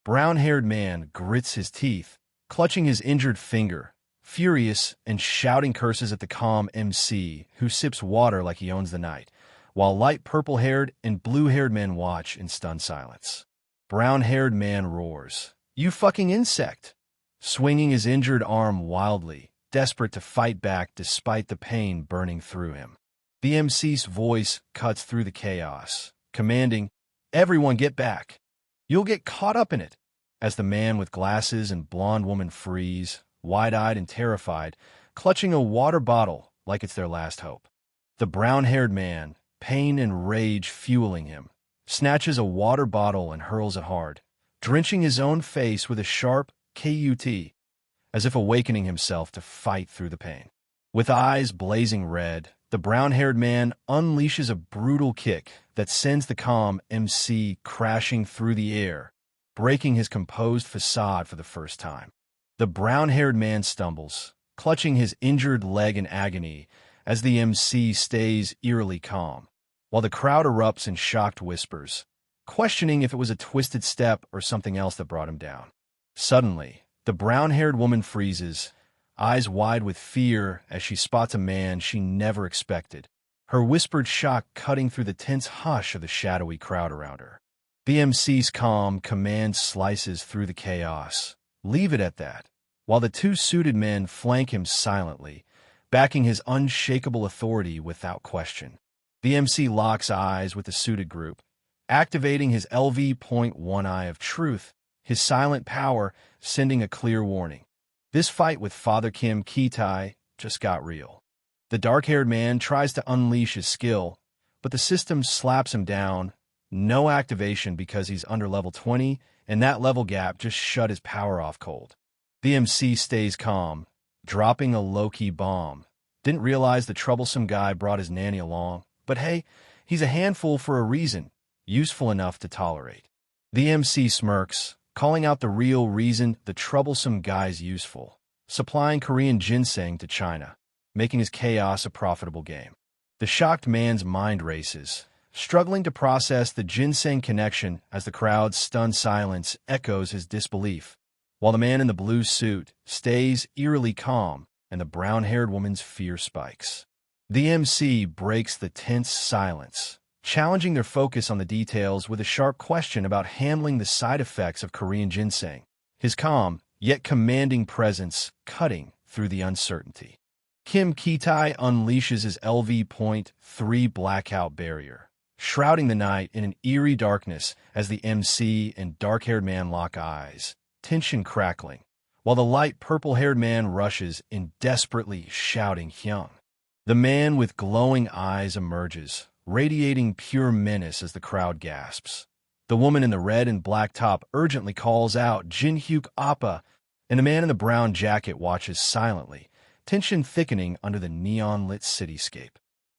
Brown-haired man grits his teeth, clutching his injured finger, furious and shouting curses at the calm MC, who sips water like he owns the night, while light purple-haired and blue-haired men watch in stunned silence. Brown-haired man roars, "You fucking insect!" swinging his injured arm wildly, desperate to fight back despite the pain burning through him. The MC's voice cuts through the chaos, commanding, "Everyone get back! You'll get caught up in it!" As the man with glasses and blonde woman freeze, wide-eyed and terrified, clutching a water bottle like it's their last hope. The brown-haired man, pain and rage fueling him, snatches a water bottle and hurls it hard, drenching his own face with a sharp KUT, as if awakening himself to fight through the pain. With eyes blazing red, the brown-haired man unleashes a brutal kick that sends the calm MC crashing through the air, breaking his composed facade for the first time. The brown-haired man stumbles, clutching his injured leg in agony as the MC stays eerily calm, while the crowd erupts in shocked whispers, questioning if it was a twisted step or something else that brought him down. Suddenly, the brown-haired woman freezes, eyes wide with fear as she spots a man she never expected, her whispered shock cutting through the tense hush of the shadowy crowd around her. The MC's calm command slices through the chaos. Leave it at that, while the two suited men flank him silently, backing his unshakable authority without question. The MC locks eyes with the suited group, activating his LV.1 eye of truth, his silent power sending a clear warning. This fight with Father Kim Ki-tai just got real. The dark-haired man tries to unleash his skill, but the system slaps him down. No activation because he's under level 20, and that level gap just shut his power off cold. The MC stays calm, dropping a low-key bomb. Didn't realize the troublesome guy brought his nanny along, but hey, he's a handful for a reason, useful enough to tolerate. The MC smirks, calling out the real reason the troublesome guy's useful, supplying Korean ginseng to China, making his chaos a profitable game. The shocked man's mind races, struggling to process the ginseng connection as the crowd's stunned silence echoes his disbelief, while the man in the blue suit stays eerily calm and the brown-haired woman's fear spikes. The MC breaks the tense silence, challenging their focus on the details with a sharp question about handling the side effects of Korean ginseng, his calm, yet commanding presence cutting through the uncertainty. Kim Ki-tai unleashes his LV.3 blackout barrier, shrouding the night in an eerie darkness as the MC and dark-haired man lock eyes, tension crackling, while the light purple-haired man rushes in desperately shouting Hyung. The man with glowing eyes emerges, radiating pure menace as the crowd gasps. The woman in the red and black top urgently calls out Jinhyuk Appa, and the man in the brown jacket watches silently, tension thickening under the neon-lit cityscape.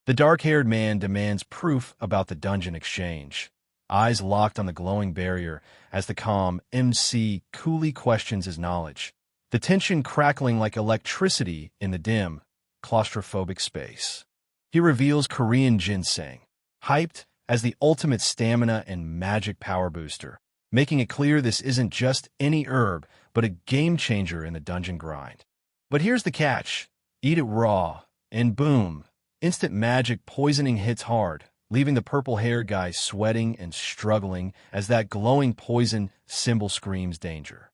The dark-haired man demands proof about the dungeon exchange, eyes locked on the glowing barrier as the calm MC coolly questions his knowledge, the tension crackling like electricity in the dim, claustrophobic space. He reveals Korean ginseng, hyped as the ultimate stamina and magic power booster, making it clear this isn't just any herb, but a game-changer in the dungeon grind. But here's the catch. Eat it raw, and boom, instant magic poisoning hits hard, leaving the purple-haired guy sweating and struggling as that glowing poison symbol screams danger.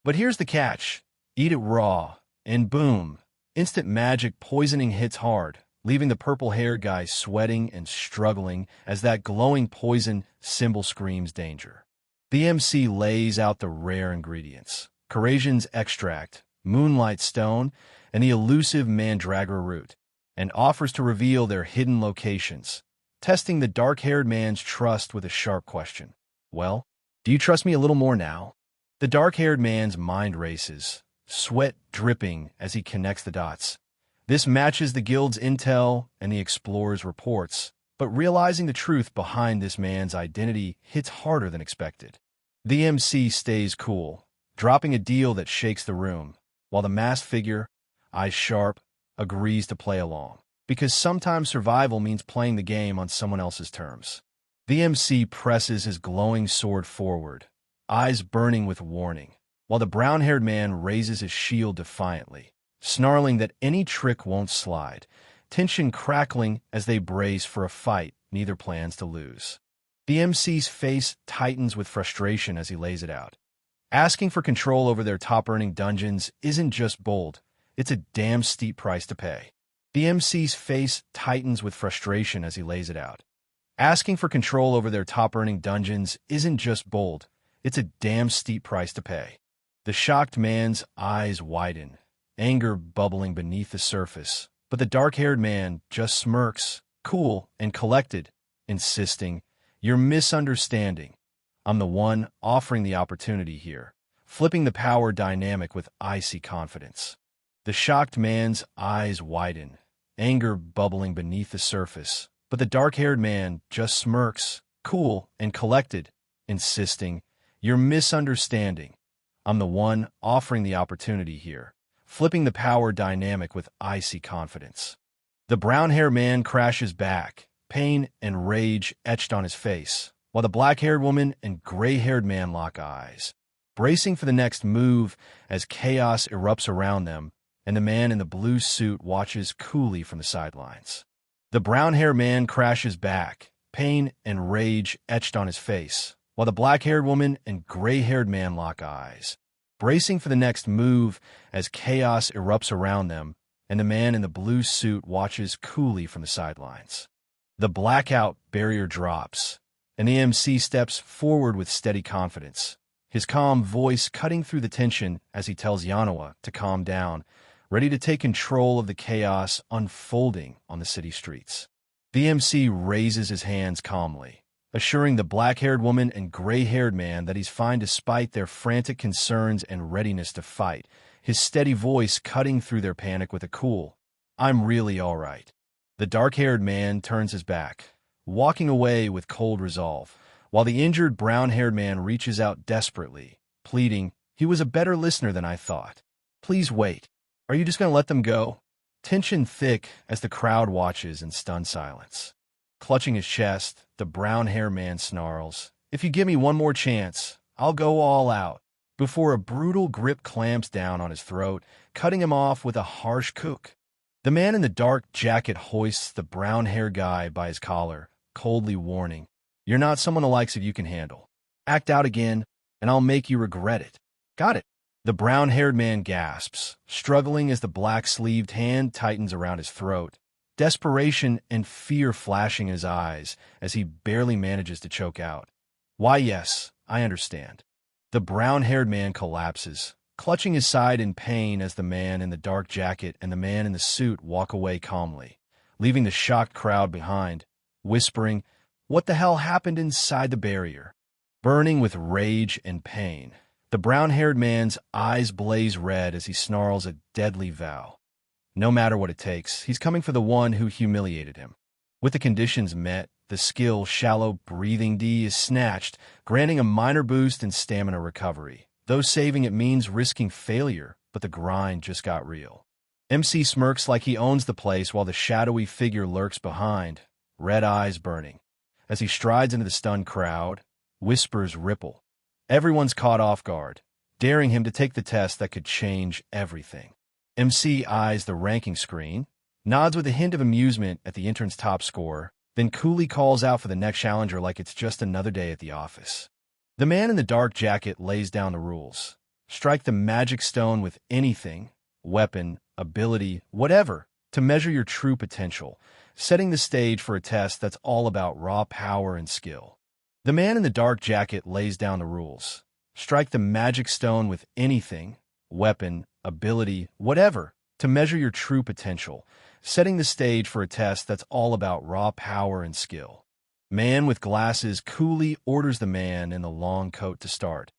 But here's the catch. Eat it raw, and boom, instant magic poisoning hits hard, leaving the purple-haired guy sweating and struggling as that glowing poison symbol screams danger. The MC lays out the rare ingredients, Corasian's extract, moonlight stone, and the elusive mandragora root, and offers to reveal their hidden locations, testing the dark-haired man's trust with a sharp question. Well, do you trust me a little more now? The dark-haired man's mind races, sweat dripping as he connects the dots. This matches the guild's intel and the explorer's reports, but realizing the truth behind this man's identity hits harder than expected. The MC stays cool, dropping a deal that shakes the room, while the masked figure, eyes sharp, agrees to play along, because sometimes survival means playing the game on someone else's terms. The MC presses his glowing sword forward, eyes burning with warning, while the brown-haired man raises his shield defiantly, snarling that any trick won't slide, tension crackling as they brace for a fight neither plans to lose. The MC's face tightens with frustration as he lays it out. Asking for control over their top-earning dungeons isn't just bold, it's a damn steep price to pay. The MC's face tightens with frustration as he lays it out. Asking for control over their top-earning dungeons isn't just bold, it's a damn steep price to pay. The shocked man's eyes widen, anger bubbling beneath the surface, but the dark-haired man just smirks, cool and collected, insisting, "You're misunderstanding. I'm the one offering the opportunity here," flipping the power dynamic with icy confidence. The shocked man's eyes widen, anger bubbling beneath the surface, but the dark-haired man just smirks, cool and collected, insisting, "You're misunderstanding. I'm the one offering the opportunity here," flipping the power dynamic with icy confidence. The brown-haired man crashes back, pain and rage etched on his face, while the black-haired woman and gray-haired man lock eyes, bracing for the next move as chaos erupts around them, and the man in the blue suit watches coolly from the sidelines. The brown-haired man crashes back, pain and rage etched on his face, while the black-haired woman and gray-haired man lock eyes, bracing for the next move as chaos erupts around them, and the man in the blue suit watches coolly from the sidelines. The blackout barrier drops, and the MC steps forward with steady confidence, his calm voice cutting through the tension as he tells Yanawa to calm down, ready to take control of the chaos unfolding on the city streets. The MC raises his hands calmly, assuring the black-haired woman and gray-haired man that he's fine despite their frantic concerns and readiness to fight, his steady voice cutting through their panic with a cool, "I'm really all right." The dark-haired man turns his back, walking away with cold resolve, while the injured brown-haired man reaches out desperately, pleading, "He was a better listener than I thought. Please wait. Are you just going to let them go?" Tension thick as the crowd watches in stunned silence. Clutching his chest, the brown-haired man snarls, "If you give me one more chance, I'll go all out," before a brutal grip clamps down on his throat, cutting him off with a harsh kook. The man in the dark jacket hoists the brown-haired guy by his collar, coldly warning, "You're not someone the likes of you can handle. Act out again, and I'll make you regret it. Got it?" The brown-haired man gasps, struggling as the black-sleeved hand tightens around his throat, desperation and fear flashing in his eyes as he barely manages to choke out, "Why, yes, I understand." The brown-haired man collapses, clutching his side in pain as the man in the dark jacket and the man in the suit walk away calmly, leaving the shocked crowd behind, whispering, "What the hell happened inside the barrier?" Burning with rage and pain, the brown-haired man's eyes blaze red as he snarls a deadly vow. No matter what it takes, he's coming for the one who humiliated him. With the conditions met, the skill shallow breathing D is snatched, granting a minor boost in stamina recovery. Though saving it means risking failure, but the grind just got real. MC smirks like he owns the place while the shadowy figure lurks behind, red eyes burning. As he strides into the stunned crowd, whispers ripple. Everyone's caught off guard, daring him to take the test that could change everything. MC eyes the ranking screen, nods with a hint of amusement at the intern's top score, then coolly calls out for the next challenger like it's just another day at the office. The man in the dark jacket lays down the rules. Strike the magic stone with anything, weapon, ability, whatever, to measure your true potential, setting the stage for a test that's all about raw power and skill. The man in the dark jacket lays down the rules. Strike the magic stone with anything, weapon, ability, whatever, to measure your true potential, setting the stage for a test that's all about raw power and skill. Man with glasses coolly orders the man in the long coat to start,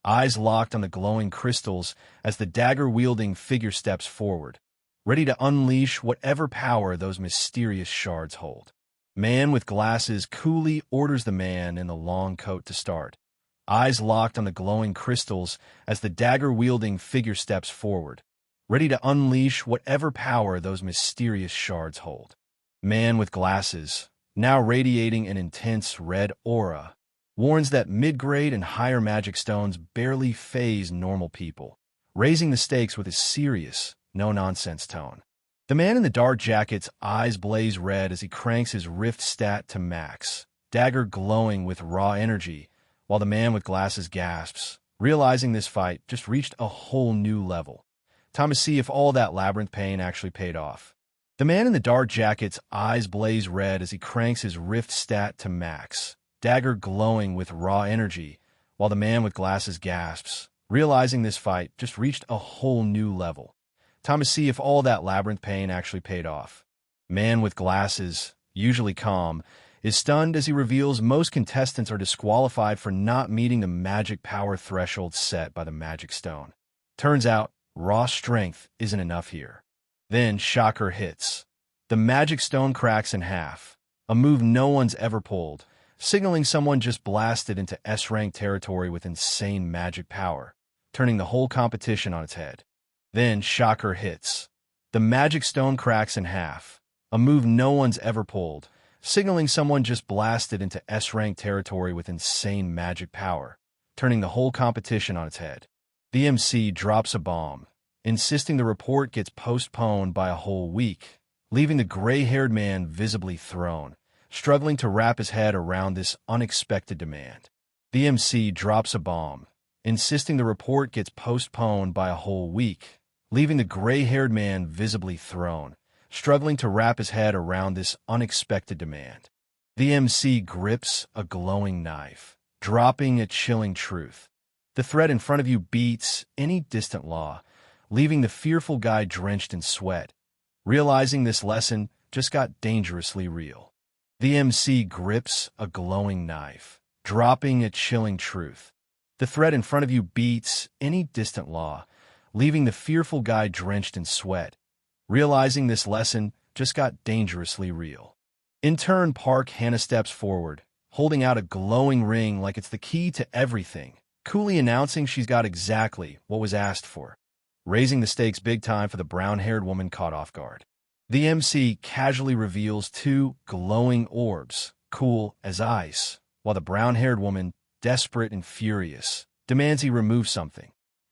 eyes locked on the glowing crystals as the dagger-wielding figure steps forward, ready to unleash whatever power those mysterious shards hold. Man with glasses coolly orders the man in the long coat to start, eyes locked on the glowing crystals as the dagger-wielding figure steps forward, ready to unleash whatever power those mysterious shards hold. Man with glasses, now radiating an intense red aura, warns that mid-grade and higher magic stones barely faze normal people, raising the stakes with his serious, no-nonsense tone. The man in the dark jacket's eyes blaze red as he cranks his rift stat to max, dagger glowing with raw energy, while the man with glasses gasps, realizing this fight just reached a whole new level. Time to see if all that labyrinth pain actually paid off. The man in the dark jacket's eyes blaze red as he cranks his rift stat to max, dagger glowing with raw energy, while the man with glasses gasps, realizing this fight just reached a whole new level. Time to see if all that labyrinth pain actually paid off. Man with glasses, usually calm, is stunned as he reveals most contestants are disqualified for not meeting the magic power threshold set by the magic stone. Turns out, raw strength isn't enough here. Then shocker hits. The magic stone cracks in half, a move no one's ever pulled, signaling someone just blasted into S-rank territory with insane magic power, turning the whole competition on its head. Then shocker hits. The magic stone cracks in half, a move no one's ever pulled, signaling someone just blasted into S-rank territory with insane magic power, turning the whole competition on its head. The MC drops a bomb, insisting the report gets postponed by a whole week, leaving the gray-haired man visibly thrown, struggling to wrap his head around this unexpected demand. The MC drops a bomb, insisting the report gets postponed by a whole week, leaving the gray-haired man visibly thrown, struggling to wrap his head around this unexpected demand. The MC grips a glowing knife, dropping a chilling truth. The threat in front of you beats any distant law, leaving the fearful guy drenched in sweat, realizing this lesson just got dangerously real. The MC grips a glowing knife, dropping a chilling truth. The threat in front of you beats any distant law, leaving the fearful guy drenched in sweat, realizing this lesson just got dangerously real. In turn, Park Hannah steps forward, holding out a glowing ring like it's the key to everything, coolly announcing she's got exactly what was asked for, raising the stakes big time for the brown-haired woman caught off guard. The MC casually reveals two glowing orbs, cool as ice, while the brown-haired woman, desperate and furious, demands he remove something.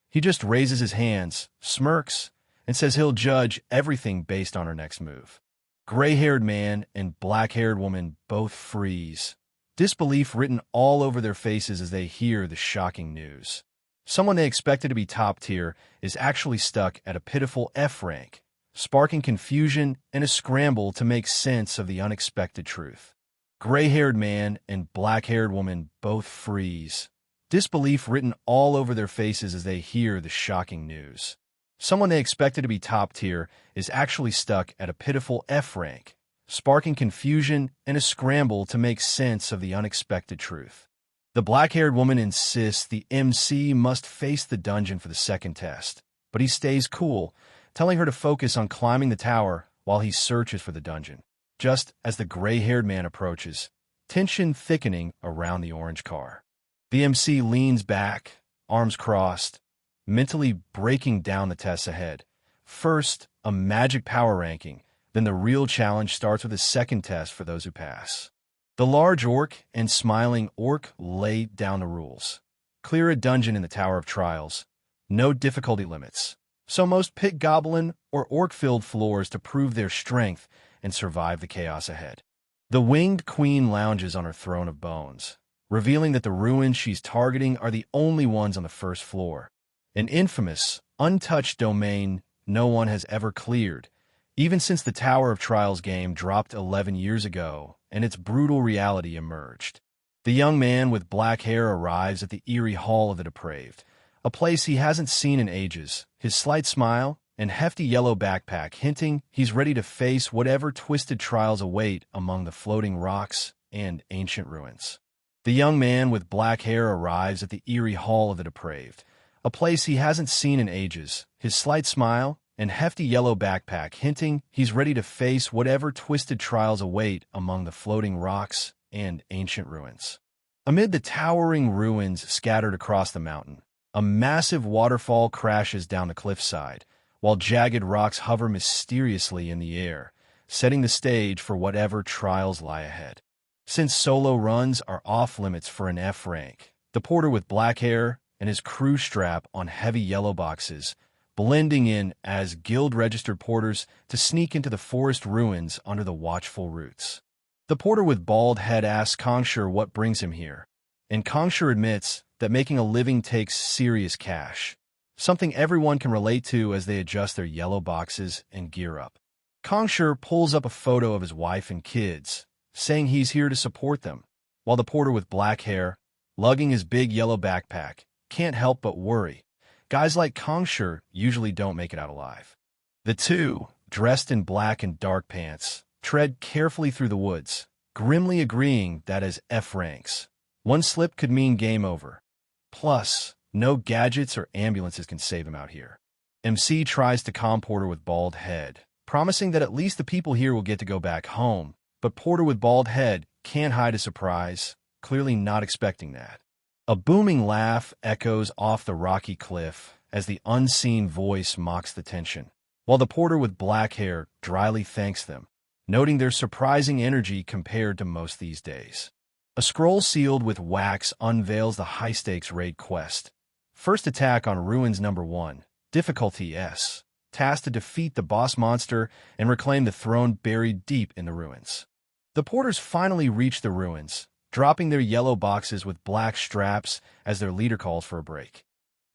He just raises his hands, smirks, and says he'll judge everything based on her next move. Gray-haired man and black-haired woman both freeze, disbelief written all over their faces as they hear the shocking news. Someone they expected to be top tier is actually stuck at a pitiful F rank, sparking confusion and a scramble to make sense of the unexpected truth. Gray-haired man and black-haired woman both freeze, disbelief written all over their faces as they hear the shocking news. Someone they expected to be top tier is actually stuck at a pitiful F rank, sparking confusion and a scramble to make sense of the unexpected truth. The black-haired woman insists the MC must face the dungeon for the second test, but he stays cool, telling her to focus on climbing the tower while he searches for the dungeon. Just as the gray-haired man approaches, tension thickening around the orange car. The MC leans back, arms crossed, mentally breaking down the tests ahead. First, a magic power ranking, then the real challenge starts with a second test for those who pass. The large orc and smiling orc lay down the rules. Clear a dungeon in the Tower of Trials. No difficulty limits. So most pick goblin or orc-filled floors to prove their strength and survive the chaos ahead. The winged queen lounges on her throne of bones, revealing that the ruins she's targeting are the only ones on the first floor. An infamous, untouched domain no one has ever cleared, even since the Tower of Trials game dropped 11 years ago and its brutal reality emerged. The young man with black hair arrives at the eerie Hall of the Depraved, a place he hasn't seen in ages, his slight smile and hefty yellow backpack hinting he's ready to face whatever twisted trials await among the floating rocks and ancient ruins. The young man with black hair arrives at the eerie Hall of the Depraved, a place he hasn't seen in ages, his slight smile and hefty yellow backpack hinting he's ready to face whatever twisted trials await among the floating rocks and ancient ruins. Amid the towering ruins scattered across the mountain, a massive waterfall crashes down the cliffside, while jagged rocks hover mysteriously in the air, setting the stage for whatever trials lie ahead. Since solo runs are off-limits for an F rank, the porter with black hair and his crew strap on heavy yellow boxes, blending in as guild-registered porters to sneak into the forest ruins under the watchful roots. The porter with bald head asks Kongsher what brings him here, and Kongsher admits that making a living takes serious cash, something everyone can relate to as they adjust their yellow boxes and gear up. Kongsher pulls up a photo of his wife and kids, saying he's here to support them, while the porter with black hair, lugging his big yellow backpack, can't help but worry. Guys like Kongsher usually don't make it out alive. The two, dressed in black and dark pants, tread carefully through the woods, grimly agreeing that as F ranks, one slip could mean game over. Plus, no gadgets or ambulances can save him out here. MC tries to calm Porter with bald head, promising that at least the people here will get to go back home, but Porter with bald head can't hide his surprise, clearly not expecting that. A booming laugh echoes off the rocky cliff as the unseen voice mocks the tension, while the porter with black hair dryly thanks them, noting their surprising energy compared to most these days. A scroll sealed with wax unveils the high-stakes raid quest. First attack on Ruins Number 1, difficulty S, tasked to defeat the boss monster and reclaim the throne buried deep in the ruins. The porters finally reach the ruins, dropping their yellow boxes with black straps as their leader calls for a break.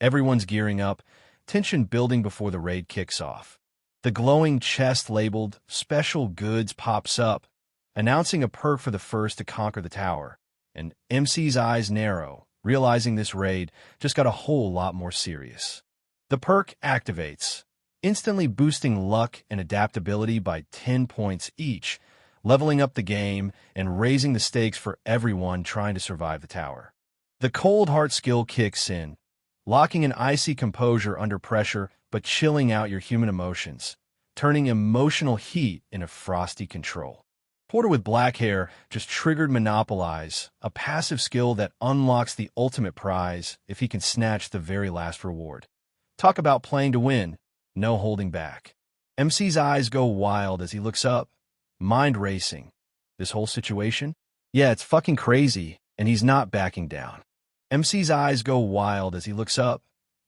Everyone's gearing up, tension building before the raid kicks off. The glowing chest labeled Special Goods pops up, announcing a perk for the first to conquer the tower, and MC's eyes narrow, realizing this raid just got a whole lot more serious. The perk activates, instantly boosting luck and adaptability by 10 points each, leveling up the game and raising the stakes for everyone trying to survive the tower. The Cold Heart skill kicks in, locking an icy composure under pressure but chilling out your human emotions, turning emotional heat into frosty control. Porter with black hair just triggered Monopolize, a passive skill that unlocks the ultimate prize if he can snatch the very last reward. Talk about playing to win, no holding back. MC's eyes go wild as he looks up, mind racing. This whole situation? Yeah, it's fucking crazy, and he's not backing down. MC's eyes go wild as he looks up,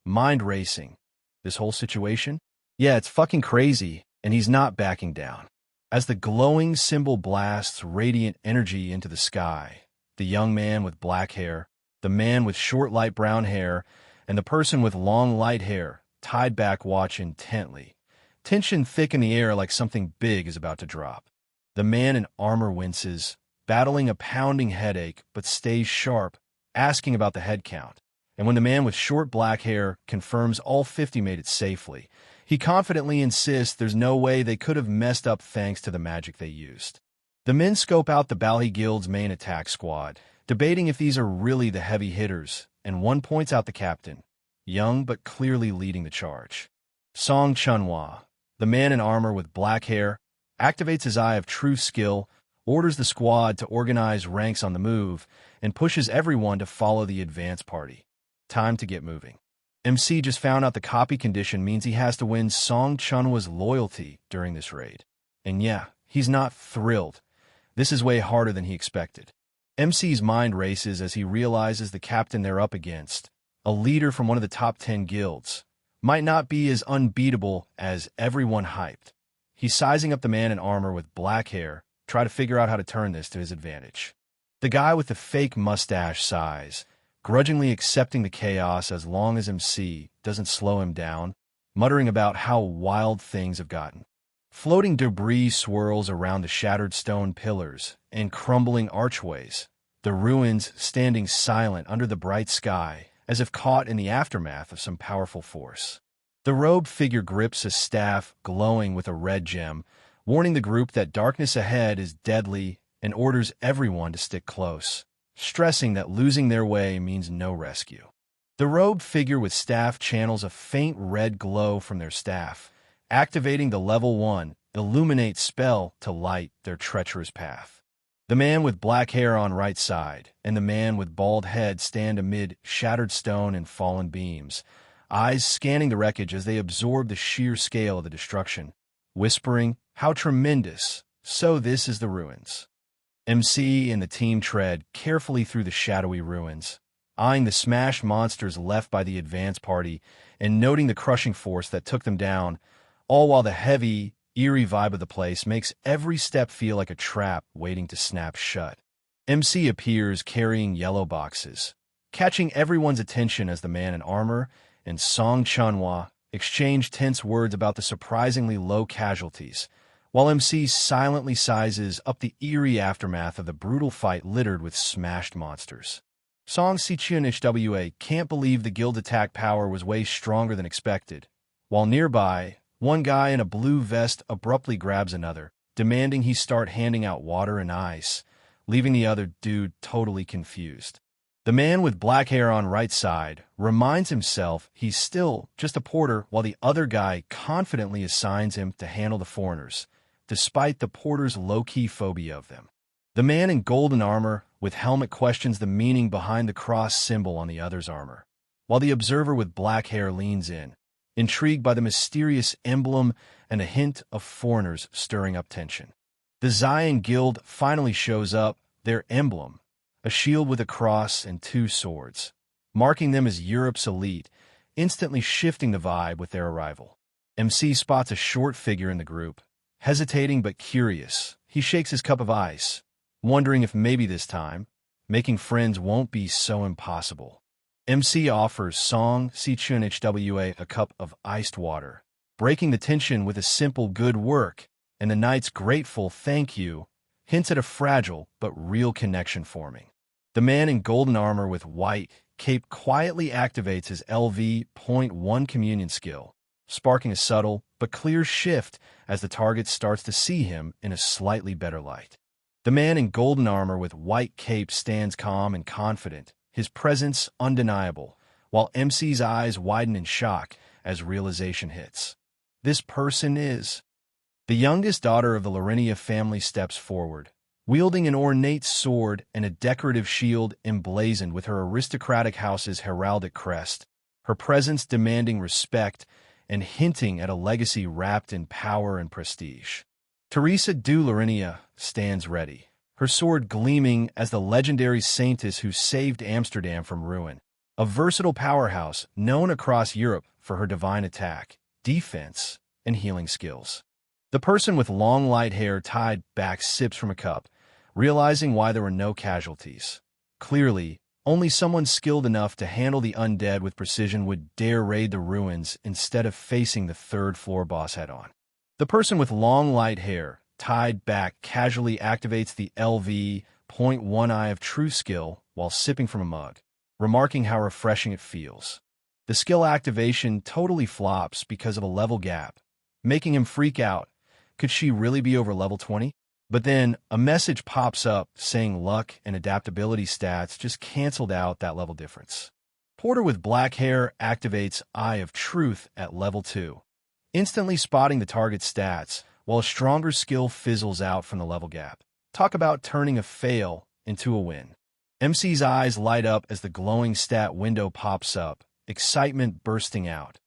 mind racing. This whole situation? Yeah, it's fucking crazy, and he's not backing down. As the glowing symbol blasts radiant energy into the sky, the young man with black hair, the man with short light brown hair, and the person with long light hair tied back watch intently, tension thick in the air like something big is about to drop. The man in armor winces, battling a pounding headache, but stays sharp, asking about the head count. And when the man with short black hair confirms all 50 made it safely, he confidently insists there's no way they could have messed up thanks to the magic they used. The men scope out the Bali Guild's main attack squad, debating if these are really the heavy hitters, and one points out the captain, young but clearly leading the charge. Song Chunhua, the man in armor with black hair, activates his eye of true skill, orders the squad to organize ranks on the move, and pushes everyone to follow the advance party. Time to get moving. MC just found out the copy condition means he has to win Song Chunhua's loyalty during this raid. And yeah, he's not thrilled. This is way harder than he expected. MC's mind races as he realizes the captain they're up against, a leader from one of the top 10 guilds, might not be as unbeatable as everyone hyped. He's sizing up the man in armor with black hair, try to figure out how to turn this to his advantage. The guy with the fake mustache sighs, grudgingly accepting the chaos as long as MC doesn't slow him down, muttering about how wild things have gotten. Floating debris swirls around the shattered stone pillars and crumbling archways, the ruins standing silent under the bright sky as if caught in the aftermath of some powerful force. The robed figure grips a staff glowing with a red gem, warning the group that darkness ahead is deadly and orders everyone to stick close, stressing that losing their way means no rescue. The robed figure with staff channels a faint red glow from their staff, activating the level 1 Illuminate spell to light their treacherous path. The man with black hair on right side and the man with bald head stand amid shattered stone and fallen beams, eyes scanning the wreckage as they absorb the sheer scale of the destruction, whispering, "How tremendous! So this is the ruins." MC and the team tread carefully through the shadowy ruins, eyeing the smashed monsters left by the advance party and noting the crushing force that took them down, all while the heavy, eerie vibe of the place makes every step feel like a trap waiting to snap shut. MC appears carrying yellow boxes, catching everyone's attention as the man in armor and Song Chunhwa exchange tense words about the surprisingly low casualties, while MC silently sizes up the eerie aftermath of the brutal fight littered with smashed monsters. Song Sichunhwa can't believe the guild attack power was way stronger than expected, while nearby, one guy in a blue vest abruptly grabs another, demanding he start handing out water and ice, leaving the other dude totally confused. The man with black hair on right side reminds himself he's still just a porter, while the other guy confidently assigns him to handle the foreigners, despite the porter's low-key phobia of them. The man in golden armor with helmet questions the meaning behind the cross symbol on the other's armor, while the observer with black hair leans in, intrigued by the mysterious emblem and a hint of foreigners stirring up tension. The Zion Guild finally shows up, their emblem, a shield with a cross and two swords, marking them as Europe's elite, instantly shifting the vibe with their arrival. MC spots a short figure in the group. Hesitating but curious, he shakes his cup of ice, wondering if maybe this time, making friends won't be so impossible. MC offers Song Sichunhwa a cup of iced water, breaking the tension with a simple good work, and the knight's grateful thank you hints at a fragile but real connection forming. The man in golden armor with white cape quietly activates his LV.1 communion skill, sparking a subtle but clear shift as the target starts to see him in a slightly better light. The man in golden armor with white cape stands calm and confident, his presence undeniable, while MC's eyes widen in shock as realization hits. This person is... The youngest daughter of the Larinia family steps forward, wielding an ornate sword and a decorative shield emblazoned with her aristocratic house's heraldic crest, her presence demanding respect and hinting at a legacy wrapped in power and prestige. Teresa du Larinia stands ready, her sword gleaming as the legendary saintess who saved Amsterdam from ruin, a versatile powerhouse known across Europe for her divine attack, defense, and healing skills. The person with long light hair tied back sips from a cup, realizing why there were no casualties. Clearly, only someone skilled enough to handle the undead with precision would dare raid the ruins instead of facing the third-floor boss head-on. The person with long light hair, tied back, casually activates the LV.1 Eye of Truth skill while sipping from a mug, remarking how refreshing it feels. The skill activation totally flops because of a level gap, making him freak out. Could she really be over level 20? But then a message pops up saying luck and adaptability stats just canceled out that level difference. Porter with black hair activates Eye of Truth at level 2, instantly spotting the target's stats, while a stronger skill fizzles out from the level gap. Talk about turning a fail into a win. MC's eyes light up as the glowing stat window pops up, excitement bursting out.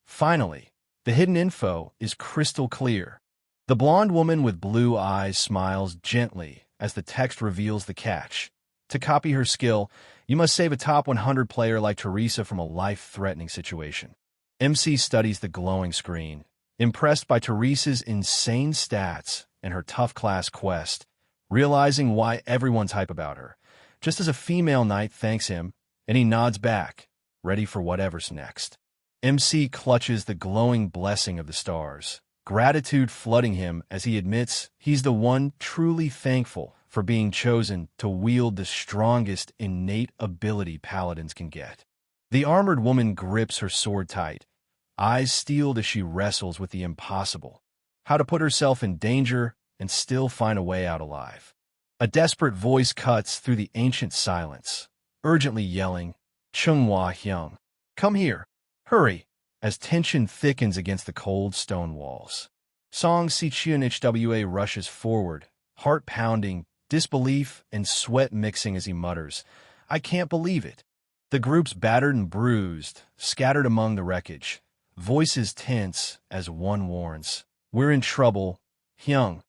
Finally, the hidden info is crystal clear. The blonde woman with blue eyes smiles gently as the text reveals the catch. To copy her skill, you must save a top 100 player like Teresa from a life-threatening situation. MC studies the glowing screen, impressed by Teresa's insane stats and her tough class quest, realizing why everyone's hype about her. Just as a female knight thanks him, and he nods back, ready for whatever's next. MC clutches the glowing blessing of the stars, gratitude flooding him as he admits he's the one truly thankful for being chosen to wield the strongest innate ability paladins can get. The armored woman grips her sword tight, eyes steeled as she wrestles with the impossible, how to put herself in danger and still find a way out alive. A desperate voice cuts through the ancient silence, urgently yelling, "Chunhwa Hyung, come here, hurry," as tension thickens against the cold stone walls. Song Sichunhwa rushes forward, heart pounding, disbelief and sweat mixing as he mutters, "I can't believe it." The group's battered and bruised, scattered among the wreckage, voices tense as one warns, "We're in trouble, Hyung.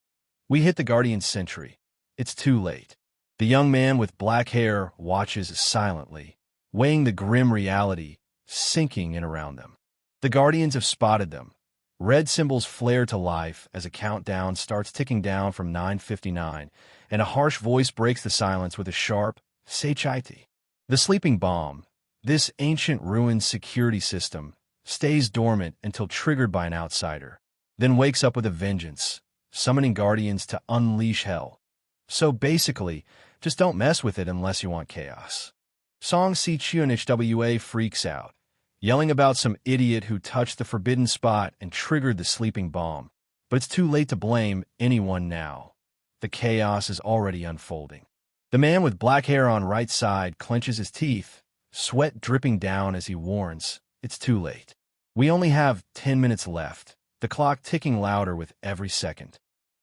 We hit the Guardian Sentry. It's too late. The young man with black hair watches silently, weighing the grim reality sinking in around them. The Guardians have spotted them. Red symbols flare to life as a countdown starts ticking down from 9:59, and a harsh voice breaks the silence with a sharp, "Say Chaiti." The sleeping bomb, this ancient ruined security system, stays dormant until triggered by an outsider, then wakes up with a vengeance, summoning Guardians to unleash hell. So basically, just don't mess with it unless you want chaos. Song Si Chunhwa freaks out, yelling about some idiot who touched the forbidden spot and triggered the sleeping bomb. But it's too late to blame anyone now. The chaos is already unfolding. The man with black hair on right side clenches his teeth, sweat dripping down as he warns, "It's too late. We only have 10 minutes left," the clock ticking louder with every second.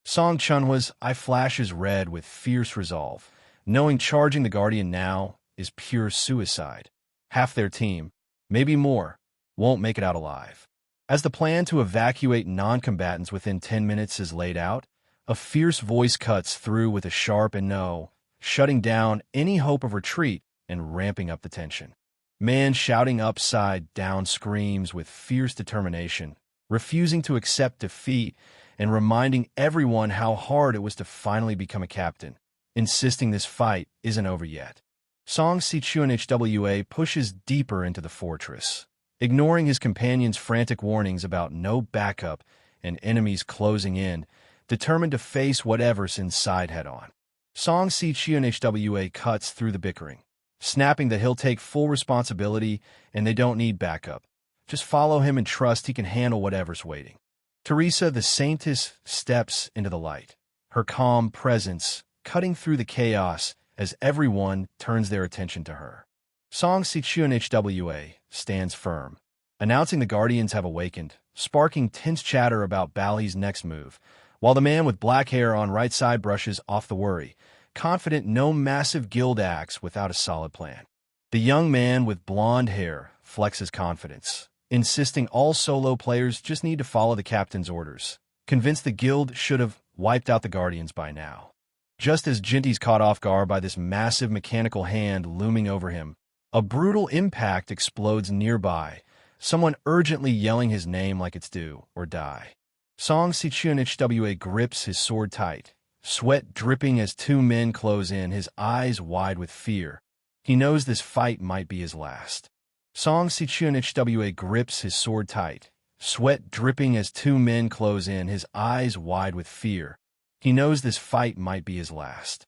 Song Chunhwa's eye flashes red with fierce resolve, knowing charging the Guardian now is pure suicide. Half their team, maybe more, won't make it out alive. As the plan to evacuate non-combatants within 10 minutes is laid out, a fierce voice cuts through with a sharp and no, shutting down any hope of retreat and ramping up the tension. Man shouting upside down screams with fierce determination, refusing to accept defeat and reminding everyone how hard it was to finally become a captain, insisting this fight isn't over yet. Song Si Chunhwa pushes deeper into the fortress, ignoring his companion's frantic warnings about no backup and enemies closing in, determined to face whatever's inside head-on. Song Si Chunhwa cuts through the bickering, snapping that he'll take full responsibility and they don't need backup. Just follow him and trust he can handle whatever's waiting. Teresa the Saintess steps into the light, her calm presence cutting through the chaos as everyone turns their attention to her. Song Si Chunhwa stands firm, announcing the Guardians have awakened, sparking tense chatter about Bally's next move, while the man with black hair on right side brushes off the worry, confident no massive guild acts without a solid plan. The young man with blonde hair flexes confidence, insisting all solo players just need to follow the captain's orders, convinced the guild should have wiped out the Guardians by now. Just as Jinty's caught off guard by this massive mechanical hand looming over him, a brutal impact explodes nearby, someone urgently yelling his name like it's do or die. Song Si Chunhwa grips his sword tight, sweat dripping as two men close in, his eyes wide with fear. He knows this fight might be his last. Song Si Chunhwa grips his sword tight, sweat dripping as two men close in, his eyes wide with fear. He knows this fight might be his last.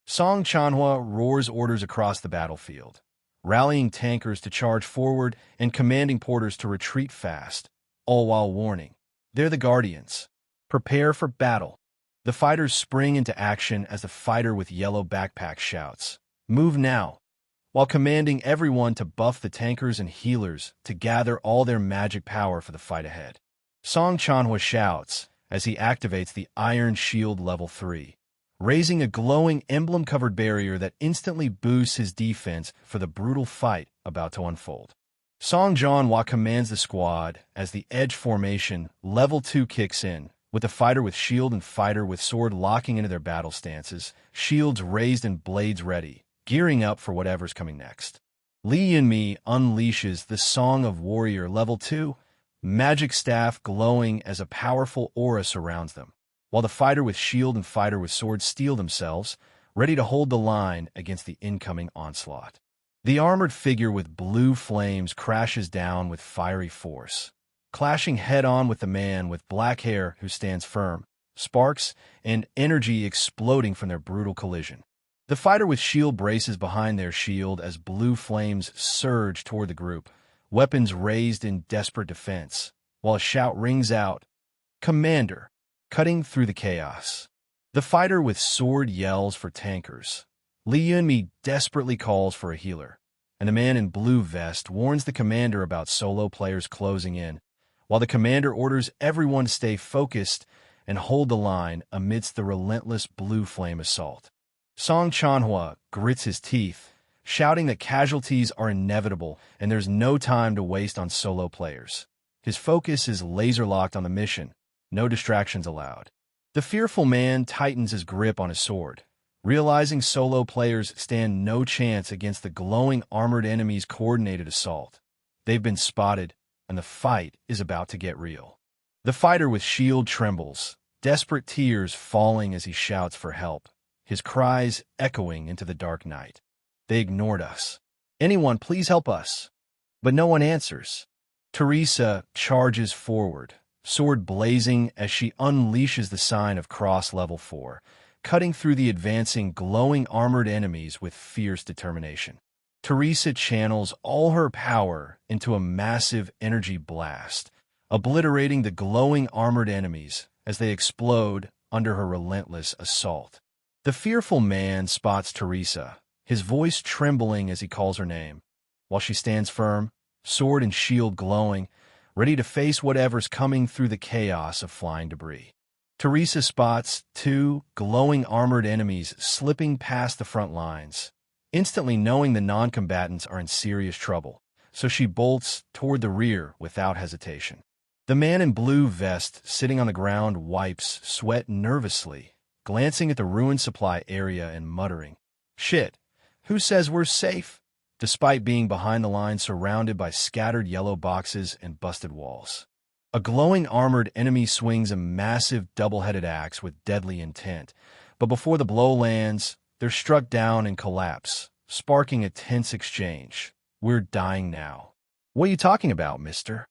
Song Chunhwa roars orders across the battlefield, rallying tankers to charge forward and commanding porters to retreat fast, all while warning, "They're the Guardians. Prepare for battle." The fighters spring into action as the fighter with yellow backpack shouts, "Move now," while commanding everyone to buff the tankers and healers to gather all their magic power for the fight ahead. Song Chunhwa shouts as he activates the Iron Shield Level 3, raising a glowing emblem-covered barrier that instantly boosts his defense for the brutal fight about to unfold. Song Genre commands the squad as the Edge Formation Level 2 kicks in, with the fighter with shield and fighter with sword locking into their battle stances, shields raised and blades ready, gearing up for whatever's coming next. Lee Yunmi unleashes the Song of Warrior Level 2, magic staff glowing as a powerful aura surrounds them, while the fighter with shield and fighter with sword steel themselves, ready to hold the line against the incoming onslaught. The armored figure with blue flames crashes down with fiery force, clashing head-on with the man with black hair who stands firm, sparks and energy exploding from their brutal collision. The fighter with shield braces behind their shield as blue flames surge toward the group, weapons raised in desperate defense, while a shout rings out, "Commander!" cutting through the chaos. The fighter with sword yells for tankers. Lee Yunmi desperately calls for a healer, and the man in blue vest warns the commander about solo players closing in, while the commander orders everyone to stay focused and hold the line amidst the relentless blue flame assault. Song Chunhwa grits his teeth, shouting that casualties are inevitable and there's no time to waste on solo players. His focus is laser-locked on the mission, no distractions allowed. The fearful man tightens his grip on his sword, realizing solo players stand no chance against the glowing armored enemy's coordinated assault. They've been spotted, and the fight is about to get real. The fighter with shield trembles, desperate tears falling as he shouts for help, his cries echoing into the dark night. They ignored us. Anyone, please help us. But no one answers. Teresa charges forward, sword blazing as she unleashes the sign of Cross Level 4, cutting through the advancing glowing armored enemies with fierce determination. Teresa channels all her power into a massive energy blast, obliterating the glowing armored enemies as they explode under her relentless assault. The fearful man spots Teresa, his voice trembling as he calls her name, while she stands firm, sword and shield glowing, ready to face whatever's coming through the chaos of flying debris. Teresa spots two glowing armored enemies slipping past the front lines, instantly knowing the non-combatants are in serious trouble, so she bolts toward the rear without hesitation. The man in blue vest sitting on the ground wipes sweat nervously, glancing at the ruined supply area and muttering, "Shit, who says we're safe?" despite being behind the line surrounded by scattered yellow boxes and busted walls. A glowing armored enemy swings a massive double-headed axe with deadly intent, but before the blow lands, they're struck down and collapse, sparking a tense exchange. "We're dying now." "What are you talking about, mister?"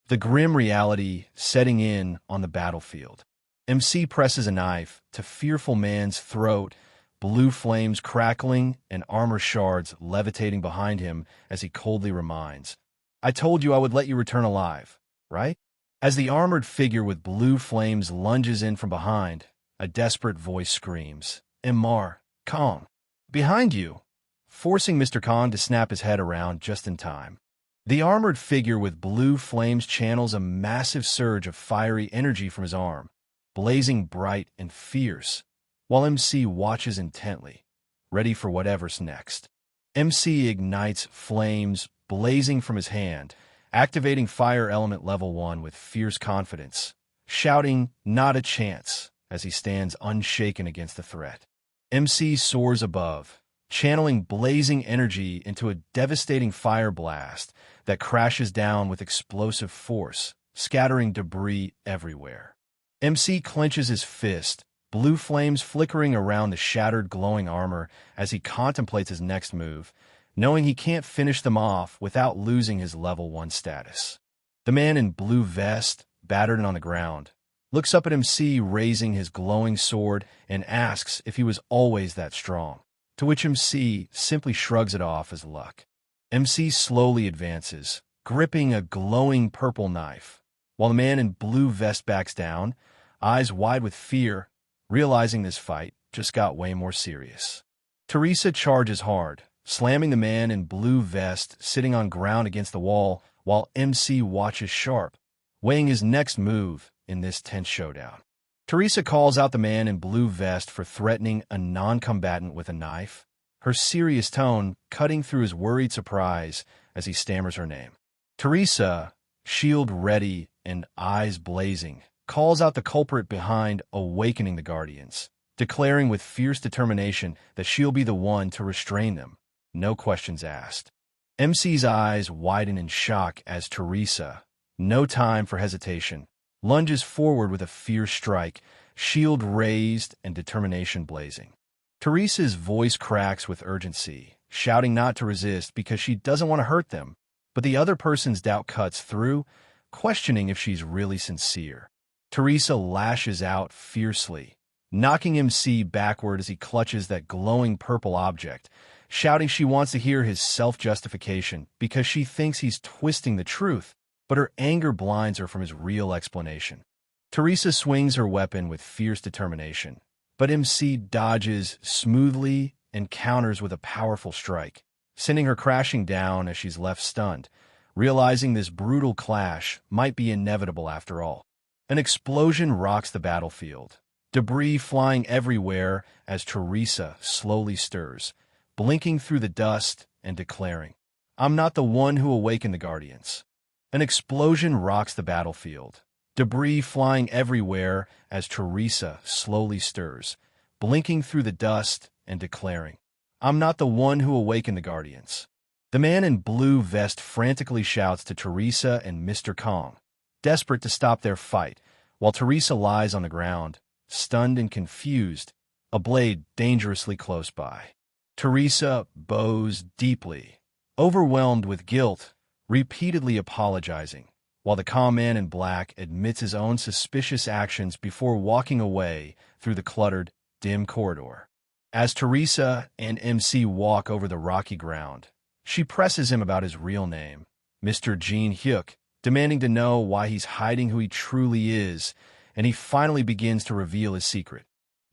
The grim reality setting in on the battlefield. MC presses a knife to fearful man's throat, blue flames crackling and armor shards levitating behind him as he coldly reminds, "I told you I would let you return alive, right?" As the armored figure with blue flames lunges in from behind, a desperate voice screams, "Imar, Kong, behind you!" forcing Mr. Kong to snap his head around just in time. The armored figure with blue flames channels a massive surge of fiery energy from his arm, blazing bright and fierce, while MC watches intently, ready for whatever's next. MC ignites flames blazing from his hand, activating Fire Element Level 1 with fierce confidence, shouting, "Not a chance," as he stands unshaken against the threat. MC soars above, channeling blazing energy into a devastating fire blast that crashes down with explosive force, scattering debris everywhere. MC clenches his fist, blue flames flickering around the shattered glowing armor as he contemplates his next move, knowing he can't finish them off without losing his level 1 status. The man in blue vest, battered and on the ground, looks up at MC raising his glowing sword and asks if he was always that strong, to which MC simply shrugs it off as luck. MC slowly advances, gripping a glowing purple knife, while the man in blue vest backs down, eyes wide with fear, realizing this fight just got way more serious. Teresa charges hard, slamming the man in blue vest sitting on ground against the wall while MC watches sharp, weighing his next move in this tense showdown. Teresa calls out the man in blue vest for threatening a non-combatant with a knife, her serious tone cutting through his worried surprise as he stammers her name. Teresa, shield ready and eyes blazing, calls out the culprit behind, awakening the Guardians, declaring with fierce determination that she'll be the one to restrain them, no questions asked. MC's eyes widen in shock as Teresa, no time for hesitation, lunges forward with a fierce strike, shield raised and determination blazing. Teresa's voice cracks with urgency, shouting not to resist because she doesn't want to hurt them, but the other person's doubt cuts through, questioning if she's really sincere. Teresa lashes out fiercely, knocking MC backward as he clutches that glowing purple object, shouting she wants to hear his self-justification because she thinks he's twisting the truth, but her anger blinds her from his real explanation. Teresa swings her weapon with fierce determination, but MC dodges smoothly and counters with a powerful strike, sending her crashing down as she's left stunned, realizing this brutal clash might be inevitable after all. An explosion rocks the battlefield, debris flying everywhere as Teresa slowly stirs, blinking through the dust and declaring, "I'm not the one who awakened the Guardians." An explosion rocks the battlefield, debris flying everywhere as Teresa slowly stirs, blinking through the dust and declaring, "I'm not the one who awakened the Guardians." The man in blue vest frantically shouts to Teresa and Mr. Kong, desperate to stop their fight, while Teresa lies on the ground, stunned and confused, a blade dangerously close by. Teresa bows deeply, overwhelmed with guilt, repeatedly apologizing, while the calm man in black admits his own suspicious actions before walking away through the cluttered, dim corridor. As Teresa and MC walk over the rocky ground, she presses him about his real name, Mr. Jin Hyuk, demanding to know why he's hiding who he truly is, and he finally begins to reveal his secret.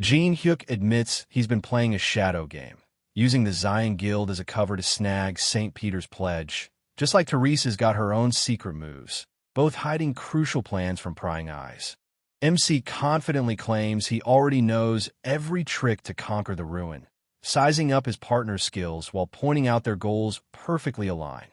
Jin Hyuk admits he's been playing a shadow game, using the Zion Guild as a cover to snag St. Peter's Pledge, just like Teresa's got her own secret moves, both hiding crucial plans from prying eyes. MC confidently claims he already knows every trick to conquer the ruin, sizing up his partner's skills while pointing out their goals perfectly align.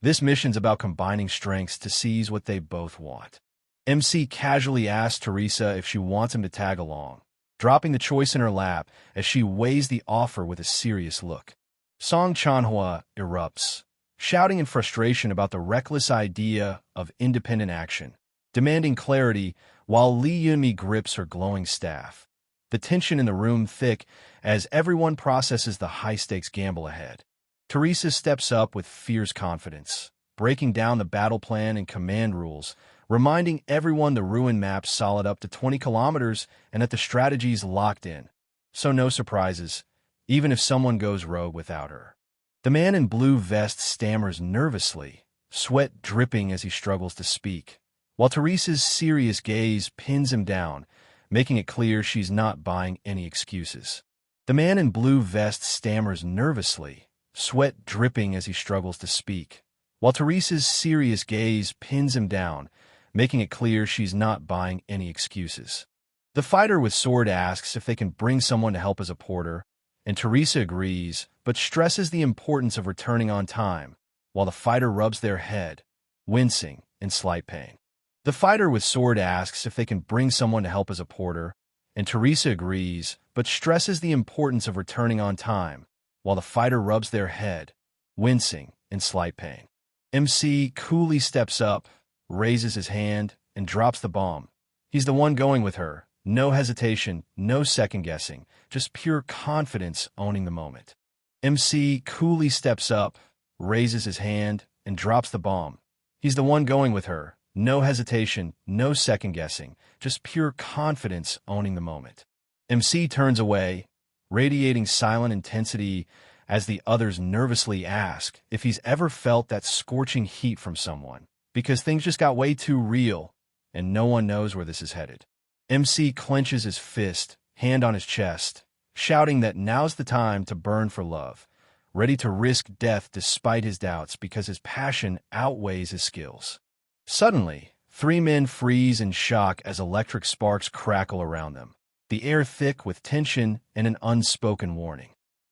This mission's about combining strengths to seize what they both want. MC casually asks Teresa if she wants him to tag along, dropping the choice in her lap as she weighs the offer with a serious look. Song Chanhua erupts, shouting in frustration about the reckless idea of independent action, demanding clarity while Lee Yunmi grips her glowing staff. The tension in the room thick as everyone processes the high-stakes gamble ahead. Teresa steps up with fierce confidence, breaking down the battle plan and command rules, reminding everyone the ruin map's solid up to 20 kilometers and that the strategy's locked in. So no surprises, even if someone goes rogue without her. The man in blue vest stammers nervously, sweat dripping as he struggles to speak, while Teresa's serious gaze pins him down, making it clear she's not buying any excuses. The man in blue vest stammers nervously, sweat dripping as he struggles to speak, while Teresa's serious gaze pins him down, making it clear she's not buying any excuses. The fighter with sword asks if they can bring someone to help as a porter, and Teresa agrees, but stresses the importance of returning on time, while the fighter rubs their head, wincing in slight pain. The fighter with sword asks if they can bring someone to help as a porter, and Teresa agrees, but stresses the importance of returning on time, while the fighter rubs their head, wincing in slight pain. MC coolly steps up, raises his hand, and drops the bomb. He's the one going with her. No hesitation, no second-guessing, just pure confidence owning the moment. MC coolly steps up, raises his hand, and drops the bomb. He's the one going with her. No hesitation, no second-guessing, just pure confidence owning the moment. MC turns away, radiating silent intensity as the others nervously ask if he's ever felt that scorching heat from someone, because things just got way too real, and no one knows where this is headed. MC clenches his fist, hand on his chest, shouting that now's the time to burn for love, ready to risk death despite his doubts because his passion outweighs his skills. Suddenly, three men freeze in shock as electric sparks crackle around them, the air thick with tension and an unspoken warning.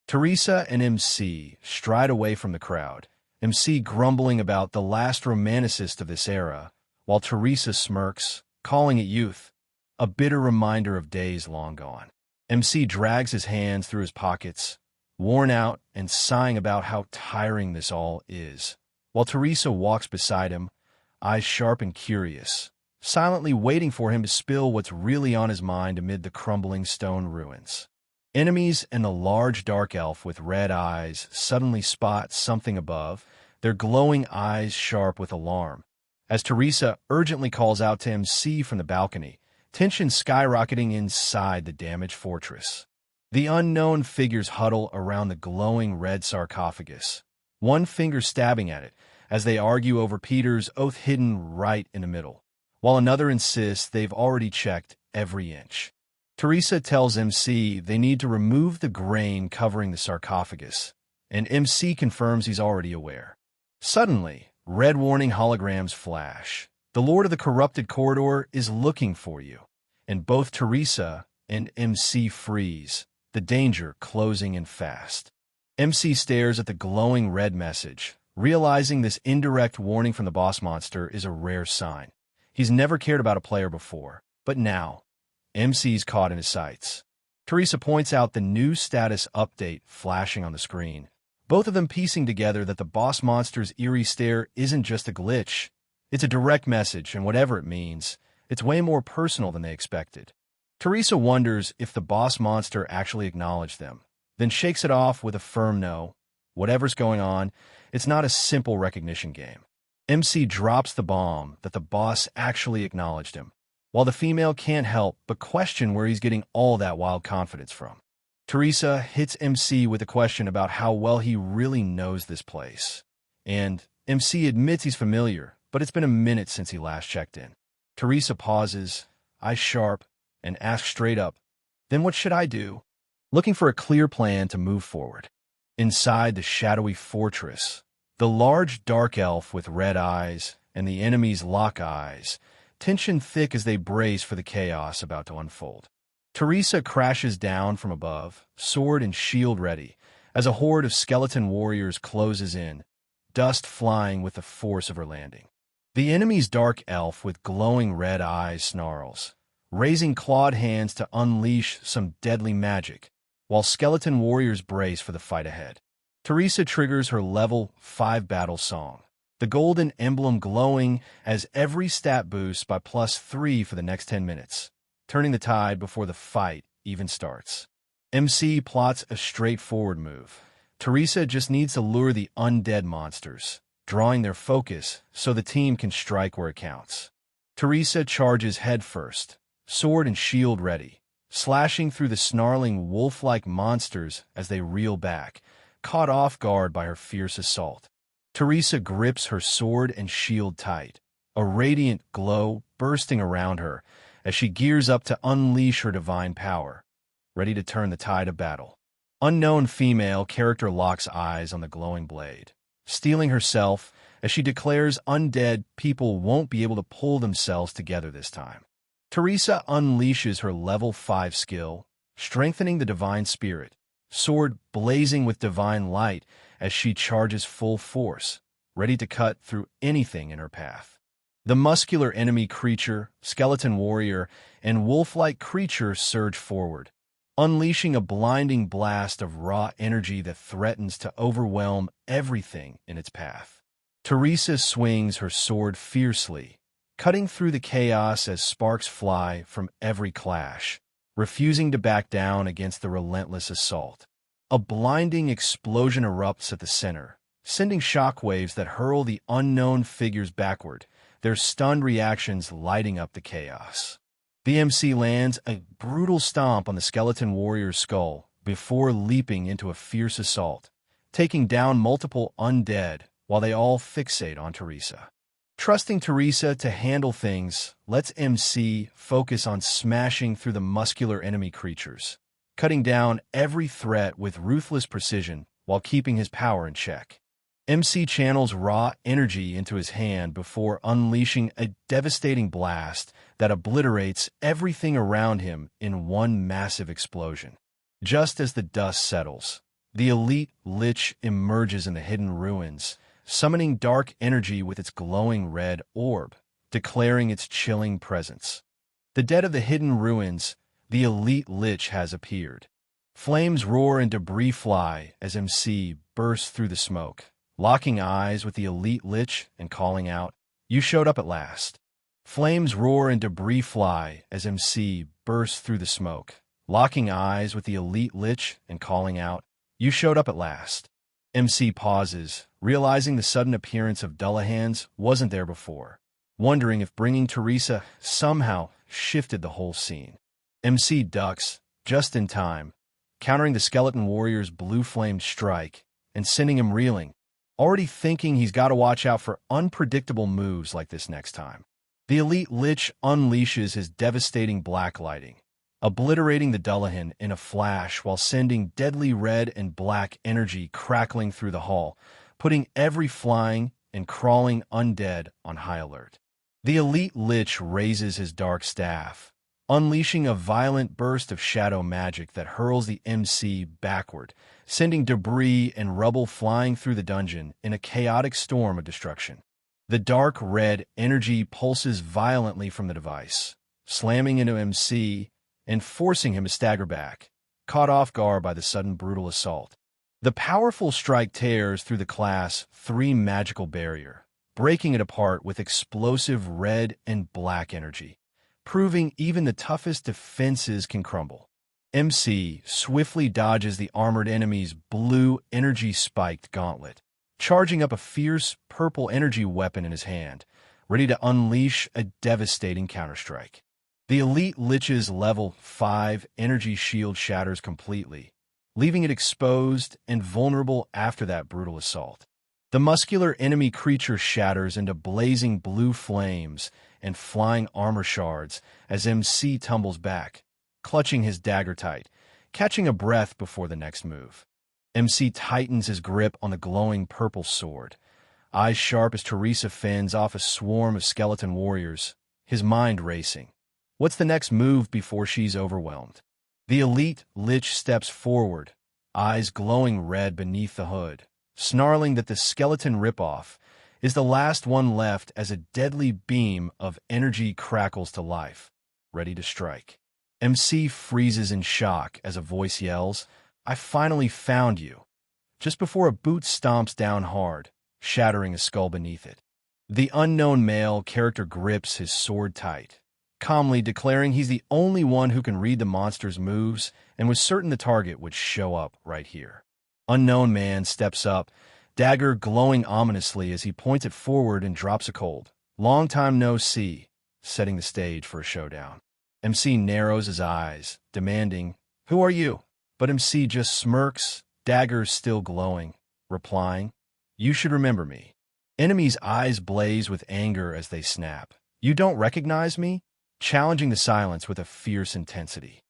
Teresa and MC stride away from the crowd, MC grumbling about the last romanticist of this era, while Teresa smirks, calling it youth, a bitter reminder of days long gone. MC drags his hands through his pockets, worn out and sighing about how tiring this all is, while Teresa walks beside him, eyes sharp and curious, silently waiting for him to spill what's really on his mind amid the crumbling stone ruins. Enemies and the large dark elf with red eyes suddenly spot something above, their glowing eyes sharp with alarm. As Teresa urgently calls out to MC from the balcony, tension skyrocketing inside the damaged fortress. The unknown figures huddle around the glowing red sarcophagus, one finger stabbing at it, as they argue over Peter's oath hidden right in the middle, while another insists they've already checked every inch. Teresa tells MC they need to remove the grain covering the sarcophagus, and MC confirms he's already aware. Suddenly, red warning holograms flash. The Lord of the Corrupted Corridor is looking for you, and both Teresa and MC freeze, the danger closing in fast. MC stares at the glowing red message, realizing this indirect warning from the boss monster is a rare sign. He's never cared about a player before, but now, MC's caught in his sights. Teresa points out the new status update flashing on the screen, both of them piecing together that the boss monster's eerie stare isn't just a glitch. It's a direct message, and whatever it means, it's way more personal than they expected. Teresa wonders if the boss monster actually acknowledged them, then shakes it off with a firm no. Whatever's going on, it's not a simple recognition game. MC drops the bomb that the boss actually acknowledged him, while the female can't help but question where he's getting all that wild confidence from. Teresa hits MC with a question about how well he really knows this place. And MC admits he's familiar, but it's been a minute since he last checked in. Teresa pauses, eyes sharp, and asks straight up, "Then what should I do?" Looking for a clear plan to move forward. Inside the shadowy fortress, the large dark elf with red eyes and the enemies lock eyes, tension thick as they brace for the chaos about to unfold. Teresa crashes down from above, sword and shield ready, as a horde of skeleton warriors closes in, dust flying with the force of her landing. The enemy's dark elf with glowing red eyes snarls, raising clawed hands to unleash some deadly magic, while skeleton warriors brace for the fight ahead. Teresa triggers her level 5 battle song, the golden emblem glowing as every stat boost by +3 for the next 10 minutes, turning the tide before the fight even starts. MC plots a straightforward move. Teresa just needs to lure the undead monsters, drawing their focus so the team can strike where it counts. Teresa charges headfirst, sword and shield ready, slashing through the snarling wolf-like monsters as they reel back, caught off guard by her fierce assault. Teresa grips her sword and shield tight, a radiant glow bursting around her as she gears up to unleash her divine power, ready to turn the tide of battle. Unknown female character locks eyes on the glowing blade, steeling herself as she declares undead people won't be able to pull themselves together this time. Teresa unleashes her level 5 skill, strengthening the divine spirit, sword blazing with divine light as she charges full force, ready to cut through anything in her path. The muscular enemy creature, skeleton warrior, and wolf-like creature surge forward, unleashing a blinding blast of raw energy that threatens to overwhelm everything in its path. Teresa swings her sword fiercely, cutting through the chaos as sparks fly from every clash, refusing to back down against the relentless assault. A blinding explosion erupts at the center, sending shockwaves that hurl the unknown figures backward, their stunned reactions lighting up the chaos. The MC lands a brutal stomp on the skeleton warrior's skull before leaping into a fierce assault, taking down multiple undead while they all fixate on Teresa. Trusting Teresa to handle things lets MC focus on smashing through the muscular enemy creatures, cutting down every threat with ruthless precision while keeping his power in check. MC channels raw energy into his hand before unleashing a devastating blast that obliterates everything around him in one massive explosion. Just as the dust settles, the elite lich emerges in the hidden ruins, summoning dark energy with its glowing red orb, declaring its chilling presence. The dead of the hidden ruins, the elite lich has appeared. Flames roar and debris fly as MC bursts through the smoke, locking eyes with the elite lich and calling out, "You showed up at last." Flames roar and debris fly as MC bursts through the smoke, locking eyes with the elite lich and calling out, "You showed up at last." MC pauses, realizing the sudden appearance of Dullahan's wasn't there before, wondering if bringing Teresa somehow shifted the whole scene. MC ducks, just in time, countering the skeleton warrior's blue-flamed strike and sending him reeling, already thinking he's got to watch out for unpredictable moves like this next time. The elite lich unleashes his devastating black lighting, obliterating the Dullahan in a flash while sending deadly red and black energy crackling through the hall, putting every flying and crawling undead on high alert. The elite lich raises his dark staff, unleashing a violent burst of shadow magic that hurls the MC backward, sending debris and rubble flying through the dungeon in a chaotic storm of destruction. The dark red energy pulses violently from the device, slamming into MC and forcing him to stagger back, caught off guard by the sudden brutal assault. The powerful strike tears through the Class 3 magical barrier, breaking it apart with explosive red and black energy, proving even the toughest defenses can crumble. MC swiftly dodges the armored enemy's blue energy-spiked gauntlet, charging up a fierce purple energy weapon in his hand, ready to unleash a devastating counterstrike. The elite Lich's level 5 energy shield shatters completely, leaving it exposed and vulnerable after that brutal assault. The muscular enemy creature shatters into blazing blue flames and flying armor shards as MC tumbles back, clutching his dagger tight, catching a breath before the next move. MC tightens his grip on the glowing purple sword, eyes sharp as Teresa fends off a swarm of skeleton warriors, his mind racing. What's the next move before she's overwhelmed? The elite Lich steps forward, eyes glowing red beneath the hood, snarling that the skeleton ripoff is the last one left as a deadly beam of energy crackles to life, ready to strike. MC freezes in shock as a voice yells, "I finally found you," just before a boot stomps down hard, shattering a skull beneath it. The unknown male character grips his sword tight, calmly declaring he's the only one who can read the monster's moves and was certain the target would show up right here. Unknown man steps up, dagger glowing ominously as he points it forward and drops a cold, "Long time no see," setting the stage for a showdown. MC narrows his eyes, demanding, "Who are you?" But MC just smirks, dagger still glowing, replying, "You should remember me." Enemy's eyes blaze with anger as they snap. "You don't recognize me?" Challenging the silence with a fierce intensity.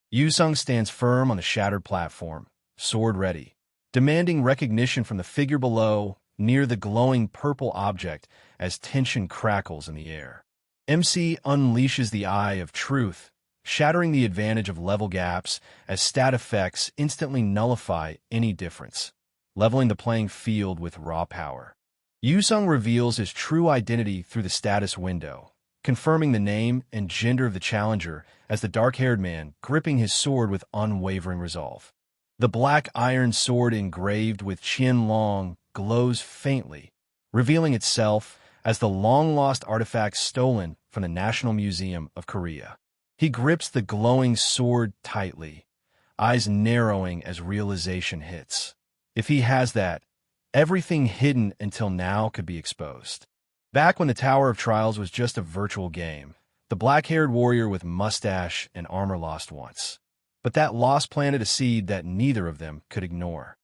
Yusung stands firm on the shattered platform, sword ready, demanding recognition from the figure below, near the glowing purple object as tension crackles in the air. MC unleashes the Eye of Truth, shattering the advantage of level gaps as stat effects instantly nullify any difference, leveling the playing field with raw power. Yusung reveals his true identity through the status window, confirming the name and gender of the challenger as the dark-haired man gripping his sword with unwavering resolve. The black iron sword engraved with Qianlong glows faintly, revealing itself as the long-lost artifact stolen from the National Museum of Korea. He grips the glowing sword tightly, eyes narrowing as realization hits. If he has that, everything hidden until now could be exposed. Back when the Tower of Trials was just a virtual game, the black-haired warrior with mustache and armor lost once. But that loss planted a seed that neither of them could ignore.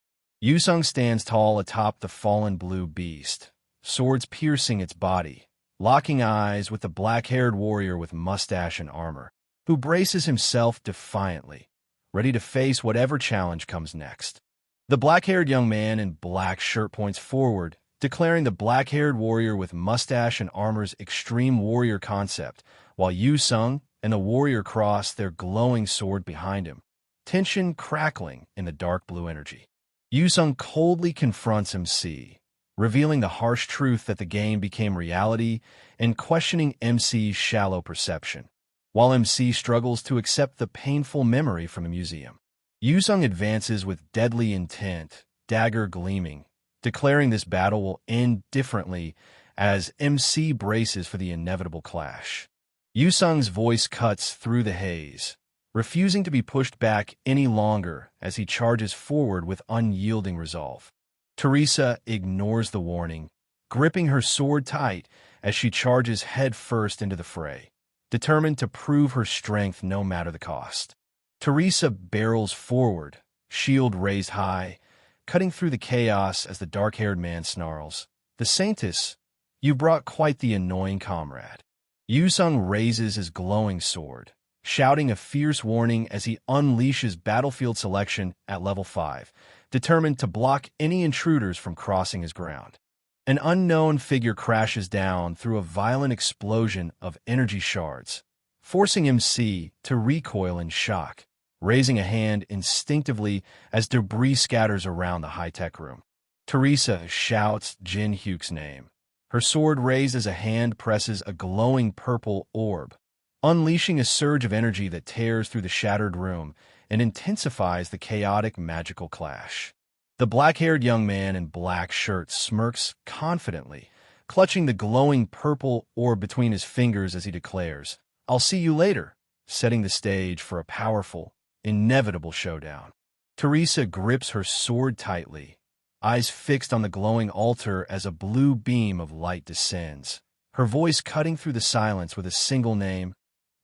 Yusung stands tall atop the fallen blue beast, swords piercing its body, locking eyes with the black-haired warrior with mustache and armor, who braces himself defiantly, ready to face whatever challenge comes next. The black-haired young man in black shirt points forward, declaring the black-haired warrior with mustache and armor's extreme warrior concept, while Yusung and the warrior cross their glowing sword behind him, tension crackling in the dark blue energy. Yusung coldly confronts MC, revealing the harsh truth that the game became reality and questioning MC's shallow perception, while MC struggles to accept the painful memory from the museum. Yusung advances with deadly intent, dagger gleaming, declaring this battle will end differently as MC braces for the inevitable clash. Yusung's voice cuts through the haze, refusing to be pushed back any longer as he charges forward with unyielding resolve. Teresa ignores the warning, gripping her sword tight as she charges headfirst into the fray, determined to prove her strength no matter the cost. Teresa barrels forward, shield raised high, cutting through the chaos as the dark-haired man snarls, "The Saintess, you brought quite the annoying comrade." Yusung raises his glowing sword, shouting a fierce warning as he unleashes battlefield selection at level 5, determined to block any intruders from crossing his ground. An unknown figure crashes down through a violent explosion of energy shards, forcing MC to recoil in shock, raising a hand instinctively as debris scatters around the high-tech room. Teresa shouts Jin Hyuk's name, her sword raised as a hand presses a glowing purple orb, unleashing a surge of energy that tears through the shattered room and intensifies the chaotic magical clash. The black-haired young man in black shirt smirks confidently, clutching the glowing purple orb between his fingers as he declares, "I'll see you later," setting the stage for a powerful, inevitable showdown. Teresa grips her sword tightly, eyes fixed on the glowing altar as a blue beam of light descends, her voice cutting through the silence with a single name,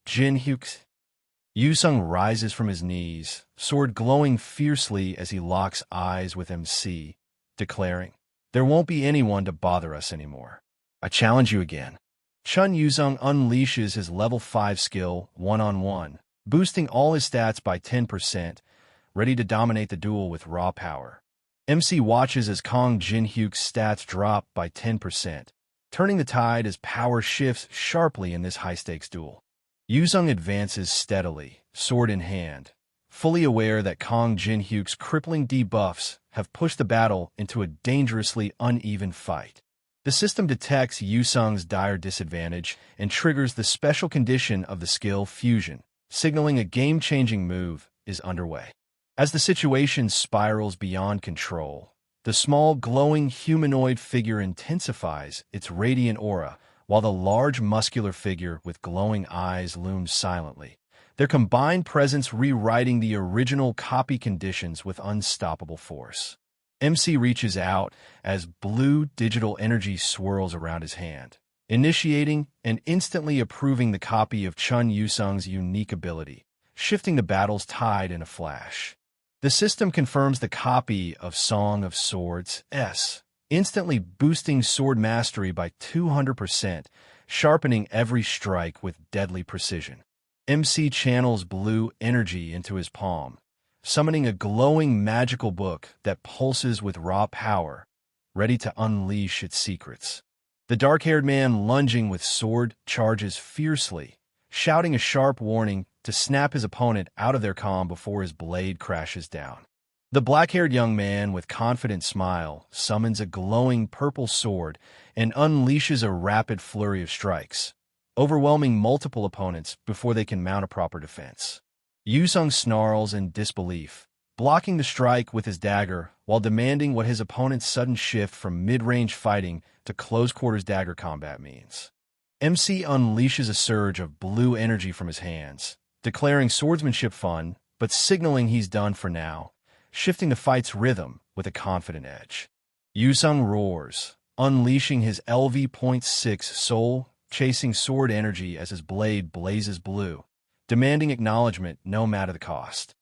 Jin Hyuk. Yusung rises from his knees, sword glowing fiercely as he locks eyes with MC, declaring, "There won't be anyone to bother us anymore. I challenge you again." Chun Yusung unleashes his level 5 skill one-on-one, boosting all his stats by 10%, ready to dominate the duel with raw power. MC watches as Kong Jin Hyuk's stats drop by 10%, turning the tide as power shifts sharply in this high-stakes duel. Yusung advances steadily, sword in hand, fully aware that Kong Jin Hyuk's crippling debuffs have pushed the battle into a dangerously uneven fight. The system detects Yusung's dire disadvantage and triggers the special condition of the skill Fusion, signaling a game-changing move is underway. As the situation spirals beyond control, the small, glowing humanoid figure intensifies its radiant aura, while the large muscular figure with glowing eyes looms silently, their combined presence rewriting the original copy conditions with unstoppable force. MC reaches out as blue digital energy swirls around his hand, initiating and instantly approving the copy of Chun Yusung's unique ability, shifting the battle's tide in a flash. The system confirms the copy of Song of Swords S, instantly boosting sword mastery by 200%, sharpening every strike with deadly precision. MC channels blue energy into his palm, summoning a glowing magical book that pulses with raw power, ready to unleash its secrets. The dark-haired man lunging with sword charges fiercely, shouting a sharp warning to snap his opponent out of their calm before his blade crashes down. The black-haired young man with confident smile summons a glowing purple sword and unleashes a rapid flurry of strikes, overwhelming multiple opponents before they can mount a proper defense. Yusung snarls in disbelief, blocking the strike with his dagger while demanding what his opponent's sudden shift from mid-range fighting to close-quarters dagger combat means. MC unleashes a surge of blue energy from his hands, declaring swordsmanship fun, but signaling he's done for now, shifting the fight's rhythm with a confident edge. Yusung roars, unleashing his LV.6 soul-chasing sword energy as his blade blazes blue, demanding acknowledgement no matter the cost.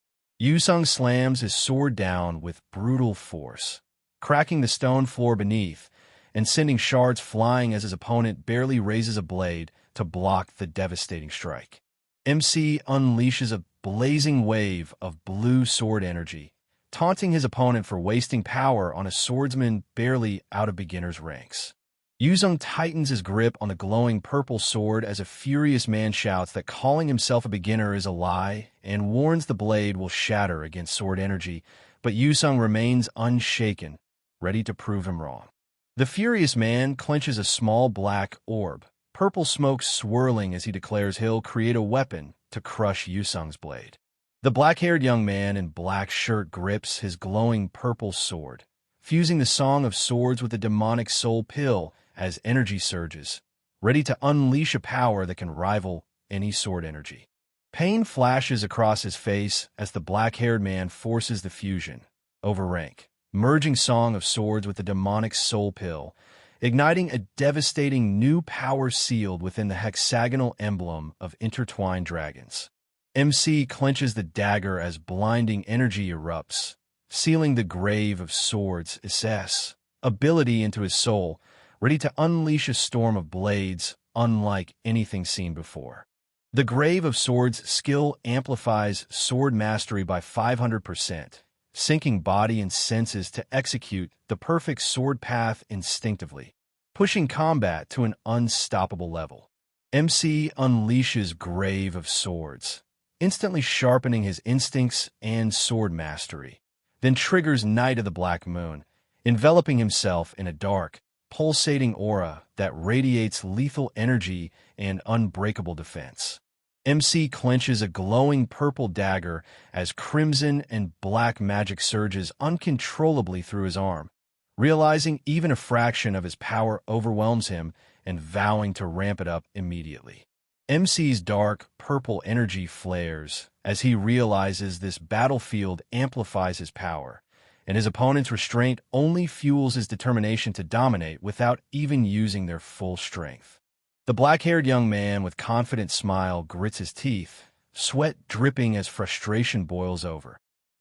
Yusung slams his sword down with brutal force, cracking the stone floor beneath and sending shards flying as his opponent barely raises a blade to block the devastating strike. MC unleashes a blazing wave of blue sword energy, taunting his opponent for wasting power on a swordsman barely out of beginner's ranks. Yusung tightens his grip on the glowing purple sword as a furious man shouts that calling himself a beginner is a lie and warns the blade will shatter against sword energy, but Yusung remains unshaken, ready to prove him wrong. The furious man clenches a small black orb, purple smoke swirling as he declares he'll create a weapon to crush Yusung's blade. The black-haired young man in black shirt grips his glowing purple sword, fusing the Song of Swords with the demonic soul pill as energy surges, ready to unleash a power that can rival any sword energy. Pain flashes across his face as the black-haired man forces the fusion, over rank, merging Song of Swords with the demonic soul pill, igniting a devastating new power sealed within the hexagonal emblem of intertwined dragons. MC clenches the dagger as blinding energy erupts, sealing the Grave of Swords SS ability into his soul, ready to unleash a storm of blades unlike anything seen before. The Grave of Swords skill amplifies sword mastery by 500%, syncing body and senses to execute the perfect sword path instinctively, pushing combat to an unstoppable level. MC unleashes Grave of Swords, instantly sharpening his instincts and sword mastery, then triggers Night of the Black Moon, enveloping himself in a dark, pulsating aura that radiates lethal energy and unbreakable defense. MC clenches a glowing purple dagger as crimson and black magic surges uncontrollably through his arm. Realizing even a fraction of his power overwhelms him and vowing to ramp it up immediately. MC's dark, purple energy flares as he realizes this battlefield amplifies his power, and his opponent's restraint only fuels his determination to dominate without even using their full strength. The black-haired young man with confident smile grits his teeth, sweat dripping as frustration boils over.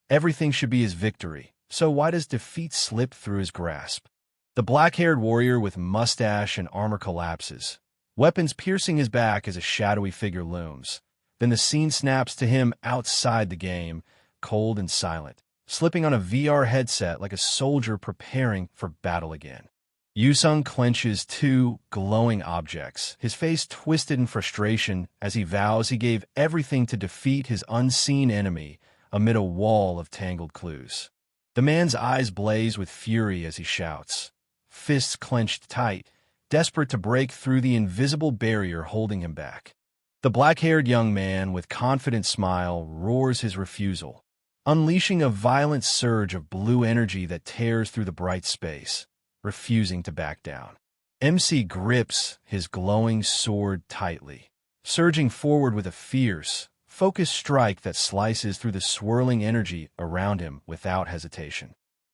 Everything should be his victory, so why does defeat slip through his grasp? The black-haired warrior with mustache and armor collapses, weapons piercing his back as a shadowy figure looms. Then the scene snaps to him outside the game, cold and silent, slipping on a VR headset like a soldier preparing for battle again. Yusung clenches two glowing objects, his face twisted in frustration as he vows he gave everything to defeat his unseen enemy amid a wall of tangled clues. The man's eyes blaze with fury as he shouts, fists clenched tight, desperate to break through the invisible barrier holding him back. The black-haired young man with confident smile roars his refusal, unleashing a violent surge of blue energy that tears through the bright space, refusing to back down. MC grips his glowing sword tightly, surging forward with a fierce, focused strike that slices through the swirling energy around him without hesitation.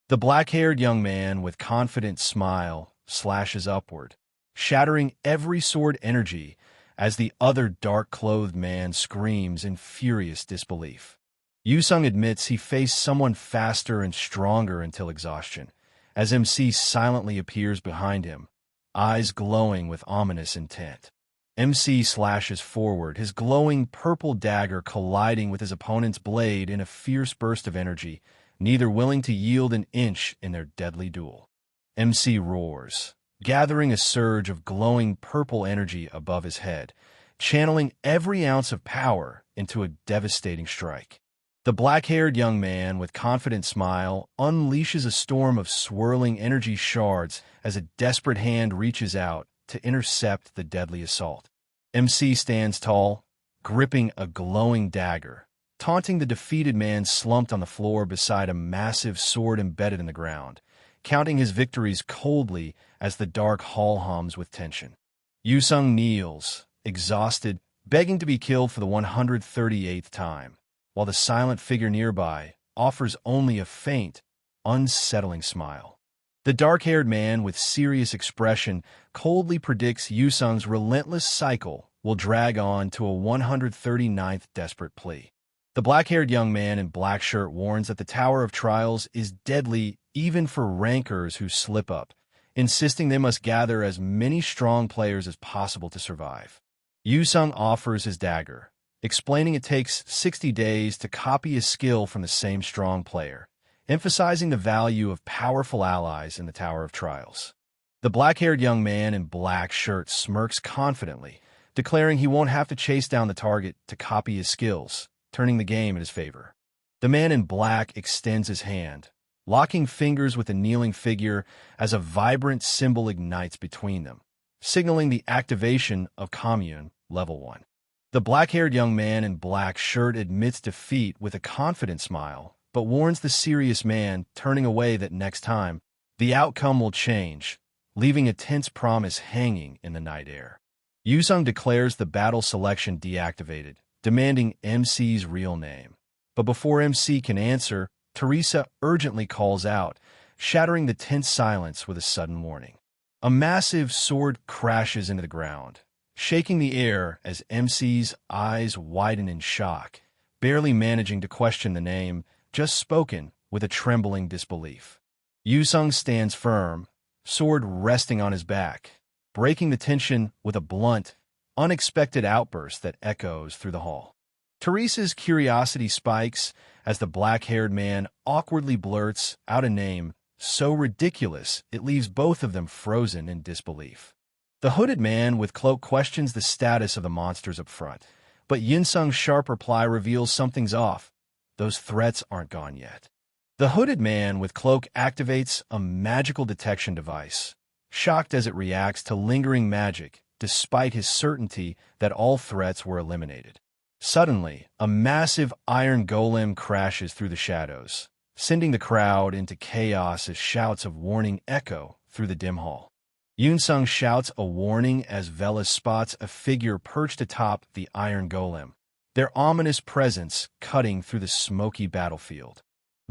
The black-haired young man with confident smile slashes upward, shattering every sword energy as the other dark-clothed man screams in furious disbelief. Yusung admits he faced someone faster and stronger until exhaustion, as MC silently appears behind him, eyes glowing with ominous intent. MC slashes forward, his glowing purple dagger colliding with his opponent's blade in a fierce burst of energy, neither willing to yield an inch in their deadly duel. MC roars, gathering a surge of glowing purple energy above his head, channeling every ounce of power into a devastating strike. The black-haired young man with confident smile unleashes a storm of swirling energy shards as a desperate hand reaches out to intercept the deadly assault. MC stands tall, gripping a glowing dagger, taunting the defeated man slumped on the floor beside a massive sword embedded in the ground, counting his victories coldly as the dark hall hums with tension. Yusung kneels, exhausted, begging to be killed for the 138th time, while the silent figure nearby offers only a faint, unsettling smile. The dark-haired man with serious expression coldly predicts Yusung's relentless cycle will drag on to a 139th desperate plea. The black-haired young man in black shirt warns that the Tower of Trials is deadly even for rankers who slip up, insisting they must gather as many strong players as possible to survive. Yusung offers his dagger, explaining it takes 60 days to copy a skill from the same strong player, emphasizing the value of powerful allies in the Tower of Trials. The black-haired young man in black shirt smirks confidently, declaring he won't have to chase down the target to copy his skills, turning the game in his favor. The man in black extends his hand, locking fingers with the kneeling figure as a vibrant symbol ignites between them, signaling the activation of Commune Level 1. The black-haired young man in black shirt admits defeat with a confident smile, but warns the serious man, turning away, that next time, the outcome will change, leaving a tense promise hanging in the night air. Yusung declares the battle selection deactivated, demanding MC's real name. But before MC can answer, Teresa urgently calls out, shattering the tense silence with a sudden warning. A massive sword crashes into the ground, shaking the air as MC's eyes widen in shock, barely managing to question the name just spoken with a trembling disbelief. Yusung stands firm, sword resting on his back, breaking the tension with a blunt, unexpected outburst that echoes through the hall. Teresa's curiosity spikes as the black-haired man awkwardly blurts out a name so ridiculous it leaves both of them frozen in disbelief. The hooded man with cloak questions the status of the monsters up front, but Yinsung's sharp reply reveals something's off. Those threats aren't gone yet. The hooded man with cloak activates a magical detection device, shocked as it reacts to lingering magic, despite his certainty that all threats were eliminated. Suddenly, a massive iron golem crashes through the shadows, sending the crowd into chaos as shouts of warning echo through the dim hall. Yoon-sung shouts a warning as Velas spots a figure perched atop the iron golem, their ominous presence cutting through the smoky battlefield.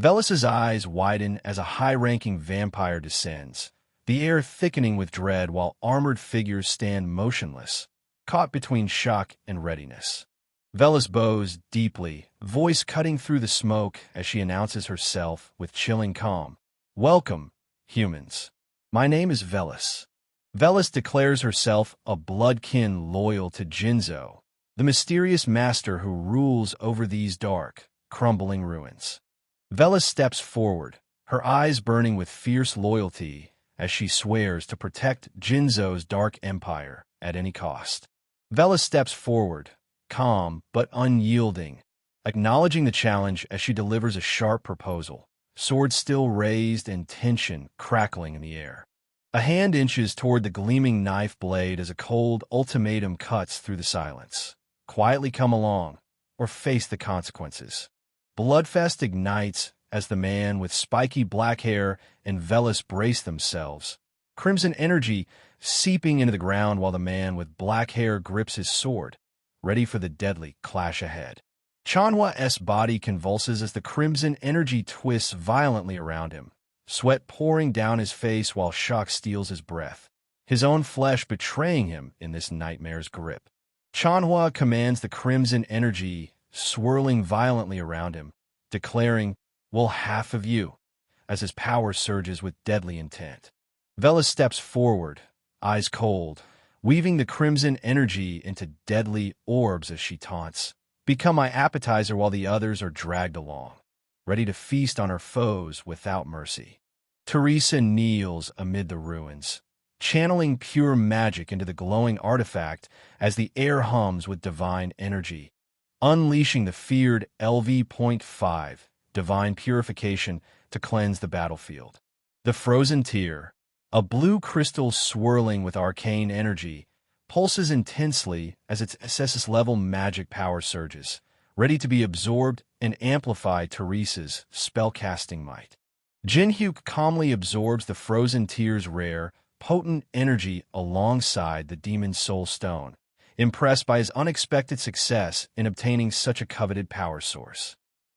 Velas's eyes widen as a high-ranking vampire descends, the air thickening with dread while armored figures stand motionless, caught between shock and readiness. Velas bows deeply, voice cutting through the smoke as she announces herself with chilling calm. "Welcome, humans. My name is Velas." Velas declares herself a bloodkin loyal to Jinzo, the mysterious master who rules over these dark, crumbling ruins. Velas steps forward, her eyes burning with fierce loyalty as she swears to protect Jinzo's dark empire at any cost. Velas steps forward, calm but unyielding, acknowledging the challenge as she delivers a sharp proposal, sword still raised and tension crackling in the air. A hand inches toward the gleaming knife blade as a cold ultimatum cuts through the silence. Quietly come along, or face the consequences. Bloodfest ignites as the man with spiky black hair and Velas brace themselves, crimson energy seeping into the ground while the man with black hair grips his sword, ready for the deadly clash ahead. Chanhwa's body convulses as the crimson energy twists violently around him, sweat pouring down his face while shock steals his breath, his own flesh betraying him in this nightmare's grip. Chanhwa commands the crimson energy swirling violently around him, declaring, "Well, half of you," as his power surges with deadly intent. Velas steps forward, eyes cold, weaving the crimson energy into deadly orbs as she taunts. "Become my appetizer while the others are dragged along," ready to feast on her foes without mercy. Teresa kneels amid the ruins, channeling pure magic into the glowing artifact as the air hums with divine energy, unleashing the feared LV.5, divine purification, to cleanse the battlefield. The frozen tear, a blue crystal swirling with arcane energy, pulses intensely as its SS-level magic power surges, ready to be absorbed and amplify Teresa's spellcasting might. Jinhyuk calmly absorbs the frozen tear's rare, potent energy alongside the Demon's Soul Stone, impressed by his unexpected success in obtaining such a coveted power source.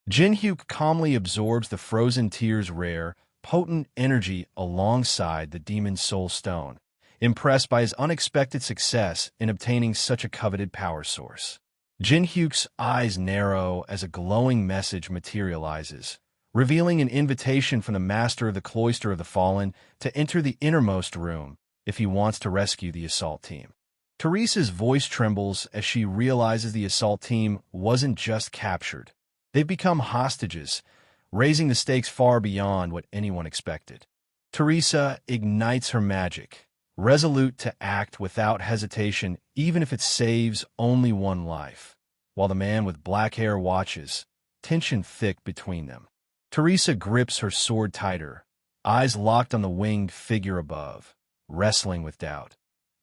Jinhyuk calmly absorbs the frozen tear's rare, potent energy alongside the Demon's Soul Stone, impressed by his unexpected success in obtaining such a coveted power source. Jinhyuk's eyes narrow as a glowing message materializes, revealing an invitation from the master of the Cloister of the Fallen to enter the innermost room if he wants to rescue the assault team. Teresa's voice trembles as she realizes the assault team wasn't just captured. They've become hostages, raising the stakes far beyond what anyone expected. Teresa ignites her magic, resolute to act without hesitation even if it saves only one life, while the man with black hair watches, tension thick between them. Teresa grips her sword tighter, eyes locked on the winged figure above, wrestling with doubt.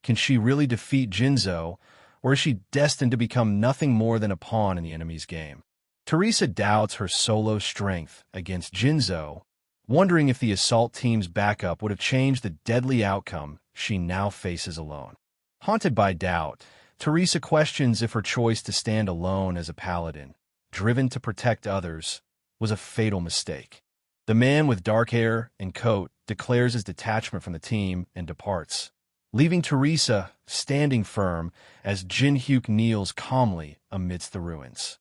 Can she really defeat Jinzo, or is she destined to become nothing more than a pawn in the enemy's game? Teresa doubts her solo strength against Jinzo, wondering if the assault team's backup would have changed the deadly outcome she now faces alone. Haunted by doubt, Teresa questions if her choice to stand alone as a paladin, driven to protect others, was a fatal mistake. The man with dark hair and coat declares his detachment from the team and departs, leaving Teresa standing firm as Jinhyuk kneels calmly amidst the ruins.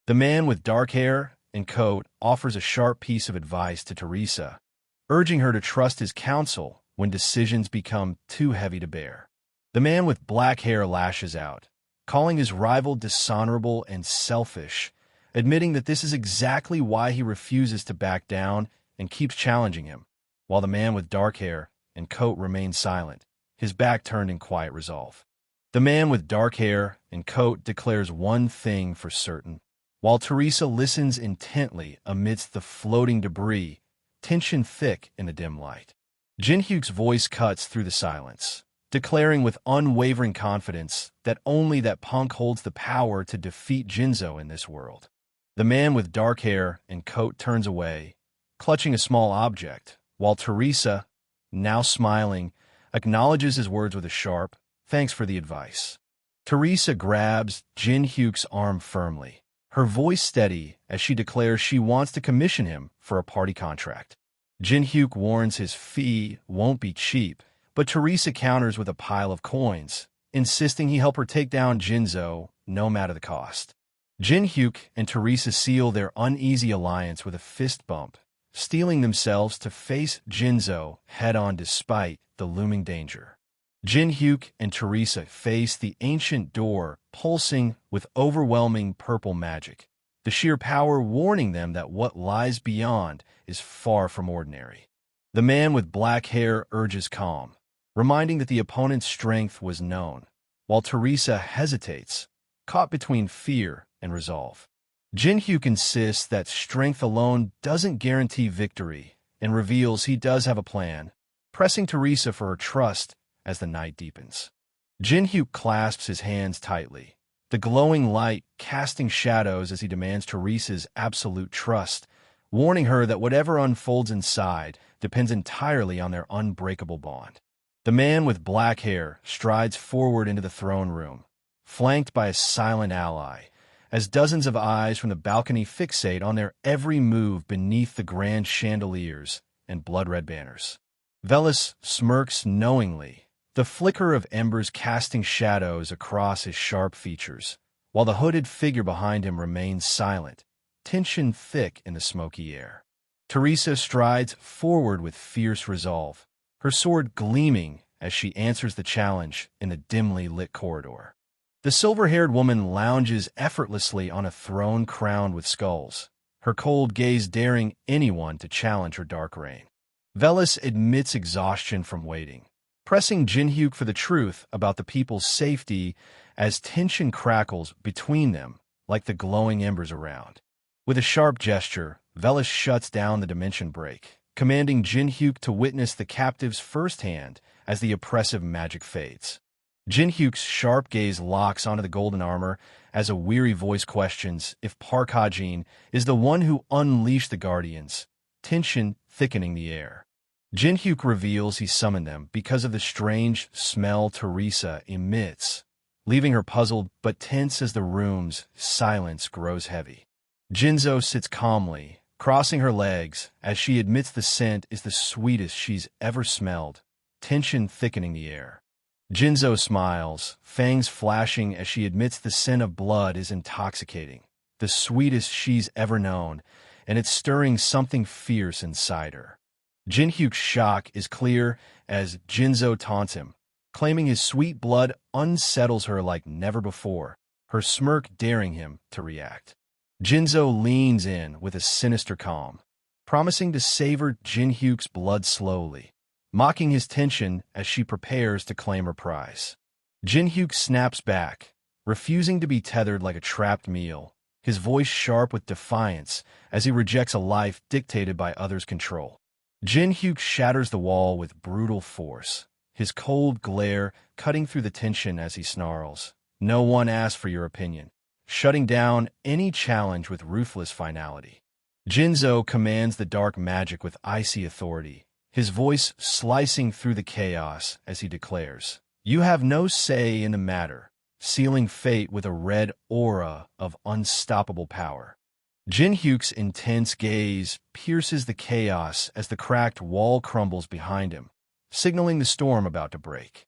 The man with dark hair and coat offers a sharp piece of advice to Teresa, urging her to trust his counsel when decisions become too heavy to bear. The man with black hair lashes out, calling his rival dishonorable and selfish, admitting that this is exactly why he refuses to back down and keeps challenging him, while the man with dark hair and coat remains silent, his back turned in quiet resolve. The man with dark hair and coat declares one thing for certain, while Teresa listens intently amidst the floating debris, tension thick in the dim light. Jinhyuk's voice cuts through the silence, declaring with unwavering confidence that only that punk holds the power to defeat Jinzo in this world. The man with dark hair and coat turns away, clutching a small object, while Teresa, now smiling, acknowledges his words with a sharp, "Thanks for the advice." Teresa grabs Jin Hyuk's arm firmly, her voice steady as she declares she wants to commission him for a party contract. Jin Hyuk warns his fee won't be cheap, but Teresa counters with a pile of coins, insisting he help her take down Jinzo no matter the cost. Jin Hyuk and Teresa seal their uneasy alliance with a fist bump, steeling themselves to face Jinzo head-on despite the looming danger. Jin Hyuk and Teresa face the ancient door pulsing with overwhelming purple magic, the sheer power warning them that what lies beyond is far from ordinary. The man with black hair urges calm, reminding that the opponent's strength was known, while Teresa hesitates, caught between fear and resolve. Jin Hyuk insists that strength alone doesn't guarantee victory and reveals he does have a plan, pressing Teresa for her trust as the night deepens. Jin Hyuk clasps his hands tightly, the glowing light casting shadows as he demands Teresa's absolute trust, warning her that whatever unfolds inside depends entirely on their unbreakable bond. The man with black hair strides forward into the throne room, flanked by a silent ally, as dozens of eyes from the balcony fixate on their every move beneath the grand chandeliers and blood-red banners. Velis smirks knowingly, the flicker of embers casting shadows across his sharp features, while the hooded figure behind him remains silent, tension thick in the smoky air. Teresa strides forward with fierce resolve, her sword gleaming as she answers the challenge in the dimly lit corridor. The silver-haired woman lounges effortlessly on a throne crowned with skulls, her cold gaze daring anyone to challenge her dark reign. Velis admits exhaustion from waiting, pressing Jin Hyuk for the truth about the people's safety as tension crackles between them like the glowing embers around. With a sharp gesture, Velis shuts down the dimension break, commanding Jin Hyuk to witness the captives firsthand as the oppressive magic fades. Jin Hyuk's sharp gaze locks onto the golden armor as a weary voice questions if Park Ha-jin is the one who unleashed the Guardians, tension thickening the air. Jin Hyuk reveals he summoned them because of the strange smell Teresa emits, leaving her puzzled but tense as the room's silence grows heavy. Jinzo sits calmly, crossing her legs as she admits the scent is the sweetest she's ever smelled, tension thickening the air. Jinzo smiles, fangs flashing as she admits the scent of blood is intoxicating, the sweetest she's ever known, and it's stirring something fierce inside her. Jin Hyuk's shock is clear as Jinzo taunts him, claiming his sweet blood unsettles her like never before, her smirk daring him to react. Jinzo leans in with a sinister calm, promising to savor Jin Hyuk's blood slowly, mocking his tension as she prepares to claim her prize. Jin Hyuk snaps back, refusing to be tethered like a trapped meal, his voice sharp with defiance as he rejects a life dictated by others' control. Jin Hyuk shatters the wall with brutal force, his cold glare cutting through the tension as he snarls, "No one asked for your opinion," shutting down any challenge with ruthless finality. Jinzo commands the dark magic with icy authority, his voice slicing through the chaos as he declares, "You have no say in the matter," sealing fate with a red aura of unstoppable power. Jin Hyuk's intense gaze pierces the chaos as the cracked wall crumbles behind him, signaling the storm about to break.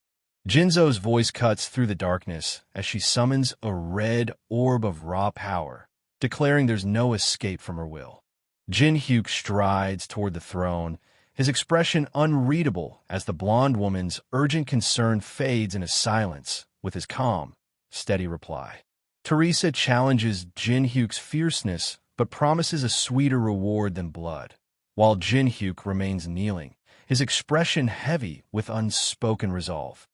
Jinzo's voice cuts through the darkness as she summons a red orb of raw power, declaring there's no escape from her will. Jin Hyuk strides toward the throne, his expression unreadable as the blonde woman's urgent concern fades into silence with his calm, steady reply. Teresa challenges Jin Hyuk's fierceness but promises a sweeter reward than blood, while Jin Hyuk remains kneeling, his expression heavy with unspoken resolve.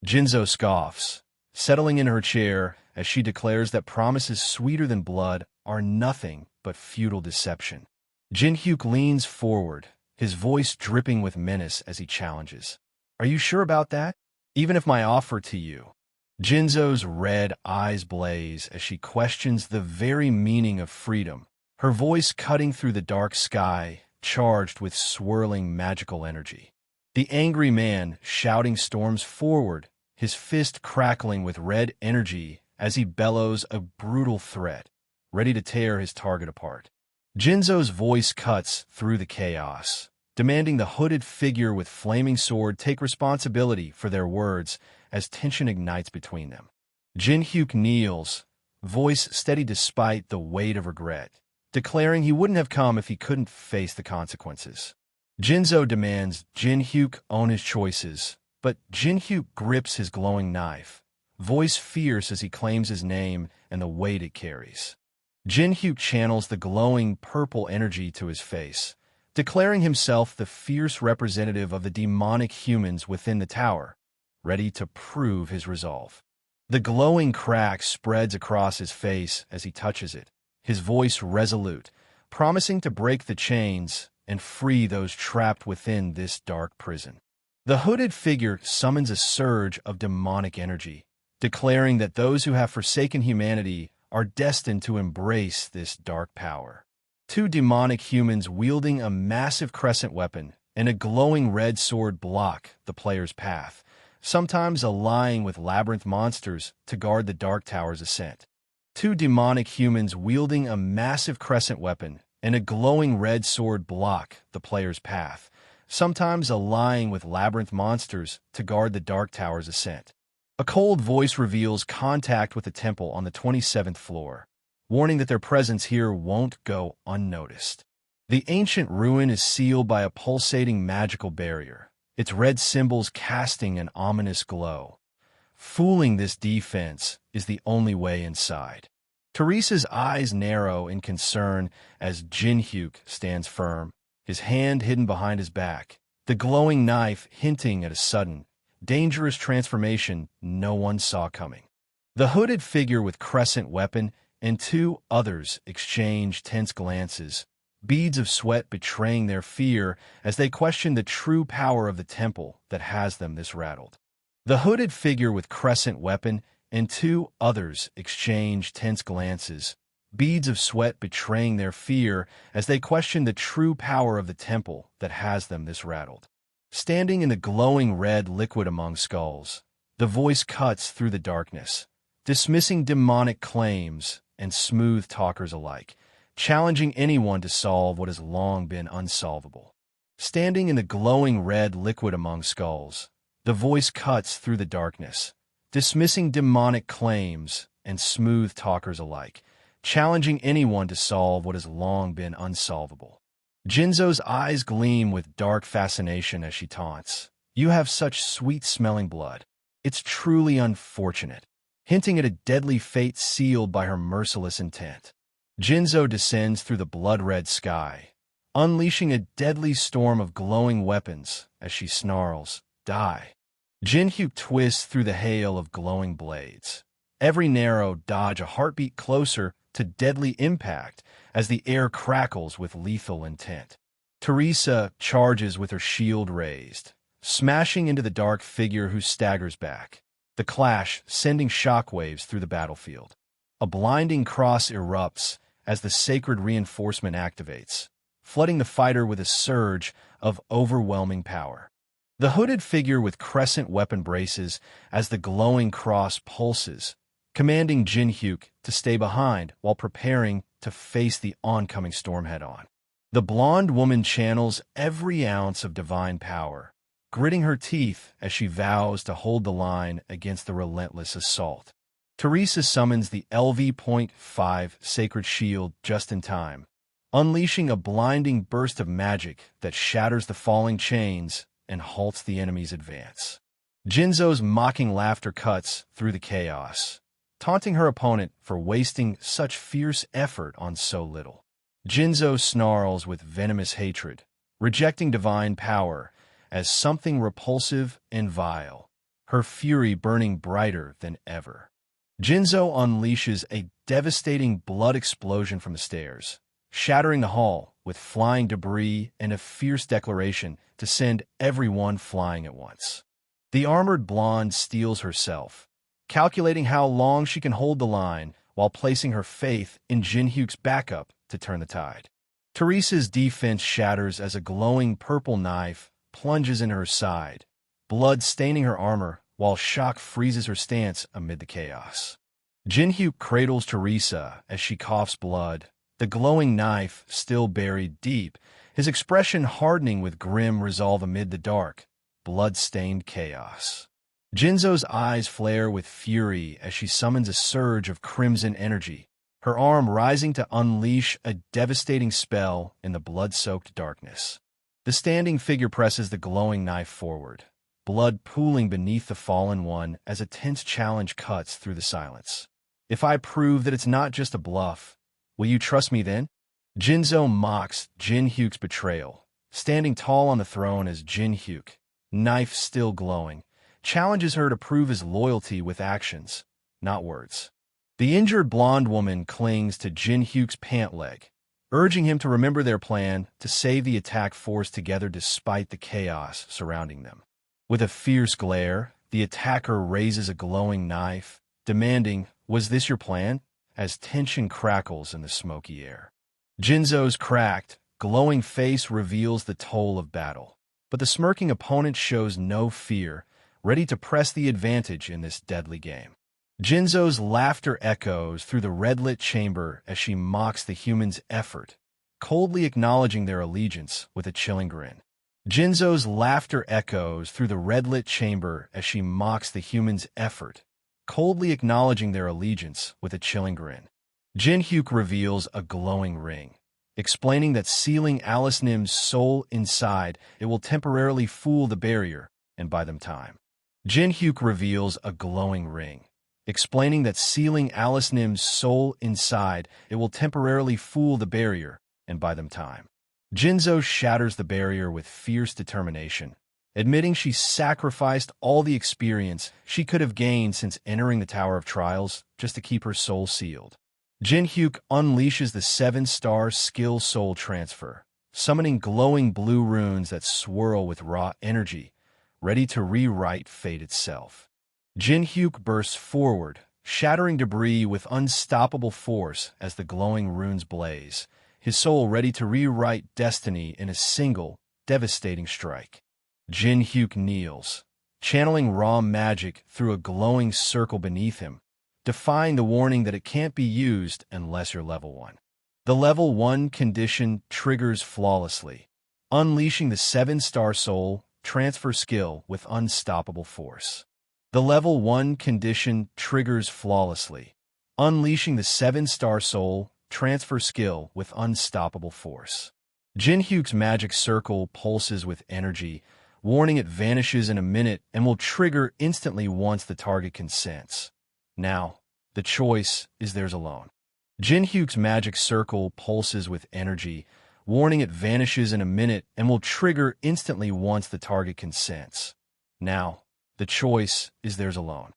Jinzo scoffs, settling in her chair as she declares that promises sweeter than blood are nothing but futile deception. Jin Hyuk leans forward, his voice dripping with menace as he challenges, "Are you sure about that?" even if my offer to you. Jinzo's red eyes blaze as she questions the very meaning of freedom, her voice cutting through the dark sky, charged with swirling magical energy. The angry man shouting storms forward, his fist crackling with red energy as he bellows a brutal threat, ready to tear his target apart. Jinzo's voice cuts through the chaos, demanding the hooded figure with flaming sword take responsibility for their words as tension ignites between them. Jinhyuk kneels, voice steady despite the weight of regret, declaring he wouldn't have come if he couldn't face the consequences. Jinzo demands Jinhyuk own his choices, but Jinhyuk grips his glowing knife, voice fierce as he claims his name and the weight it carries. Jinhyuk channels the glowing purple energy to his face, declaring himself the fierce representative of the demonic humans within the tower, ready to prove his resolve. The glowing crack spreads across his face as he touches it, his voice resolute, promising to break the chains and free those trapped within this dark prison. The hooded figure summons a surge of demonic energy, declaring that those who have forsaken humanity are destined to embrace this dark power. Two demonic humans wielding a massive crescent weapon and a glowing red sword block the player's path, sometimes allying with labyrinth monsters to guard the dark tower's ascent. Two demonic humans wielding a massive crescent weapon and a glowing red sword block the player's path, sometimes allying with labyrinth monsters to guard the dark tower's ascent. A cold voice reveals contact with the temple on the 27th floor, warning that their presence here won't go unnoticed. The ancient ruin is sealed by a pulsating magical barrier, its red symbols casting an ominous glow. Fooling this defense is the only way inside. Teresa's eyes narrow in concern as Jinhyuk stands firm, his hand hidden behind his back, the glowing knife hinting at a sudden, dangerous transformation no one saw coming. The hooded figure with crescent weapon and two others exchange tense glances, beads of sweat betraying their fear as they question the true power of the temple that has them this rattled. The hooded figure with crescent weapon and two others exchange tense glances, beads of sweat betraying their fear as they question the true power of the temple that has them this rattled. Standing in the glowing red liquid among skulls, the voice cuts through the darkness, dismissing demonic claims and smooth talkers alike, challenging anyone to solve what has long been unsolvable. Standing in the glowing red liquid among skulls, the voice cuts through the darkness, dismissing demonic claims and smooth talkers alike, challenging anyone to solve what has long been unsolvable. Jinzo's eyes gleam with dark fascination as she taunts. You have such sweet-smelling blood. It's truly unfortunate, hinting at a deadly fate sealed by her merciless intent. Jinzo descends through the blood-red sky, unleashing a deadly storm of glowing weapons as she snarls, Die. Jinhyuk twists through the hail of glowing blades, every narrow dodge a heartbeat closer to deadly impact as the air crackles with lethal intent. Teresa charges with her shield raised, smashing into the dark figure who staggers back, the clash sending shockwaves through the battlefield. A blinding cross erupts as the sacred reinforcement activates, flooding the fighter with a surge of overwhelming power. The hooded figure with crescent weapon braces as the glowing cross pulses, commanding Jinhyuk to stay behind while preparing to face the oncoming storm head-on. The blonde woman channels every ounce of divine power, gritting her teeth as she vows to hold the line against the relentless assault. Teresa summons the LV.5 Sacred Shield just in time, unleashing a blinding burst of magic that shatters the falling chains and halts the enemy's advance. Jinzo's mocking laughter cuts through the chaos, taunting her opponent for wasting such fierce effort on so little. Jinzo snarls with venomous hatred, rejecting divine power as something repulsive and vile, her fury burning brighter than ever. Jinzo unleashes a devastating blood explosion from the stairs, shattering the hall with flying debris and a fierce declaration to send everyone flying at once. The armored blonde steels herself, calculating how long she can hold the line while placing her faith in Jin-hyuk's backup to turn the tide. Teresa's defense shatters as a glowing purple knife plunges in her side, blood staining her armor while shock freezes her stance amid the chaos. Jin-hyuk cradles Teresa as she coughs blood, the glowing knife still buried deep, his expression hardening with grim resolve amid the dark, blood-stained chaos. Jinzo's eyes flare with fury as she summons a surge of crimson energy, her arm rising to unleash a devastating spell in the blood-soaked darkness. The standing figure presses the glowing knife forward, blood pooling beneath the fallen one as a tense challenge cuts through the silence. If I prove that it's not just a bluff, will you trust me then? Jinzo mocks Jin-hyuk's betrayal, standing tall on the throne as Jin-hyuk, knife still glowing, challenges her to prove his loyalty with actions, not words. The injured blonde woman clings to Jin-hyuk's pant leg, urging him to remember their plan to save the attack force together despite the chaos surrounding them. With a fierce glare, the attacker raises a glowing knife, demanding, "Was this your plan?" as tension crackles in the smoky air. Jinzo's cracked, glowing face reveals the toll of battle, but the smirking opponent shows no fear, ready to press the advantage in this deadly game. Jinzo's laughter echoes through the red-lit chamber as she mocks the humans' effort, coldly acknowledging their allegiance with a chilling grin. Jinzo's laughter echoes through the red-lit chamber as she mocks the humans' effort, coldly acknowledging their allegiance with a chilling grin. Jin-hyuk reveals a glowing ring, explaining that sealing Alice Nim's soul inside it will temporarily fool the barrier and buy them time. Jin-hyuk reveals a glowing ring, explaining that sealing Alice Nim's soul inside it will temporarily fool the barrier and buy them time. Jinzo shatters the barrier with fierce determination, admitting she sacrificed all the experience she could have gained since entering the Tower of Trials just to keep her soul sealed. Jin-hyuk unleashes the 7-star skill soul transfer, summoning glowing blue runes that swirl with raw energy, ready to rewrite fate itself. Jin-hyuk bursts forward, shattering debris with unstoppable force as the glowing runes blaze, his soul ready to rewrite destiny in a single, devastating strike. Jin-hyuk kneels, channeling raw magic through a glowing circle beneath him, defying the warning that it can't be used unless you're level 1. The level 1 condition triggers flawlessly, unleashing the 7-star soul transfer skill with unstoppable force. The level 1 condition triggers flawlessly, unleashing the 7-star soul transfer skill with unstoppable force. Jin-hyuk's magic circle pulses with energy, warning it vanishes in a minute and will trigger instantly once the target consents. Now, the choice is theirs alone. Jin-hyuk's magic circle pulses with energy, warning it vanishes in a minute and will trigger instantly once the target consents. Now, the choice is theirs alone.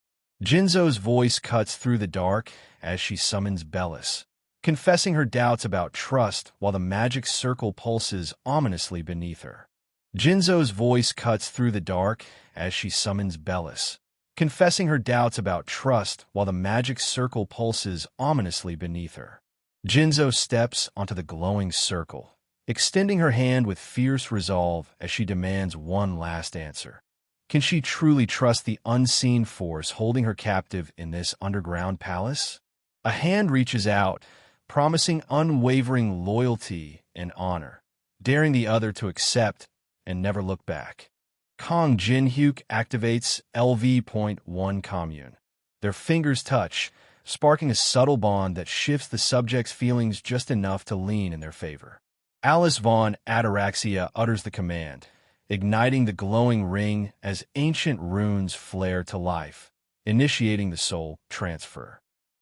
Jinzo's voice cuts through the dark as she summons Bellis, confessing her doubts about trust while the magic circle pulses ominously beneath her. Jinzo's voice cuts through the dark as she summons Bellis, confessing her doubts about trust while the magic circle pulses ominously beneath her. Jinzo steps onto the glowing circle, extending her hand with fierce resolve as she demands one last answer. Can she truly trust the unseen force holding her captive in this underground palace? A hand reaches out, promising unwavering loyalty and honor, daring the other to accept and never look back. Kong Jin-hyuk activates LV.1 commune. Their fingers touch, sparking a subtle bond that shifts the subject's feelings just enough to lean in their favor. Alice Vaughn Ataraxia utters the command, igniting the glowing ring as ancient runes flare to life, initiating the soul transfer.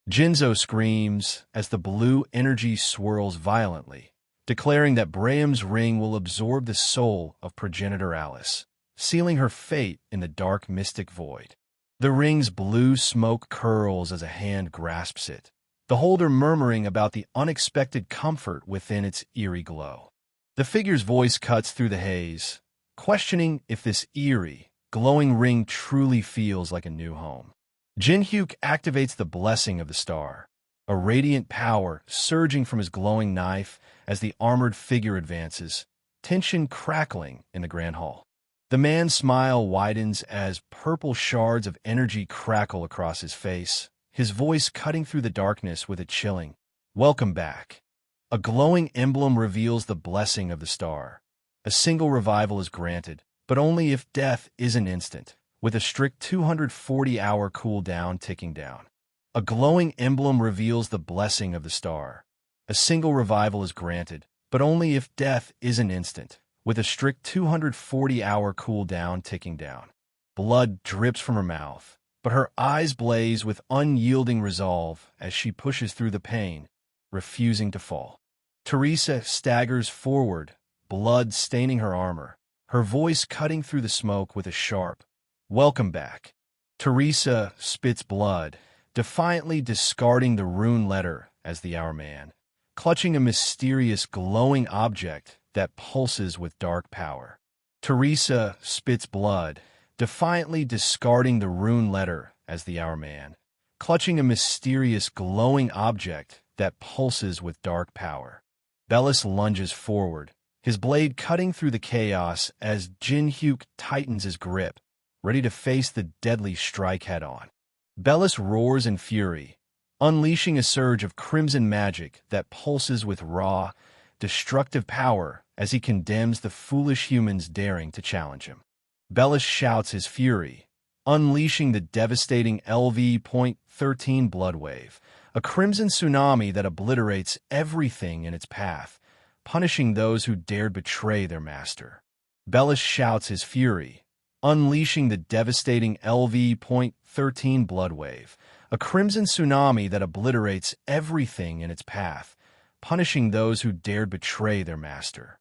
Jinzo screams as the blue energy swirls violently, declaring that Braham's ring will absorb the soul of progenitor Alice, sealing her fate in the dark mystic void. The ring's blue smoke curls as a hand grasps it, the holder murmuring about the unexpected comfort within its eerie glow. The figure's voice cuts through the haze, questioning if this eerie, glowing ring truly feels like a new home. Jin-hyuk activates the blessing of the star, a radiant power surging from his glowing knife as the armored figure advances, tension crackling in the grand hall. The man's smile widens as purple shards of energy crackle across his face, his voice cutting through the darkness with a chilling, "Welcome back." A glowing emblem reveals the blessing of the star. A single revival is granted, but only if death isn't instant, with a strict 240-hour cooldown ticking down. A glowing emblem reveals the blessing of the star. A single revival is granted, but only if death isn't instant, with a strict 240-hour cooldown ticking down. Blood drips from her mouth, but her eyes blaze with unyielding resolve as she pushes through the pain, refusing to fall. Teresa staggers forward, blood staining her armor, her voice cutting through the smoke with a sharp, "Welcome back." Teresa spits blood, defiantly discarding the rune letter as the Hour Man, clutching a mysterious glowing object that pulses with dark power. Teresa spits blood, defiantly discarding the rune letter as the Hour Man, clutching a mysterious glowing object that pulses with dark power. Bellis lunges forward, his blade cutting through the chaos as Jin-hyuk tightens his grip, ready to face the deadly strike head-on. Bellis roars in fury, unleashing a surge of crimson magic that pulses with raw, destructive power as he condemns the foolish humans daring to challenge him. Bellis shouts his fury, unleashing the devastating LV.13 blood wave, a crimson tsunami that obliterates everything in its path, punishing those who dared betray their master. Bellis shouts his fury, unleashing the devastating LV.13 blood wave, a crimson tsunami that obliterates everything in its path, punishing those who dared betray their master.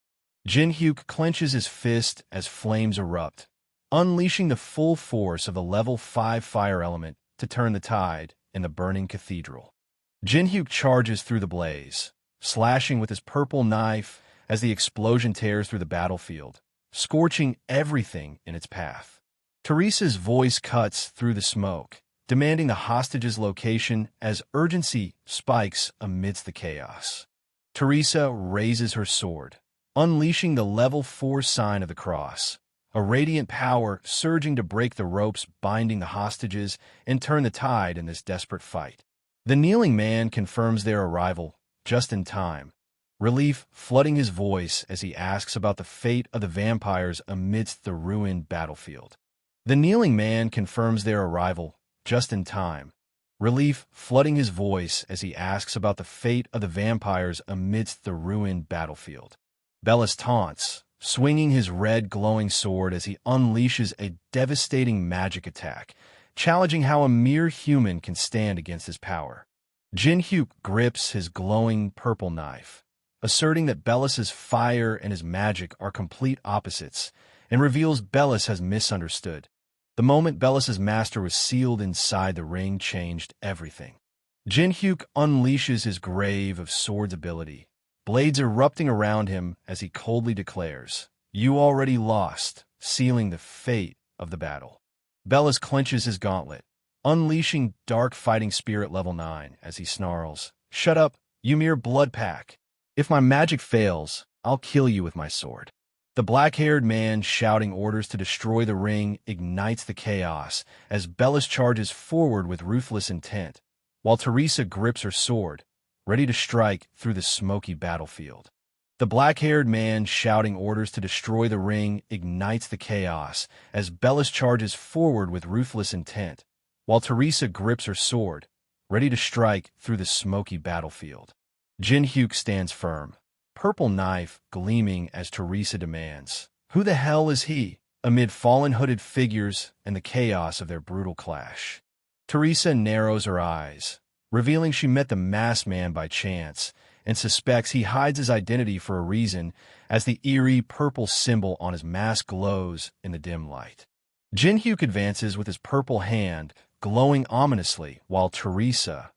Jin-hyuk clenches his fist as flames erupt, unleashing the full force of the level 5 fire element to turn the tide in the burning cathedral. Jin-hyuk charges through the blaze, slashing with his purple knife as the explosion tears through the battlefield, scorching everything in its path. Teresa's voice cuts through the smoke, demanding the hostage's location as urgency spikes amidst the chaos. Teresa raises her sword, unleashing the level 4 sign of the cross, a radiant power surging to break the ropes binding the hostages and turn the tide in this desperate fight. The kneeling man confirms their arrival just in time, relief flooding his voice as he asks about the fate of the vampires amidst the ruined battlefield. The kneeling man confirms their arrival just in time, relief flooding his voice as he asks about the fate of the vampires amidst the ruined battlefield. Bellis taunts, swinging his red glowing sword as he unleashes a devastating magic attack, challenging how a mere human can stand against his power. Jin-hyuk grips his glowing purple knife, asserting that Bellis's fire and his magic are complete opposites, and reveals Bellis has misunderstood. The moment Bellis's master was sealed inside the ring changed everything. Jin-hyuk unleashes his grave of swords ability, blades erupting around him as he coldly declares, "You already lost," sealing the fate of the battle. Bellis clenches his gauntlet, unleashing Dark Fighting Spirit level 9 as he snarls, "Shut up, you mere blood pack. If my magic fails, I'll kill you with my sword." The black-haired man shouting orders to destroy the ring ignites the chaos as Bellis charges forward with ruthless intent, while Teresa grips her sword, ready to strike through the smoky battlefield. The black-haired man shouting orders to destroy the ring ignites the chaos as Bellis charges forward with ruthless intent, while Teresa grips her sword, ready to strike through the smoky battlefield. Jin-hyuk stands firm, purple knife gleaming as Teresa demands, "Who the hell is he?" amid fallen hooded figures and the chaos of their brutal clash. Teresa narrows her eyes, revealing she met the masked man by chance and suspects he hides his identity for a reason as the eerie purple symbol on his mask glows in the dim light. Jin-hyuk advances with his purple hand glowing ominously while Teresa,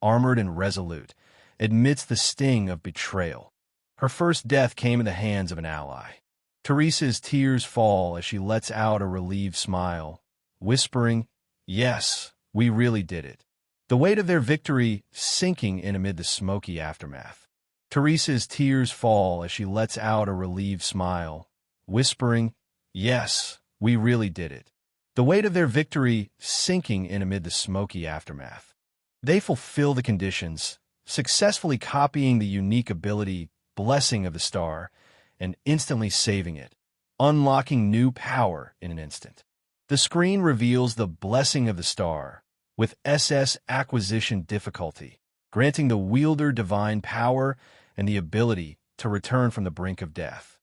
armored and resolute, admits the sting of betrayal. Her first death came in the hands of an ally. Teresa's tears fall as she lets out a relieved smile, whispering, "Yes, we really did it." The weight of their victory sinking in amid the smoky aftermath. Teresa's tears fall as she lets out a relieved smile, whispering, "Yes, we really did it." The weight of their victory sinking in amid the smoky aftermath. They fulfill the conditions, successfully copying the unique ability, blessing of the star, and instantly saving it, unlocking new power in an instant. The screen reveals the blessing of the star, with SS acquisition difficulty, granting the wielder divine power and the ability to return from the brink of death.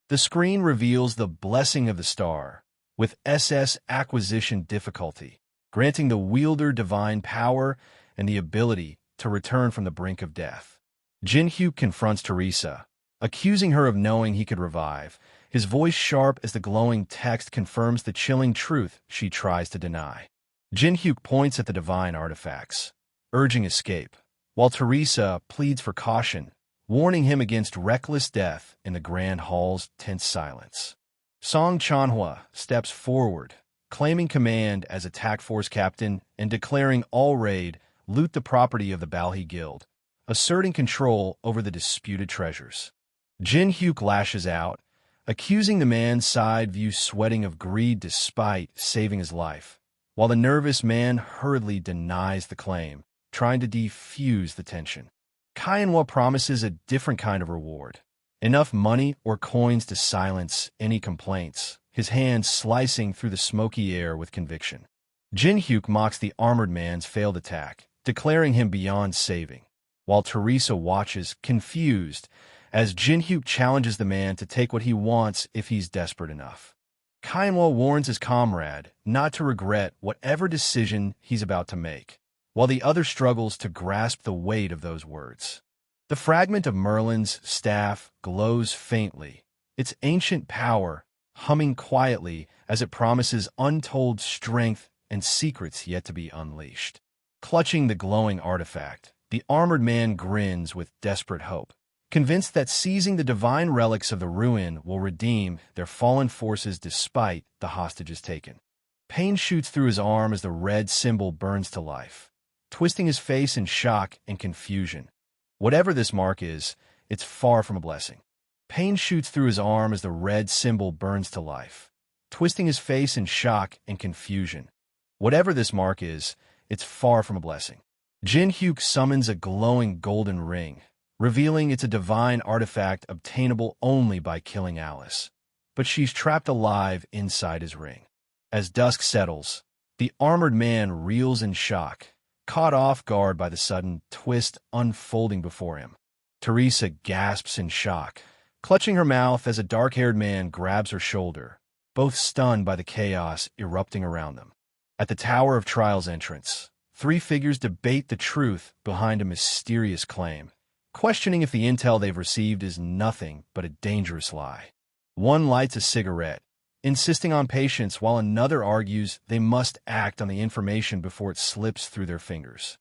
The screen reveals the blessing of the star, with SS acquisition difficulty, granting the wielder divine power and the ability to return from the brink of death. Jin-hyuk confronts Teresa, accusing her of knowing he could revive, his voice sharp as the glowing text confirms the chilling truth she tries to deny. Jin-hyuk points at the divine artifacts, urging escape, while Teresa pleads for caution, warning him against reckless death in the Grand Hall's tense silence. Song Chanhwa steps forward, claiming command as attack force captain and declaring all raid loot the property of the Balhi Guild, asserting control over the disputed treasures. Jin-hyuk lashes out, accusing the man's side view sweating of greed despite saving his life, while the nervous man hurriedly denies the claim, trying to defuse the tension. Kyanwa promises a different kind of reward, enough money or coins to silence any complaints, his hand slicing through the smoky air with conviction. Jin-hyuk mocks the armored man's failed attack, declaring him beyond saving, while Teresa watches, confused, as Jin-hyuk challenges the man to take what he wants if he's desperate enough. Kyanwa warns his comrade not to regret whatever decision he's about to make, while the other struggles to grasp the weight of those words. The fragment of Merlin's staff glows faintly, its ancient power humming quietly as it promises untold strength and secrets yet to be unleashed. Clutching the glowing artifact, the armored man grins with desperate hope, convinced that seizing the divine relics of the ruin will redeem their fallen forces despite the hostages taken. Pain shoots through his arm as the red symbol burns to life, twisting his face in shock and confusion. Whatever this mark is, it's far from a blessing. Pain shoots through his arm as the red symbol burns to life, twisting his face in shock and confusion. Whatever this mark is, it's far from a blessing. Jin-hyuk summons a glowing golden ring, revealing it's a divine artifact obtainable only by killing Alice. But she's trapped alive inside his ring. As dusk settles, the armored man reels in shock, caught off guard by the sudden twist unfolding before him. Teresa gasps in shock, clutching her mouth as a dark-haired man grabs her shoulder, both stunned by the chaos erupting around them. At the Tower of Trial's entrance, three figures debate the truth behind a mysterious claim, questioning if the intel they've received is nothing but a dangerous lie. One lights a cigarette, insisting on patience, while another argues they must act on the information before it slips through their fingers.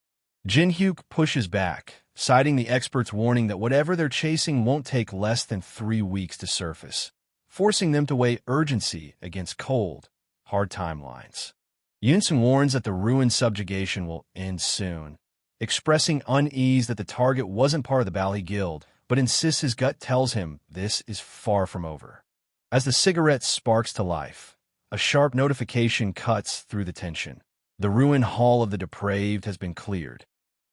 Jin-hyuk pushes back, citing the expert's warning that whatever they're chasing won't take less than 3 weeks to surface, forcing them to weigh urgency against cold, hard timelines. Yunsun warns that the ruined subjugation will end soon, expressing unease that the target wasn't part of the Balhi Guild, but insists his gut tells him this is far from over. As the cigarette sparks to life, a sharp notification cuts through the tension. The ruined hall of the depraved has been cleared.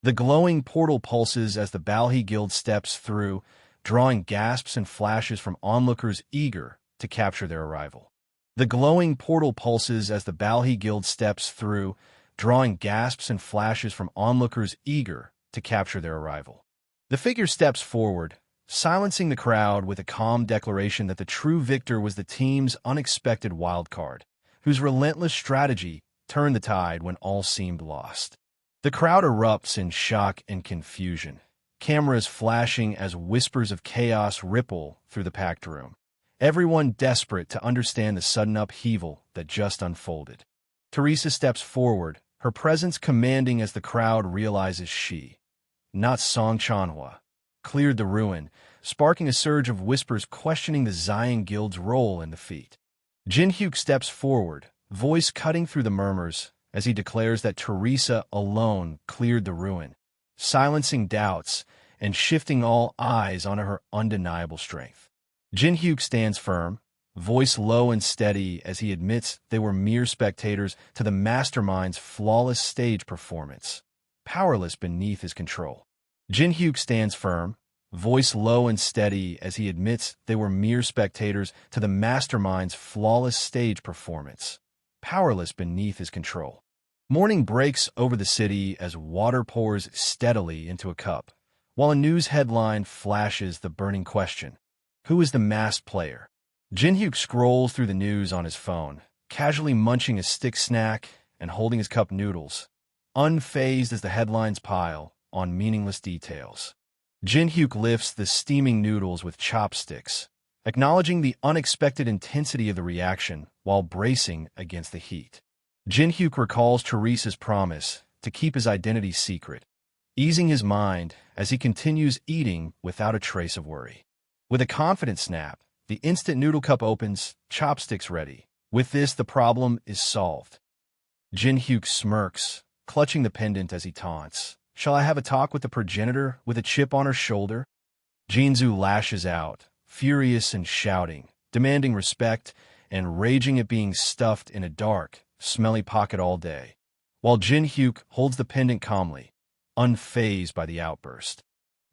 The glowing portal pulses as the Balhi Guild steps through, drawing gasps and flashes from onlookers eager to capture their arrival. The glowing portal pulses as the Balhi Guild steps through, drawing gasps and flashes from onlookers eager to capture their arrival. The figure steps forward, silencing the crowd with a calm declaration that the true victor was the team's unexpected wildcard, whose relentless strategy turned the tide when all seemed lost. The crowd erupts in shock and confusion, cameras flashing as whispers of chaos ripple through the packed room, everyone desperate to understand the sudden upheaval that just unfolded. Teresa steps forward, her presence commanding as the crowd realizes she, not Song Chanhwa, cleared the ruin, sparking a surge of whispers questioning the Zion Guild's role in the feat. Jin-hyuk steps forward, voice cutting through the murmurs, as he declares that Teresa alone cleared the ruin, silencing doubts and shifting all eyes onto her undeniable strength. Jin-hyuk stands firm, voice low and steady as he admits they were mere spectators to the mastermind's flawless stage performance, powerless beneath his control. Jin-hyuk stands firm, voice low and steady as he admits they were mere spectators to the mastermind's flawless stage performance, powerless beneath his control. Morning breaks over the city as water pours steadily into a cup, while a news headline flashes the burning question: who is the masked player? Jin-hyuk scrolls through the news on his phone, casually munching a stick snack and holding his cup noodles, unfazed as the headlines pile on meaningless details. Jin-hyuk lifts the steaming noodles with chopsticks, acknowledging the unexpected intensity of the reaction while bracing against the heat. Jin-hyuk recalls Teresa's promise to keep his identity secret, easing his mind as he continues eating without a trace of worry. With a confident snap, the instant noodle cup opens, chopsticks ready. With this, the problem is solved. Jin-hyuk smirks, clutching the pendant as he taunts. Shall I have a talk with the progenitor with a chip on her shoulder? Jinzu lashes out, furious and shouting, demanding respect and raging at being stuffed in a dark, smelly pocket all day, while Jin-hyuk holds the pendant calmly, unfazed by the outburst.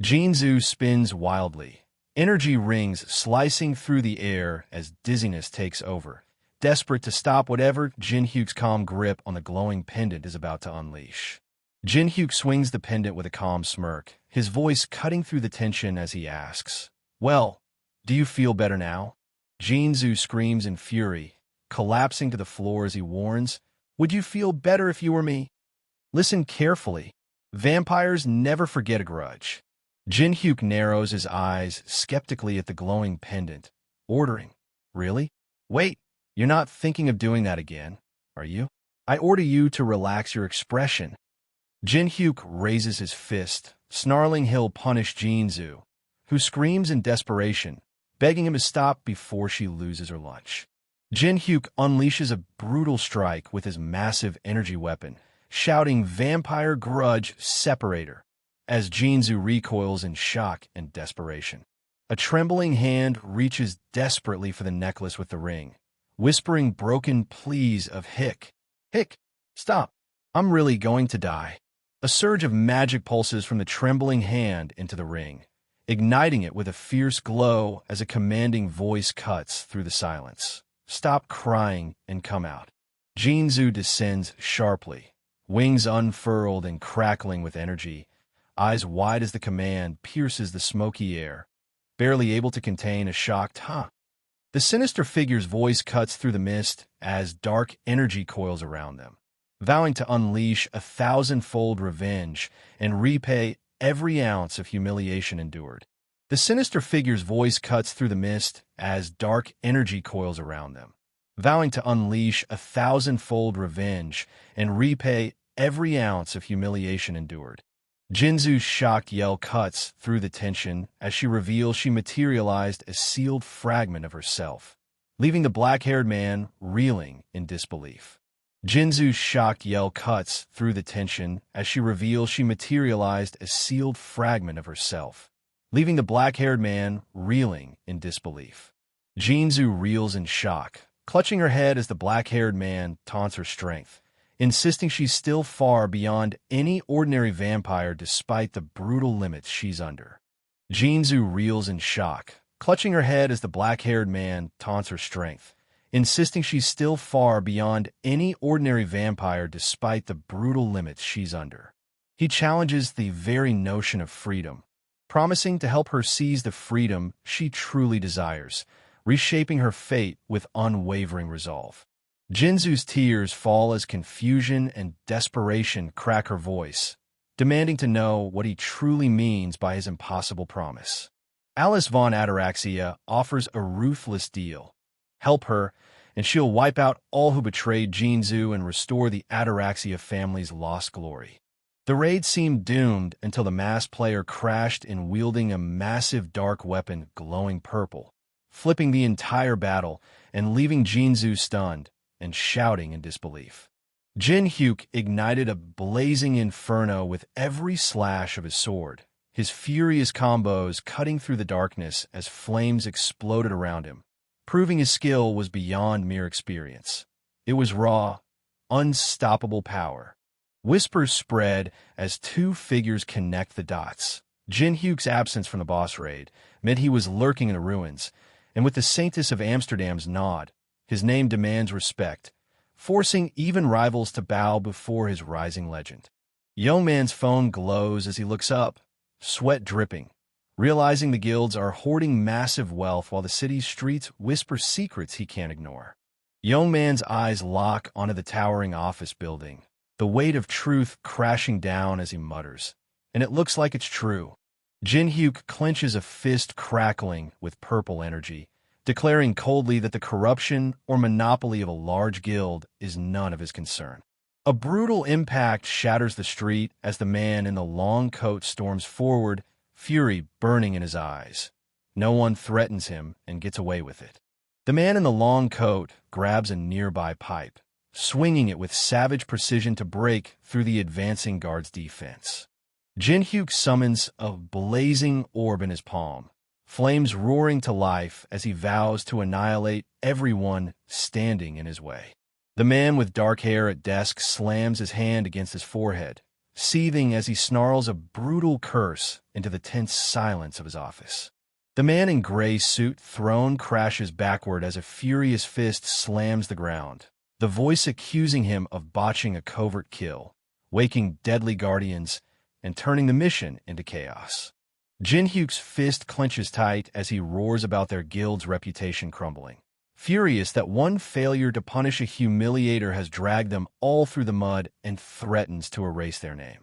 Jinzu spins wildly, energy rings slicing through the air as dizziness takes over, desperate to stop whatever Jin-hyuk's calm grip on the glowing pendant is about to unleash. Jin-hyuk swings the pendant with a calm smirk, his voice cutting through the tension as he asks, "Well, do you feel better now?" Jinzu screams in fury, collapsing to the floor as he warns, "Would you feel better if you were me?" Listen carefully. Vampires never forget a grudge. Jin-hyuk narrows his eyes skeptically at the glowing pendant, ordering, "Really? Wait, you're not thinking of doing that again, are you? I order you to relax your expression." Jin-hyuk raises his fist, snarling he'll punish Jinzu, who screams in desperation, begging him to stop before she loses her lunch. Jin-hyuk unleashes a brutal strike with his massive energy weapon, shouting "Vampire Grudge Separator," as Jinzu recoils in shock and desperation. A trembling hand reaches desperately for the necklace with the ring, whispering broken pleas of "Hick, Hick, stop, I'm really going to die." A surge of magic pulses from the trembling hand into the ring, igniting it with a fierce glow as a commanding voice cuts through the silence. "Stop crying and come out." Jinzu descends sharply, wings unfurled and crackling with energy, eyes wide as the command pierces the smoky air, barely able to contain a shocked "huh." The sinister figure's voice cuts through the mist as dark energy coils around them, vowing to unleash 1,000-fold revenge and repay every ounce of humiliation endured. The sinister figure's voice cuts through the mist as dark energy coils around them, vowing to unleash 1,000-fold revenge and repay every ounce of humiliation endured. Jinzu's shocked yell cuts through the tension as she reveals she materialized a sealed fragment of herself, leaving the black-haired man reeling in disbelief. Jinzu's shocked yell cuts through the tension as she reveals she materialized a sealed fragment of herself, leaving the black-haired man reeling in disbelief. Jinzu reels in shock, clutching her head as the black-haired man taunts her strength, insisting she's still far beyond any ordinary vampire despite the brutal limits she's under. Jinzu reels in shock, clutching her head as the black-haired man taunts her strength, insisting she's still far beyond any ordinary vampire despite the brutal limits she's under. He challenges the very notion of freedom, promising to help her seize the freedom she truly desires, reshaping her fate with unwavering resolve. Jinzu's tears fall as confusion and desperation crack her voice, demanding to know what he truly means by his impossible promise. Alice von Ataraxia offers a ruthless deal. Help her, and she'll wipe out all who betrayed Jinzu and restore the Ataraxia family's lost glory. The raid seemed doomed until the masked player crashed in wielding a massive dark weapon glowing purple, flipping the entire battle and leaving Jinzu stunned and shouting in disbelief. Jin Hyuk ignited a blazing inferno with every slash of his sword, his furious combos cutting through the darkness as flames exploded around him, proving his skill was beyond mere experience. It was raw, unstoppable power. Whispers spread as two figures connect the dots. Jin Hyuk's absence from the boss raid meant he was lurking in the ruins, and with the Saintess of Amsterdam's nod, his name demands respect, forcing even rivals to bow before his rising legend. Young man's phone glows as he looks up, sweat dripping, realizing the guilds are hoarding massive wealth while the city's streets whisper secrets he can't ignore. Young man's eyes lock onto the towering office building, the weight of truth crashing down as he mutters. And it looks like it's true. Jin Hyuk clenches a fist crackling with purple energy, declaring coldly that the corruption or monopoly of a large guild is none of his concern. A brutal impact shatters the street as the man in the long coat storms forward, fury burning in his eyes. No one threatens him and gets away with it. The man in the long coat grabs a nearby pipe, swinging it with savage precision to break through the advancing guard's defense. Jin Hyuk summons a blazing orb in his palm, flames roaring to life as he vows to annihilate everyone standing in his way. The man with dark hair at desk slams his hand against his forehead, seething as he snarls a brutal curse into the tense silence of his office. The man in gray suit throne crashes backward as a furious fist slams the ground, the voice accusing him of botching a covert kill, waking deadly guardians, and turning the mission into chaos. Jin Hyuk's fist clenches tight as he roars about their guild's reputation crumbling, furious that one failure to punish a humiliator has dragged them all through the mud and threatens to erase their name.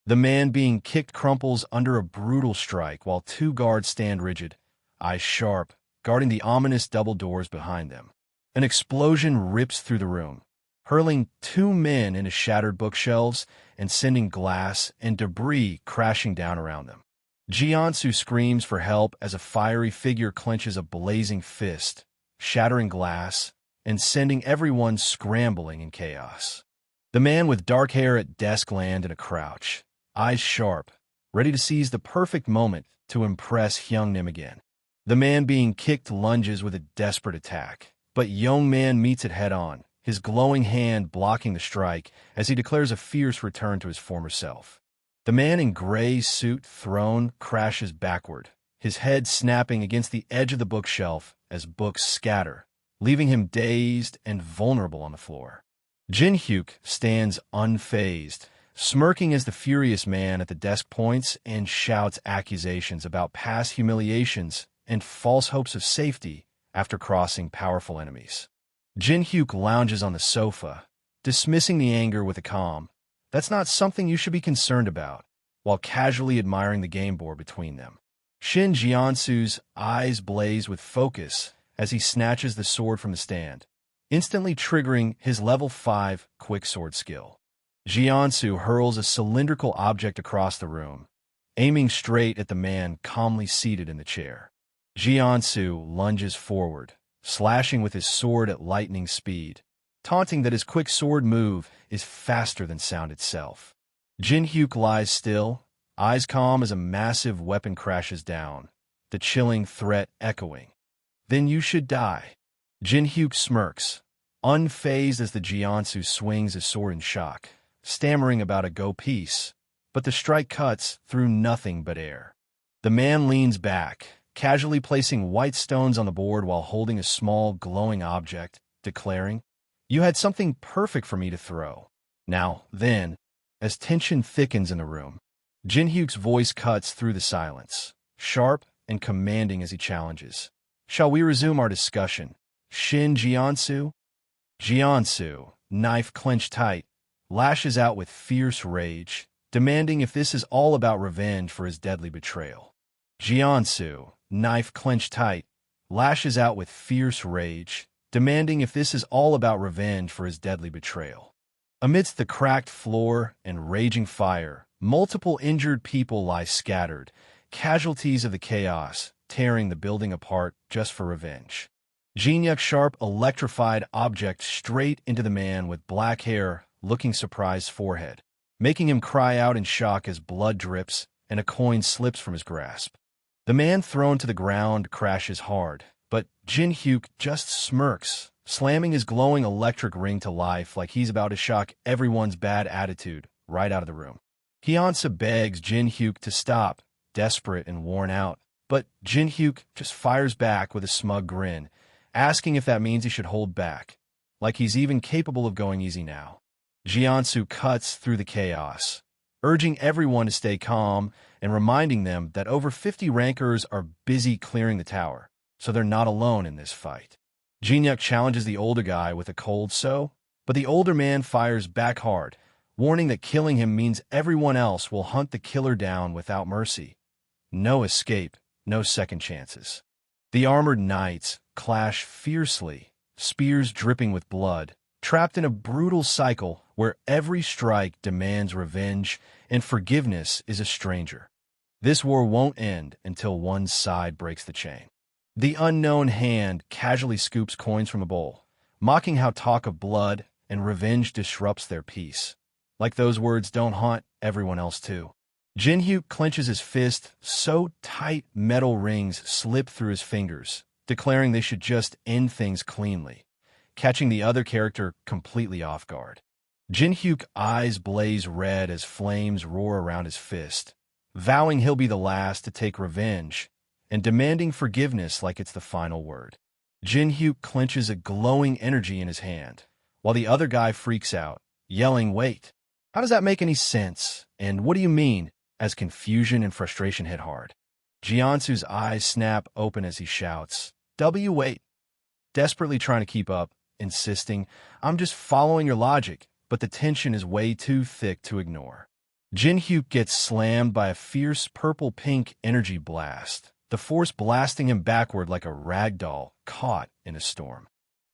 The man being kicked crumples under a brutal strike while two guards stand rigid, eyes sharp, guarding the ominous double doors behind them. An explosion rips through the room, hurling two men into shattered bookshelves and sending glass and debris crashing down around them. Jiansu screams for help as a fiery figure clenches a blazing fist, shattering glass and sending everyone scrambling in chaos. The man with dark hair at desk land in a crouch, eyes sharp, ready to seize the perfect moment to impress Hyungnim again. The man being kicked lunges with a desperate attack, but young man meets it head-on, his glowing hand blocking the strike as he declares a fierce return to his former self. The man in gray suit throne crashes backward, his head snapping against the edge of the bookshelf as books scatter, leaving him dazed and vulnerable on the floor. Jin Hyuk stands unfazed, smirking as the furious man at the desk points and shouts accusations about past humiliations and false hopes of safety after crossing powerful enemies. Jin Hyuk lounges on the sofa, dismissing the anger with a calm, "That's not something you should be concerned about," while casually admiring the game board between them. Shin Jiansu's eyes blaze with focus as he snatches the sword from the stand, instantly triggering his level 5 quick sword skill. Jiansu hurls a cylindrical object across the room, aiming straight at the man calmly seated in the chair. Jiansu lunges forward, slashing with his sword at lightning speed, taunting that his quick sword move is faster than sound itself. Jin Hyuk lies still, eyes calm as a massive weapon crashes down, the chilling threat echoing. "Then you should die." Jin Hyuk smirks, unfazed as the Jiansu swings his sword in shock, stammering about a go piece, but the strike cuts through nothing but air. The man leans back, casually placing white stones on the board while holding a small glowing object, declaring, "You had something perfect for me to throw." Now, then, as tension thickens in the room, Jin Hyuk's voice cuts through the silence, sharp and commanding as he challenges. "Shall we resume our discussion, Shin Jiansu?" Jiansu, knife clenched tight, lashes out with fierce rage, demanding if this is all about revenge for his deadly betrayal. Jiansu, knife clenched tight, lashes out with fierce rage, demanding if this is all about revenge for his deadly betrayal. Amidst the cracked floor and raging fire, multiple injured people lie scattered, casualties of the chaos, tearing the building apart just for revenge. Jinyuk's sharp, electrified object straight into the man with black hair, looking surprised forehead, making him cry out in shock as blood drips and a coin slips from his grasp. The man thrown to the ground crashes hard, but Jin-hyuk just smirks, slamming his glowing electric ring to life like he's about to shock everyone's bad attitude right out of the room. Hyeonsa begs Jin-hyuk to stop, desperate and worn out, but Jin-hyuk just fires back with a smug grin, asking if that means he should hold back, like he's even capable of going easy now. Jiansu cuts through the chaos, urging everyone to stay calm and reminding them that over 50 rankers are busy clearing the tower, so they're not alone in this fight. Jinyuk challenges the older guy with a cold so, but the older man fires back hard, warning that killing him means everyone else will hunt the killer down without mercy. No escape, no second chances. The armored knights clash fiercely, spears dripping with blood, trapped in a brutal cycle where every strike demands revenge and forgiveness is a stranger. This war won't end until one side breaks the chain. The unknown hand casually scoops coins from a bowl, mocking how talk of blood and revenge disrupts their peace. Like those words don't haunt everyone else too. Jin-hyuk clenches his fist so tight metal rings slip through his fingers, declaring they should just end things cleanly, catching the other character completely off guard. Jin-hyuk's eyes blaze red as flames roar around his fist, vowing he'll be the last to take revenge and demanding forgiveness like it's the final word. Jin-hyuk clenches a glowing energy in his hand, while the other guy freaks out, yelling, "Wait, how does that make any sense? And what do you mean?" as confusion and frustration hit hard. Jiansu's eyes snap open as he shouts, "Wait," desperately trying to keep up, insisting, "I'm just following your logic," but the tension is way too thick to ignore. Jin-hyuk gets slammed by a fierce purple-pink energy blast, the force blasting him backward like a rag doll caught in a storm.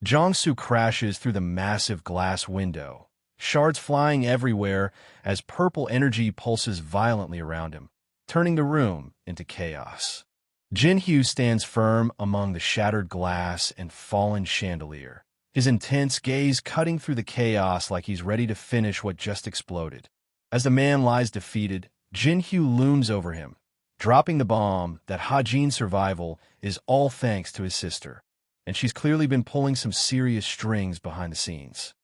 Jongsu crashes through the massive glass window, shards flying everywhere as purple energy pulses violently around him, turning the room into chaos. Jin-hyuk stands firm among the shattered glass and fallen chandelier, his intense gaze cutting through the chaos like he's ready to finish what just exploded. As the man lies defeated, Jin-hyuk looms over him, dropping the bomb that Ha-jin's survival is all thanks to his sister, and she's clearly been pulling some serious strings behind the scenes.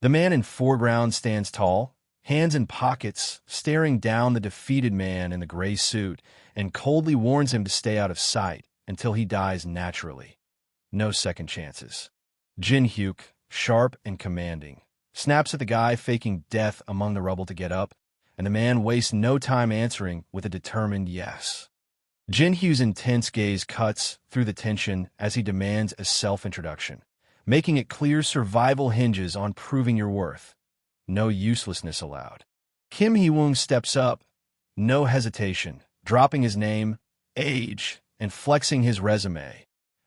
The man in foreground stands tall, hands in pockets, staring down the defeated man in the gray suit, and coldly warns him to stay out of sight until he dies naturally. No second chances. Jin-hyuk, sharp and commanding, snaps at the guy faking death among the rubble to get up, and the man wastes no time answering with a determined yes. Jin-hyuk's intense gaze cuts through the tension as he demands a self-introduction, making it clear survival hinges on proving your worth. No uselessness allowed. Kim Hee-woong steps up, no hesitation, dropping his name, age, and flexing his resume.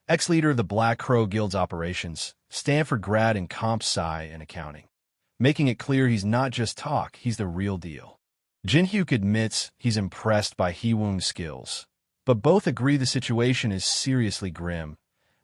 Ex-leader of the Black Crow Guild's operations, Stanford grad in comp sci and accounting, making it clear he's not just talk, he's the real deal. Jin-hyuk admits he's impressed by Hee-woong's skills, but both agree the situation is seriously grim,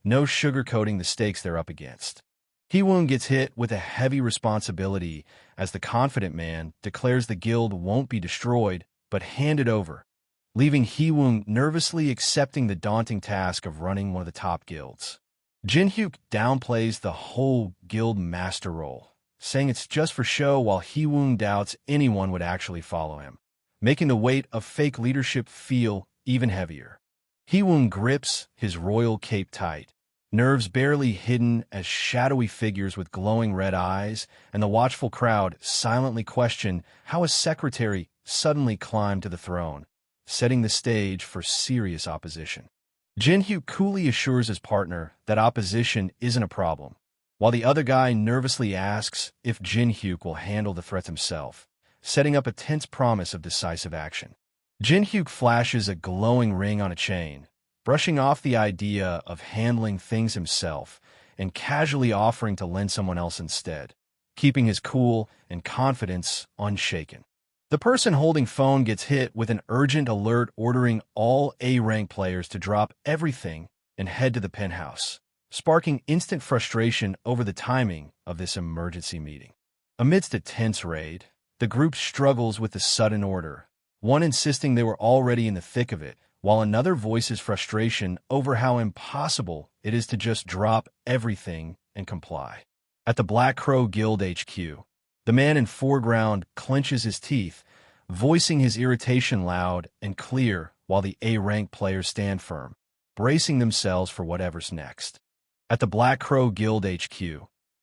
no sugarcoating the stakes they're up against. Hee-woong gets hit with a heavy responsibility as the confident man declares the guild won't be destroyed, but handed over, leaving Hee-woong nervously accepting the daunting task of running one of the top guilds. Jin-hyuk downplays the whole guild master role, saying it's just for show while Hee-woong doubts anyone would actually follow him, making the weight of fake leadership feel even heavier. Hee-woong grips his royal cape tight, nerves barely hidden as shadowy figures with glowing red eyes and the watchful crowd silently question how a secretary suddenly climbed to the throne, setting the stage for serious opposition. Jin-hyuk coolly assures his partner that opposition isn't a problem, while the other guy nervously asks if Jin-hyuk will handle the threat himself, setting up a tense promise of decisive action. Jin-hyuk flashes a glowing ring on a chain, brushing off the idea of handling things himself and casually offering to lend someone else instead, keeping his cool and confidence unshaken. The person holding phone gets hit with an urgent alert ordering all A-rank players to drop everything and head to the penthouse, sparking instant frustration over the timing of this emergency meeting. Amidst a tense raid, the group struggles with the sudden order, one insisting they were already in the thick of it, while another voices frustration over how impossible it is to just drop everything and comply. At the Black Crow Guild HQ, the man in foreground clenches his teeth, voicing his irritation loud and clear while the A-rank players stand firm, bracing themselves for whatever's next. At the Black Crow Guild HQ,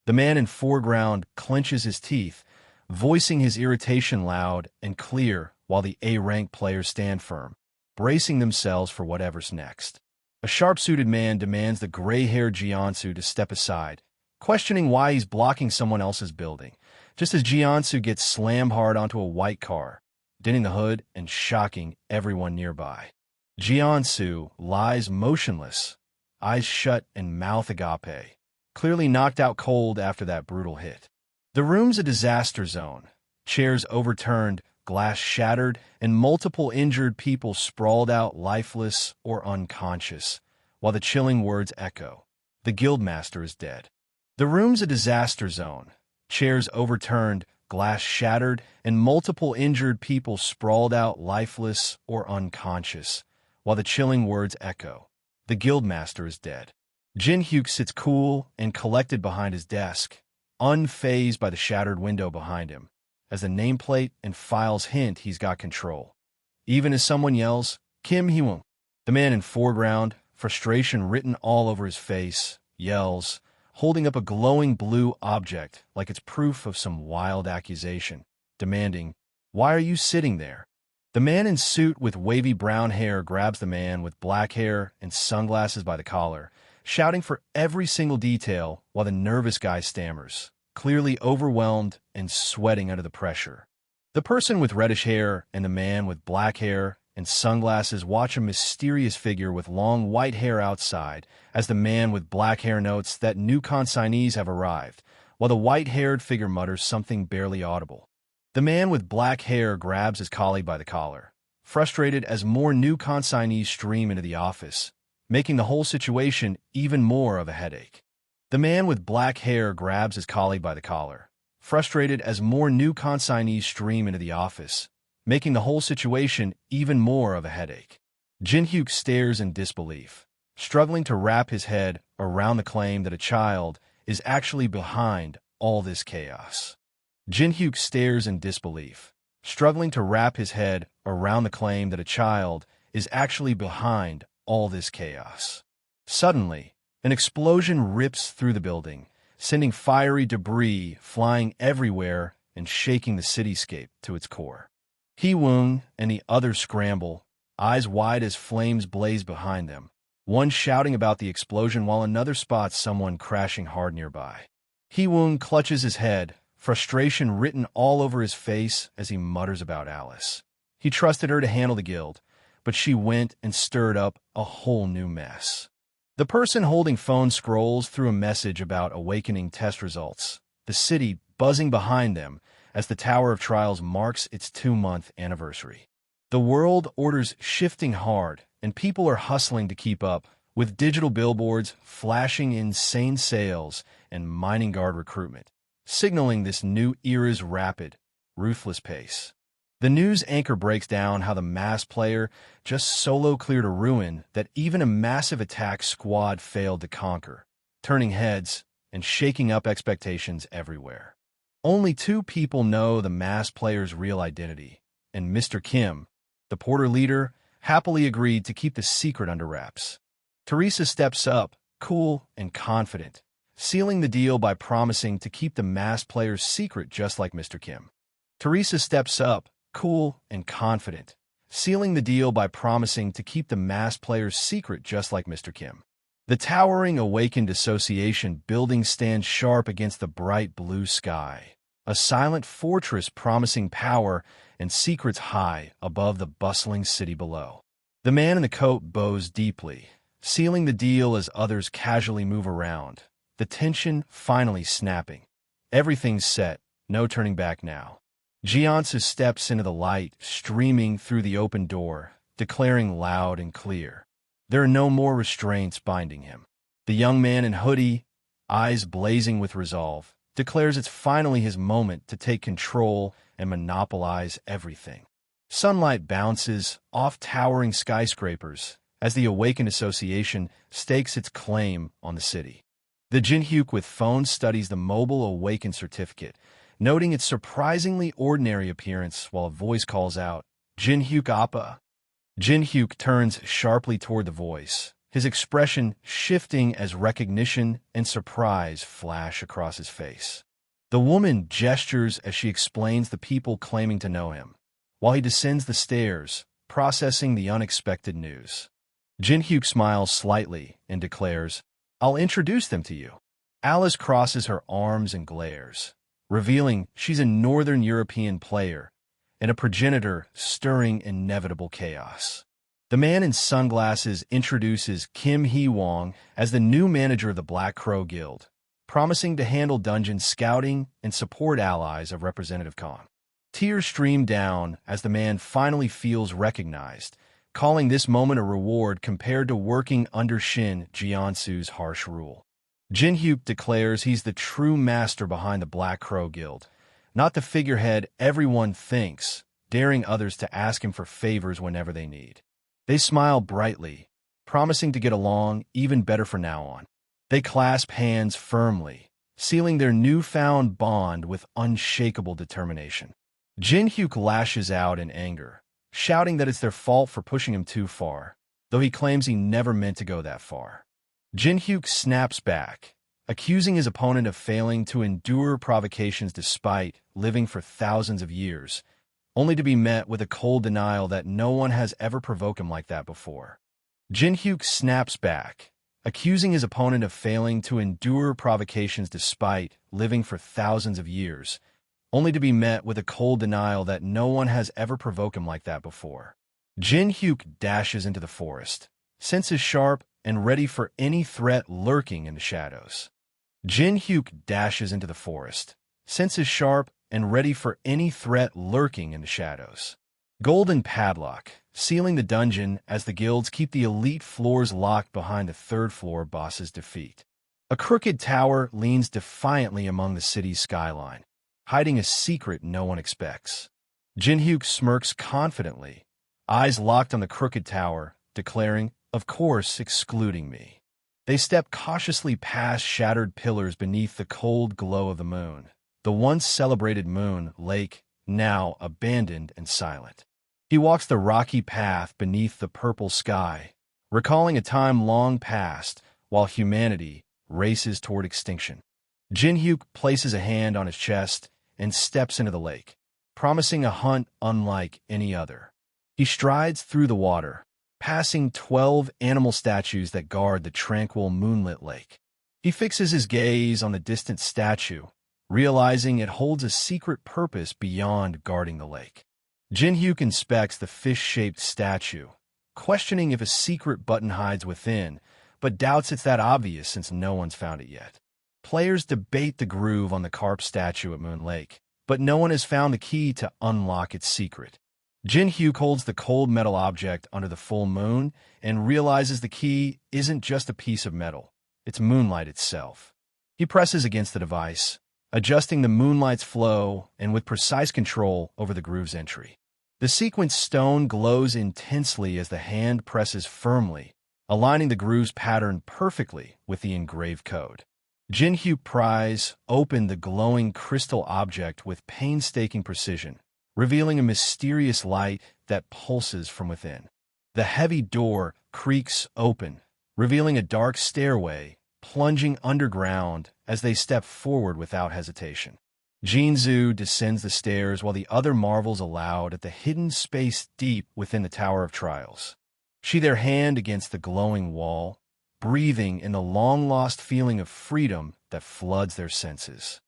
the man in foreground clenches his teeth, voicing his irritation loud and clear while the A-rank players stand firm, bracing themselves for whatever's next. A sharp-suited man demands the gray-haired Jiansu to step aside, questioning why he's blocking someone else's building, just as Jiansu gets slammed hard onto a white car, denting the hood and shocking everyone nearby. Jiansu lies motionless, eyes shut and mouth agape, clearly knocked out cold after that brutal hit. The room's a disaster zone. Chairs overturned, glass shattered, and multiple injured people sprawled out lifeless or unconscious, while the chilling words echo, "The guildmaster is dead." The room's a disaster zone. Chairs overturned, glass shattered, and multiple injured people sprawled out lifeless or unconscious, while the chilling words echo, "The guildmaster is dead." Jin Hyuk sits cool and collected behind his desk, unfazed by the shattered window behind him, as the nameplate and files hint he's got control. Even as someone yells, "Kim Hee-won," the man in foreground, frustration written all over his face, yells, holding up a glowing blue object like it's proof of some wild accusation, demanding, "Why are you sitting there?" The man in suit with wavy brown hair grabs the man with black hair and sunglasses by the collar, shouting for every single detail while the nervous guy stammers, clearly overwhelmed and sweating under the pressure. The person with reddish hair and the man with black hair and sunglasses watch a mysterious figure with long white hair outside as the man with black hair notes that new consignees have arrived, while the white-haired figure mutters something barely audible. The man with black hair grabs his colleague by the collar, frustrated as more new consignees stream into the office, making the whole situation even more of a headache. The man with black hair grabs his colleague by the collar, frustrated as more new consignees stream into the office, making the whole situation even more of a headache. Jin Hyuk stares in disbelief, struggling to wrap his head around the claim that a child is actually behind all this chaos. Jin Hyuk stares in disbelief, struggling to wrap his head around the claim that a child is actually behind all this chaos. Suddenly, an explosion rips through the building, sending fiery debris flying everywhere and shaking the cityscape to its core. Hee-won and the others scramble, eyes wide as flames blaze behind them, one shouting about the explosion while another spots someone crashing hard nearby. Hee-won clutches his head, frustration written all over his face as he mutters about Alice. He trusted her to handle the guild, but she went and stirred up a whole new mess. The person holding phone scrolls through a message about awakening test results, the city buzzing behind them as the Tower of Trials marks its 2-month anniversary. The world order's shifting hard, and people are hustling to keep up, with digital billboards flashing insane sales and mining guard recruitment, signaling this new era's rapid, ruthless pace. The news anchor breaks down how the mass player just solo cleared a ruin that even a massive attack squad failed to conquer, turning heads and shaking up expectations everywhere. Only 2 people know the mass player's real identity, and Mr. Kim, the porter leader, happily agreed to keep the secret under wraps. Teresa steps up, cool and confident, sealing the deal by promising to keep the mass player's secret just like Mr. Kim. Teresa steps up, cool and confident, sealing the deal by promising to keep the mass player's secret just like Mr. Kim. The towering Awakened Association building stands sharp against the bright blue sky, a silent fortress promising power and secrets high above the bustling city below. The man in the coat bows deeply, sealing the deal as others casually move around, the tension finally snapping. Everything's set, no turning back now. Jiansu steps into the light streaming through the open door, declaring loud and clear. There are no more restraints binding him. The young man in hoodie, eyes blazing with resolve, declares it's finally his moment to take control and monopolize everything. Sunlight bounces off towering skyscrapers as the Awakened Association stakes its claim on the city. The Jinhyuk with phone studies the mobile Awakened certificate, noting its surprisingly ordinary appearance while a voice calls out, "Jinhyuk Appa." Jinhyuk turns sharply toward the voice, his expression shifting as recognition and surprise flash across his face. The woman gestures as she explains the people claiming to know him, while he descends the stairs, processing the unexpected news. Jinhyuk smiles slightly and declares, "I'll introduce them to you." Alice crosses her arms and glares, revealing she's a Northern European player and a progenitor stirring inevitable chaos. The man in sunglasses introduces Kim Hee-wong as the new manager of the Black Crow Guild, promising to handle dungeon scouting and support allies of Representative Khan. Tears stream down as the man finally feels recognized, calling this moment a reward compared to working under Shin Jiansu's harsh rule. Jinhyuk declares he's the true master behind the Black Crow Guild, not the figurehead everyone thinks, daring others to ask him for favors whenever they need. They smile brightly, promising to get along even better from now on. They clasp hands firmly, sealing their newfound bond with unshakable determination. Jinhyuk lashes out in anger, shouting that it's their fault for pushing him too far, though he claims he never meant to go that far. Jinhyuk snaps back, accusing his opponent of failing to endure provocations despite living for thousands of years, only to be met with a cold denial that no one has ever provoked him like that before. Jinhyuk snaps back, accusing his opponent of failing to endure provocations despite living for thousands of years, only to be met with a cold denial that no one has ever provoked him like that before. Jinhyuk dashes into the forest, senses sharp and ready for any threat lurking in the shadows. Jinhyuk dashes into the forest, senses sharp and ready for any threat lurking in the shadows. Golden padlock, sealing the dungeon as the guilds keep the elite floors locked behind the third-floor boss's defeat. A crooked tower leans defiantly among the city's skyline, hiding a secret no one expects. Jinhyuk smirks confidently, eyes locked on the crooked tower, declaring, "Of course, excluding me." They step cautiously past shattered pillars beneath the cold glow of the moon, the once celebrated moon lake, now abandoned and silent. He walks the rocky path beneath the purple sky, recalling a time long past while humanity races toward extinction. Jinhyuk places a hand on his chest and steps into the lake, promising a hunt unlike any other. He strides through the water, passing 12 animal statues that guard the tranquil moonlit lake. He fixes his gaze on the distant statue, realizing it holds a secret purpose beyond guarding the lake. Jinhyuk inspects the fish-shaped statue, questioning if a secret button hides within, but doubts it's that obvious since no one's found it yet. Players debate the groove on the carp statue at Moon Lake, but no one has found the key to unlock its secret. Jinhyuk holds the cold metal object under the full moon and realizes the key isn't just a piece of metal, it's moonlight itself. He presses against the device, adjusting the moonlight's flow and with precise control over the groove's entry. The sequence stone glows intensely as the hand presses firmly, aligning the groove's pattern perfectly with the engraved code. Jinhyuk pries open the glowing crystal object with painstaking precision, revealing a mysterious light that pulses from within. The heavy door creaks open, revealing a dark stairway plunging underground as they step forward without hesitation. Jinzu descends the stairs while the other marvels aloud at the hidden space deep within the Tower of Trials. She their hand against the glowing wall, breathing in the long-lost feeling of freedom that floods their senses.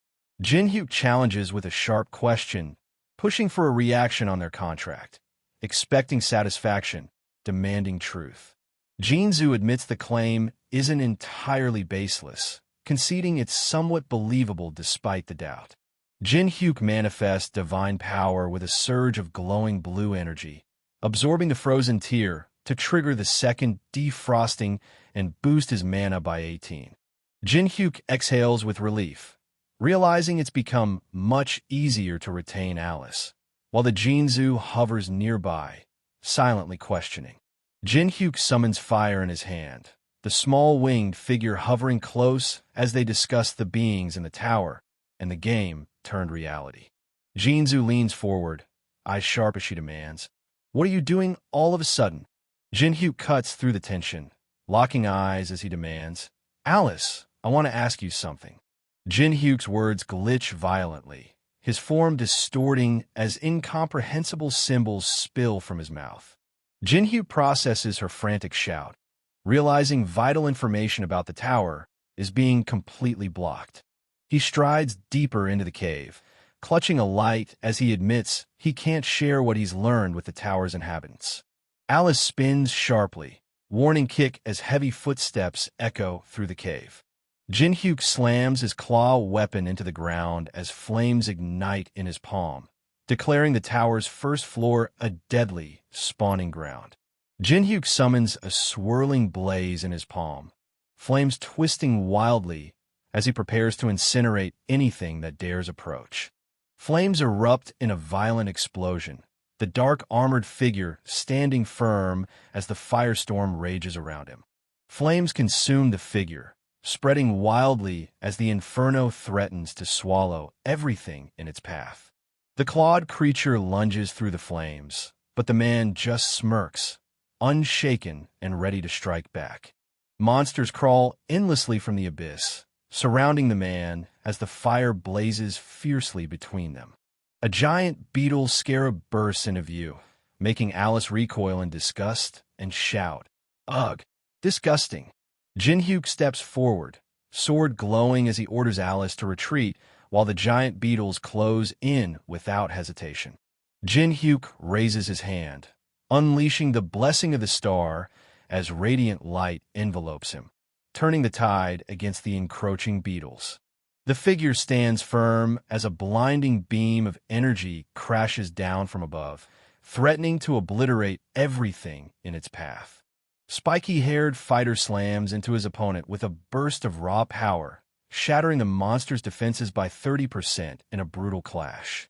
Jinhyuk challenges with a sharp question, pushing for a reaction on their contract, expecting satisfaction, demanding truth. Jinzu admits the claim isn't entirely baseless, conceding it's somewhat believable despite the doubt. Jin-hyuk manifests divine power with a surge of glowing blue energy, absorbing the frozen tear to trigger the second defrosting and boost his mana by 18. Jin-hyuk exhales with relief, realizing it's become much easier to retain Alice, while the Jinzu hovers nearby, silently questioning. Jin-hyuk summons fire in his hand, the small winged figure hovering close as they discuss the beings in the tower, and the game turned reality. Jinzu leans forward, eyes sharp as she demands, "What are you doing all of a sudden?" Jin-hyuk cuts through the tension, locking eyes as he demands, "Alice, I want to ask you something." Jin-hyuk's words glitch violently, his form distorting as incomprehensible symbols spill from his mouth. Jin-hyuk processes her frantic shout, realizing vital information about the tower is being completely blocked. He strides deeper into the cave, clutching a light as he admits he can't share what he's learned with the tower's inhabitants. Alice spins sharply, warning kick as heavy footsteps echo through the cave. Jin-hyuk slams his claw weapon into the ground as flames ignite in his palm, declaring the tower's first floor a deadly spawning ground. Jin-hyuk summons a swirling blaze in his palm, flames twisting wildly as he prepares to incinerate anything that dares approach. Flames erupt in a violent explosion, the dark armored figure standing firm as the firestorm rages around him. Flames consume the figure, spreading wildly as the inferno threatens to swallow everything in its path. The clawed creature lunges through the flames, but the man just smirks, unshaken and ready to strike back. Monsters crawl endlessly from the abyss, surrounding the man as the fire blazes fiercely between them. A giant beetle scarab bursts into view, making Alice recoil in disgust and shout, "Ugh, disgusting!" Jin-hyuk steps forward, sword glowing as he orders Alice to retreat while the giant beetles close in without hesitation. Jin-hyuk raises his hand, unleashing the blessing of the star as radiant light envelopes him, turning the tide against the encroaching beetles. The figure stands firm as a blinding beam of energy crashes down from above, threatening to obliterate everything in its path. Spiky-haired fighter slams into his opponent with a burst of raw power, shattering the monster's defenses by 30% in a brutal clash.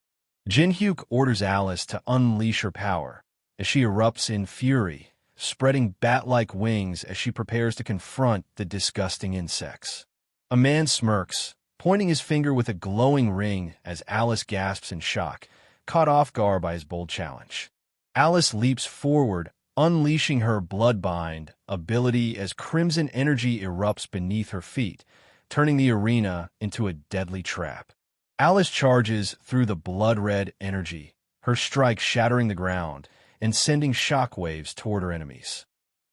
Jin-hyuk orders Alice to unleash her power as she erupts in fury, spreading bat-like wings as she prepares to confront the disgusting insects. A man smirks, pointing his finger with a glowing ring as Alice gasps in shock, caught off guard by his bold challenge. Alice leaps forward, unleashing her Bloodbind ability as crimson energy erupts beneath her feet, turning the arena into a deadly trap. Alice charges through the blood-red energy, her strike shattering the ground and sending shockwaves toward her enemies.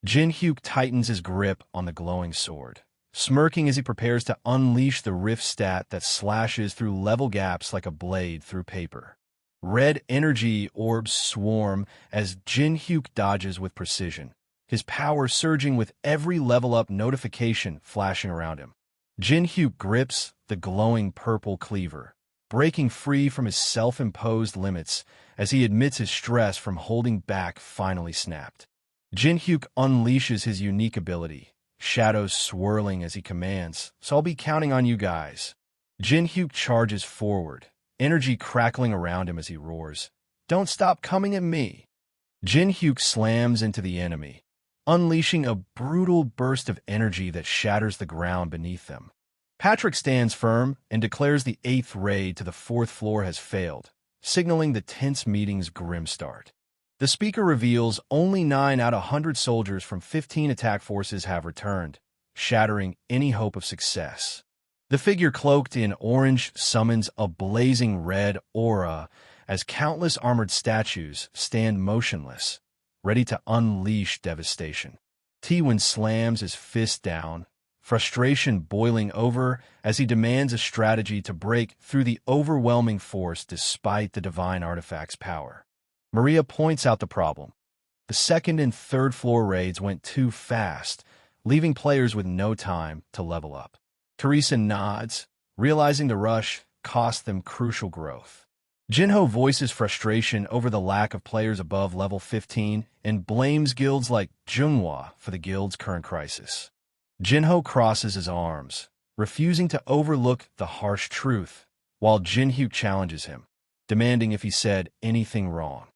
Jin-hyuk tightens his grip on the glowing sword, smirking as he prepares to unleash the rift stat that slashes through level gaps like a blade through paper. Red energy orbs swarm as Jin-hyuk dodges with precision, his power surging with every level-up notification flashing around him. Jin-hyuk grips the glowing purple cleaver, breaking free from his self-imposed limits as he admits his stress from holding back finally snapped. Jin-hyuk unleashes his unique ability, shadows swirling as he commands, "So I'll be counting on you guys." Jin-hyuk charges forward, energy crackling around him as he roars, "Don't stop coming at me." Jin-hyuk slams into the enemy, unleashing a brutal burst of energy that shatters the ground beneath them. Patrick stands firm and declares the 8th raid to the 4th floor has failed, signaling the tense meeting's grim start. The speaker reveals only 9 out of 100 soldiers from 15 attack forces have returned, shattering any hope of success. The figure cloaked in orange summons a blazing red aura as countless armored statues stand motionless, ready to unleash devastation. T-Win slams his fist down, frustration boiling over as he demands a strategy to break through the overwhelming force despite the divine artifact's power. Maria points out the problem. The 2nd and 3rd floor raids went too fast, leaving players with no time to level up. Teresa nods, realizing the rush cost them crucial growth. Jinho voices frustration over the lack of players above level 15 and blames guilds like Junghwa for the guild's current crisis. Jinho crosses his arms, refusing to overlook the harsh truth, while Jinhyuk challenges him, demanding if he said anything wrong.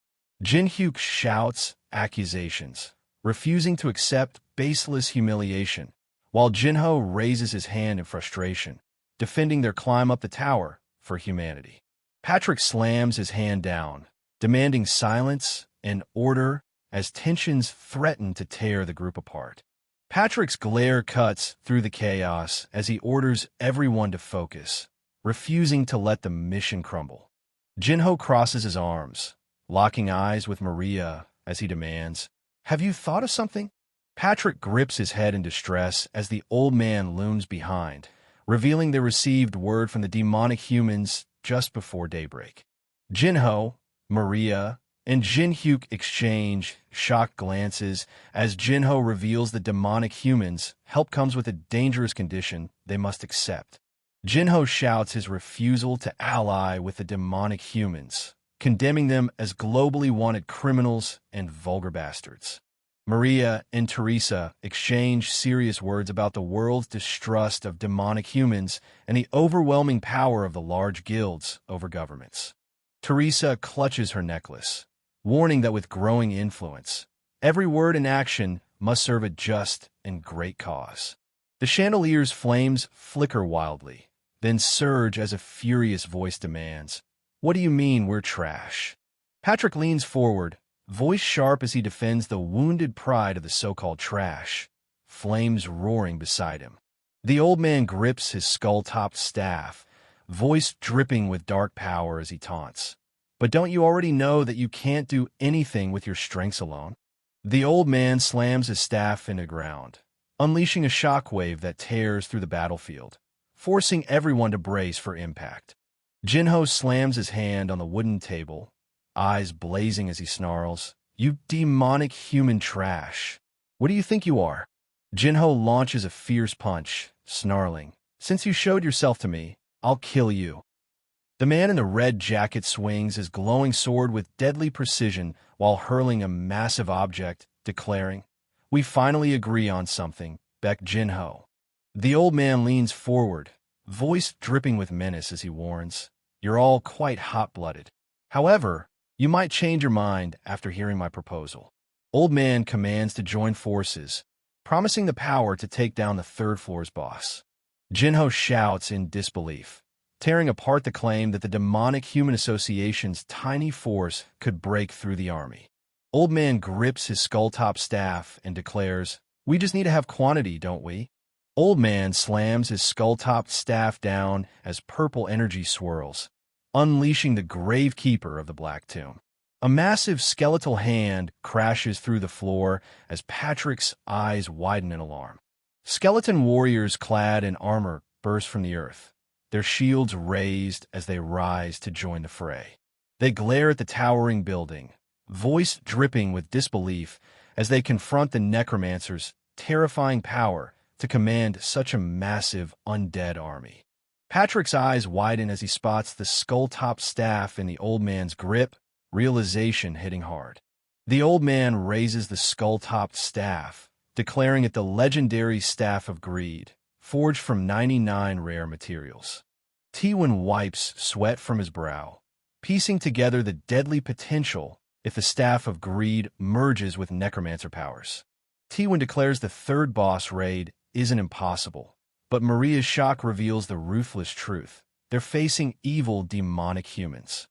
Jinhyuk shouts accusations, refusing to accept baseless humiliation, while Jinho raises his hand in frustration, defending their climb up the tower for humanity. Patrick slams his hand down, demanding silence and order as tensions threaten to tear the group apart. Patrick's glare cuts through the chaos as he orders everyone to focus, refusing to let the mission crumble. Jinho crosses his arms, locking eyes with Maria as he demands, "Have you thought of something?" Patrick grips his head in distress as the old man looms behind, revealing they received word from the demonic humans just before daybreak. Jinho, Maria, and Jinhyuk exchange shocked glances as Jinho reveals the demonic humans' help comes with a dangerous condition they must accept. Jinho shouts his refusal to ally with the demonic humans, condemning them as globally wanted criminals and vulgar bastards. Maria and Teresa exchange serious words about the world's distrust of demonic humans and the overwhelming power of the large guilds over governments. Teresa clutches her necklace, warning that with growing influence, every word and action must serve a just and great cause. The chandelier's flames flicker wildly, then surge as a furious voice demands, "What do you mean we're trash?" Patrick leans forward, voice sharp as he defends the wounded pride of the so-called trash, flames roaring beside him. The old man grips his skull-topped staff, voice dripping with dark power as he taunts. "But don't you already know that you can't do anything with your strengths alone?" The old man slams his staff into the ground, unleashing a shockwave that tears through the battlefield, forcing everyone to brace for impact. Jinho slams his hand on the wooden table, eyes blazing as he snarls, "You demonic human trash! What do you think you are?" Jinho launches a fierce punch, snarling, "Since you showed yourself to me, I'll kill you." The man in the red jacket swings his glowing sword with deadly precision while hurling a massive object, declaring, "We finally agree on something, Beck Jinho." The old man leans forward, voice dripping with menace as he warns, "You're all quite hot-blooded. However, you might change your mind after hearing my proposal." Old man commands to join forces, promising the power to take down the third floor's boss. Jinho shouts in disbelief, tearing apart the claim that the demonic human association's tiny force could break through the army. Old man grips his skull-top staff and declares, "We just need to have quantity, don't we?" Old man slams his skull-topped staff down as purple energy swirls, unleashing the gravekeeper of the Black Tomb. A massive skeletal hand crashes through the floor as Patrick's eyes widen in alarm. Skeleton warriors clad in armor burst from the earth, their shields raised as they rise to join the fray. They glare at the towering building, voice dripping with disbelief as they confront the necromancer's terrifying power to command such a massive undead army. Patrick's eyes widen as he spots the skull-topped staff in the old man's grip, realization hitting hard. The old man raises the skull-topped staff, declaring it the legendary Staff of Greed, forged from 99 rare materials. Tiwin wipes sweat from his brow, piecing together the deadly potential if the Staff of Greed merges with necromancer powers. Tiwin declares the third boss raid isn't impossible, but Maria's shock reveals the ruthless truth. They're facing evil demonic humans.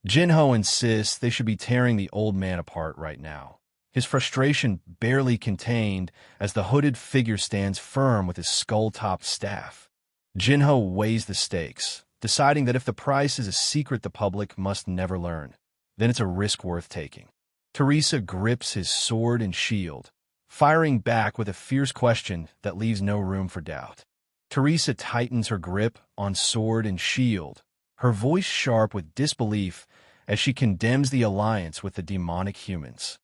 Jinho insists they should be tearing the old man apart right now, his frustration barely contained as the hooded figure stands firm with his skull-topped staff. Jinho weighs the stakes, deciding that if the price is a secret the public must never learn, then it's a risk worth taking. Teresa grips his sword and shield, firing back with a fierce question that leaves no room for doubt. Teresa tightens her grip on sword and shield, her voice sharp with disbelief as she condemns the alliance with the demonic humans.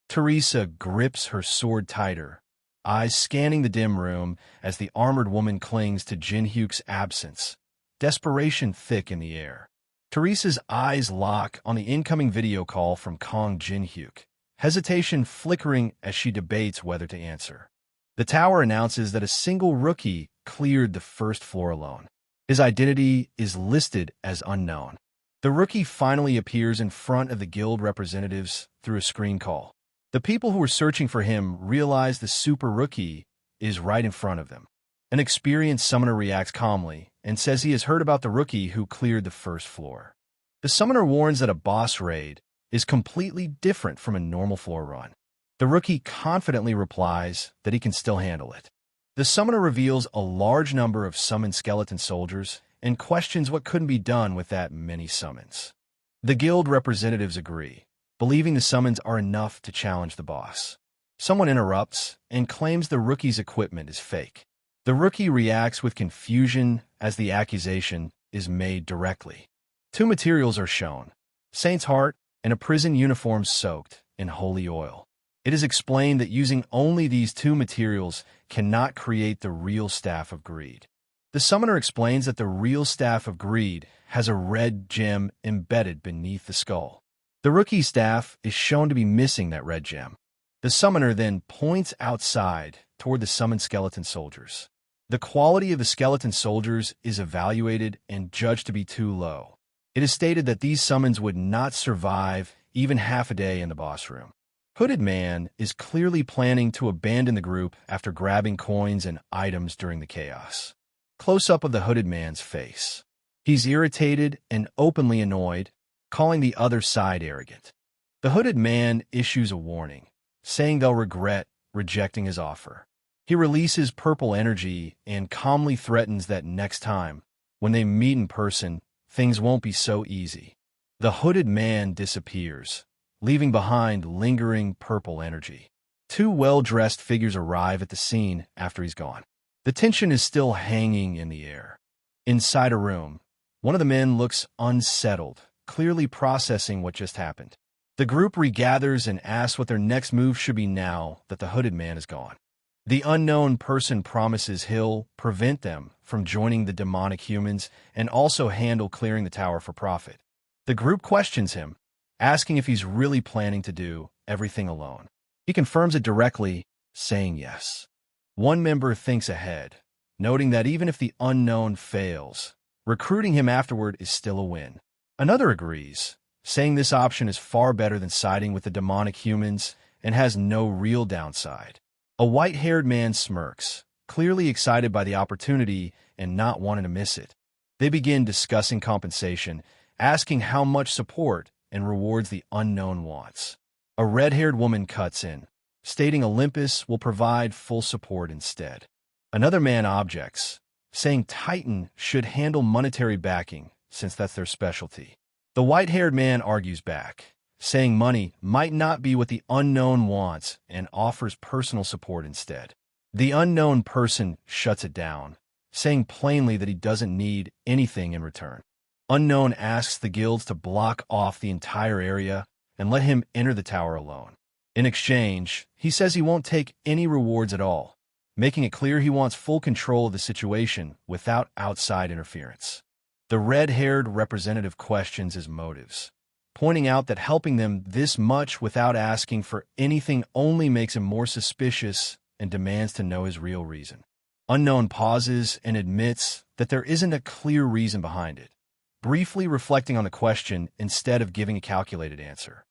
Teresa grips her sword tighter, eyes scanning the dim room as the armored woman clings to Jinhyuk's absence, desperation thick in the air. Teresa's eyes lock on the incoming video call from Kong Jin-hyuk, hesitation flickering as she debates whether to answer. The tower announces that a single rookie cleared the first floor alone. His identity is listed as unknown. The rookie finally appears in front of the guild representatives through a screen call. The people who were searching for him realize the super rookie is right in front of them. An experienced summoner reacts calmly and says he has heard about the rookie who cleared the first floor. The summoner warns that a boss raid is completely different from a normal floor run. The rookie confidently replies that he can still handle it. The summoner reveals a large number of summoned skeleton soldiers and questions what couldn't be done with that many summons. The guild representatives agree, believing the summons are enough to challenge the boss. Someone interrupts and claims the rookie's equipment is fake. The rookie reacts with confusion as the accusation is made directly. Two materials are shown: Saint's Heart and a prison uniform soaked in holy oil. It is explained that using only these two materials cannot create the real Staff of Greed. The summoner explains that the real Staff of Greed has a red gem embedded beneath the skull. The rookie's staff is shown to be missing that red gem. The summoner then points outside toward the summoned skeleton soldiers. The quality of the skeleton soldiers is evaluated and judged to be too low. It is stated that these summons would not survive even half a day in the boss room. Hooded Man is clearly planning to abandon the group after grabbing coins and items during the chaos. Close-up of the Hooded Man's face. He's irritated and openly annoyed, calling the other side arrogant. The Hooded Man issues a warning, saying they'll regret rejecting his offer. He releases purple energy and calmly threatens that next time, when they meet in person, things won't be so easy. The Hooded Man disappears, leaving behind lingering purple energy. Two well-dressed figures arrive at the scene after he's gone. The tension is still hanging in the air. Inside a room, one of the men looks unsettled, clearly processing what just happened. The group regathers and asks what their next move should be now that the Hooded Man is gone. The unknown person promises he'll prevent them from joining the demonic humans and also handle clearing the tower for profit. The group questions him, asking if he's really planning to do everything alone. He confirms it directly, saying yes. One member thinks ahead, noting that even if the unknown fails, recruiting him afterward is still a win. Another agrees, saying this option is far better than siding with the demonic humans and has no real downside. A white-haired man smirks, clearly excited by the opportunity and not wanting to miss it. They begin discussing compensation, asking how much support and rewards the unknown wants. A red-haired woman cuts in, stating Olympus will provide full support instead. Another man objects, saying Titan should handle monetary backing since that's their specialty. The white-haired man argues back, saying money might not be what the unknown wants and offers personal support instead. The unknown person shuts it down, saying plainly that he doesn't need anything in return. Unknown asks the guilds to block off the entire area and let him enter the tower alone. In exchange, he says he won't take any rewards at all, making it clear he wants full control of the situation without outside interference. The red-haired representative questions his motives, pointing out that helping them this much without asking for anything only makes him more suspicious and demands to know his real reason. Unknown pauses and admits that there isn't a clear reason behind it, briefly reflecting on the question instead of giving a calculated answer.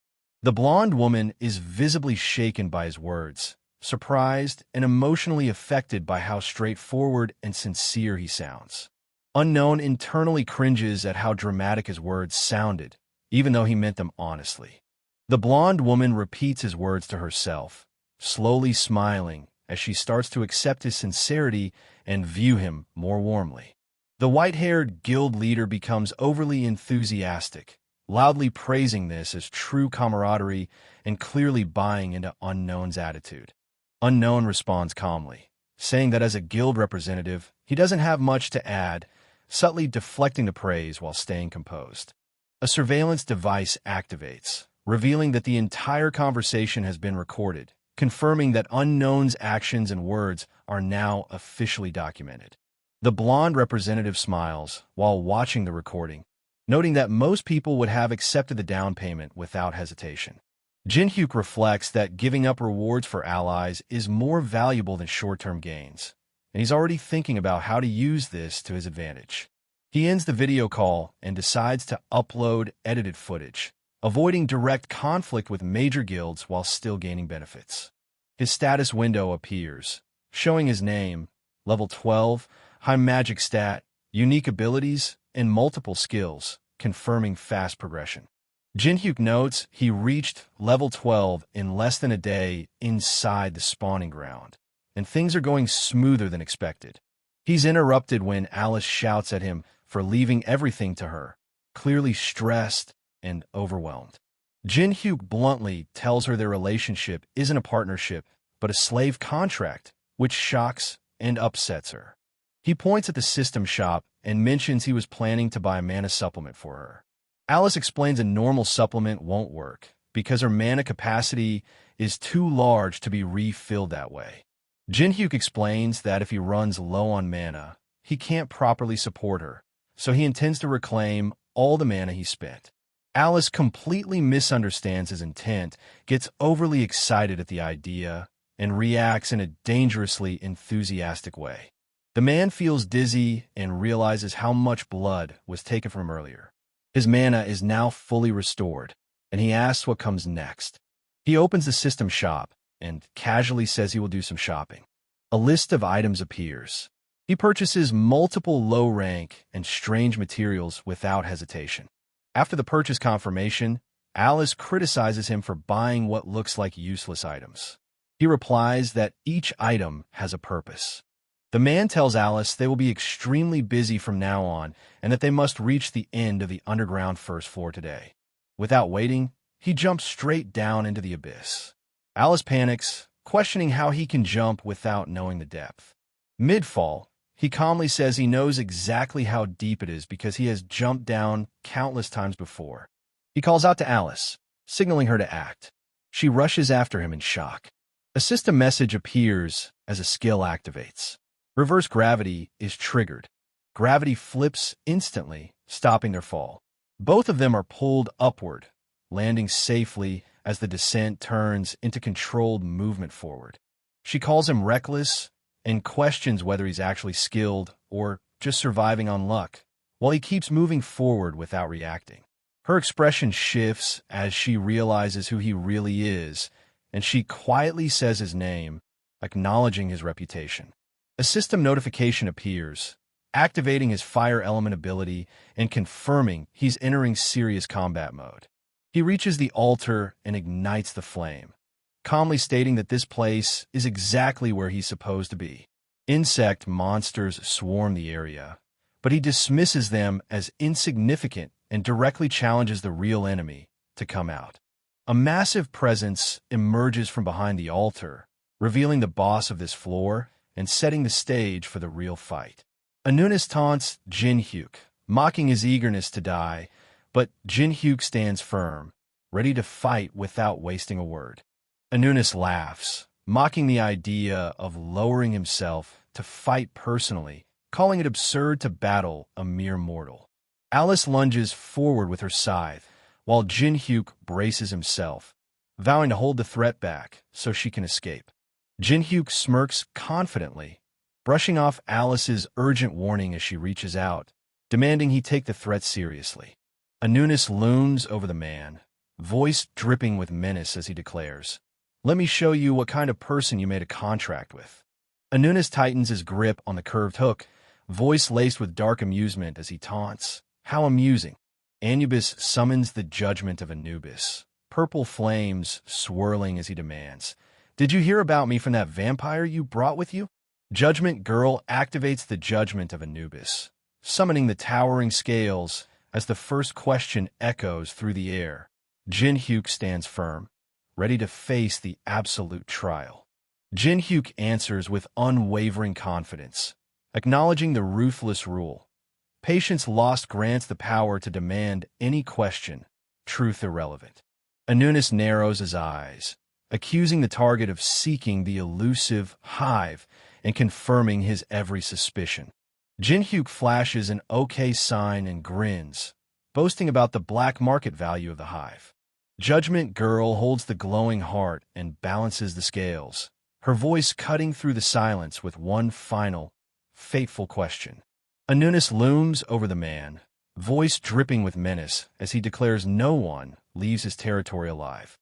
The blonde woman is visibly shaken by his words, surprised and emotionally affected by how straightforward and sincere he sounds. Unknown internally cringes at how dramatic his words sounded, even though he meant them honestly. The blonde woman repeats his words to herself, slowly smiling as she starts to accept his sincerity and view him more warmly. The white-haired guild leader becomes overly enthusiastic, loudly praising this as true camaraderie and clearly buying into Unknown's attitude. Unknown responds calmly, saying that as a guild representative, he doesn't have much to add, subtly deflecting the praise while staying composed. A surveillance device activates, revealing that the entire conversation has been recorded, confirming that Unknown's actions and words are now officially documented. The blonde representative smiles while watching the recording, noting that most people would have accepted the down payment without hesitation. Jin-hyuk reflects that giving up rewards for allies is more valuable than short-term gains, and he's already thinking about how to use this to his advantage. He ends the video call and decides to upload edited footage, avoiding direct conflict with major guilds while still gaining benefits. His status window appears, showing his name, level 12, high magic stat, unique abilities, and multiple skills, confirming fast progression. Jin-hyuk notes he reached level 12 in less than a day inside the spawning ground, and things are going smoother than expected. He's interrupted when Alice shouts at him for leaving everything to her, clearly stressed and overwhelmed. Jin-hyuk bluntly tells her their relationship isn't a partnership, but a slave contract, which shocks and upsets her. He points at the system shop and mentions he was planning to buy a mana supplement for her. Alice explains a normal supplement won't work because her mana capacity is too large to be refilled that way. Jin-hyuk explains that if he runs low on mana, he can't properly support her, so he intends to reclaim all the mana he spent. Alice completely misunderstands his intent, gets overly excited at the idea, and reacts in a dangerously enthusiastic way. The man feels dizzy and realizes how much blood was taken from him earlier. His mana is now fully restored, and he asks what comes next. He opens the system shop and casually says he will do some shopping. A list of items appears. He purchases multiple low-rank and strange materials without hesitation. After the purchase confirmation, Alice criticizes him for buying what looks like useless items. He replies that each item has a purpose. The man tells Alice they will be extremely busy from now on and that they must reach the end of the underground first floor today. Without waiting, he jumps straight down into the abyss. Alice panics, questioning how he can jump without knowing the depth. Mid-fall, he calmly says he knows exactly how deep it is because he has jumped down countless times before. He calls out to Alice, signaling her to act. She rushes after him in shock. A system message appears as a skill activates. Reverse gravity is triggered. Gravity flips instantly, stopping their fall. Both of them are pulled upward, landing safely as the descent turns into controlled movement forward. She calls him reckless and questions whether he's actually skilled or just surviving on luck, while he keeps moving forward without reacting. Her expression shifts as she realizes who he really is, and she quietly says his name, acknowledging his reputation. A system notification appears, activating his fire element ability and confirming he's entering serious combat mode. He reaches the altar and ignites the flame, calmly stating that this place is exactly where he's supposed to be. Insect monsters swarm the area, but he dismisses them as insignificant and directly challenges the real enemy to come out. A massive presence emerges from behind the altar, revealing the boss of this floor and setting the stage for the real fight. Anunis taunts Jin-hyuk, mocking his eagerness to die, but Jin-hyuk stands firm, ready to fight without wasting a word. Anunis laughs, mocking the idea of lowering himself to fight personally, calling it absurd to battle a mere mortal. Alice lunges forward with her scythe, while Jin-hyuk braces himself, vowing to hold the threat back so she can escape. Jin-hyuk smirks confidently, brushing off Alice's urgent warning as she reaches out, demanding he take the threat seriously. Anunis looms over the man, voice dripping with menace as he declares, "Let me show you what kind of person you made a contract with." Anunis tightens his grip on the curved hook, voice laced with dark amusement as he taunts, "How amusing." Anubis summons the judgment of Anubis, purple flames swirling as he demands, "Did you hear about me from that vampire you brought with you?" Judgment Girl activates the judgment of Anubis, summoning the towering scales as the first question echoes through the air. Jin-hyuk stands firm, ready to face the absolute trial. Jin-hyuk answers with unwavering confidence, acknowledging the ruthless rule. Patience lost grants the power to demand any question, truth irrelevant. Anunis narrows his eyes, accusing the target of seeking the elusive hive and confirming his every suspicion. Jin-hyuk flashes an OK sign and grins, boasting about the black market value of the hive. Judgment Girl holds the glowing heart and balances the scales, her voice cutting through the silence with one final, fateful question. Anunis looms over the man, voice dripping with menace as he declares no one leaves his territory alive.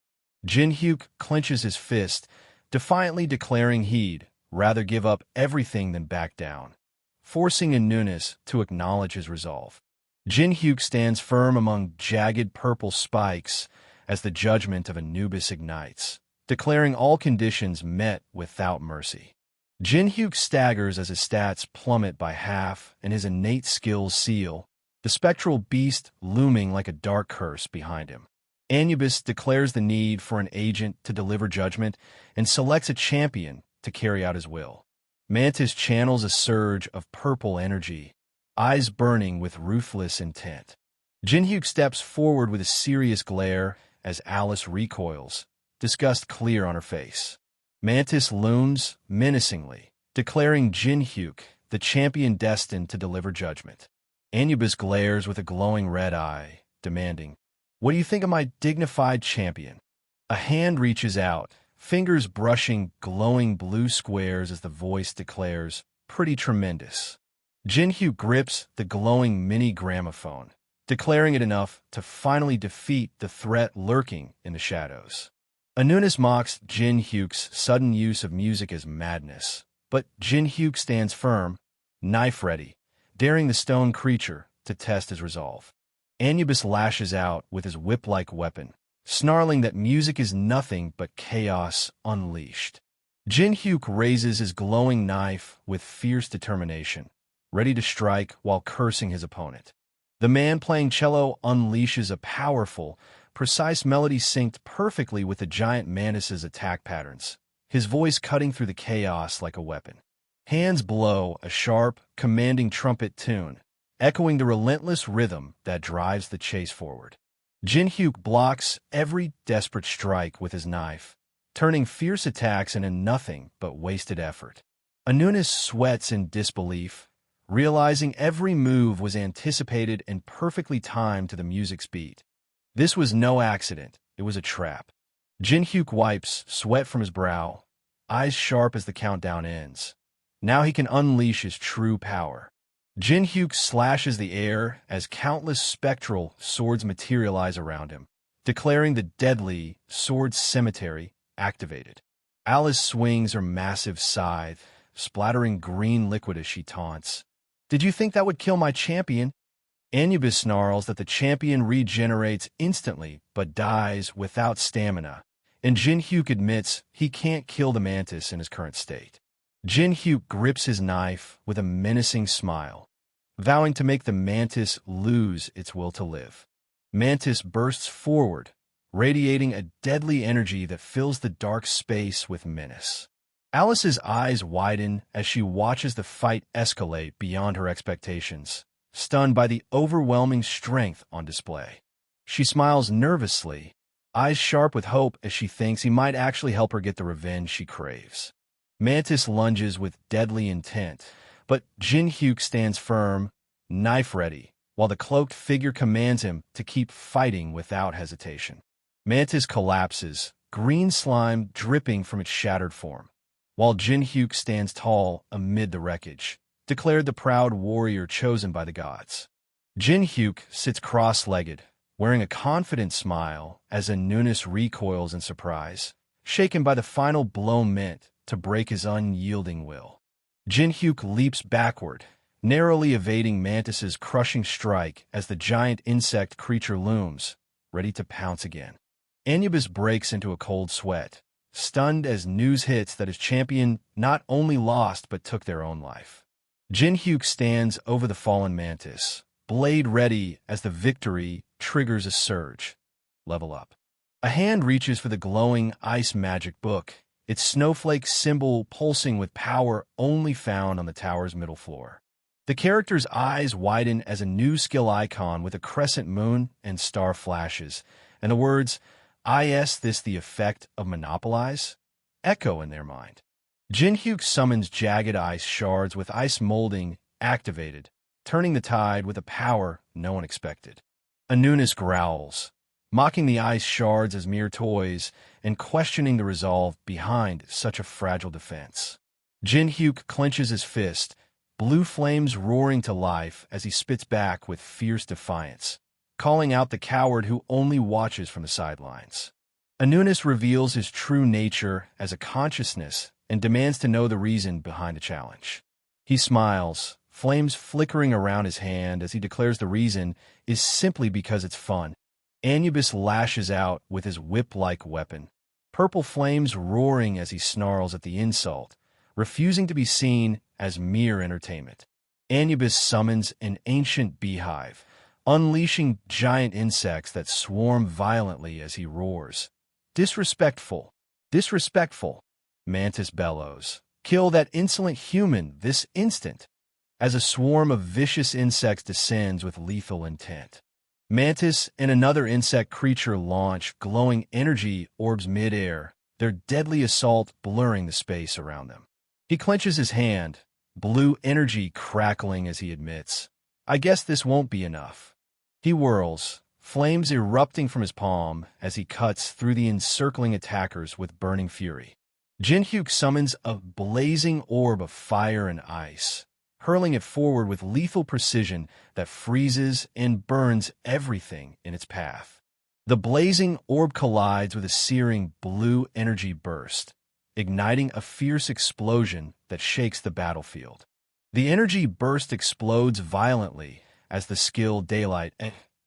Jin-hyuk clenches his fist, defiantly declaring he'd rather give up everything than back down, forcing Anunis to acknowledge his resolve. Jin-hyuk stands firm among jagged purple spikes as the judgment of Anubis ignites, declaring all conditions met without mercy. Jin-hyuk staggers as his stats plummet by half and his innate skills seal, the spectral beast looming like a dark curse behind him. Anubis declares the need for an agent to deliver judgment and selects a champion to carry out his will. Mantis channels a surge of purple energy, eyes burning with ruthless intent. Jin-hyuk steps forward with a serious glare as Alice recoils, disgust clear on her face. Mantis looms menacingly, declaring Jin-hyuk the champion destined to deliver judgment. Anubis glares with a glowing red eye, demanding, "What do you think of my dignified champion?" A hand reaches out, fingers brushing glowing blue squares as the voice declares, "Pretty tremendous." Jin-hyuk grips the glowing mini gramophone, declaring it enough to finally defeat the threat lurking in the shadows. Anunis mocks Jin-hyuk's sudden use of music as madness, but Jin-hyuk stands firm, knife ready, daring the stone creature to test his resolve. Anubis lashes out with his whip-like weapon, snarling that music is nothing but chaos unleashed. Jin-hyuk raises his glowing knife with fierce determination, ready to strike while cursing his opponent. The man playing cello unleashes a powerful, precise melody synced perfectly with the giant mantis's attack patterns, his voice cutting through the chaos like a weapon. Hands blow a sharp, commanding trumpet tune, echoing the relentless rhythm that drives the chase forward. Jin-hyuk blocks every desperate strike with his knife, turning fierce attacks into nothing but wasted effort. Anunis sweats in disbelief, realizing every move was anticipated and perfectly timed to the music's beat. This was no accident, it was a trap. Jin-hyuk wipes sweat from his brow, eyes sharp as the countdown ends. Now he can unleash his true power. Jin-hyuk slashes the air as countless spectral swords materialize around him, declaring the deadly sword cemetery activated. Alice swings her massive scythe, splattering green liquid as she taunts. "Did you think that would kill my champion?" Anubis snarls that the champion regenerates instantly but dies without stamina, and Jin-hyuk admits he can't kill the mantis in his current state. Jin-hyuk grips his knife with a menacing smile, vowing to make the mantis lose its will to live. Mantis bursts forward, radiating a deadly energy that fills the dark space with menace. Alice's eyes widen as she watches the fight escalate beyond her expectations, stunned by the overwhelming strength on display. She smiles nervously, eyes sharp with hope as she thinks he might actually help her get the revenge she craves. Mantis lunges with deadly intent, but Jin-hyuk stands firm, knife ready, while the cloaked figure commands him to keep fighting without hesitation. Mantis collapses, green slime dripping from its shattered form, while Jin-hyuk stands tall amid the wreckage, declared the proud warrior chosen by the gods. Jin-hyuk sits cross-legged, wearing a confident smile as Anunis recoils in surprise, shaken by the final blow meant to break his unyielding will. Jin-hyuk leaps backward, narrowly evading Mantis's crushing strike as the giant insect creature looms, ready to pounce again. Anubis breaks into a cold sweat, stunned as news hits that his champion not only lost but took their own life. Jin-hyuk stands over the fallen mantis, blade ready as the victory triggers a surge. Level up. A hand reaches for the glowing ice magic book, its snowflake symbol pulsing with power only found on the tower's middle floor. The character's eyes widen as a new skill icon with a crescent moon and star flashes, and the words, "Is this the effect of monopolize?" echo in their mind. Jin-hyuk summons jagged ice shards with ice molding activated, turning the tide with a power no one expected. Anunus growls, mocking the ice shards as mere toys and questioning the resolve behind such a fragile defense. Jinhyuk clenches his fist, blue flames roaring to life as he spits back with fierce defiance, calling out the coward who only watches from the sidelines. Anunus reveals his true nature as a consciousness and demands to know the reason behind the challenge. He smiles, flames flickering around his hand as he declares the reason is simply because it's fun. Anubis lashes out with his whip-like weapon, purple flames roaring as he snarls at the insult, refusing to be seen as mere entertainment. Anubis summons an ancient beehive, unleashing giant insects that swarm violently as he roars. Disrespectful! Disrespectful! Mantis bellows. Kill that insolent human this instant! As a swarm of vicious insects descends with lethal intent. Mantis and another insect creature launch glowing energy orbs mid-air, their deadly assault blurring the space around them. He clenches his hand, blue energy crackling as he admits, "I guess this won't be enough." He whirls, flames erupting from his palm as he cuts through the encircling attackers with burning fury. Jinhyuk summons a blazing orb of fire and ice, hurling it forward with lethal precision that freezes and burns everything in its path. The blazing orb collides with a searing blue energy burst, igniting a fierce explosion that shakes the battlefield. The energy burst explodes violently as the skill Daylight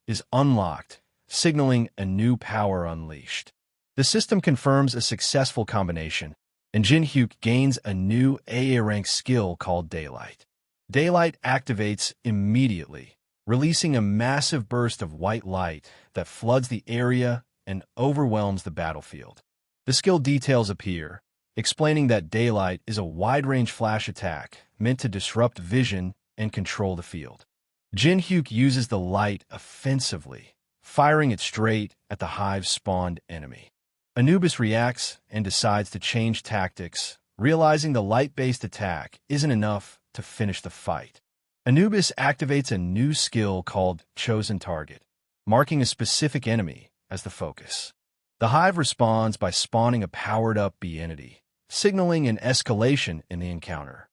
is unlocked, signaling a new power unleashed. The system confirms a successful combination, and Jinhyuk gains a new AA-rank skill called Daylight. Daylight activates immediately, releasing a massive burst of white light that floods the area and overwhelms the battlefield. The skill details appear, explaining that Daylight is a wide-range flash attack meant to disrupt vision and control the field. Jinhyuk uses the light offensively, firing it straight at the hive's spawned enemy. Anubis reacts and decides to change tactics, realizing the light-based attack isn't enough to finish the fight. Anubis activates a new skill called Chosen Target, marking a specific enemy as the focus. The hive responds by spawning a powered-up bee entity, signaling an escalation in the encounter.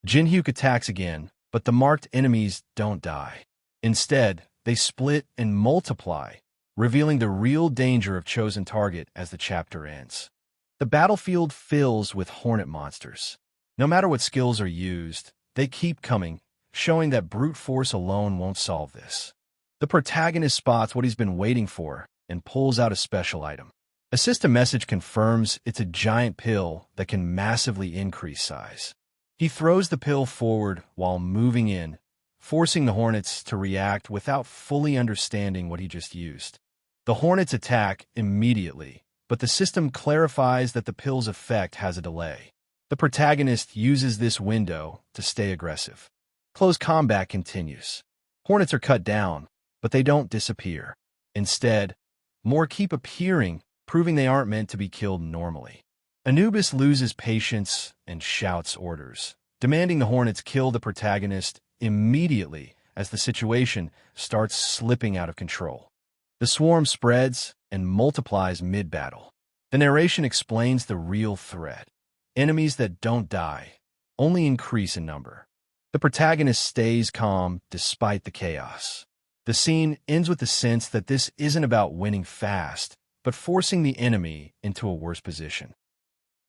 Jinhyuk attacks again, but the marked enemies don't die. Instead, they split and multiply, revealing the real danger of Chosen Target as the chapter ends. The battlefield fills with hornet monsters. No matter what skills are used, they keep coming, showing that brute force alone won't solve this. The protagonist spots what he's been waiting for and pulls out a special item. A system message confirms it's a giant pill that can massively increase size. He throws the pill forward while moving in, forcing the hornets to react without fully understanding what he just used. The hornets attack immediately, but the system clarifies that the pill's effect has a delay. The protagonist uses this window to stay aggressive. Close combat continues. Hornets are cut down, but they don't disappear. Instead, more keep appearing, proving they aren't meant to be killed normally. Anubis loses patience and shouts orders, demanding the hornets kill the protagonist immediately as the situation starts slipping out of control. The swarm spreads and multiplies mid-battle. The narration explains the real threat. Enemies that don't die only increase in number. The protagonist stays calm despite the chaos. The scene ends with the sense that this isn't about winning fast, but forcing the enemy into a worse position.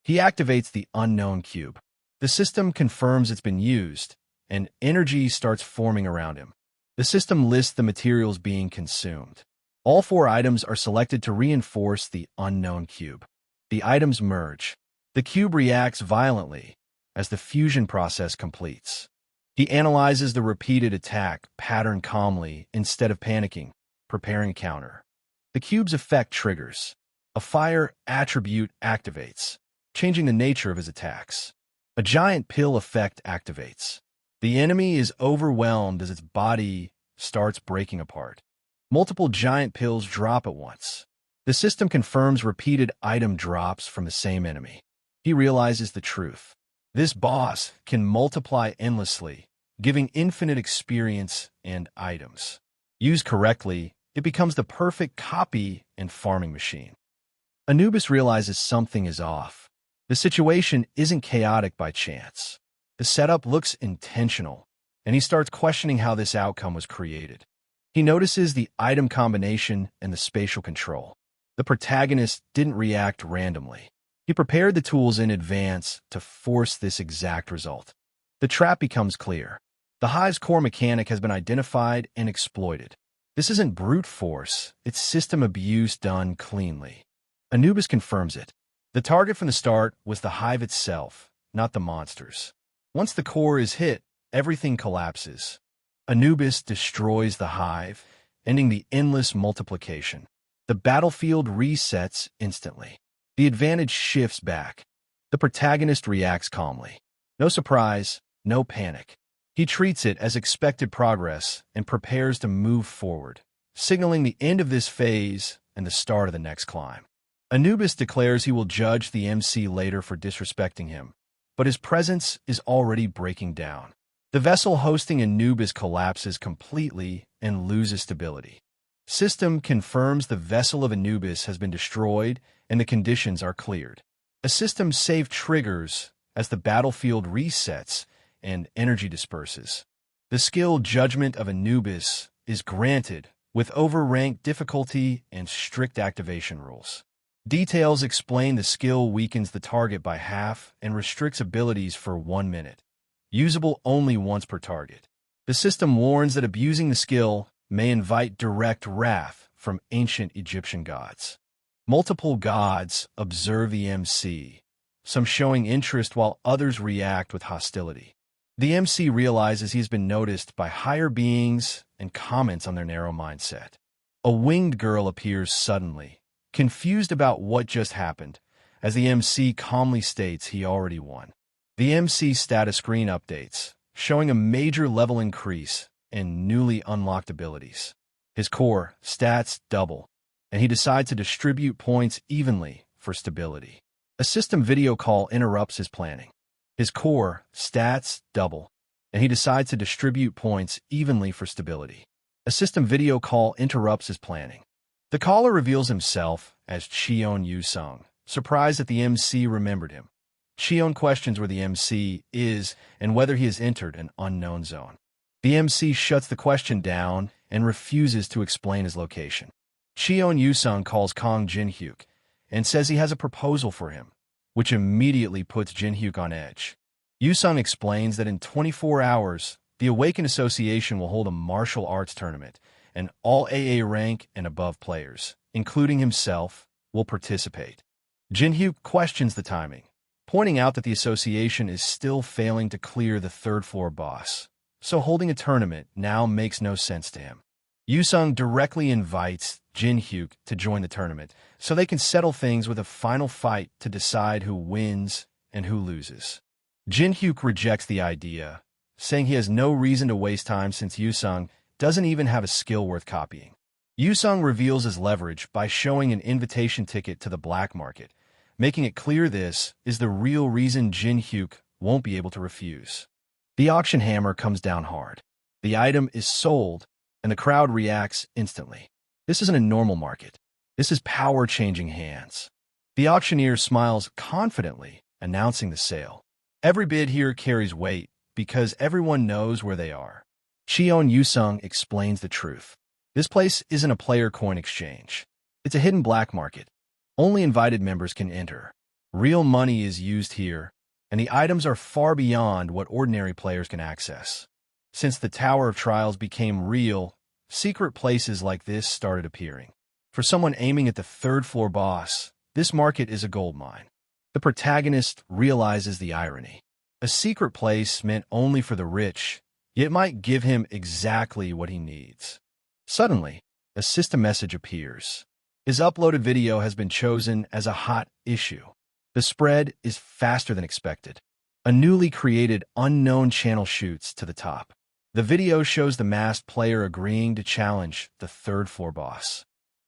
He activates the unknown cube. The system confirms it's been used, and energy starts forming around him. The system lists the materials being consumed. All 4 items are selected to reinforce the unknown cube. The items merge. The cube reacts violently as the fusion process completes. He analyzes the repeated attack pattern calmly instead of panicking, preparing a counter. The cube's effect triggers. A fire attribute activates, changing the nature of his attacks. A giant pill effect activates. The enemy is overwhelmed as its body starts breaking apart. Multiple giant pills drop at once. The system confirms repeated item drops from the same enemy. He realizes the truth. This boss can multiply endlessly, giving infinite experience and items. Used correctly, it becomes the perfect copy and farming machine. Anubis realizes something is off. The situation isn't chaotic by chance. The setup looks intentional, and he starts questioning how this outcome was created. He notices the item combination and the spatial control. The protagonist didn't react randomly. He prepared the tools in advance to force this exact result. The trap becomes clear. The hive's core mechanic has been identified and exploited. This isn't brute force, it's system abuse done cleanly. Anubis confirms it. The target from the start was the hive itself, not the monsters. Once the core is hit, everything collapses. Anubis destroys the hive, ending the endless multiplication. The battlefield resets instantly. The advantage shifts back. The protagonist reacts calmly. No surprise, no panic. He treats it as expected progress and prepares to move forward, signaling the end of this phase and the start of the next climb. Anubis declares he will judge the MC later for disrespecting him, but his presence is already breaking down. The vessel hosting Anubis collapses completely and loses stability. System confirms the vessel of Anubis has been destroyed and the conditions are cleared. A system save triggers as the battlefield resets and energy disperses. The skill judgment of Anubis is granted with overranked difficulty and strict activation rules. Details explain the skill weakens the target by half and restricts abilities for 1 minute. Usable only once per target. The system warns that abusing the skill may invite direct wrath from ancient Egyptian gods. Multiple gods observe the MC, some showing interest while others react with hostility. The MC realizes he's been noticed by higher beings and comments on their narrow mindset. A winged girl appears suddenly, confused about what just happened, as the MC calmly states he already won. The MC status screen updates, showing a major level increase and newly unlocked abilities. His core stats double, and he decides to distribute points evenly for stability. A system video call interrupts his planning. His core stats double, and he decides to distribute points evenly for stability. A system video call interrupts his planning. The caller reveals himself as Cheon Yu-sung, surprised that the MC remembered him. Cheon questions where the MC is and whether he has entered an unknown zone. The MC shuts the question down and refuses to explain his location. Cheon Yu-sung calls Kong Jin-hyuk and says he has a proposal for him, which immediately puts Jin-hyuk on edge. Yu-sung explains that in 24 hours, the Awakened Association will hold a martial arts tournament, and all AA rank and above players, including himself, will participate. Jin-hyuk questions the timing, pointing out that the association is still failing to clear the third-floor boss, so holding a tournament now makes no sense to him. Yu-sung directly invites Jin-hyuk to join the tournament so they can settle things with a final fight to decide who wins and who loses. Jin-hyuk rejects the idea, saying he has no reason to waste time since Yu-sung doesn't even have a skill worth copying. Yu-sung reveals his leverage by showing an invitation ticket to the black market, making it clear this is the real reason Jin-hyuk won't be able to refuse. The auction hammer comes down hard. The item is sold, and the crowd reacts instantly. This isn't a normal market. This is power changing hands. The auctioneer smiles confidently, announcing the sale. Every bid here carries weight because everyone knows where they are. Cheon Yu-sung explains the truth. This place isn't a player coin exchange. It's a hidden black market. Only invited members can enter. Real money is used here, and the items are far beyond what ordinary players can access. Since the Tower of Trials became real, secret places like this started appearing. For someone aiming at the third-floor boss, this market is a goldmine. The protagonist realizes the irony. A secret place meant only for the rich, yet might give him exactly what he needs. Suddenly, a system message appears. His uploaded video has been chosen as a hot issue. The spread is faster than expected. A newly created unknown channel shoots to the top. The video shows the masked player agreeing to challenge the third-floor boss.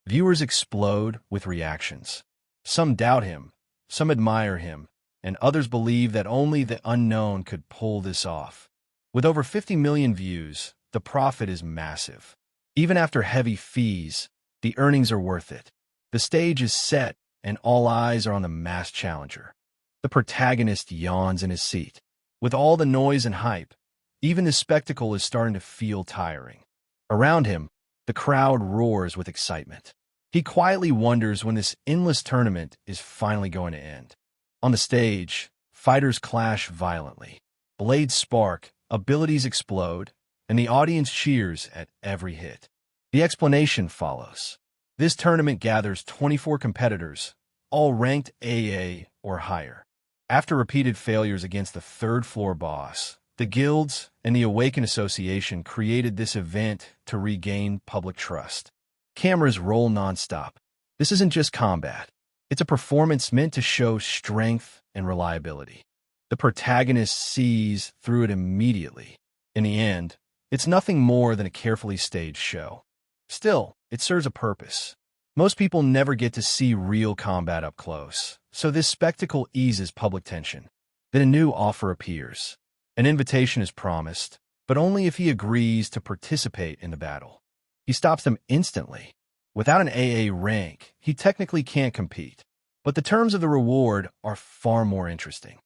Viewers explode with reactions. Some doubt him, some admire him, and others believe that only the unknown could pull this off. With over 50 million views, the profit is massive. Even after heavy fees, the earnings are worth it. The stage is set, and all eyes are on the masked challenger. The protagonist yawns in his seat. With all the noise and hype, even the spectacle is starting to feel tiring. Around him, the crowd roars with excitement. He quietly wonders when this endless tournament is finally going to end. On the stage, fighters clash violently. Blades spark, abilities explode, and the audience cheers at every hit. The explanation follows. This tournament gathers 24 competitors, all ranked AA or higher. After repeated failures against the third-floor boss, the guilds and the Awaken Association created this event to regain public trust. Cameras roll nonstop. This isn't just combat. It's a performance meant to show strength and reliability. The protagonist sees through it immediately. In the end, it's nothing more than a carefully staged show. Still, it serves a purpose. Most people never get to see real combat up close, so this spectacle eases public tension. Then a new offer appears. An invitation is promised, but only if he agrees to participate in the battle. He stops them instantly. Without an AA rank, he technically can't compete. But the terms of the reward are far more interesting.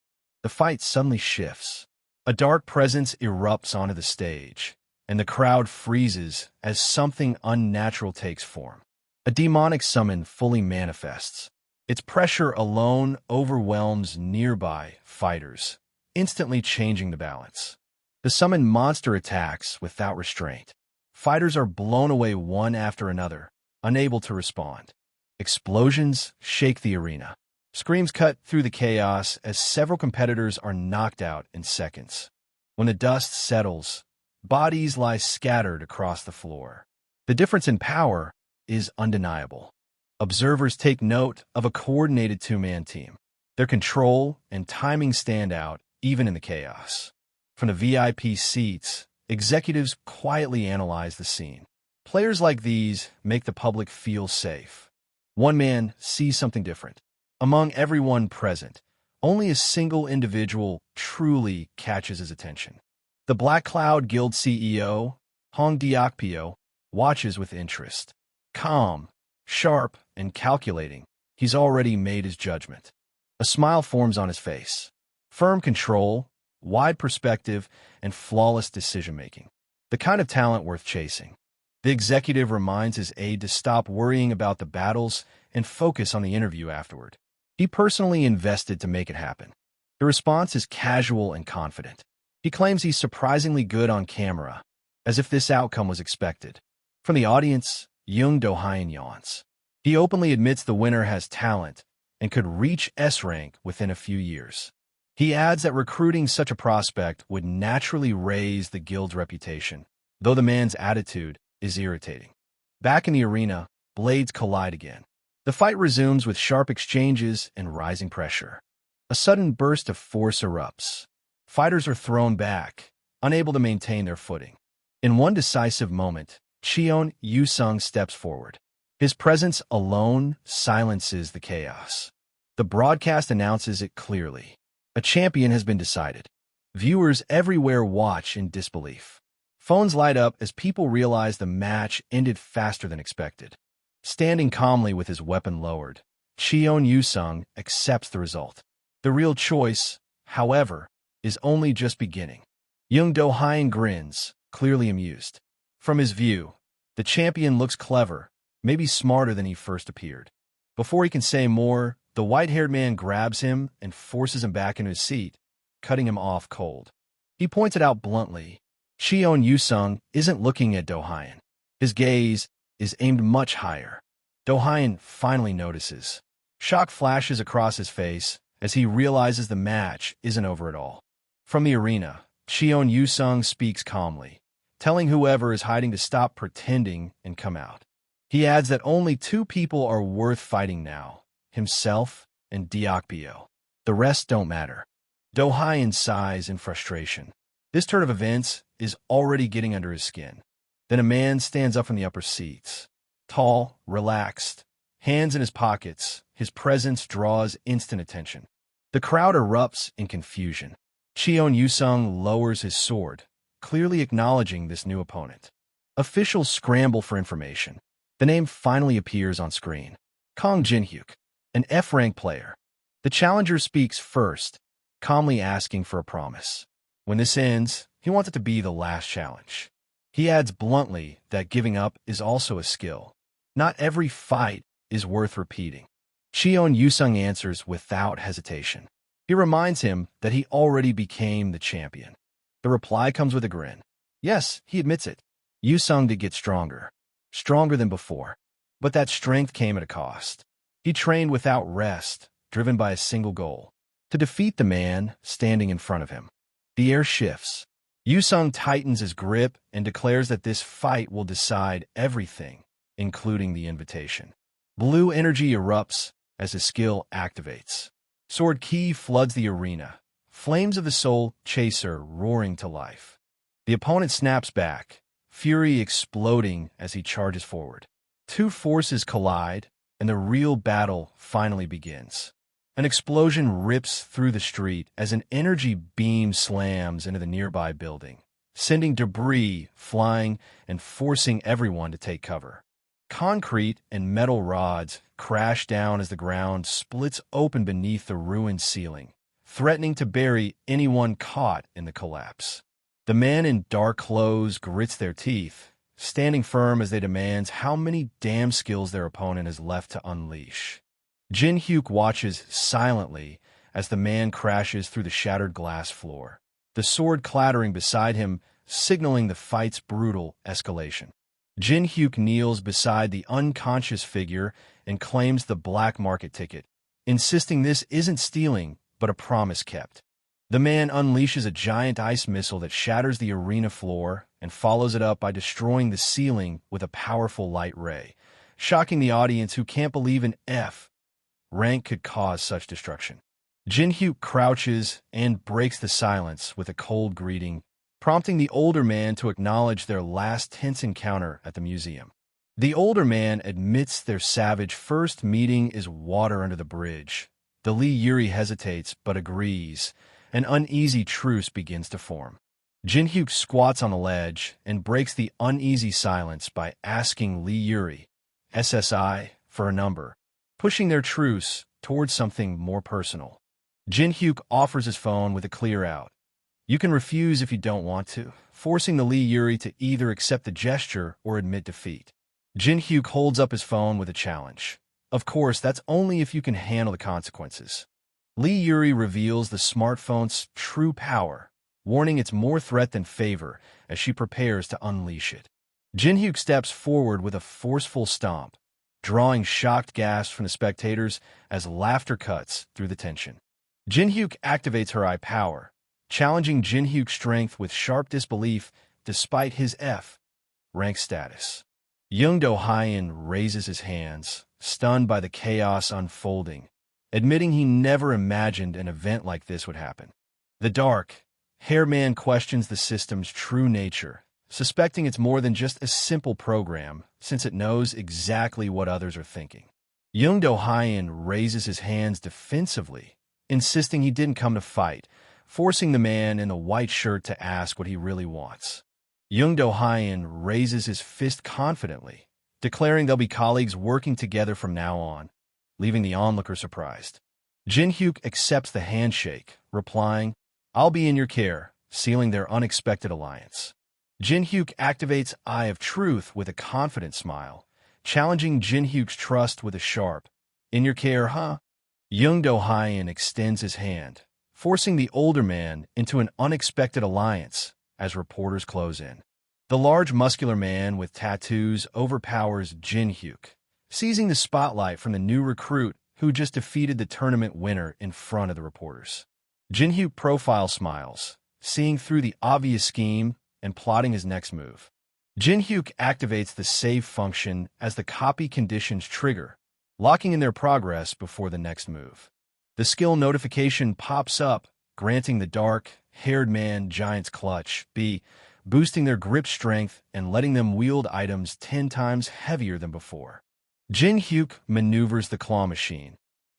The fight suddenly shifts. A dark presence erupts onto the stage, and the crowd freezes as something unnatural takes form. A demonic summon fully manifests. Its pressure alone overwhelms nearby fighters, instantly changing the balance. The summoned monster attacks without restraint. Fighters are blown away one after another, unable to respond. Explosions shake the arena. Screams cut through the chaos as several competitors are knocked out in seconds. When the dust settles, bodies lie scattered across the floor. The difference in power is undeniable. Observers take note of a coordinated two-man team. Their control and timing stand out even in the chaos. From the VIP seats, executives quietly analyze the scene. Players like these make the public feel safe. One man sees something different. Among everyone present, only a single individual truly catches his attention. The Black Cloud Guild CEO, Hong Diokpyo, watches with interest. Calm, sharp, and calculating, he's already made his judgment. A smile forms on his face. Firm control, wide perspective, and flawless decision-making. The kind of talent worth chasing. The executive reminds his aide to stop worrying about the battles and focus on the interview afterward. He personally invested to make it happen. The response is casual and confident. He claims he's surprisingly good on camera, as if this outcome was expected. From the audience, Jung Do-hyun yawns. He openly admits the winner has talent and could reach S rank within a few years. He adds that recruiting such a prospect would naturally raise the guild's reputation, though the man's attitude is irritating. Back in the arena, blades collide again. The fight resumes with sharp exchanges and rising pressure. A sudden burst of force erupts. Fighters are thrown back, unable to maintain their footing. In one decisive moment, Cheon Yu-sung steps forward. His presence alone silences the chaos. The broadcast announces it clearly. A champion has been decided. Viewers everywhere watch in disbelief. Phones light up as people realize the match ended faster than expected. Standing calmly with his weapon lowered, Cheon Yu-sung accepts the result. The real choice, however, is only just beginning. Jung Do-hyun grins, clearly amused. From his view, the champion looks clever, maybe smarter than he first appeared. Before he can say more, the white-haired man grabs him and forces him back into his seat, cutting him off cold. He points it out bluntly. Cheon Yu-sung isn't looking at Do-hyun. His gaze is aimed much higher. Do-hyun finally notices. Shock flashes across his face as he realizes the match isn't over at all. From the arena, Cheon Yu-sung speaks calmly, telling whoever is hiding to stop pretending and come out. He adds that only two people are worth fighting now, himself and Diokpyo. The rest don't matter. Do-hyun sighs in frustration. This turn of events is already getting under his skin. Then a man stands up from the upper seats. Tall, relaxed, hands in his pockets, his presence draws instant attention. The crowd erupts in confusion. Cheon Yu-sung lowers his sword, clearly acknowledging this new opponent. Officials scramble for information. The name finally appears on screen. Kang Jin-hyuk, an F-rank player. The challenger speaks first, calmly asking for a promise. When this ends, he wants it to be the last challenge. He adds bluntly that giving up is also a skill. Not every fight is worth repeating. Cheon Yusung answers without hesitation. He reminds him that he already became the champion. The reply comes with a grin. Yes, he admits it. Yusung did get stronger than before. But that strength came at a cost. He trained without rest, driven by a single goal: to defeat the man standing in front of him. The air shifts. Yusung tightens his grip and declares that this fight will decide everything, including the invitation. Blue energy erupts as his skill activates. Sword Ki floods the arena, flames of the soul chaser roaring to life. The opponent snaps back, fury exploding as he charges forward. Two forces collide, and the real battle finally begins. An explosion rips through the street as an energy beam slams into the nearby building, sending debris flying and forcing everyone to take cover. Concrete and metal rods crash down as the ground splits open beneath the ruined ceiling, threatening to bury anyone caught in the collapse. The man in dark clothes grits their teeth, standing firm as they demand how many damn skills their opponent has left to unleash. Jin-hyuk watches silently as the man crashes through the shattered glass floor, the sword clattering beside him, signaling the fight's brutal escalation. Jin-hyuk kneels beside the unconscious figure and claims the black market ticket, insisting this isn't stealing, but a promise kept. The man unleashes a giant ice missile that shatters the arena floor and follows it up by destroying the ceiling with a powerful light ray, shocking the audience who can't believe an F rank could cause such destruction. Jin-hyuk crouches and breaks the silence with a cold greeting, prompting the older man to acknowledge their last tense encounter at the museum. The older man admits their savage first meeting is water under the bridge. The Lee Yuri hesitates but agrees. An uneasy truce begins to form. Jin-hyuk squats on a ledge and breaks the uneasy silence by asking Lee Yuri, SSI, for a number, pushing their truce towards something more personal. Jin-hyuk offers his phone with a clear out. You can refuse if you don't want to, forcing the Lee Yuri to either accept the gesture or admit defeat. Jin-hyuk holds up his phone with a challenge. Of course, that's only if you can handle the consequences. Lee Yuri reveals the smartphone's true power, warning it's more threat than favor as she prepares to unleash it. Jin-hyuk steps forward with a forceful stomp, drawing shocked gasps from the spectators as laughter cuts through the tension. Jin-hyuk activates her eye power, challenging Jin-hyuk's strength with sharp disbelief despite his F rank status. Young Do-hyun raises his hands, stunned by the chaos unfolding, admitting he never imagined an event like this would happen. The dark-haired man questions the system's true nature, suspecting it's more than just a simple program, since it knows exactly what others are thinking. Young Do-hyun raises his hands defensively, insisting he didn't come to fight, forcing the man in the white shirt to ask what he really wants. Young Do-hyun raises his fist confidently, declaring they'll be colleagues working together from now on, leaving the onlooker surprised. Jin-hyuk accepts the handshake, replying, I'll be in your care, sealing their unexpected alliance. Jin-hyuk activates Eye of Truth with a confident smile, challenging Jin-hyuk's trust with a sharp, in your care, huh? Young Do-hyun extends his hand, forcing the older man into an unexpected alliance as reporters close in. The large muscular man with tattoos overpowers Jin-hyuk, seizing the spotlight from the new recruit who just defeated the tournament winner in front of the reporters. Jin-hyuk profile smiles, seeing through the obvious scheme and plotting his next move. Jin-hyuk activates the save function as the copy conditions trigger, locking in their progress before the next move. The skill notification pops up, granting the dark-haired man Giant's Clutch B, boosting their grip strength and letting them wield items 10 times heavier than before. Jin-hyuk maneuvers the claw machine,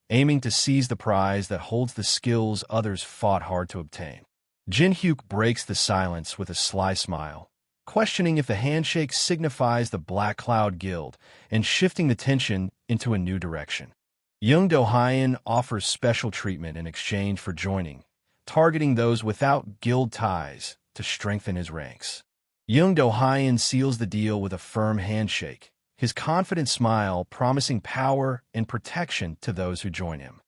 aiming to seize the prize that holds the skills others fought hard to obtain. Jin Hyuk breaks the silence with a sly smile, questioning if the handshake signifies the Black Cloud Guild and shifting the tension into a new direction. Young Do-hyun offers special treatment in exchange for joining, targeting those without guild ties to strengthen his ranks. Young Do-hyun seals the deal with a firm handshake, his confident smile promising power and protection to those who join him.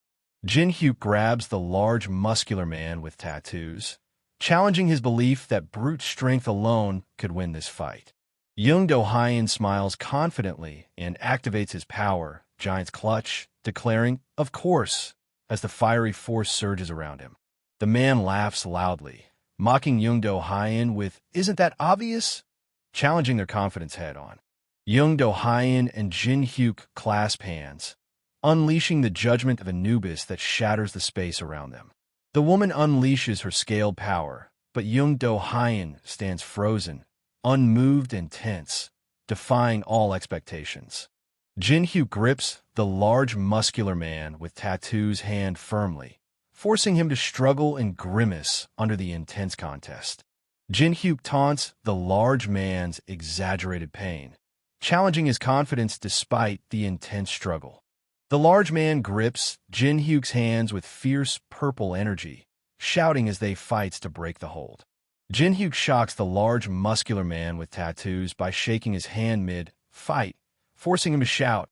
Jin Hyuk grabs the large muscular man with tattoos, challenging his belief that brute strength alone could win this fight. Young Do-hyun smiles confidently and activates his power, Giant's Clutch, declaring, "Of course," as the fiery force surges around him. The man laughs loudly, mocking Young Do-hyun with, "Isn't that obvious?" challenging their confidence head-on. Young Do-hyun and Jin Hyuk clasp hands, unleashing the judgment of Anubis that shatters the space around them. The woman unleashes her scaled power, but Young Do-hyun stands frozen, unmoved and tense, defying all expectations. Jin Hyuk grips the large muscular man with tattoos hand firmly, forcing him to struggle and grimace under the intense contest. Jin Hyuk taunts the large man's exaggerated pain, challenging his confidence despite the intense struggle. The large man grips Jin Hyuk's hands with fierce purple energy, shouting as they fights to break the hold. Jin Hyuk shocks the large muscular man with tattoos by shaking his hand mid-fight, forcing him to shout,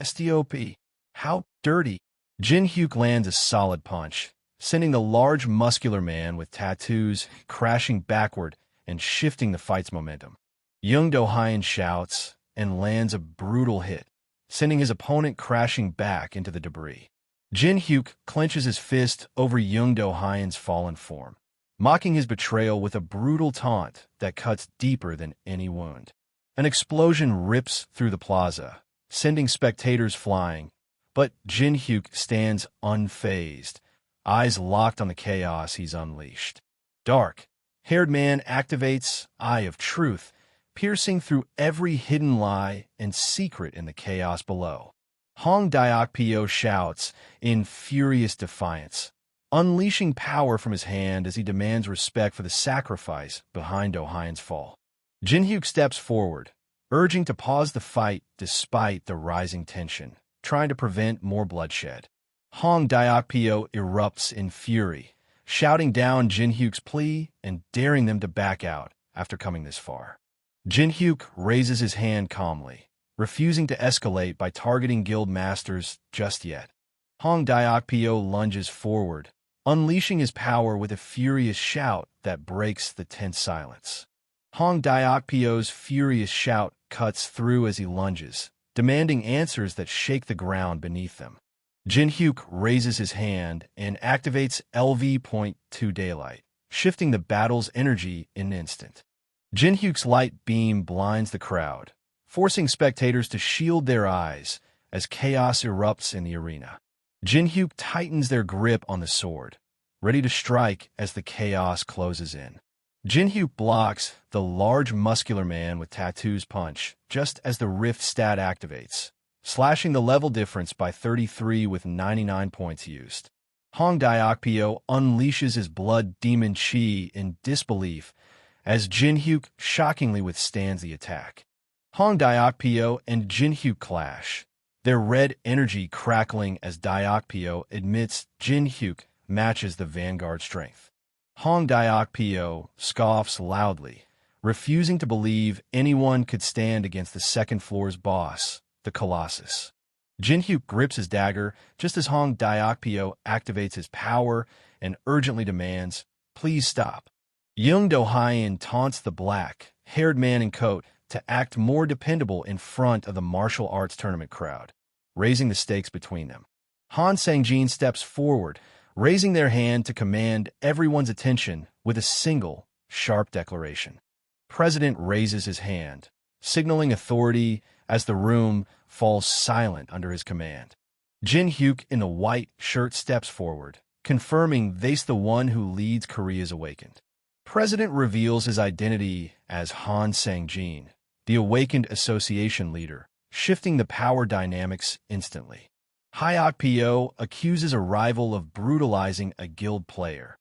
"Stop! How dirty!" Jin Hyuk lands a solid punch, sending the large muscular man with tattoos crashing backward and shifting the fight's momentum. Young Do-hyun shouts and lands a brutal hit, sending his opponent crashing back into the debris. Jin Hyuk clenches his fist over Young Do-hyun's fallen form, mocking his betrayal with a brutal taunt that cuts deeper than any wound. An explosion rips through the plaza, sending spectators flying, but Jin Hyuk stands unfazed, eyes locked on the chaos he's unleashed. Dark-haired man activates Eye of Truth, piercing through every hidden lie and secret in the chaos below. Hong Daokpyo shouts in furious defiance, unleashing power from his hand as he demands respect for the sacrifice behind Do-hyun's fall. Jin Hyuk steps forward, urging to pause the fight despite the rising tension, trying to prevent more bloodshed. Hong Daokpyo erupts in fury, shouting down Jin Hyuk's plea and daring them to back out after coming this far. Jin Hyuk raises his hand calmly, refusing to escalate by targeting guild masters just yet. Hong Daokpyo lunges forward, unleashing his power with a furious shout that breaks the tense silence. Hong Daokpyo's furious shout cuts through as he lunges, demanding answers that shake the ground beneath them. Jin Hyuk raises his hand and activates LV.2 Daylight, shifting the battle's energy in an instant. Jin Hyuk's light beam blinds the crowd, forcing spectators to shield their eyes as chaos erupts in the arena. Jin Hyuk tightens their grip on the sword, ready to strike as the chaos closes in. Jin Hyuk blocks the large muscular man with tattoos punch just as the rift stat activates, slashing the level difference by 33 with 99 points used. Hong Daokpyo unleashes his blood demon chi in disbelief as Jin Hyuk shockingly withstands the attack. Hong Daokpyo and Jin Hyuk clash, their red energy crackling as Daokpyo admits Jin Hyuk matches the vanguard strength. Hong Daokpyo scoffs loudly, refusing to believe anyone could stand against the second floor's boss, the Colossus. Jin Hyuk grips his dagger just as Hong Daokpyo activates his power and urgently demands, "Please stop." Young Do-hyun taunts the black-haired man in coat to act more dependable in front of the martial arts tournament crowd, raising the stakes between them. Han Sang-jin steps forward, raising their hand to command everyone's attention with a single, sharp declaration. President raises his hand, signaling authority as the room falls silent under his command. Jin Hyuk in the white shirt steps forward, confirming they's the one who leads Korea's Awakened. President reveals his identity as Han Sang-jin, the Awakened Association leader, shifting the power dynamics instantly. Hyok-pyo accuses a rival of brutalizing a guild player,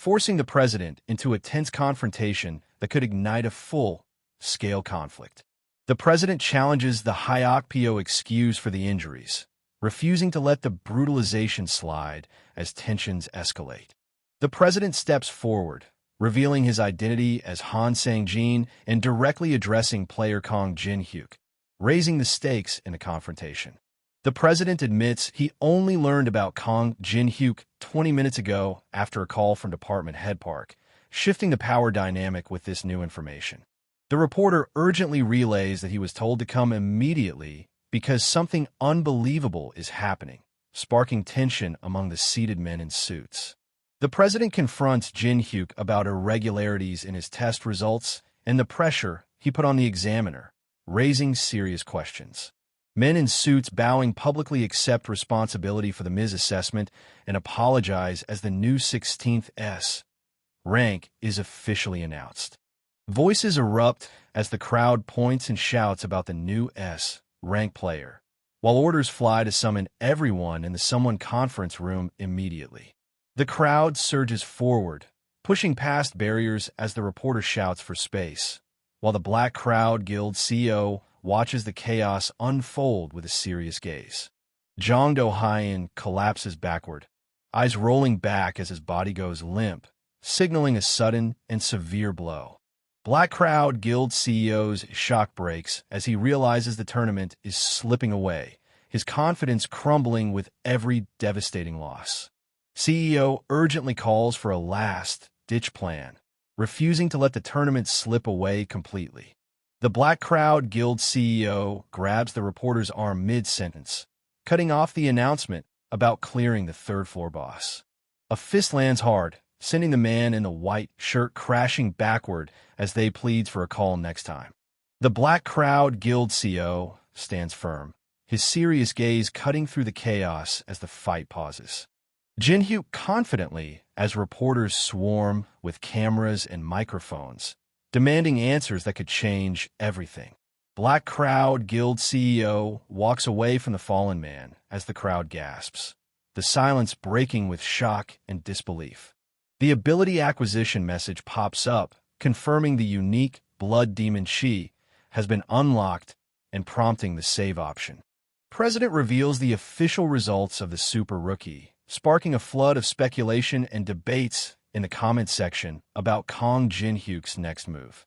forcing the president into a tense confrontation that could ignite a full-scale conflict. The president challenges the Hyokpyo excuse for the injuries, refusing to let the brutalization slide as tensions escalate. The president steps forward, revealing his identity as Han Sang-jin and directly addressing player Kong Jin-hyuk, raising the stakes in the confrontation. The president admits he only learned about Kong Jin-hyuk 20 minutes ago after a call from Department Head Park, shifting the power dynamic with this new information. The reporter urgently relays that he was told to come immediately because something unbelievable is happening, sparking tension among the seated men in suits. The president confronts Jin-hyuk about irregularities in his test results and the pressure he put on the examiner, raising serious questions. Men in suits bowing publicly accept responsibility for the misassessment and apologize as the new 16th S rank is officially announced. Voices erupt as the crowd points and shouts about the new S rank player, while orders fly to summon everyone in the Someone conference room immediately. The crowd surges forward, pushing past barriers as the reporter shouts for space, while the Black Crowd Guild CEO watches the chaos unfold with a serious gaze. Jong Do-hyun collapses backward, eyes rolling back as his body goes limp, signaling a sudden and severe blow. Black Crowd Guild CEO's shock breaks as he realizes the tournament is slipping away, his confidence crumbling with every devastating loss. CEO urgently calls for a last-ditch plan, refusing to let the tournament slip away completely. The Black Crowd Guild CEO grabs the reporter's arm mid-sentence, cutting off the announcement about clearing the third-floor boss. A fist lands hard, sending the man in the white shirt crashing backward as they pleads for a call next time. The Black Crowd Guild CEO stands firm, his serious gaze cutting through the chaos as the fight pauses. Jin-hyuk confidently as reporters swarm with cameras and microphones, demanding answers that could change everything. Black Crowd Guild CEO walks away from the fallen man as the crowd gasps, the silence breaking with shock and disbelief. The ability acquisition message pops up, confirming the unique Blood Demon Chi has been unlocked and prompting the save option. President reveals the official results of the Super Rookie, sparking a flood of speculation and debates in the comments section about Kong Jin-hyuk's next move.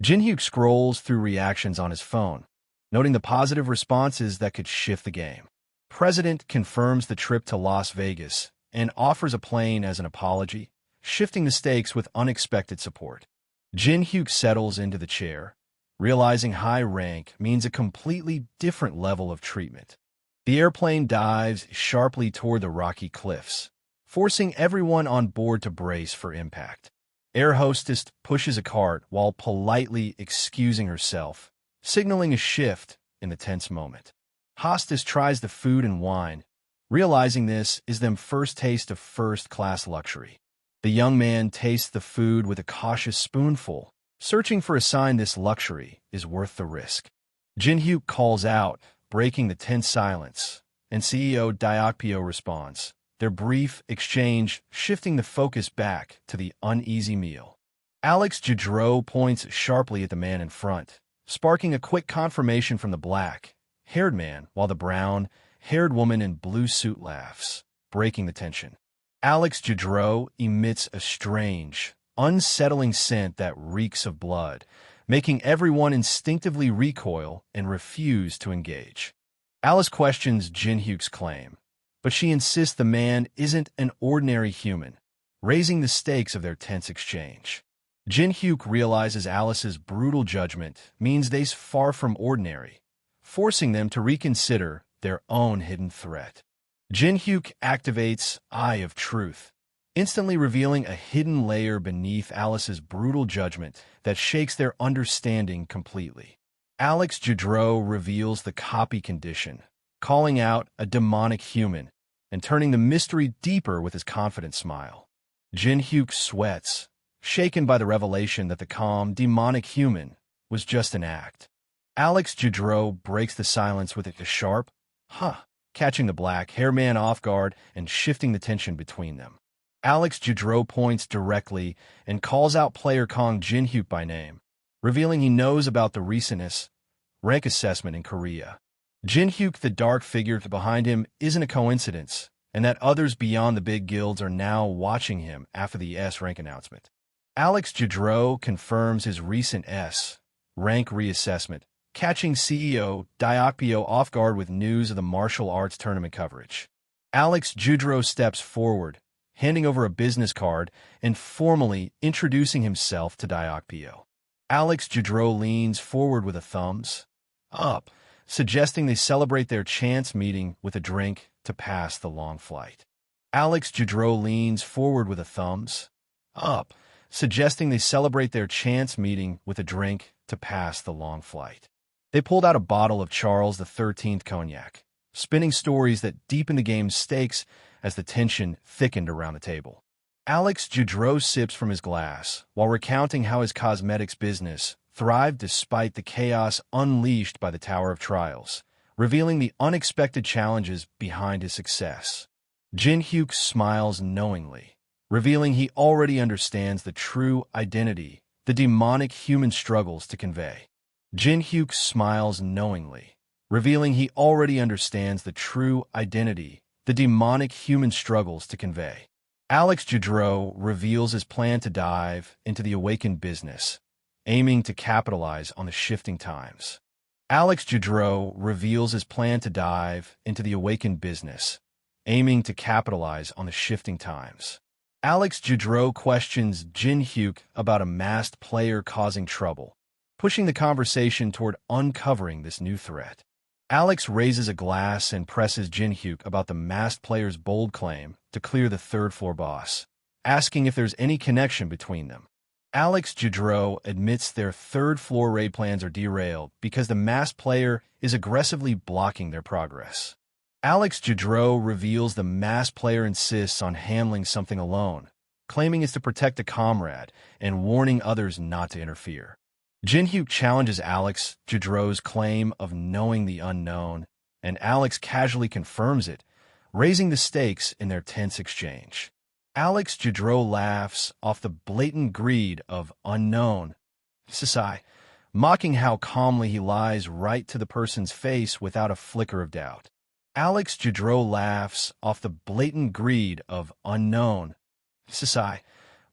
Jin-hyuk scrolls through reactions on his phone, noting the positive responses that could shift the game. President confirms the trip to Las Vegas and offers a plane as an apology, shifting the stakes with unexpected support. Jin-hyuk settles into the chair, realizing high rank means a completely different level of treatment. The airplane dives sharply toward the rocky cliffs, forcing everyone on board to brace for impact. Air hostess pushes a cart while politely excusing herself, signaling a shift in the tense moment. Hostess tries the food and wine, realizing this is their first taste of first-class luxury. The young man tastes the food with a cautious spoonful, searching for a sign this luxury is worth the risk. Jin-hyuk calls out, breaking the tense silence, and CEO Hyokpyo responds, their brief exchange shifting the focus back to the uneasy meal. Alex Jadro points sharply at the man in front, sparking a quick confirmation from the black-haired man while the brown-haired woman in blue suit laughs, breaking the tension. Alex Jadro emits a strange, unsettling scent that reeks of blood, making everyone instinctively recoil and refuse to engage. Alice questions Jin-hyuk's claim, but she insists the man isn't an ordinary human, raising the stakes of their tense exchange. Jin-hyuk realizes Alice's brutal judgment means they're far from ordinary, forcing them to reconsider their own hidden threat. Jin-hyuk activates Eye of Truth, instantly revealing a hidden layer beneath Alice's brutal judgment that shakes their understanding completely. Alex Jadro reveals the copy condition, calling out a demonic human and turning the mystery deeper with his confident smile. Jin-hyuk sweats, shaken by the revelation that the calm, demonic human was just an act. Alex Jadro breaks the silence with a sharp, huh, catching the black-haired man off guard and shifting the tension between them. Alex Judreau points directly and calls out player Kong Jin-hyuk by name, revealing he knows about the recent rank assessment in Korea. Jin-hyuk, the dark figure behind him, isn't a coincidence, and that others beyond the big guilds are now watching him after the S rank announcement. Alex Judreau confirms his recent S rank reassessment, catching CEO Diokpyo off guard with news of the martial arts tournament coverage. Alex Judreau steps forward, handing over a business card and formally introducing himself to Diokpyo. Alex Judreau leans forward with a thumbs up, suggesting they celebrate their chance meeting with a drink to pass the long flight. Alex Judreau leans forward with a thumbs up, suggesting they celebrate their chance meeting with a drink to pass the long flight. They pulled out a bottle of Charles XIII cognac, spinning stories that deepened the game's stakes as the tension thickened around the table. Alex Judreau sips from his glass while recounting how his cosmetics business thrived despite the chaos unleashed by the Tower of Trials, revealing the unexpected challenges behind his success. Jin-hyuk smiles knowingly, revealing he already understands the true identity the demonic human struggles to convey. Jin-hyuk smiles knowingly, revealing he already understands the true identity the demonic human struggles to convey. Alex Judreau reveals his plan to dive into the awakened business, aiming to capitalize on the shifting times. Alex Judreau reveals his plan to dive into the awakened business, aiming to capitalize on the shifting times. Alex Judreau questions Jin-hyuk about a masked player causing trouble, pushing the conversation toward uncovering this new threat. Alex raises a glass and presses Jin-hyuk about the masked player's bold claim to clear the third-floor boss, asking if there's any connection between them. Alex Judreau admits their third-floor raid plans are derailed because the masked player is aggressively blocking their progress. Alex Judreau reveals the masked player insists on handling something alone, claiming it's to protect a comrade and warning others not to interfere. Jin-hyuk challenges Alex Judreau's claim of knowing the unknown, and Alex casually confirms it, raising the stakes in their tense exchange. Alex Judreau laughs off the blatant greed of unknown Sasai, mocking how calmly he lies right to the person's face without a flicker of doubt. Alex Judreau laughs off the blatant greed of unknown Sasai,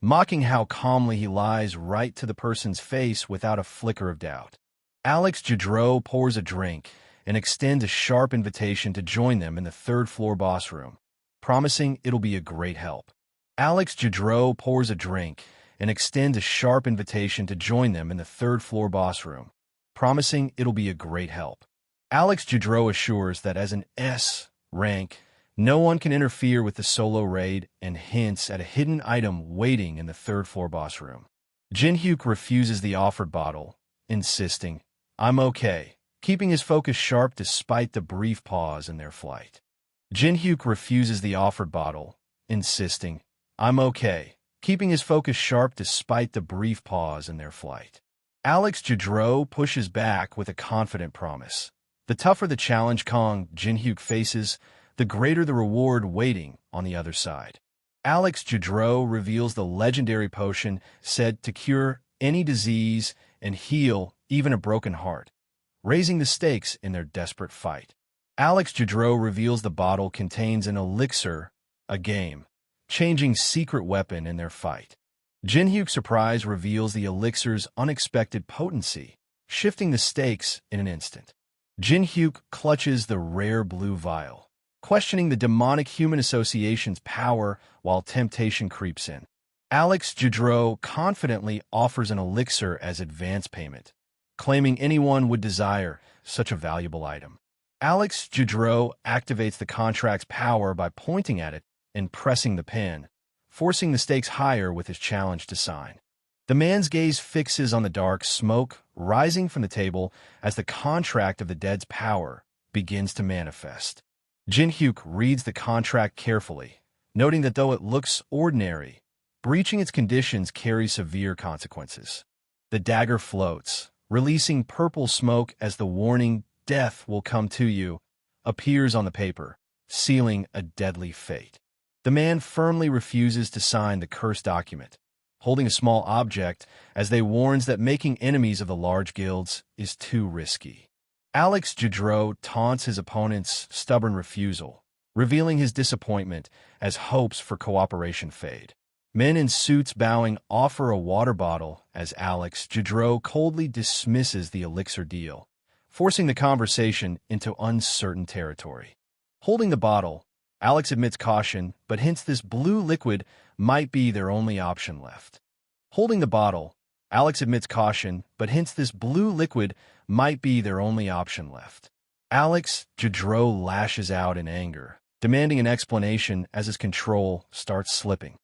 mocking how calmly he lies right to the person's face without a flicker of doubt. Alex Judreau pours a drink and extends a sharp invitation to join them in the third-floor boss room, promising it'll be a great help. Alex Judreau pours a drink and extends a sharp invitation to join them in the third-floor boss room, promising it'll be a great help. Alex Judreau assures that as an S rank, no one can interfere with the solo raid and hints at a hidden item waiting in the third-floor boss room. Jin-hyuk refuses the offered bottle, insisting, "I'm okay," keeping his focus sharp despite the brief pause in their flight. Jin-hyuk refuses the offered bottle, insisting, "I'm okay," keeping his focus sharp despite the brief pause in their flight. Alex Judreau pushes back with a confident promise. The tougher the challenge Kong Jin-hyuk faces, the greater the reward waiting on the other side. Alex Judreau reveals the legendary potion said to cure any disease and heal even a broken heart, raising the stakes in their desperate fight. Alex Judreau reveals the bottle contains an elixir, a game-changing secret weapon in their fight. Jin-hyuk's surprise reveals the elixir's unexpected potency, shifting the stakes in an instant. Jin-hyuk clutches the rare blue vial, questioning the demonic human association's power while temptation creeps in. Alex Judreau confidently offers an elixir as advance payment, claiming anyone would desire such a valuable item. Alex Judreau activates the contract's power by pointing at it and pressing the pin, forcing the stakes higher with his challenge to sign. The man's gaze fixes on the dark smoke rising from the table as the contract of the dead's power begins to manifest. Jin-hyuk reads the contract carefully, noting that though it looks ordinary, breaching its conditions carries severe consequences. The dagger floats, releasing purple smoke as the warning, "Death will come to you," appears on the paper, sealing a deadly fate. The man firmly refuses to sign the cursed document, holding a small object as they warns that making enemies of the large guilds is too risky. Alex Genre taunts his opponent's stubborn refusal, revealing his disappointment as hopes for cooperation fade. Men in suits bowing offer a water bottle as Alex Genre coldly dismisses the elixir deal, forcing the conversation into uncertain territory. Holding the bottle, Alex admits caution, but hints this blue liquid might be their only option left. Holding the bottle, Alex admits caution, but hints this blue liquid might be their only option left. Alex Genre lashes out in anger, demanding an explanation as his control starts slipping.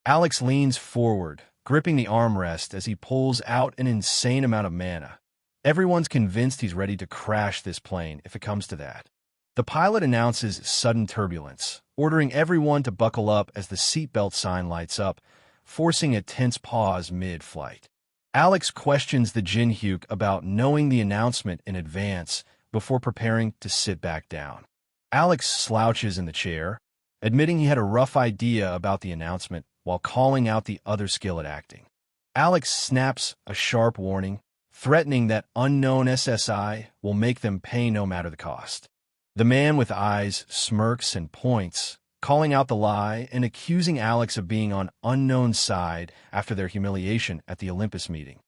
Alex leans forward, gripping the armrest as he pulls out an insane amount of mana. Everyone's convinced he's ready to crash this plane if it comes to that. The pilot announces sudden turbulence, ordering everyone to buckle up as the seatbelt sign lights up, forcing a tense pause mid-flight. Alex questions the Jinhyuk about knowing the announcement in advance before preparing to sit back down. Alex slouches in the chair, admitting he had a rough idea about the announcement while calling out the other skill at acting. Alex snaps a sharp warning, threatening that unknown SSI will make them pay no matter the cost. The man with eyes smirks and points, calling out the lie and accusing Alex of being on unknown side after their humiliation at the Olympus meeting.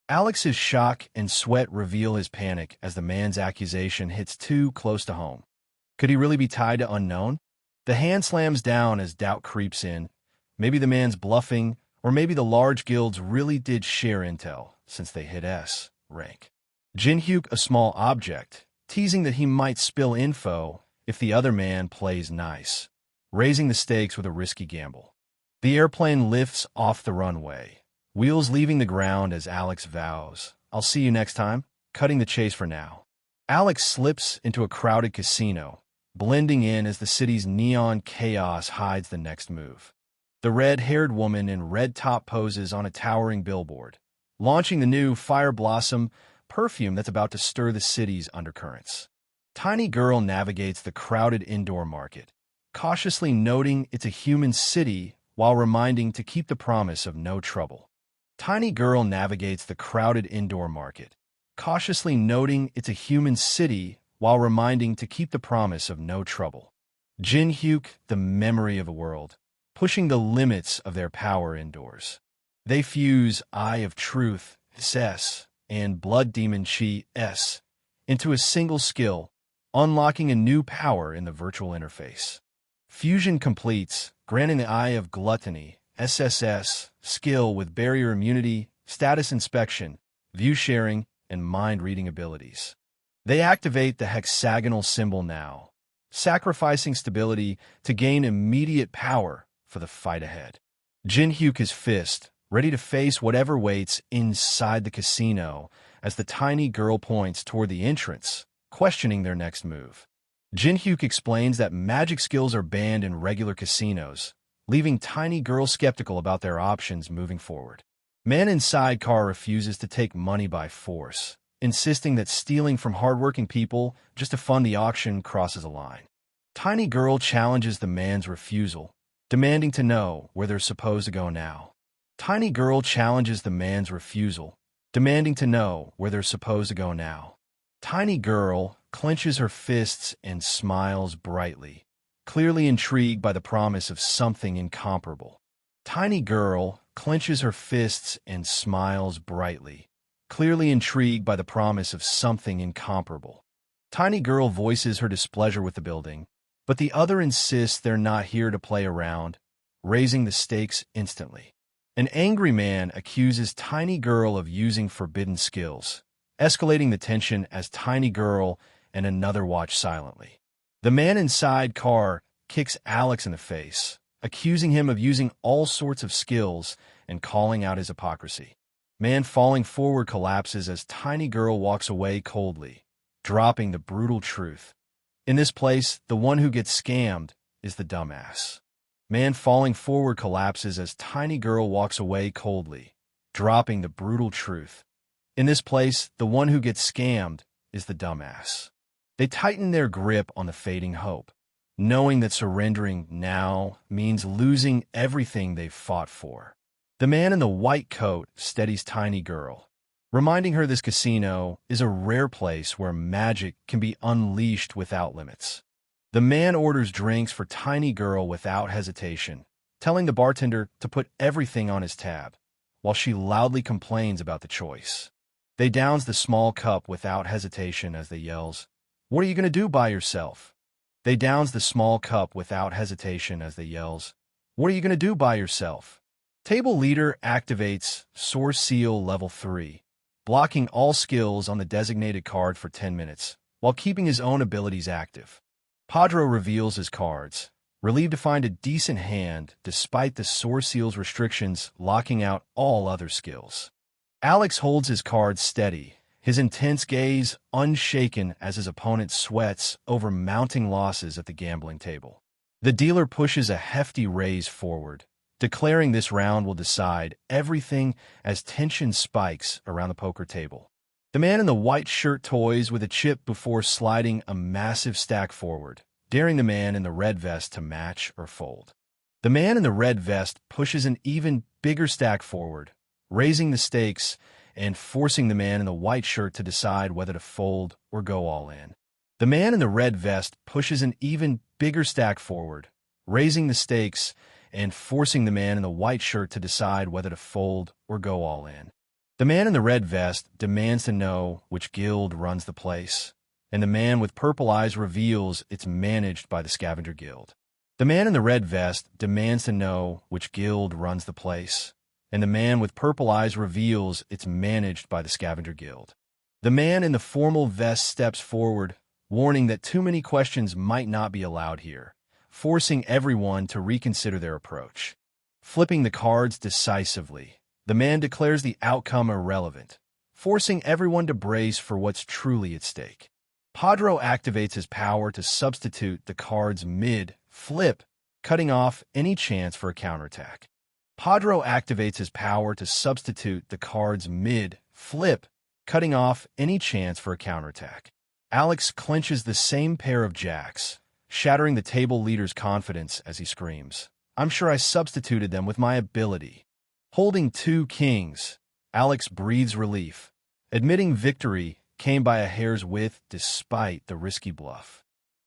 Alex's shock and sweat reveal his panic as the man's accusation hits too close to home. Could he really be tied to unknown? The hand slams down as doubt creeps in. Maybe the man's bluffing, or maybe the large guilds really did share intel since they hit S rank. Jinhyuk a small object, teasing that he might spill info if the other man plays nice, raising the stakes with a risky gamble. The airplane lifts off the runway, wheels leaving the ground as Alex vows, "I'll see you next time," cutting the chase for now. Alex slips into a crowded casino, blending in as the city's neon chaos hides the next move. The red-haired woman in red top poses on a towering billboard, launching the new Fire Blossom perfume that's about to stir the city's undercurrents. Tiny Girl navigates the crowded indoor market, cautiously noting it's a human city while reminding to keep the promise of no trouble. Tiny Girl navigates the crowded indoor market, cautiously noting it's a human city while reminding to keep the promise of no trouble. Jinhyuk, the memory of a world, pushing the limits of their power indoors. They fuse Eye of Truth, SS, and Blood Demon Chi, S, into a single skill, unlocking a new power in the virtual interface. Fusion completes, granting the Eye of Gluttony, SSS, skill with barrier immunity, status inspection, view sharing, and mind-reading abilities. They activate the hexagonal symbol now, sacrificing stability to gain immediate power for the fight ahead. Jinhyuk is fist, ready to face whatever waits inside the casino as the Tiny Girl points toward the entrance, questioning their next move. Jinhyuk explains that magic skills are banned in regular casinos, leaving Tiny Girl skeptical about their options moving forward. Man in sidecar refuses to take money by force, insisting that stealing from hardworking people just to fund the auction crosses a line. Tiny Girl challenges the man's refusal, demanding to know where they're supposed to go now. Tiny Girl challenges the man's refusal, demanding to know where they're supposed to go now. Tiny Girl clenches her fists and smiles brightly, clearly intrigued by the promise of something incomparable. Tiny Girl clenches her fists and smiles brightly, clearly intrigued by the promise of something incomparable. Tiny Girl voices her displeasure with the building, but the other insists they're not here to play around, raising the stakes instantly. An angry man accuses Tiny Girl of using forbidden skills, escalating the tension as Tiny Girl and another watch silently. The man inside car kicks Alex in the face, accusing him of using all sorts of skills and calling out his hypocrisy. Man falling forward collapses as Tiny Girl walks away coldly, dropping the brutal truth. In this place, the one who gets scammed is the dumbass. Man falling forward collapses as Tiny Girl walks away coldly, dropping the brutal truth. In this place, the one who gets scammed is the dumbass. They tighten their grip on the fading hope, knowing that surrendering now means losing everything they've fought for. The man in the white coat steadies tiny girl, reminding her this casino is a rare place where magic can be unleashed without limits. The man orders drinks for tiny girl without hesitation, telling the bartender to put everything on his tab, while she loudly complains about the choice. They downs the small cup without hesitation as they yells, "What are you going to do by yourself?" They downs the small cup without hesitation as they yells, "What are you going to do by yourself?" Table leader activates Source Seal Level 3, blocking all skills on the designated card for 10 minutes, while keeping his own abilities active. Padro reveals his cards, relieved to find a decent hand despite the Source Seal's restrictions locking out all other skills. Alex holds his cards steady, his intense gaze unshaken as his opponent sweats over mounting losses at the gambling table. The dealer pushes a hefty raise forward, declaring this round will decide everything as tension spikes around the poker table. The man in the white shirt toys with a chip before sliding a massive stack forward, daring the man in the red vest to match or fold. The man in the red vest pushes an even bigger stack forward, raising the stakes and forcing the man in the white shirt to decide whether to fold or go all in. The man in the red vest pushes an even bigger stack forward, raising the stakes and forcing the man in the white shirt to decide whether to fold or go all in. The man in the red vest demands to know which guild runs the place, and the man with purple eyes reveals it's managed by the Scavenger Guild. The man in the red vest demands to know which guild runs the place, and the man with purple eyes reveals it's managed by the Scavenger Guild. The man in the formal vest steps forward, warning that too many questions might not be allowed here, forcing everyone to reconsider their approach. Flipping the cards decisively, the man declares the outcome irrelevant, forcing everyone to brace for what's truly at stake. Padro activates his power to substitute the cards mid-flip, cutting off any chance for a counterattack. Padro activates his power to substitute the cards mid-flip, cutting off any chance for a counterattack. Alex clenches the same pair of jacks, shattering the table leader's confidence as he screams, "I'm sure I substituted them with my ability." Holding 2 kings, Alex breathes relief, admitting victory came by a hair's width despite the risky bluff.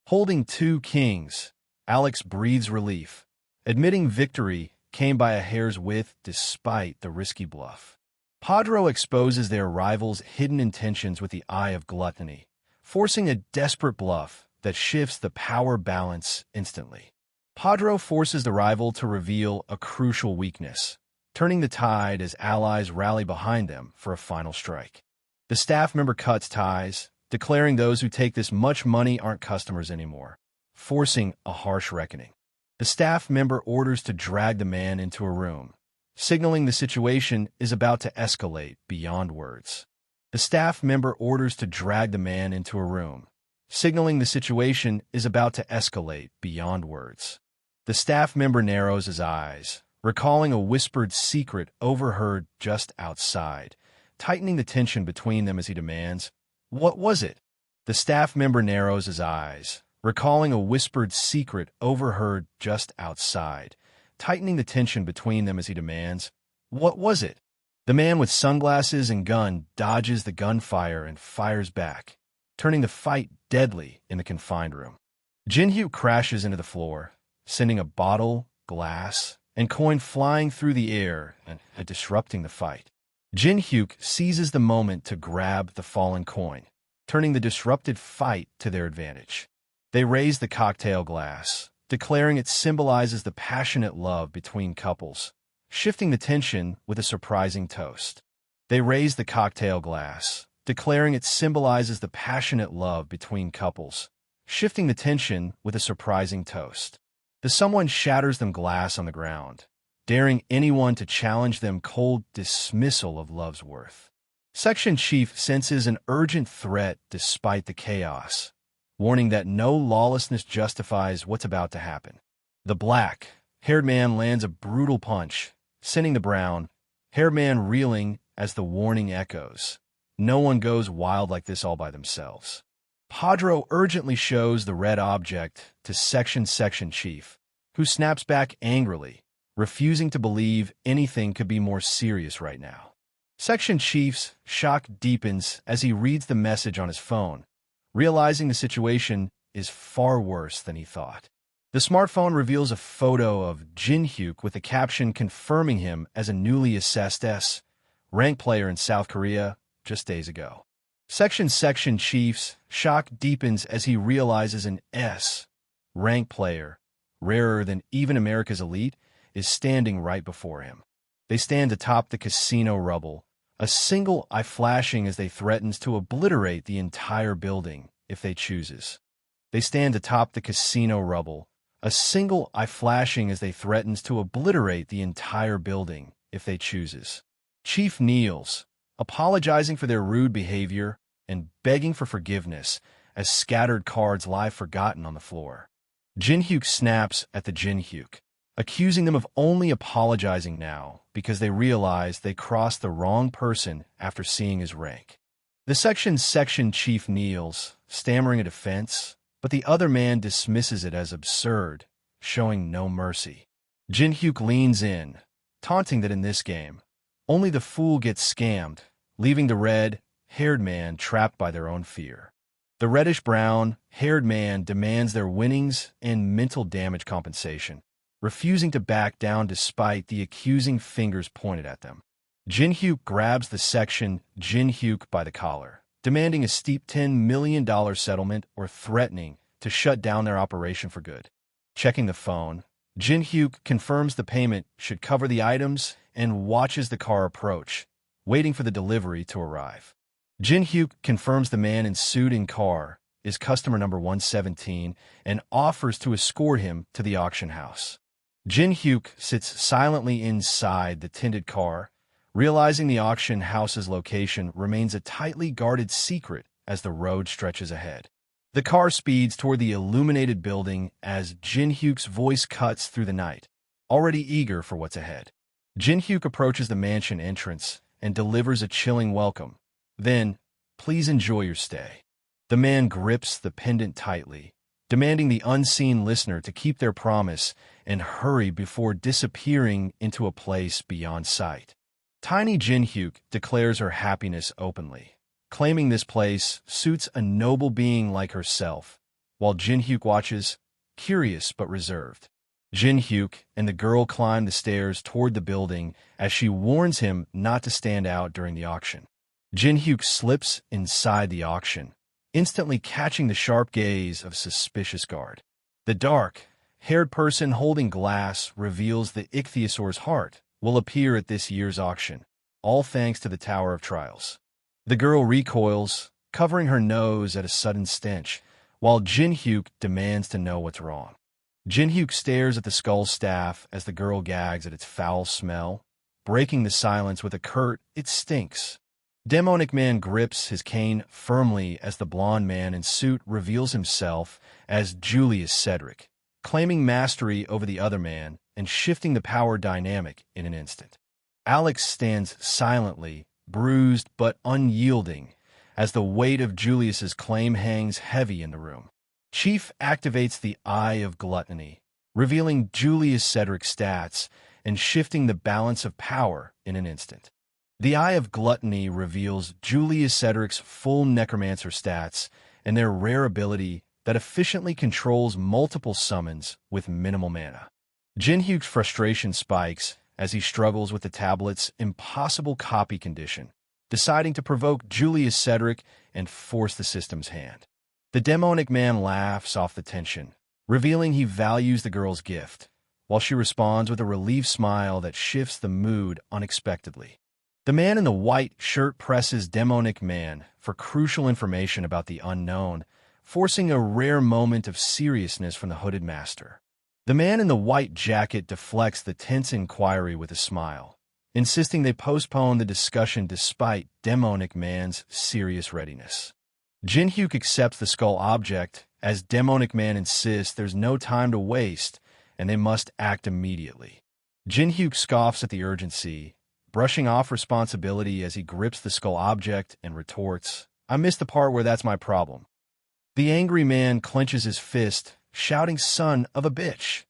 Holding 2 kings, Alex breathes relief, admitting victory came by a hair's width despite the risky bluff. Padro exposes their rival's hidden intentions with the eye of gluttony, forcing a desperate bluff that shifts the power balance instantly. Padro forces the rival to reveal a crucial weakness, turning the tide as allies rally behind them for a final strike. The staff member cuts ties, declaring those who take this much money aren't customers anymore, forcing a harsh reckoning. The staff member orders to drag the man into a room, signaling the situation is about to escalate beyond words. The staff member orders to drag the man into a room, signaling the situation is about to escalate beyond words. The staff member narrows his eyes, recalling a whispered secret overheard just outside, tightening the tension between them as he demands, "What was it?" The staff member narrows his eyes, recalling a whispered secret overheard just outside, tightening the tension between them as he demands, "What was it?" The man with sunglasses and gun dodges the gunfire and fires back, turning the fight deadly in the confined room. Jinhyu crashes into the floor, sending a bottle, glass, and coin flying through the air and disrupting the fight. Jinhyu seizes the moment to grab the fallen coin, turning the disrupted fight to their advantage. They raise the cocktail glass, declaring it symbolizes the passionate love between couples, shifting the tension with a surprising toast. They raise the cocktail glass, declaring it symbolizes the passionate love between couples, shifting the tension with a surprising toast. The someone shatters them glass on the ground, daring anyone to challenge them cold dismissal of love's worth. Section Chief senses an urgent threat despite the chaos, warning that no lawlessness justifies what's about to happen. The black-haired man lands a brutal punch, sending the brown-haired man reeling as the warning echoes. No one goes wild like this all by themselves. Padro urgently shows the red object to Section Chief, who snaps back angrily, refusing to believe anything could be more serious right now. Section Chief's shock deepens as he reads the message on his phone, realizing the situation is far worse than he thought. The smartphone reveals a photo of Jin-hyuk with a caption confirming him as a newly assessed S-rank player in South Korea just days ago. Section Chief's shock deepens as he realizes an S-rank player, rarer than even America's elite, is standing right before him. They stand atop the casino rubble, a single eye flashing as they threatens to obliterate the entire building if they chooses. They stand atop the casino rubble, a single eye flashing as they threatens to obliterate the entire building if they chooses. Chief kneels, apologizing for their rude behavior and begging for forgiveness as scattered cards lie forgotten on the floor. Jin-hyuk snaps at the Jin-hyuk, accusing them of only apologizing now because they realize they crossed the wrong person after seeing his rank. The section chief kneels, stammering a defense, but the other man dismisses it as absurd, showing no mercy. Jin-hyuk leans in, taunting that in this game, only the fool gets scammed, leaving the red-haired man trapped by their own fear. The reddish-brown-haired man demands their winnings and mental damage compensation, refusing to back down despite the accusing fingers pointed at them. Jin-hyuk grabs the section Jin-hyuk by the collar, demanding a steep $10 million settlement or threatening to shut down their operation for good. Checking the phone, Jin-hyuk confirms the payment should cover the items and watches the car approach, waiting for the delivery to arrive. Jin-hyuk confirms the man in suit and car is customer number 117 and offers to escort him to the auction house. Jin-hyuk sits silently inside the tinted car, realizing the auction house's location remains a tightly guarded secret as the road stretches ahead. The car speeds toward the illuminated building as Jin-hyuk's voice cuts through the night, already eager for what's ahead. Jin-hyuk approaches the mansion entrance and delivers a chilling welcome. Then, please enjoy your stay. The man grips the pendant tightly, demanding the unseen listener to keep their promise and hurry before disappearing into a place beyond sight. Tiny Jin-hyuk declares her happiness openly, claiming this place suits a noble being like herself, while Jin-hyuk watches, curious but reserved. Jin-hyuk and the girl climb the stairs toward the building as she warns him not to stand out during the auction. Jin-hyuk slips inside the auction, instantly catching the sharp gaze of a suspicious guard. The dark-haired person holding glass reveals the ichthyosaur's heart will appear at this year's auction, all thanks to the Tower of Trials. The girl recoils, covering her nose at a sudden stench, while Jin-hyuk demands to know what's wrong. Jin-hyuk stares at the skull staff as the girl gags at its foul smell, breaking the silence with a curt, "It stinks." Demonic Man grips his cane firmly as the blonde man in suit reveals himself as Julius Cedric, claiming mastery over the other man and shifting the power dynamic in an instant. Alex stands silently, bruised but unyielding, as the weight of Julius's claim hangs heavy in the room. Chief activates the Eye of Gluttony, revealing Julius Cedric's stats and shifting the balance of power in an instant. The Eye of Gluttony reveals Julius Cedric's full Necromancer stats and their rare ability that efficiently controls multiple summons with minimal mana. Jin-hyuk's frustration spikes as he struggles with the tablet's impossible copy condition, deciding to provoke Julius Cedric and force the system's hand. The demonic man laughs off the tension, revealing he values the girl's gift, while she responds with a relieved smile that shifts the mood unexpectedly. The man in the white shirt presses Demonic Man for crucial information about the unknown, forcing a rare moment of seriousness from the hooded master. The man in the white jacket deflects the tense inquiry with a smile, insisting they postpone the discussion despite Demonic Man's serious readiness. Jin-hyuk accepts the skull object as Demonic Man insists there's no time to waste and they must act immediately. Jin-hyuk scoffs at the urgency, brushing off responsibility as he grips the skull object and retorts, "I missed the part where that's my problem." The angry man clenches his fist, shouting, "Son of a bitch,"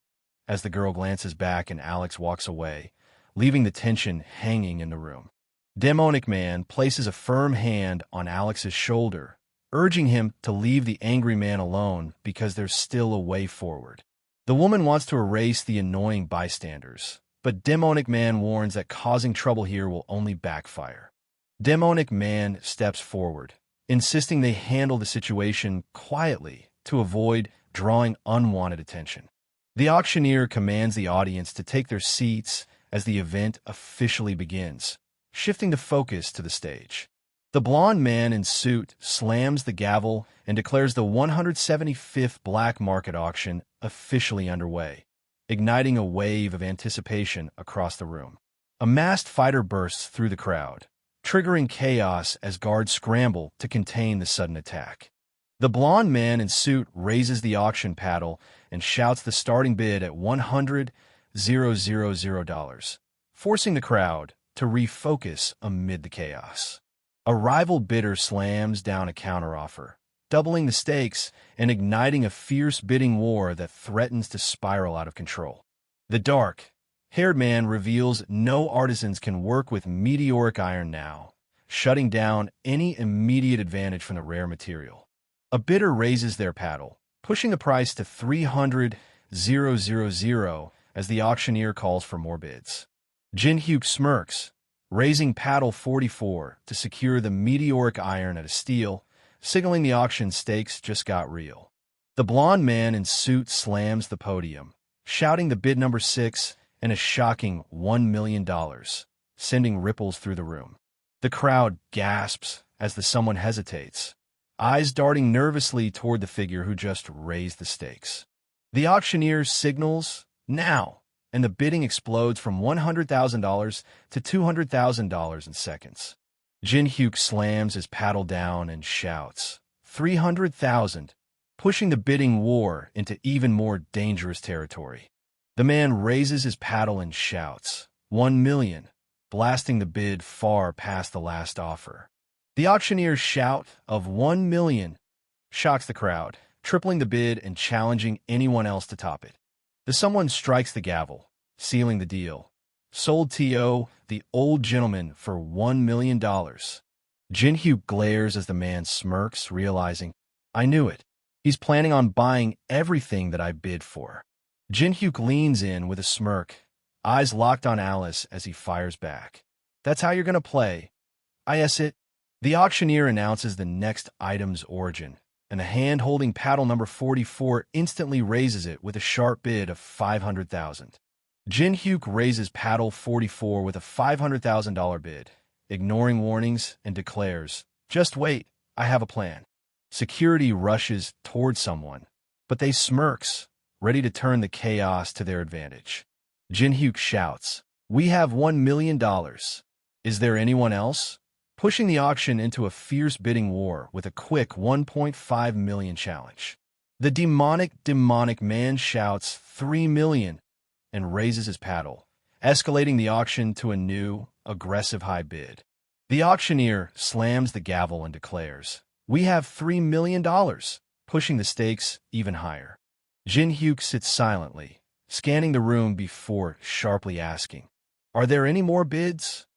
as the girl glances back and Alex walks away, leaving the tension hanging in the room. Demonic Man places a firm hand on Alex's shoulder, urging him to leave the angry man alone because there's still a way forward. The woman wants to erase the annoying bystanders, but Demonic Man warns that causing trouble here will only backfire. Demonic Man steps forward, insisting they handle the situation quietly to avoid drawing unwanted attention. The auctioneer commands the audience to take their seats as the event officially begins, shifting the focus to the stage. The blonde man in suit slams the gavel and declares the 175th black market auction officially underway, igniting a wave of anticipation across the room. A masked fighter bursts through the crowd, triggering chaos as guards scramble to contain the sudden attack. The blonde man in suit raises the auction paddle and shouts the starting bid at $100,000, forcing the crowd to refocus amid the chaos. A rival bidder slams down a counteroffer, doubling the stakes and igniting a fierce bidding war that threatens to spiral out of control. The dark-haired man reveals no artisans can work with meteoric iron now, shutting down any immediate advantage from the rare material. A bidder raises their paddle, pushing the price to $300,000 as the auctioneer calls for more bids. Jin-hyuk smirks, raising paddle 44 to secure the meteoric iron at a steal, signaling the auction stakes just got real. The blonde man in suit slams the podium, shouting the bid number 6 and a shocking $1 million, sending ripples through the room. The crowd gasps as the someone hesitates, eyes darting nervously toward the figure who just raised the stakes. The auctioneer signals, "Now!" and the bidding explodes from $100,000 to $200,000 in seconds. Jin-hyuk slams his paddle down and shouts, "300,000, pushing the bidding war into even more dangerous territory. The man raises his paddle and shouts, "1 million, blasting the bid far past the last offer. The auctioneer's shout of $1 million shocks the crowd, tripling the bid and challenging anyone else to top it. Someone strikes the gavel, sealing the deal. Sold to the old gentleman for $1 million. Jin-hyuk glares as the man smirks, realizing, "I knew it. He's planning on buying everything that I bid for." Jin-hyuk leans in with a smirk, eyes locked on Alice as he fires back. "That's how you're going to play. I guess it." The auctioneer announces the next item's origin, and the hand holding paddle number 44 instantly raises it with a sharp bid of $500,000. Jin-hyuk raises paddle 44 with a $500,000 bid, ignoring warnings, and declares, "Just wait, I have a plan." Security rushes toward someone, but they smirks, ready to turn the chaos to their advantage. Jin-hyuk shouts, "We have $1 million. Is there anyone else?" pushing the auction into a fierce bidding war with a quick $1.5 million challenge. The demonic man shouts $3 million and raises his paddle, escalating the auction to a new, aggressive high bid. The auctioneer slams the gavel and declares, "We have $3 million, pushing the stakes even higher. Jin-hyuk sits silently, scanning the room before sharply asking, "Are there any more bids?"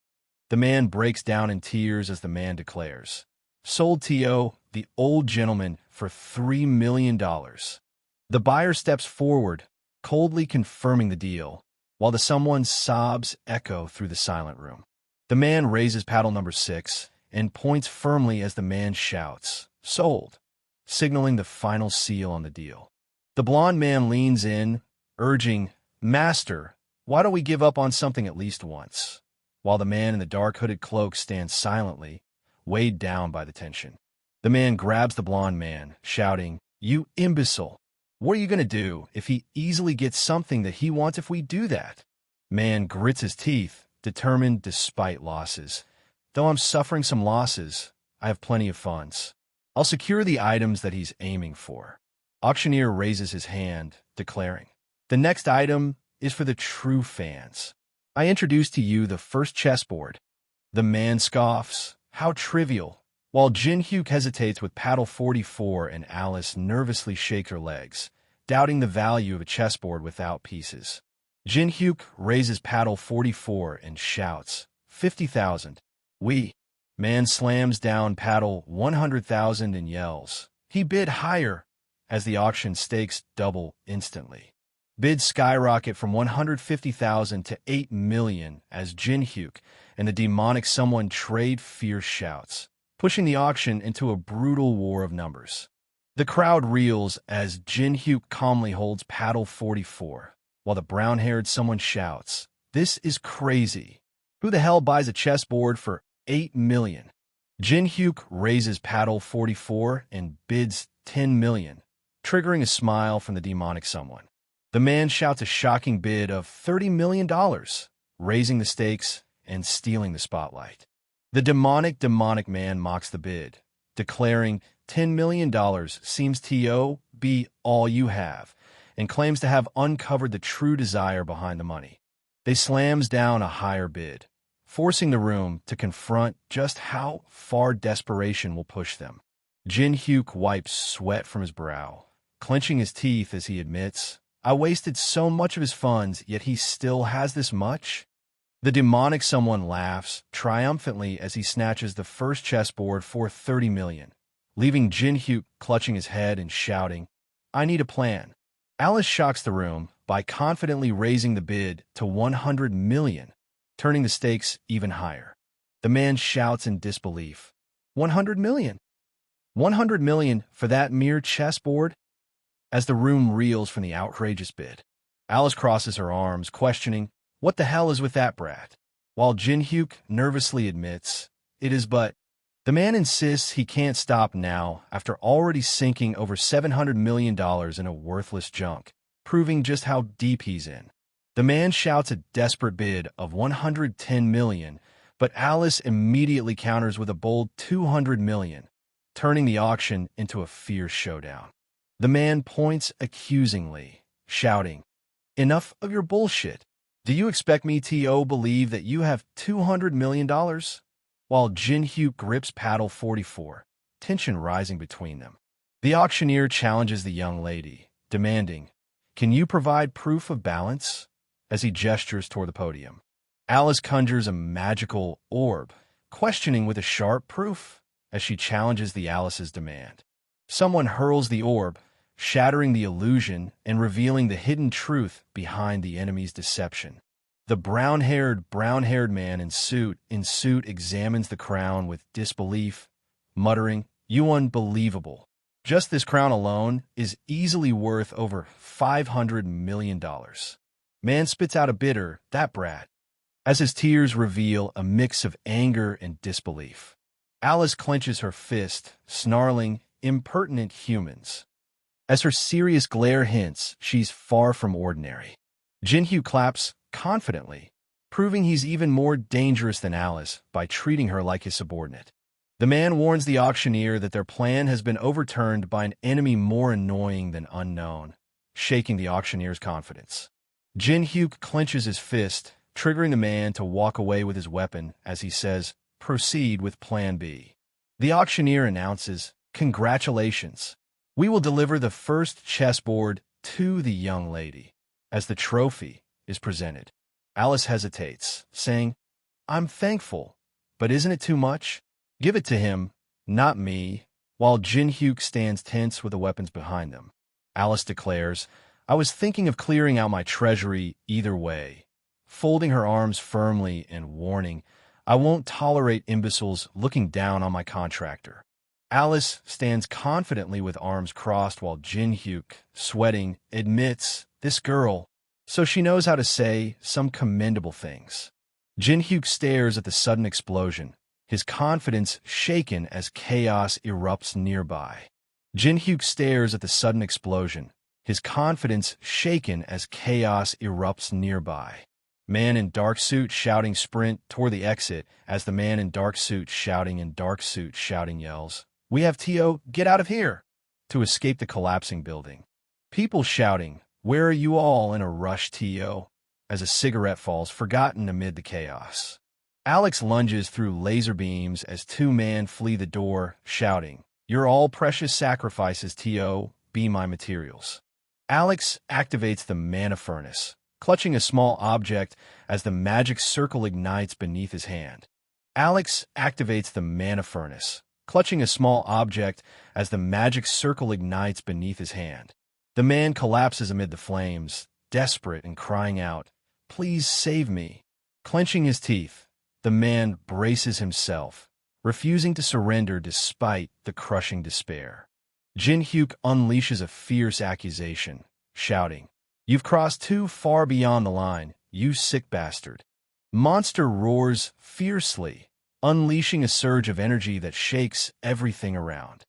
The man breaks down in tears as the man declares, "Sold to the old gentleman for $3 million. The buyer steps forward, coldly confirming the deal, while the someone's sobs echo through the silent room. The man raises paddle number 6 and points firmly as the man shouts, "Sold," signaling the final seal on the deal. The blonde man leans in, urging, "Master, why don't we give up on something at least once?" while the man in the dark hooded cloak stands silently, weighed down by the tension. The man grabs the blonde man, shouting, "You imbecile! What are you going to do if he easily gets something that he wants if we do that?" Man grits his teeth, determined despite losses. "Though I'm suffering some losses, I have plenty of funds. I'll secure the items that he's aiming for." Auctioneer raises his hand, declaring, "The next item is for the true fans. I introduce to you the first chessboard." The man scoffs, "How trivial. while Jin-hyuk hesitates with paddle 44 and Alice nervously shake her legs, doubting the value of a chessboard without pieces. Jin-hyuk raises paddle 44 and shouts, 50,000. We. Man slams down paddle 100,000 and yells. He bid higher, as the auction stakes double instantly. Bids skyrocket from 150,000 to 8 million as Jin-hyuk and the demonic someone trade fierce shouts, pushing the auction into a brutal war of numbers. The crowd reels as Jin-hyuk calmly holds paddle 44, while the brown-haired someone shouts, "This is crazy. Who the hell buys a chessboard for 8 million? Jin-hyuk raises paddle 44 and bids 10 million, triggering a smile from the demonic someone. The man shouts a shocking bid of $30 million, raising the stakes and stealing the spotlight. The demonic man mocks the bid, declaring $10 million seems to be all you have, and claims to have uncovered the true desire behind the money. They slams down a higher bid, forcing the room to confront just how far desperation will push them. Jin-hyuk wipes sweat from his brow, clenching his teeth as he admits, "I wasted so much of his funds, yet he still has this much?" The demonic someone laughs triumphantly as he snatches the first chessboard for 30 million, leaving Jin-hyuk clutching his head and shouting, "I need a plan." Alice shocks the room by confidently raising the bid to 100 million, turning the stakes even higher. The man shouts in disbelief, 100 million? 100 million for that mere chessboard? As the room reels from the outrageous bid, Alice crosses her arms, questioning, "What the hell is with that brat?" While Jin-hyuk nervously admits, "It is but..." The man insists he can't stop now after already sinking over $700 million in a worthless junk, proving just how deep he's in. The man shouts a desperate bid of 110 million, but Alice immediately counters with a bold 200 million, turning the auction into a fierce showdown. The man points accusingly, shouting, "Enough of your bullshit. Do you expect me to believe that you have $200 million? While Jin-hyuk grips paddle 44, tension rising between them. The auctioneer challenges the young lady, demanding, "Can you provide proof of balance?" as he gestures toward the podium. Alice conjures a magical orb, questioning with a sharp proof as she challenges the Alice's demand. Someone hurls the orb, shattering the illusion and revealing the hidden truth behind the enemy's deception. The brown-haired man in suit examines the crown with disbelief, muttering, "You unbelievable. Just this crown alone is easily worth over $500 million. Man spits out a bidder, that brat, as his tears reveal a mix of anger and disbelief. Alice clenches her fist, snarling, "Impertinent humans." As her serious glare hints, she's far from ordinary. Jin-hyuk claps confidently, proving he's even more dangerous than Alice by treating her like his subordinate. The man warns the auctioneer that their plan has been overturned by an enemy more annoying than unknown, shaking the auctioneer's confidence. Jin-hyuk clenches his fist, triggering the man to walk away with his weapon as he says, "Proceed with Plan B." The auctioneer announces, "Congratulations. We will deliver the first chessboard to the young lady," as the trophy is presented. Alice hesitates, saying, "I'm thankful, but isn't it too much? Give it to him, not me," while Jin-hyuk stands tense with the weapons behind them. Alice declares, "I was thinking of clearing out my treasury either way," folding her arms firmly and warning, "I won't tolerate imbeciles looking down on my contractor." Alice stands confidently with arms crossed while Jin-hyuk, sweating, admits, "This girl," so she knows how to say some commendable things. Jin-hyuk stares at the sudden explosion, his confidence shaken as chaos erupts nearby. Jin-hyuk stares at the sudden explosion, his confidence shaken as chaos erupts nearby. Man in dark suit shouting sprint toward the exit as the man in dark suit shouting yells, "We have to get out of here," to escape the collapsing building. People shouting, "Where are you all?" in a rush to, as a cigarette falls forgotten amid the chaos. Alex lunges through laser beams as two men flee the door, shouting, "You're all precious sacrifices, T.O., be my materials." Alex activates the mana furnace, clutching a small object as the magic circle ignites beneath his hand. Alex activates the mana furnace, clutching a small object as the magic circle ignites beneath his hand. The man collapses amid the flames, desperate and crying out, "Please save me." Clenching his teeth, the man braces himself, refusing to surrender despite the crushing despair. Jin-hyuk unleashes a fierce accusation, shouting, "You've crossed too far beyond the line, you sick bastard." Monster roars fiercely, unleashing a surge of energy that shakes everything around.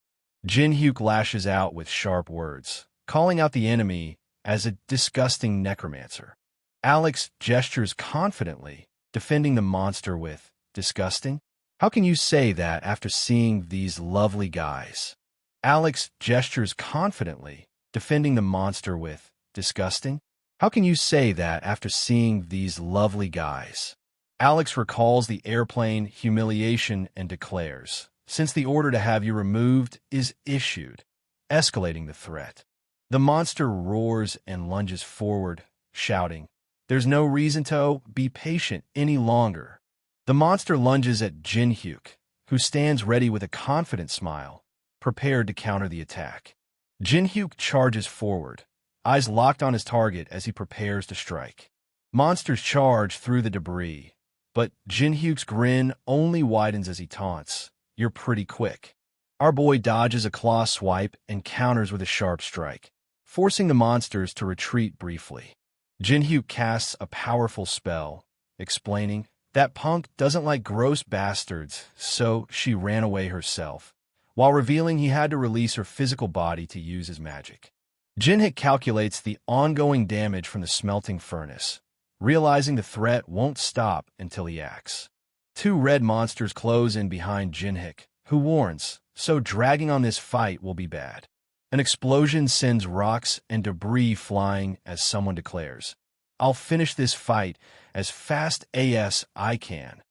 Jin-hyuk lashes out with sharp words, calling out the enemy as a disgusting necromancer. Alex gestures confidently, defending the monster with, "Disgusting? How can you say that after seeing these lovely guys?" Alex gestures confidently, defending the monster with, "Disgusting? How can you say that after seeing these lovely guys?" Alex recalls the airplane humiliation and declares, "Since the order to have you removed is issued," escalating the threat. The monster roars and lunges forward, shouting, "There's no reason to be patient any longer." The monster lunges at Jin-hyuk, who stands ready with a confident smile, prepared to counter the attack. Jin-hyuk charges forward, eyes locked on his target as he prepares to strike. Monsters charge through the debris, but Jin-hyuk's grin only widens as he taunts, "You're pretty quick." Our boy dodges a claw swipe and counters with a sharp strike, forcing the monsters to retreat briefly. Jin-hyuk casts a powerful spell, explaining, "That punk doesn't like gross bastards, so she ran away herself," while revealing he had to release her physical body to use his magic. Jin-hyuk calculates the ongoing damage from the smelting furnace, realizing the threat won't stop until he acts. Two red monsters close in behind Jin-hyuk, who warns, "So dragging on this fight will be bad." An explosion sends rocks and debris flying as someone declares, "I'll finish this fight as fast as I can."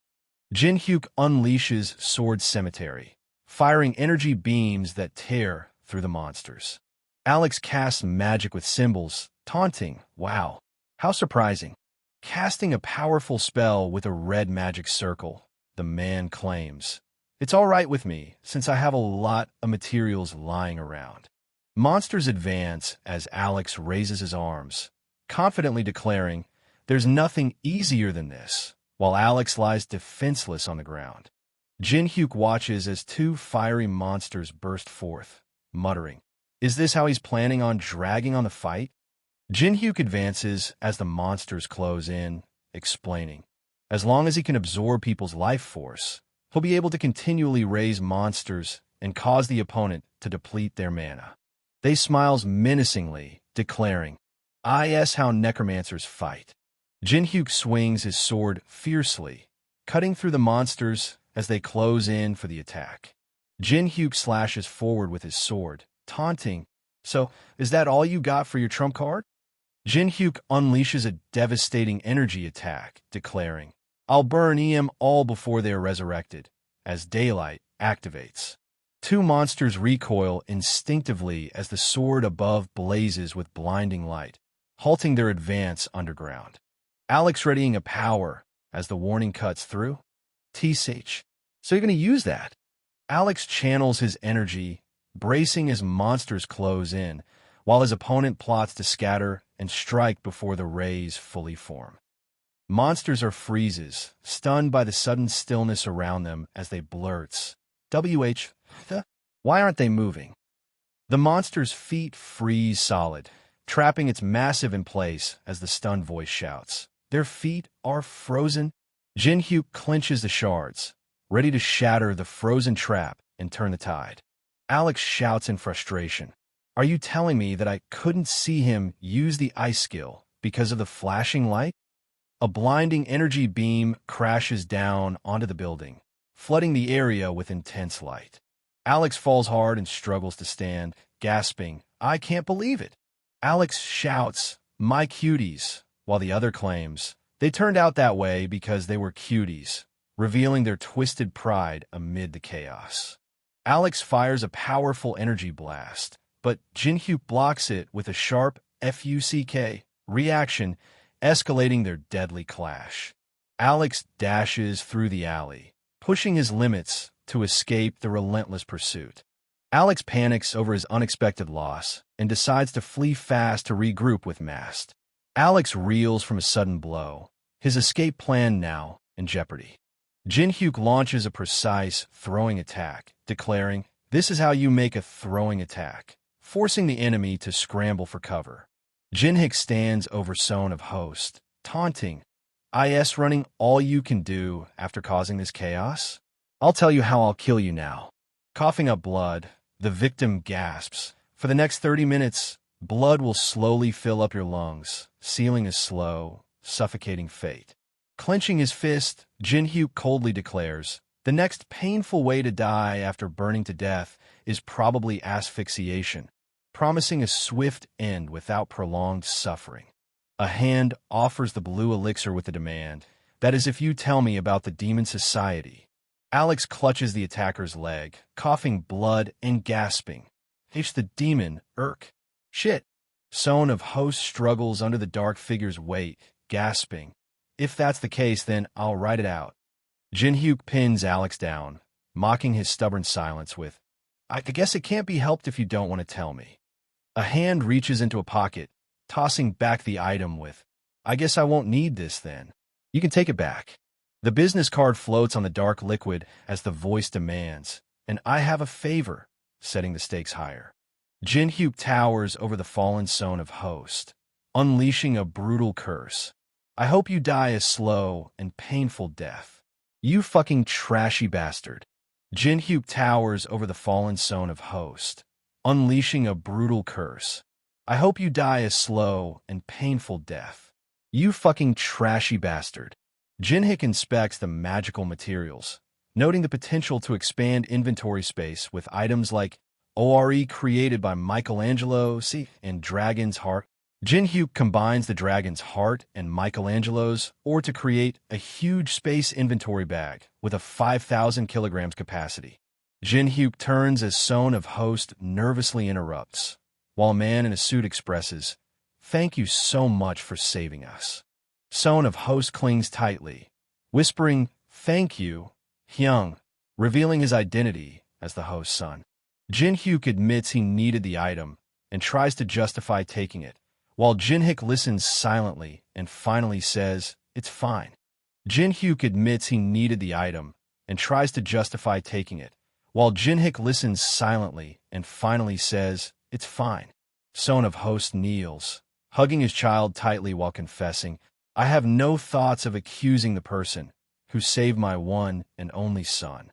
Jin-hyuk unleashes Sword Cemetery, firing energy beams that tear through the monsters. Alex casts magic with symbols, taunting, "Wow, how surprising." Casting a powerful spell with a red magic circle, the man claims, "It's all right with me, since I have a lot of materials lying around." Monsters advance as Alex raises his arms, confidently declaring, "There's nothing easier than this," while Alex lies defenseless on the ground. Jin-hyuk watches as two fiery monsters burst forth, muttering, "Is this how he's planning on dragging on the fight?" Jin-hyuk advances as the monsters close in, explaining, "As long as he can absorb people's life force, he'll be able to continually raise monsters and cause the opponent to deplete their mana." They smiles menacingly, declaring, "Is how necromancers fight." Jin-hyuk swings his sword fiercely, cutting through the monsters as they close in for the attack. Jin-hyuk slashes forward with his sword, taunting, "So, is that all you got for your trump card?" Jin-hyuk unleashes a devastating energy attack, declaring, "I'll burn em all before they are resurrected," as daylight activates. Two monsters recoil instinctively as the sword above blazes with blinding light, halting their advance underground. Alex readying a power as the warning cuts through. "TSH, so you're going to use that?" Alex channels his energy, bracing as monsters close in, while his opponent plots to scatter and strike before the rays fully form. Monsters are freezes, stunned by the sudden stillness around them as they blurts, why aren't they moving?" The monster's feet freeze solid, trapping its massive in place as the stunned voice shouts, "Their feet are frozen." Jin-hyuk clenches the shards, ready to shatter the frozen trap and turn the tide. Alex shouts in frustration, "Are you telling me that I couldn't see him use the ice skill because of the flashing light?" A blinding energy beam crashes down onto the building, flooding the area with intense light. Alex falls hard and struggles to stand, gasping, "I can't believe it." Alex shouts, "My cuties," while the other claims, "They turned out that way because they were cuties," revealing their twisted pride amid the chaos. Alex fires a powerful energy blast, but Jinhyuk blocks it with a sharp FUCK reaction, escalating their deadly clash. Alex dashes through the alley, pushing his limits to escape the relentless pursuit. Alex panics over his unexpected loss and decides to flee fast to regroup with Mast. Alex reels from a sudden blow, his escape plan now in jeopardy. Jinhyuk launches a precise throwing attack, declaring, "This is how you make a throwing attack," forcing the enemy to scramble for cover. Jinhyuk stands over Son of Host, taunting, "Is running all you can do after causing this chaos? I'll tell you how I'll kill you now." Coughing up blood, the victim gasps. For the next 30 minutes, blood will slowly fill up your lungs, sealing a slow, suffocating fate. Clenching his fist, Jinhyuk coldly declares, "The next painful way to die after burning to death is probably asphyxiation," promising a swift end without prolonged suffering. A hand offers the blue elixir with the demand, "That is if you tell me about the Demon Society." Alex clutches the attacker's leg, coughing blood and gasping. "It's the demon, Irk." "Shit." Son of Host struggles under the dark figure's weight, gasping, "If that's the case, then I'll write it out." Jinhyuk pins Alex down, mocking his stubborn silence with, "I guess it can't be helped if you don't want to tell me." A hand reaches into a pocket, tossing back the item with, "I guess I won't need this then. You can take it back." The business card floats on the dark liquid as the voice demands, "And I have a favor," setting the stakes higher. Jinhyuk towers over the fallen Son of Host, unleashing a brutal curse. "I hope you die a slow and painful death. You fucking trashy bastard." Jinhyuk towers over the fallen Son of Host, unleashing a brutal curse. "I hope you die a slow and painful death. You fucking trashy bastard." Jinhyuk inspects the magical materials, noting the potential to expand inventory space with items like ORE created by Michelangelo and Dragon's Heart. Jinhyuk combines the Dragon's Heart and Michelangelo's ore to create a huge space inventory bag with a 5,000 kilograms capacity. Jinhyuk turns as Son of Host nervously interrupts, while a man in a suit expresses, "Thank you so much for saving us." Son of Host clings tightly, whispering, "Thank you, Hyung," revealing his identity as the host's son. Jinhyuk admits he needed the item and tries to justify taking it, while Jinhyuk listens silently and finally says, "It's fine." Jinhyuk admits he needed the item and tries to justify taking it, while Jinhyuk listens silently and finally says, "It's fine." Son of Host kneels, hugging his child tightly while confessing, "I have no thoughts of accusing the person who saved my one and only son."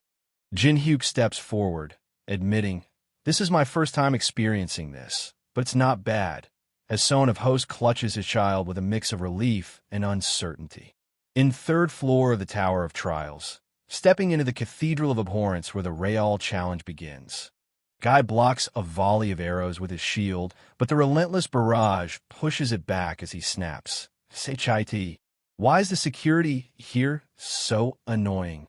Jinhyuk steps forward, admitting, "This is my first time experiencing this, but it's not bad," as Son of Host clutches his child with a mix of relief and uncertainty. In third floor of the Tower of Trials, stepping into the Cathedral of Abhorrence where the Real Challenge begins. Guy blocks a volley of arrows with his shield, but the relentless barrage pushes it back as he snaps, "Say chai tea. Why is the security here so annoying?"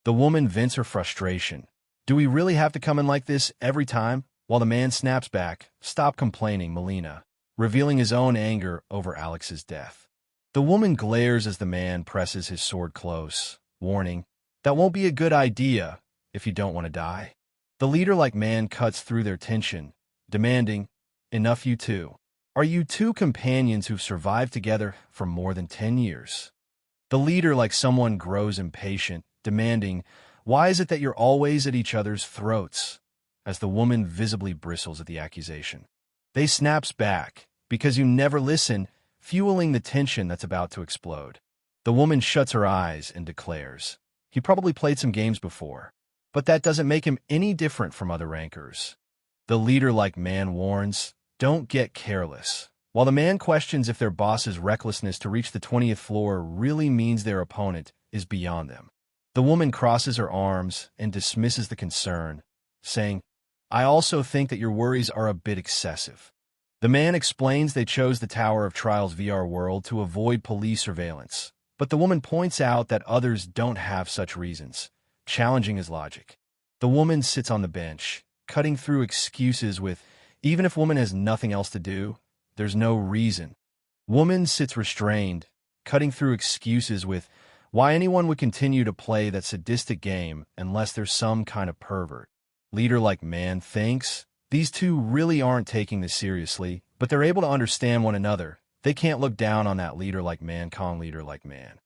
The woman vents her frustration. "Do we really have to come in like this every time?" While the man snaps back, "Stop complaining, Melina," revealing his own anger over Alex's death. The woman glares as the man presses his sword close, warning, "That won't be a good idea if you don't want to die." The leader-like man cuts through their tension, demanding, "Enough you two. Are you two companions who've survived together for more than 10 years? The leader, like someone, grows impatient, demanding, "Why is it that you're always at each other's throats?" As the woman visibly bristles at the accusation. They snaps back, "Because you never listen," fueling the tension that's about to explode. The woman shuts her eyes and declares, "He probably played some games before, but that doesn't make him any different from other rankers." The leader-like man warns, "Don't get careless," while the man questions if their boss's recklessness to reach the 20th floor really means their opponent is beyond them. The woman crosses her arms and dismisses the concern, saying, "I also think that your worries are a bit excessive." The man explains they chose the Tower of Trials VR world to avoid police surveillance, But the woman points out that others don't have such reasons, challenging his logic. The woman sits on the bench, cutting through excuses with, even if woman has nothing else to do, there's no reason. Woman sits restrained, cutting through excuses with why anyone would continue to play that sadistic game unless there's some kind of pervert. Leader like man thinks these two really aren't taking this seriously, but they're able to understand one another. They can't look down on that leader like man, con leader like man.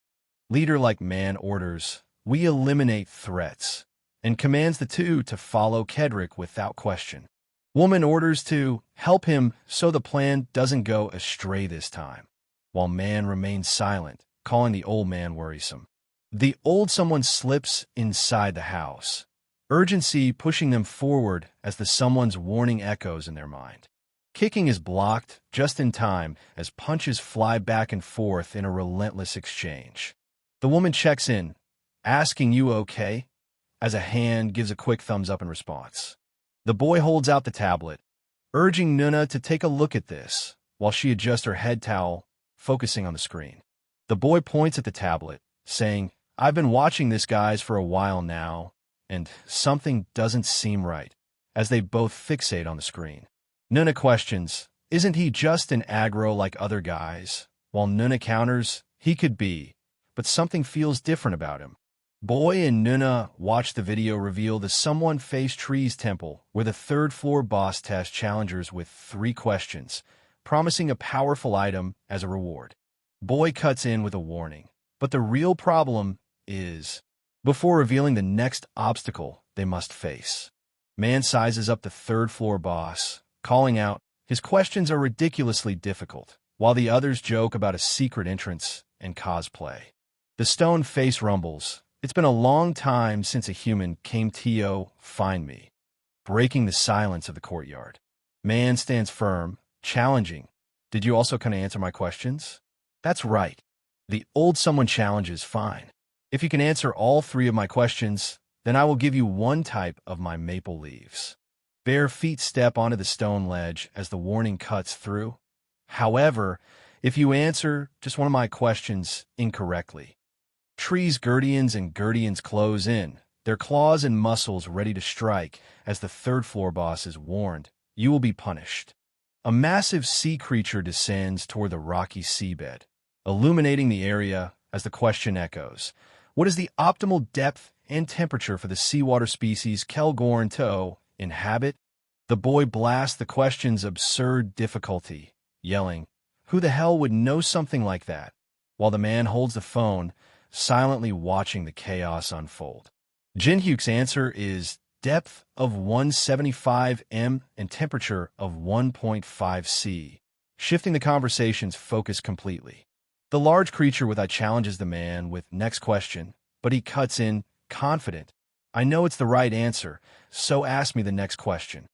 Leader like man orders, we eliminate threats, and commands the two to follow Kedrick without question. Woman orders to help him so the plan doesn't go astray this time, while man remains silent, calling the old man worrisome. The old someone slips inside the house, urgency pushing them forward as the someone's warning echoes in their mind. Kicking is blocked just in time as punches fly back and forth in a relentless exchange. The woman checks in, asking you okay, as a hand gives a quick thumbs up in response. The boy holds out the tablet, urging Nuna to take a look at this, while she adjusts her head towel, focusing on the screen. The boy points at the tablet, saying, I've been watching this guys for a while now, and something doesn't seem right, as they both fixate on the screen. Nuna questions, isn't he just an aggro like other guys? While Nuna counters, he could be, but something feels different about him. Boy and Nuna watch the video reveal the Someone Face Trees Temple, where the third-floor boss tests challengers with 3 questions, promising a powerful item as a reward. Boy cuts in with a warning, but the real problem is, before revealing the next obstacle they must face. Man sizes up the third-floor boss, calling out, his questions are ridiculously difficult, while the others joke about a secret entrance and cosplay. The stone face rumbles, it's been a long time since a human came to find me, breaking the silence of the courtyard. Man stands firm, challenging. Did you also kind of answer my questions? That's right. The old someone challenges fine. If you can answer all 3 of my questions, then I will give you 1 type of my maple leaves. Bare feet step onto the stone ledge as the warning cuts through. However, if you answer just one of my questions incorrectly, trees Guardians and Guardians close in, their claws and muscles ready to strike as the third-floor boss is warned, you will be punished. A massive sea creature descends toward the rocky seabed, illuminating the area as the question echoes. What is the optimal depth and temperature for the seawater species Kelgorn to inhabit? The boy blasts the question's absurd difficulty, yelling, who the hell would know something like that? While the man holds the phone, silently watching the chaos unfold. Jinhyuk's answer is depth of 175 m and temperature of 1.5 C, shifting the conversation's focus completely. The large creature with I challenges the man with next question, but he cuts in, confident. I know it's the right answer, so ask me the next question.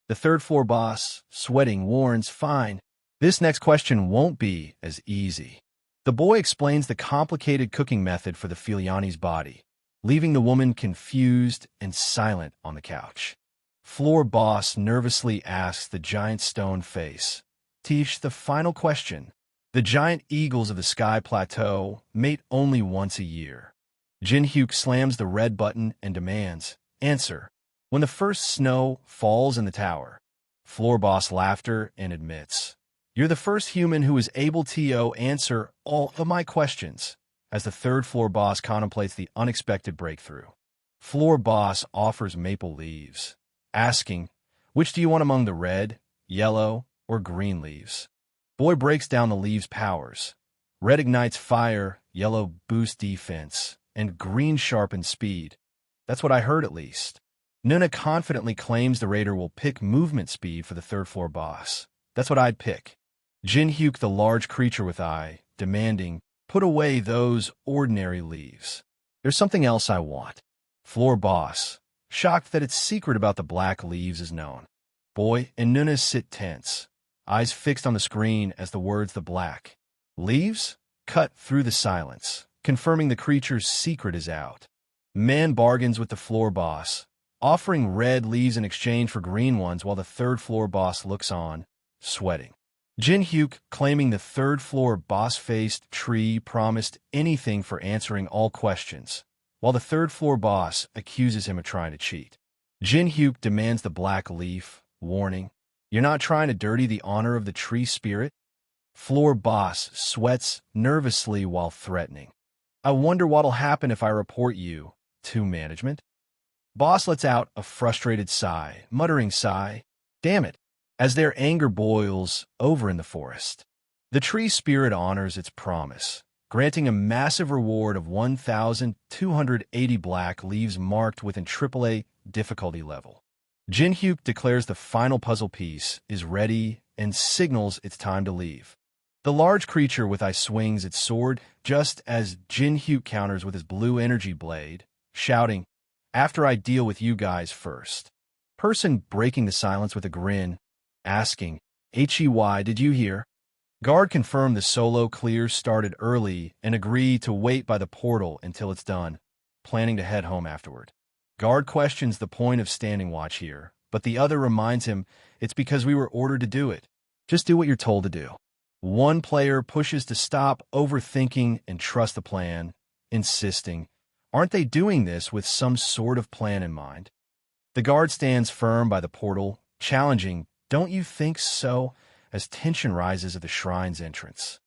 The third-floor boss, sweating, warns, fine. This next question won't be as easy. The boy explains the complicated cooking method for the Filiani's body, leaving the woman confused and silent on the couch. Floor boss nervously asks the giant stone face, Tish, the final question. The giant eagles of the sky plateau mate only once a year. Jinhyuk slams the red button and demands, answer. When the first snow falls in the tower. Floor boss laughter and admits, you're the first human who is able to answer all of my questions, as the third-floor boss contemplates the unexpected breakthrough. Floor boss offers maple leaves, asking, which do you want among the red, yellow, or green leaves? Boy breaks down the leaves' powers. Red ignites fire, yellow boosts defense, and green sharpens speed. That's what I heard at least. Nuna confidently claims the raider will pick movement speed for the third-floor boss. That's what I'd pick. Jinhyuk, the large creature with eye, demanding, put away those ordinary leaves. There's something else I want. Floor boss, shocked that its secret about the black leaves is known. Boy and Nuna sit tense, eyes fixed on the screen as the words the black leaves cut through the silence, confirming the creature's secret is out. Man bargains with the floor boss, offering red leaves in exchange for green ones while the third floor boss looks on, sweating. Jin Hyuk, claiming the third-floor boss-faced tree, promised anything for answering all questions, while the third-floor boss accuses him of trying to cheat. Jin Hyuk demands the black leaf, warning, "You're not trying to dirty the honor of the tree spirit?" Floor boss sweats nervously while threatening, "I wonder what'll happen if I report you to management." Boss lets out a frustrated sigh, muttering sigh, "Damn it," as their anger boils over in the forest. The tree spirit honors its promise, granting a massive reward of 1,280 black leaves marked with an AAA difficulty level. Jin Hyuk declares the final puzzle piece is ready and signals it's time to leave. The large creature with ice swings its sword just as Jin Hyuk counters with his blue energy blade, shouting, "After I deal with you guys first." Person breaking the silence with a grin, asking, "Hey, did you hear?" Guard confirmed the solo clear started early and agreed to wait by the portal until it's done, planning to head home afterward. Guard questions the point of standing watch here, but the other reminds him it's because we were ordered to do it. Just do what you're told to do. One player pushes to stop overthinking and trust the plan, insisting, "Aren't they doing this with some sort of plan in mind?" The guard stands firm by the portal, challenging, "Don't you think so?" as tension rises at the shrine's entrance.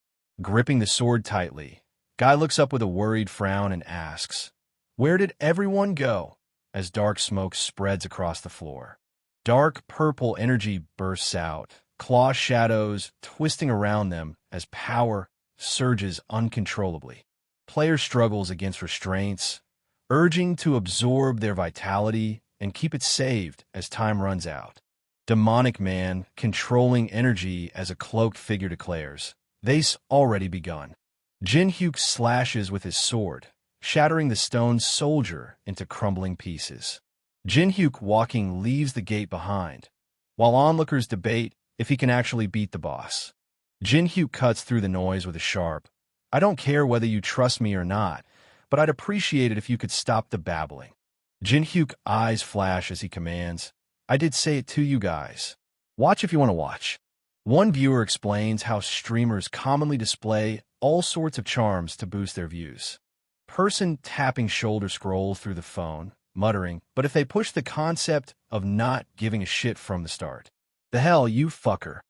Gripping the sword tightly, Guy looks up with a worried frown and asks, "Where did everyone go?" as dark smoke spreads across the floor. Dark purple energy bursts out, claw shadows twisting around them as power surges uncontrollably. Player struggles against restraints, urging to absorb their vitality and keep it saved as time runs out. Demonic man, controlling energy as a cloaked figure declares, "They's already begun." Jin Hyuk slashes with his sword, shattering the stone soldier into crumbling pieces. Jin Hyuk walking leaves the gate behind, while onlookers debate if he can actually beat the boss. Jin Hyuk cuts through the noise with a sharp, "I don't care whether you trust me or not, but I'd appreciate it if you could stop the babbling." Jin Hyuk eyes flash as he commands, "I did say it to you guys. Watch if you want to watch." One viewer explains how streamers commonly display all sorts of charms to boost their views. Person tapping shoulder scrolls through the phone, muttering, "But if they push the concept of not giving a shit from the start. The hell, you fucker."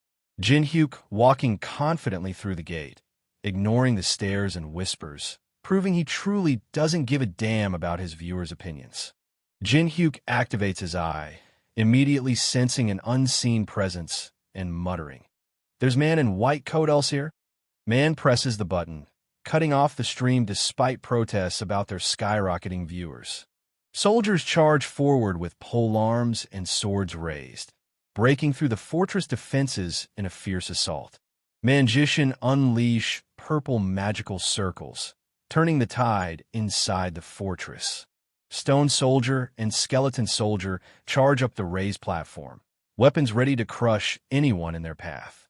Jin Hyuk walking confidently through the gate, ignoring the stares and whispers, proving he truly doesn't give a damn about his viewers' opinions. Jin Hyuk activates his eye, immediately sensing an unseen presence and muttering, "There's man in white coat else here?" Man presses the button, cutting off the stream despite protests about their skyrocketing viewers. Soldiers charge forward with polearms and swords raised, breaking through the fortress defenses in a fierce assault. Magician unleash purple magical circles, turning the tide inside the fortress. Stone soldier and skeleton soldier charge up the raised platform, weapons ready to crush anyone in their path.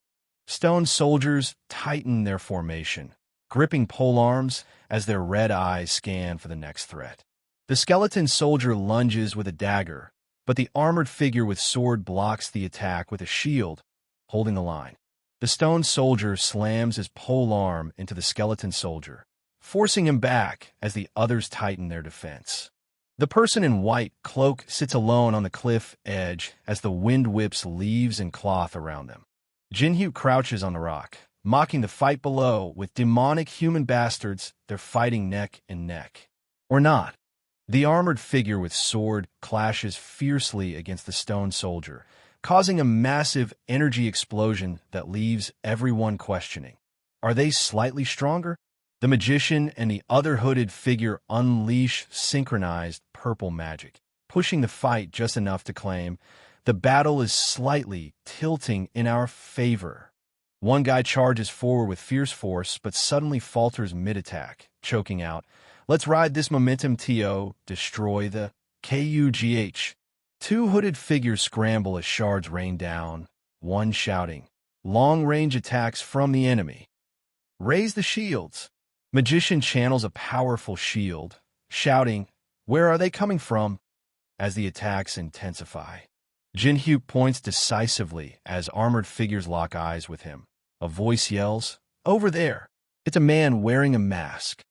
Stone soldiers tighten their formation, gripping polearms as their red eyes scan for the next threat. The skeleton soldier lunges with a dagger, but the armored figure with sword blocks the attack with a shield, holding the line. The stone soldier slams his polearm into the skeleton soldier, forcing him back as the others tighten their defense. The person in white cloak sits alone on the cliff edge as the wind whips leaves and cloth around them. Jin Hyuk crouches on the rock, mocking the fight below with demonic human bastards. They're fighting neck and neck. Or not. The armored figure with sword clashes fiercely against the stone soldier, causing a massive energy explosion that leaves everyone questioning. Are they slightly stronger? The magician and the other hooded figure unleash synchronized purple magic, pushing the fight just enough to claim, "The battle is slightly tilting in our favor." One guy charges forward with fierce force, but suddenly falters mid-attack, choking out, "Let's ride this momentum to destroy the KUGH." Two hooded figures scramble as shards rain down, one shouting, "Long-range attacks from the enemy. Raise the shields." Magician channels a powerful shield, shouting, "Where are they coming from?" as the attacks intensify. Jin Hyuk points decisively as armored figures lock eyes with him, A voice yells, "Over there!" It's a man wearing a mask.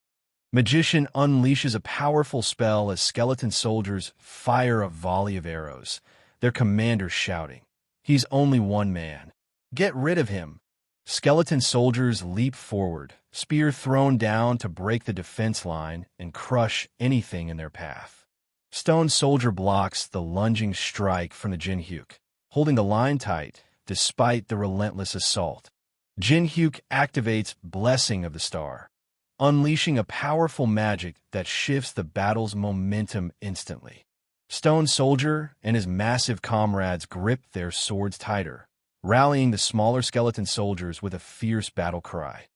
Magician unleashes a powerful spell as skeleton soldiers fire a volley of arrows, their commander shouting, "He's only one man. Get rid of him!" Skeleton soldiers leap forward, spear thrown down to break the defense line and crush anything in their path. Stone soldier blocks the lunging strike from the Jinhyuk, holding the line tight despite the relentless assault. Jinhyuk activates Blessing of the Star, unleashing a powerful magic that shifts the battle's momentum instantly. Stone Soldier and his massive comrades grip their swords tighter, rallying the smaller skeleton soldiers with a fierce battle cry.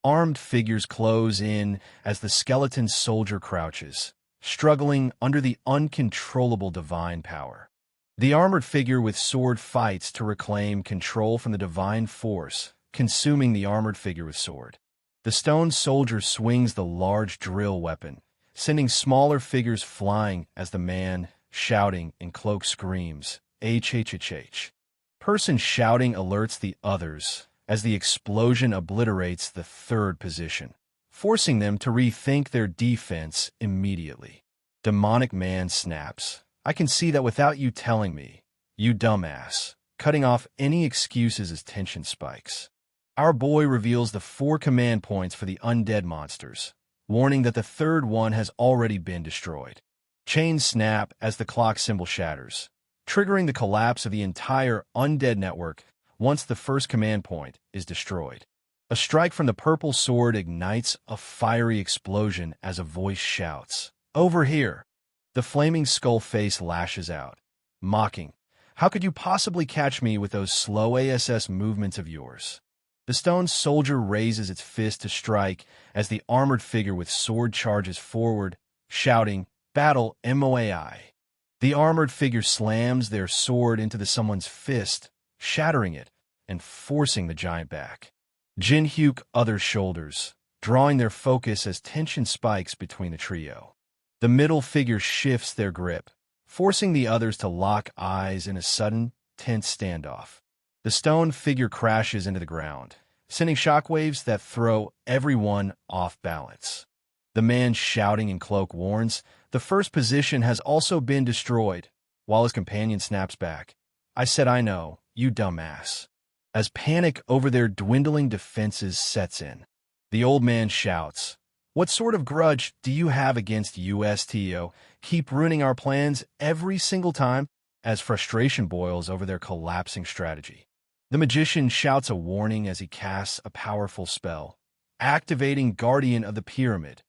Armed figures close in as the skeleton soldier crouches, struggling under the uncontrollable divine power. The armored figure with sword fights to reclaim control from the divine force, consuming the armored figure with sword. The stone soldier swings the large drill weapon, sending smaller figures flying as the man, shouting in cloak, screams, "HHHH." Person shouting alerts the others as the explosion obliterates the third position, forcing them to rethink their defense immediately. Demonic man snaps, "I can see that without you telling me, you dumbass," cutting off any excuses as tension spikes. Our boy reveals the 4 command points for the undead monsters, warning that the third one has already been destroyed. Chains snap as the clock symbol shatters, triggering the collapse of the entire undead network once the first command point is destroyed. A strike from the purple sword ignites a fiery explosion as a voice shouts, "Over here!" The flaming skull face lashes out, mocking, "How could you possibly catch me with those slow ASS movements of yours?" The stone soldier raises its fist to strike as the armored figure with sword charges forward, shouting, "Battle MOAI." The armored figure slams their sword into someone's fist, shattering it and forcing the giant back. Jinhyuk other shoulders, drawing their focus as tension spikes between the trio. The middle figure shifts their grip, forcing the others to lock eyes in a sudden, tense standoff. The stone figure crashes into the ground, sending shockwaves that throw everyone off balance. The man shouting in cloak warns, "The first position has also been destroyed," while his companion snaps back, "I said I know, you dumbass." As panic over their dwindling defenses sets in, the old man shouts, "What sort of grudge do you have against USTO? Keep ruining our plans every single time," as frustration boils over their collapsing strategy. The magician shouts a warning as he casts a powerful spell, activating Guardian of the Pyramid,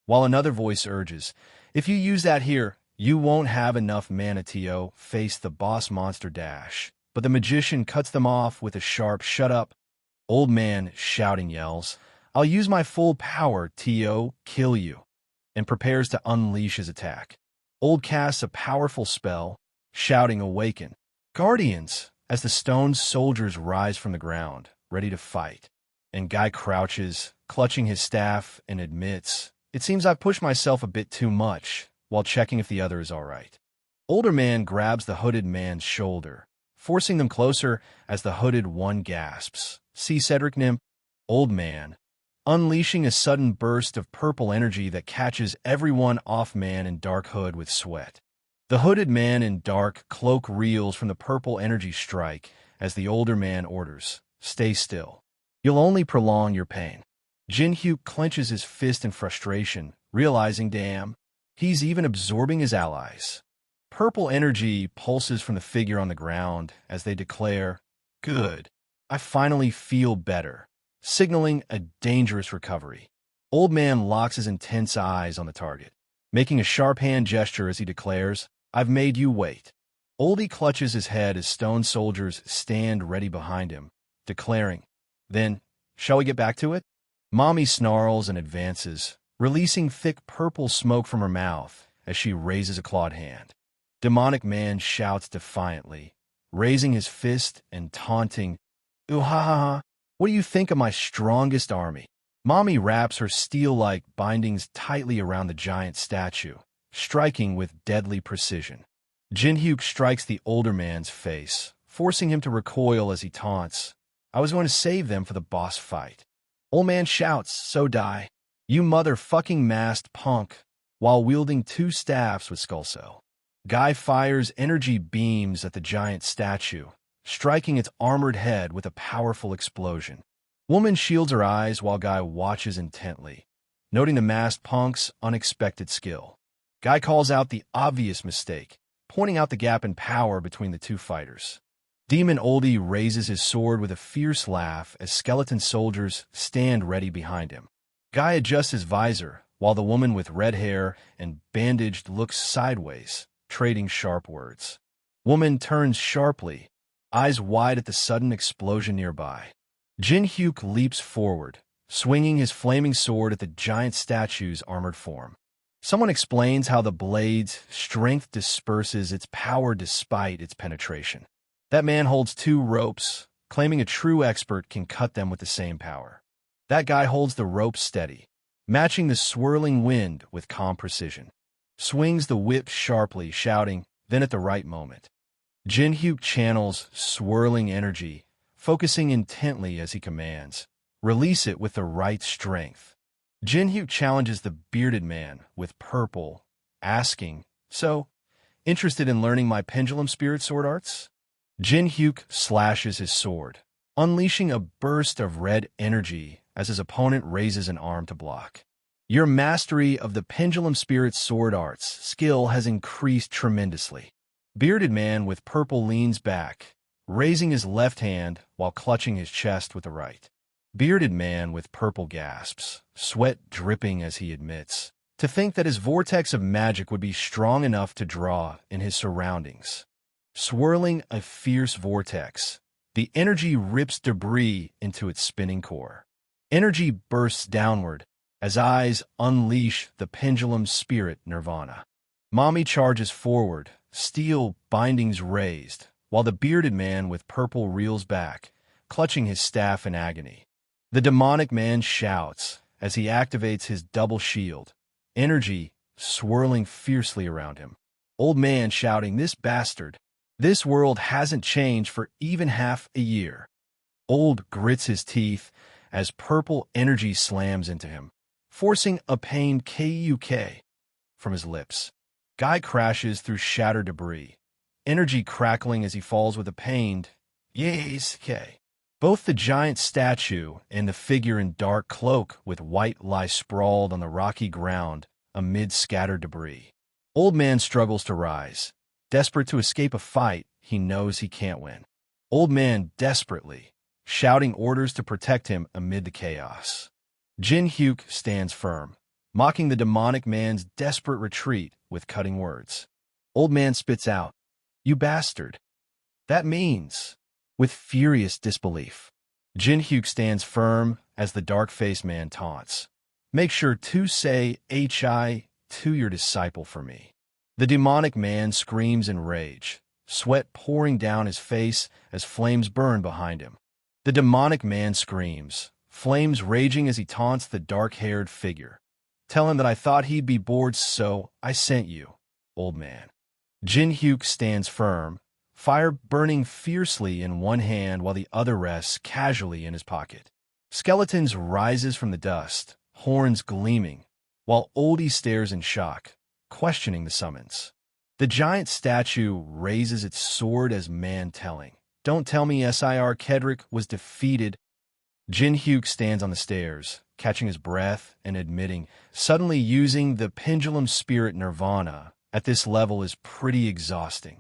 while another voice urges, "If you use that here, you won't have enough mana to face the boss monster dash." But the magician cuts them off with a sharp, "Shut up." Old man shouting yells, "I'll use my full power to kill you," and prepares to unleash his attack. Old casts a powerful spell, shouting, "Awaken, Guardians," as the stone soldiers rise from the ground, ready to fight. And Guy crouches, clutching his staff, and admits, "It seems I've pushed myself a bit too much," while checking if the other is all right. Older man grabs the hooded man's shoulder, forcing them closer as the hooded one gasps, "See Cedric Nim?" Old man, unleashing a sudden burst of purple energy that catches everyone off man in dark hood with sweat. The hooded man in dark cloak reels from the purple energy strike as the older man orders, "Stay still. You'll only prolong your pain." Jinhyuk clenches his fist in frustration, realizing, damn, he's even absorbing his allies. Purple energy pulses from the figure on the ground as they declare, "Good. I finally feel better," signaling a dangerous recovery. Old man locks his intense eyes on the target, making a sharp hand gesture as he declares, "I've made you wait." Oldie clutches his head as stone soldiers stand ready behind him, declaring, "Then, shall we get back to it?" Mommy snarls and advances, releasing thick purple smoke from her mouth as she raises a clawed hand. Demonic man shouts defiantly, raising his fist and taunting, "Ooh ha ha ha, what do you think of my strongest army?" Mommy wraps her steel-like bindings tightly around the giant statue, striking with deadly precision. Jinhyuk strikes the older man's face, forcing him to recoil as he taunts, I was going to save them for the boss fight. Old man shouts, so die. You motherfucking masked punk, while wielding two staffs with Skullso. Guy fires energy beams at the giant statue, striking its armored head with a powerful explosion. Woman shields her eyes while Guy watches intently, noting the masked punk's unexpected skill. Guy calls out the obvious mistake, pointing out the gap in power between the two fighters. Demon Oldie raises his sword with a fierce laugh as skeleton soldiers stand ready behind him. Guy adjusts his visor, while the woman with red hair and bandaged looks sideways, trading sharp words. Woman turns sharply, eyes wide at the sudden explosion nearby. Jin Hyuk leaps forward, swinging his flaming sword at the giant statue's armored form. Someone explains how the blade's strength disperses its power despite its penetration. That man holds two ropes, claiming a true expert can cut them with the same power. That guy holds the ropes steady, matching the swirling wind with calm precision. Swings the whip sharply, shouting, then at the right moment. Jin Hyuk channels swirling energy, focusing intently as he commands. Release it with the right strength. Jin Hyuk challenges the bearded man with purple, asking, so, interested in learning my pendulum spirit sword arts? Jin Hyuk slashes his sword, unleashing a burst of red energy as his opponent raises an arm to block. Your mastery of the pendulum spirit sword arts skill has increased tremendously. Bearded man with purple leans back, raising his left hand while clutching his chest with the right. Bearded man with purple gasps, sweat dripping as he admits, to think that his vortex of magic would be strong enough to draw in his surroundings. Swirling a fierce vortex, the energy rips debris into its spinning core. Energy bursts downward as eyes unleash the pendulum spirit nirvana. Mommy charges forward, steel bindings raised, while the bearded man with purple reels back, clutching his staff in agony. The demonic man shouts as he activates his double shield, energy swirling fiercely around him. Old man shouting, this bastard. This world hasn't changed for even half a year. Old grits his teeth as purple energy slams into him, forcing a pained KUK from his lips. Guy crashes through shattered debris, energy crackling as he falls with a pained yes, K. Both the giant statue and the figure in dark cloak with white lie sprawled on the rocky ground amid scattered debris. Old man struggles to rise, desperate to escape a fight he knows he can't win. Old man desperately, shouting orders to protect him amid the chaos. Jin Hyuk stands firm, mocking the demonic man's desperate retreat with cutting words. Old man spits out, you bastard. That means... With furious disbelief, Jin Hyuk stands firm as the dark-faced man taunts. Make sure to say HI to your disciple for me. The demonic man screams in rage, sweat pouring down his face as flames burn behind him. The demonic man screams, flames raging as he taunts the dark-haired figure. Tell him that I thought he'd be bored, so I sent you, old man. Jin Hyuk stands firm, fire burning fiercely in one hand while the other rests casually in his pocket. Skeletons rises from the dust, horns gleaming, while Oldie stares in shock, questioning the summons. The giant statue raises its sword as man telling, don't tell me Sir Kedrick was defeated. Jin Hyuk stands on the stairs, catching his breath and admitting, suddenly using the pendulum spirit nirvana at this level is pretty exhausting.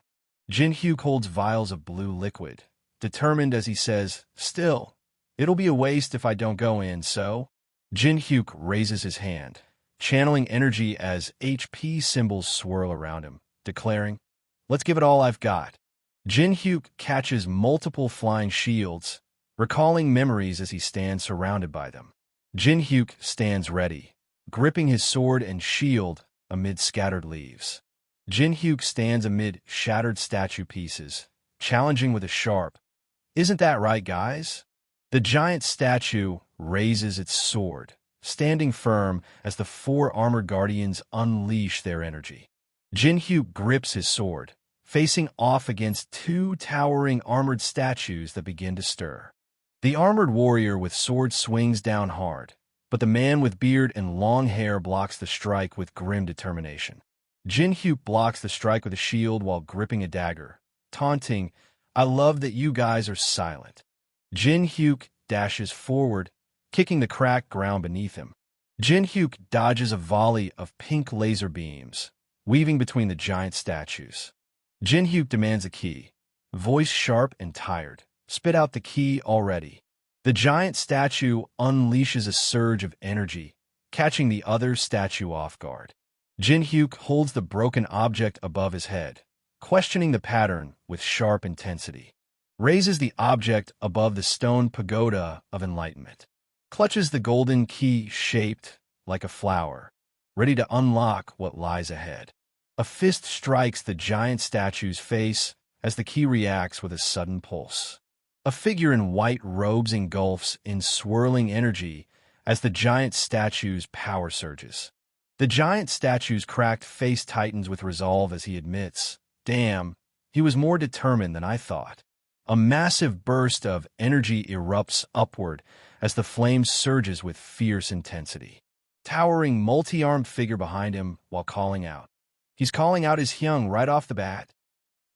Jin Hyuk holds vials of blue liquid, determined as he says, still, it'll be a waste if I don't go in, so... Jin Hyuk raises his hand, channeling energy as HP symbols swirl around him, declaring, let's give it all I've got. Jin Hyuk catches multiple flying shields, recalling memories as he stands surrounded by them. Jin Hyuk stands ready, gripping his sword and shield amid scattered leaves. Jin Hyuk stands amid shattered statue pieces, challenging with a sharp, isn't that right, guys? The giant statue raises its sword, standing firm as the four armored guardians unleash their energy. Jin Hyuk grips his sword, facing off against two towering armored statues that begin to stir. The armored warrior with sword swings down hard, but the man with beard and long hair blocks the strike with grim determination. Jin-hyuk blocks the strike with a shield while gripping a dagger, taunting, "I love that you guys are silent." Jin-hyuk dashes forward, kicking the cracked ground beneath him. Jin-hyuk dodges a volley of pink laser beams, weaving between the giant statues. Jin-hyuk demands a key. Voice sharp and tired. "Spit out the key already." The giant statue unleashes a surge of energy, catching the other statue off guard. Jin-hyuk holds the broken object above his head, questioning the pattern with sharp intensity. Raises the object above the stone pagoda of enlightenment. Clutches the golden key shaped like a flower, ready to unlock what lies ahead. A fist strikes the giant statue's face as the key reacts with a sudden pulse. A figure in white robes engulfs in swirling energy as the giant statue's power surges. The giant statue's cracked face tightens with resolve as he admits, "Damn, he was more determined than I thought." A massive burst of energy erupts upward as the flame surges with fierce intensity. Towering multi-armed figure behind him while calling out. He's calling out his Hyung right off the bat.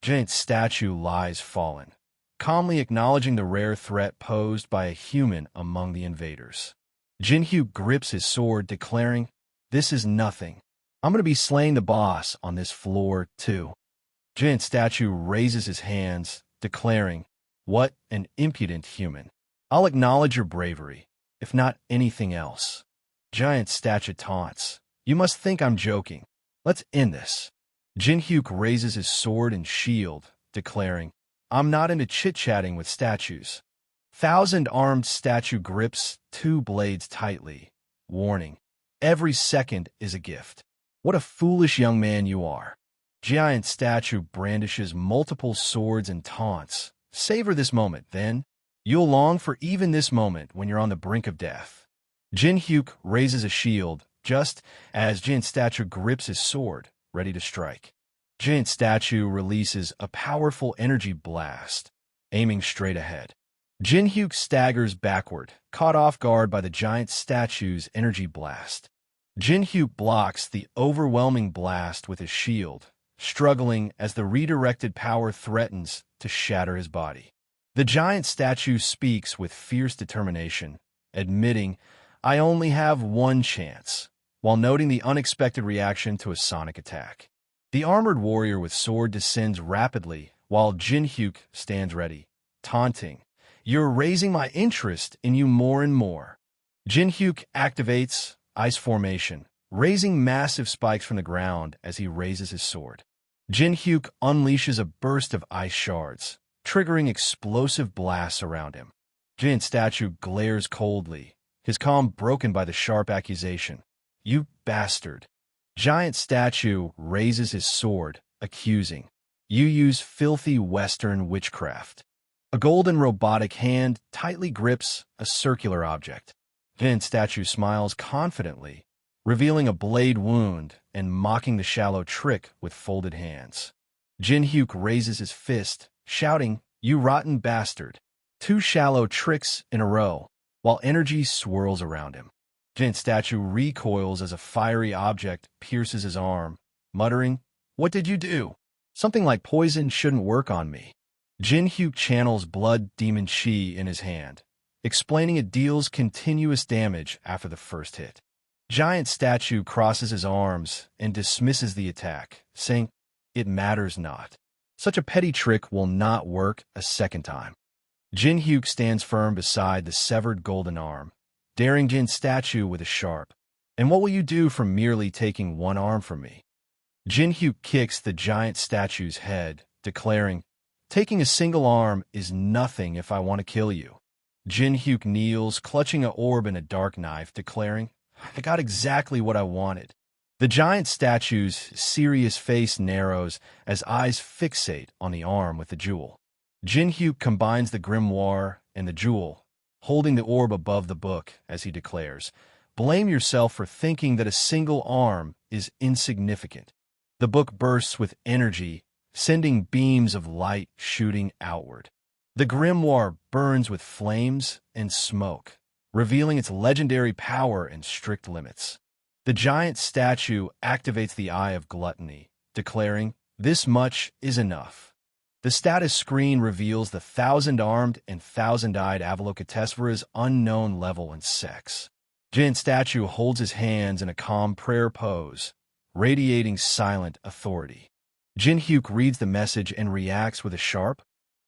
Giant statue lies fallen, calmly acknowledging the rare threat posed by a human among the invaders. Jin-hyuk grips his sword, declaring, "This is nothing. I'm going to be slaying the boss on this floor, too." Giant statue raises his hands, declaring, "What an impudent human. I'll acknowledge your bravery, if not anything else." Giant statue taunts, "You must think I'm joking. Let's end this." Jin-hyuk raises his sword and shield, declaring, "I'm not into chit-chatting with statues." Thousand-armed statue grips two blades tightly, warning, "Every second is a gift. What a foolish young man you are." Giant statue brandishes multiple swords and taunts. "Savor this moment, then. You'll long for even this moment when you're on the brink of death." Jin-hyuk raises a shield just as giant statue grips his sword, ready to strike. Giant statue releases a powerful energy blast, aiming straight ahead. Jin-hyuk staggers backward, caught off guard by the giant statue's energy blast. Jin-hyuk blocks the overwhelming blast with his shield, struggling as the redirected power threatens to shatter his body. The giant statue speaks with fierce determination, admitting, "I only have one chance," while noting the unexpected reaction to a sonic attack. The armored warrior with sword descends rapidly while Jin-hyuk stands ready, taunting, "You're raising my interest in you more and more." Jin-hyuk activates ice formation, raising massive spikes from the ground as he raises his sword. Jin-hyuk unleashes a burst of ice shards, triggering explosive blasts around him. Giant statue glares coldly, his calm broken by the sharp accusation, "You bastard." Giant statue raises his sword, accusing, "You use filthy Western witchcraft." A golden robotic hand tightly grips a circular object. Giant statue smiles confidently, revealing a blade wound and mocking the shallow trick with folded hands. Jin-hyuk raises his fist, shouting, "You rotten bastard." Two shallow tricks in a row, while energy swirls around him. Giant statue recoils as a fiery object pierces his arm, muttering, "What did you do? Something like poison shouldn't work on me." Jin-hyuk channels blood demon chi in his hand, explaining it deals continuous damage after the first hit. Giant statue crosses his arms and dismisses the attack, saying, "It matters not. Such a petty trick will not work a second time." Jin-hyuk stands firm beside the severed golden arm, daring Jin statue with a sharp, "And what will you do for merely taking one arm from me?" Jin-hyuk kicks the giant statue's head, declaring, "Taking a single arm is nothing if I want to kill you." Jin-hyuk kneels, clutching an orb and a dark knife, declaring, "I got exactly what I wanted." The giant statue's serious face narrows as eyes fixate on the arm with the jewel. Jin-hyuk combines the grimoire and the jewel, holding the orb above the book as he declares, "Blame yourself for thinking that a single arm is insignificant." The book bursts with energy, sending beams of light shooting outward. The grimoire burns with flames and smoke, revealing its legendary power and strict limits. The giant statue activates the Eye of Gluttony, declaring, "This much is enough." The status screen reveals the thousand-armed and thousand-eyed Avalokitesvara's unknown level and sex. Giant statue holds his hands in a calm prayer pose, radiating silent authority. Jinhyuk reads the message and reacts with a sharp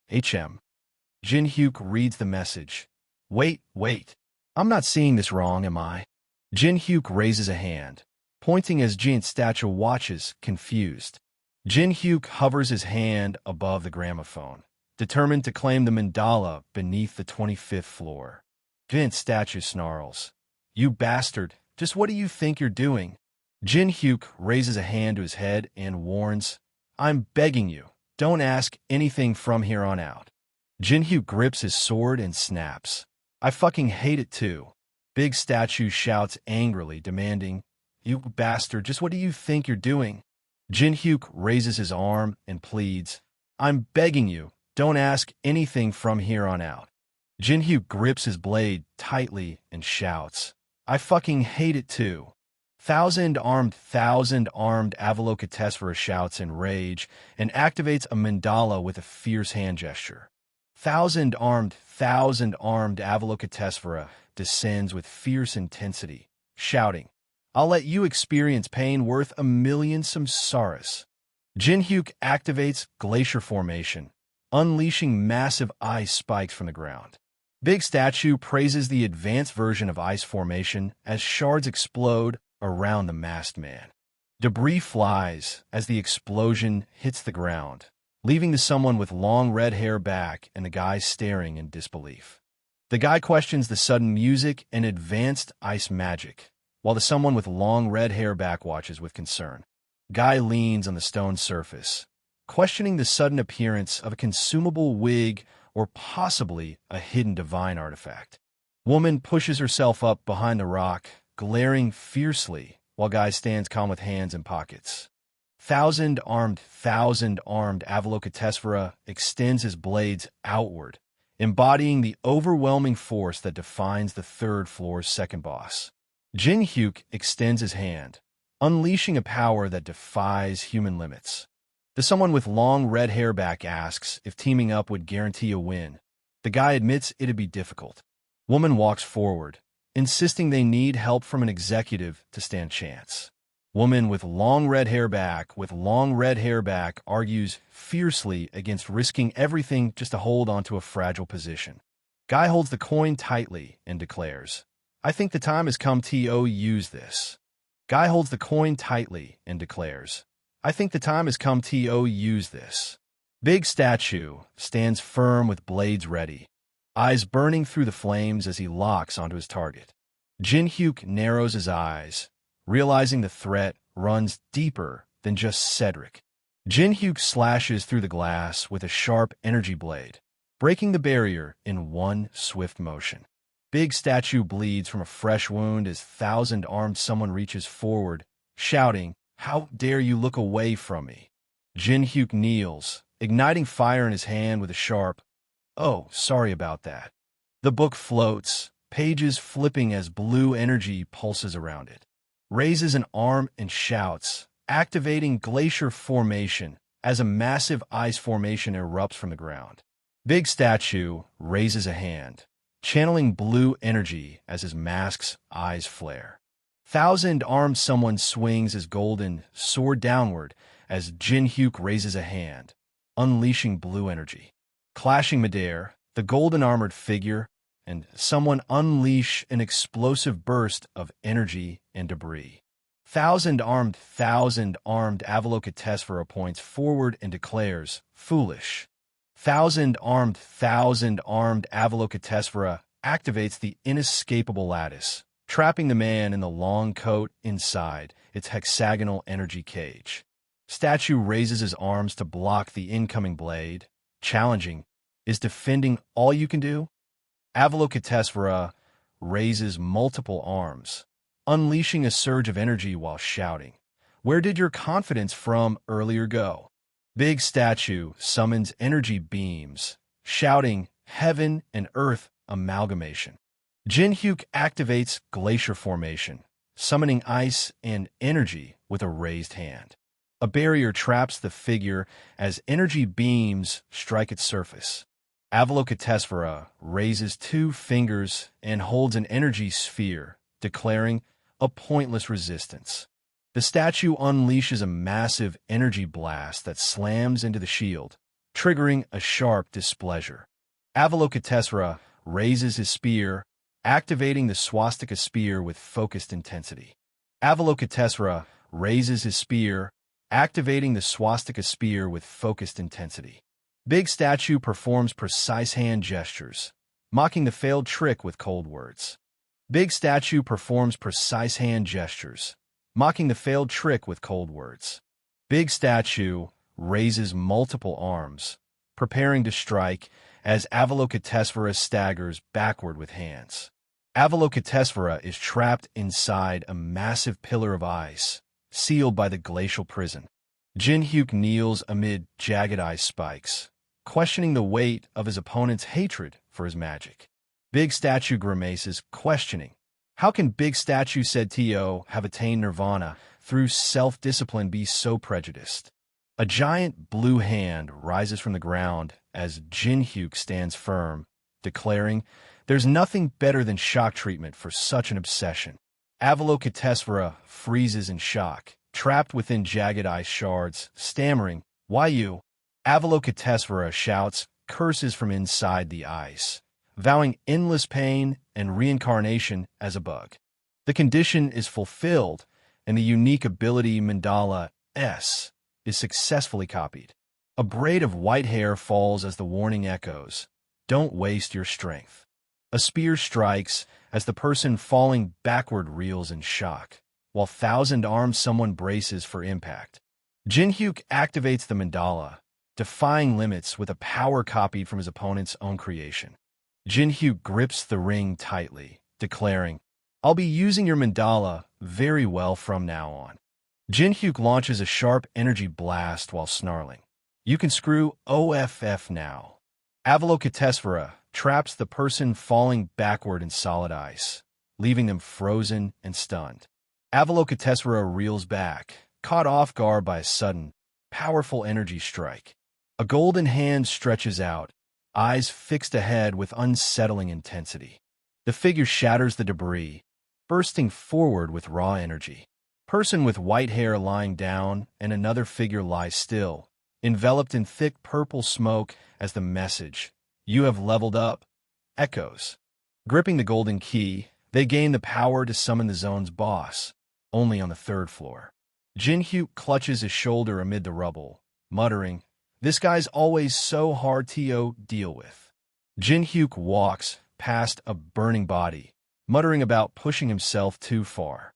HM. Jinhyuk reads the message. Wait. I'm not seeing this wrong, am I? Jinhyuk raises a hand, pointing as giant statue watches, confused. Jinhyuk hovers his hand above the gramophone, determined to claim the mandala beneath the 25th floor. Giant statue snarls. "You bastard, just what do you think you're doing?" Jinhyuk raises a hand to his head and warns, "I'm begging you, don't ask anything from here on out." Jinhyuk grips his sword and snaps. "I fucking hate it too." Big statue shouts angrily, demanding, "You bastard, just what do you think you're doing?" Jinhyuk raises his arm and pleads, "I'm begging you, don't ask anything from here on out." Jinhyuk grips his blade tightly and shouts, "I fucking hate it too." Thousand-armed Avalokitesvara shouts in rage and activates a mandala with a fierce hand gesture. Thousand-armed Avalokitesvara descends with fierce intensity, shouting, "I'll let you experience pain worth 1,000,000 samsaras." Jinhyuk activates Glacier Formation, unleashing massive ice spikes from the ground. Big Statue praises the advanced version of ice formation as shards explode around the masked man. Debris flies as the explosion hits the ground, leaving the someone with long red hair back and the guy staring in disbelief. The guy questions the sudden music and advanced ice magic, while the someone with long red hair back watches with concern. Guy leans on the stone surface, questioning the sudden appearance of a consumable wig or possibly a hidden divine artifact. Woman pushes herself up behind the rock, glaring fiercely, while guy stands calm with hands in pockets. Thousand-armed Avalokitesvara extends his blades outward, embodying the overwhelming force that defines the third floor's second boss. Jinhyuk extends his hand, unleashing a power that defies human limits. The someone with long red hair back asks if teaming up would guarantee a win. The guy admits it'd be difficult. Woman walks forward, insisting they need help from an executive to stand chance. Woman with long red hair back argues fiercely against risking everything just to hold onto a fragile position. Guy holds the coin tightly and declares, "I think the time has come to use this." Guy holds the coin tightly and declares, "I think the time has come to use this." Big Statue stands firm with blades ready, eyes burning through the flames as he locks onto his target. Jinhyuk narrows his eyes, realizing the threat runs deeper than just Cedric. Jinhyuk slashes through the glass with a sharp energy blade, breaking the barrier in one swift motion. Big Statue bleeds from a fresh wound as thousand-armed someone reaches forward, shouting, "How dare you look away from me?" Jinhyuk kneels, igniting fire in his hand with a sharp, "Oh, sorry about that." The book floats, pages flipping as blue energy pulses around it. Raises an arm and shouts, activating Glacier Formation as a massive ice formation erupts from the ground. Big Statue raises a hand, channeling blue energy as his mask's eyes flare. Thousand-armed someone swings his golden sword downward as Jinhyuk raises a hand, unleashing blue energy. Clashing midair, the golden-armored figure and someone unleash an explosive burst of energy and debris. Thousand-armed Avalokitesvara points forward and declares, "Foolish." Thousand-armed Avalokitesvara activates the inescapable lattice, trapping the man in the long coat inside its hexagonal energy cage. Statue raises his arms to block the incoming blade, challenging, "Is defending all you can do?" Avalokitesvara raises multiple arms, unleashing a surge of energy while shouting, "Where did your confidence from earlier go?" Big Statue summons energy beams, shouting heaven and earth amalgamation. Jin Hyuk activates glacier formation, summoning ice and energy with a raised hand. A barrier traps the figure as energy beams strike its surface. Avalokitesvara raises 2 fingers and holds an energy sphere, declaring a pointless resistance. The statue unleashes a massive energy blast that slams into the shield, triggering a sharp displeasure. Avalokitesvara raises his spear, activating the swastika spear with focused intensity. Avalokitesvara raises his spear, activating the swastika spear with focused intensity. Big statue performs precise hand gestures, mocking the failed trick with cold words. Big statue performs precise hand gestures, mocking the failed trick with cold words. Big statue raises multiple arms, preparing to strike as Avalokitesvara staggers backward with hands. Avalokitesvara is trapped inside a massive pillar of ice, sealed by the glacial prison. Jin Hyuk kneels amid jagged ice spikes, questioning the weight of his opponent's hatred for his magic. Big statue grimaces, questioning, how can Big statue said To have attained nirvana through self-discipline be so prejudiced? A giant blue hand rises from the ground as Jin Hyuk stands firm, declaring, there's nothing better than shock treatment for such an obsession. Avalokitesvara freezes in shock, trapped within jagged ice shards, stammering, why you? Avalokitesvara shouts curses from inside the ice, vowing endless pain and reincarnation as a bug. The condition is fulfilled, and the unique ability Mandala S is successfully copied. A braid of white hair falls as the warning echoes, don't waste your strength. A spear strikes as the person falling backward reels in shock, while thousand-armed someone braces for impact. Jin Hyuk activates the mandala, defying limits with a power copied from his opponent's own creation. Jin Hyuk grips the ring tightly, declaring, I'll be using your mandala very well from now on. Jin Hyuk launches a sharp energy blast while snarling. You can screw OFF now. Avalokitesvara traps the person falling backward in solid ice, leaving them frozen and stunned. Avalokitesvara reels back, caught off guard by a sudden, powerful energy strike. A golden hand stretches out, eyes fixed ahead with unsettling intensity. The figure shatters the debris, bursting forward with raw energy. Person with white hair lying down and another figure lies still, enveloped in thick purple smoke as the message, you have leveled up, echoes. Gripping the golden key, they gain the power to summon the zone's boss, only on the 3rd floor. Jin Hyuk clutches his shoulder amid the rubble, muttering, this guy's always so hard to deal with. Jin Hyuk walks past a burning body, muttering about pushing himself too far.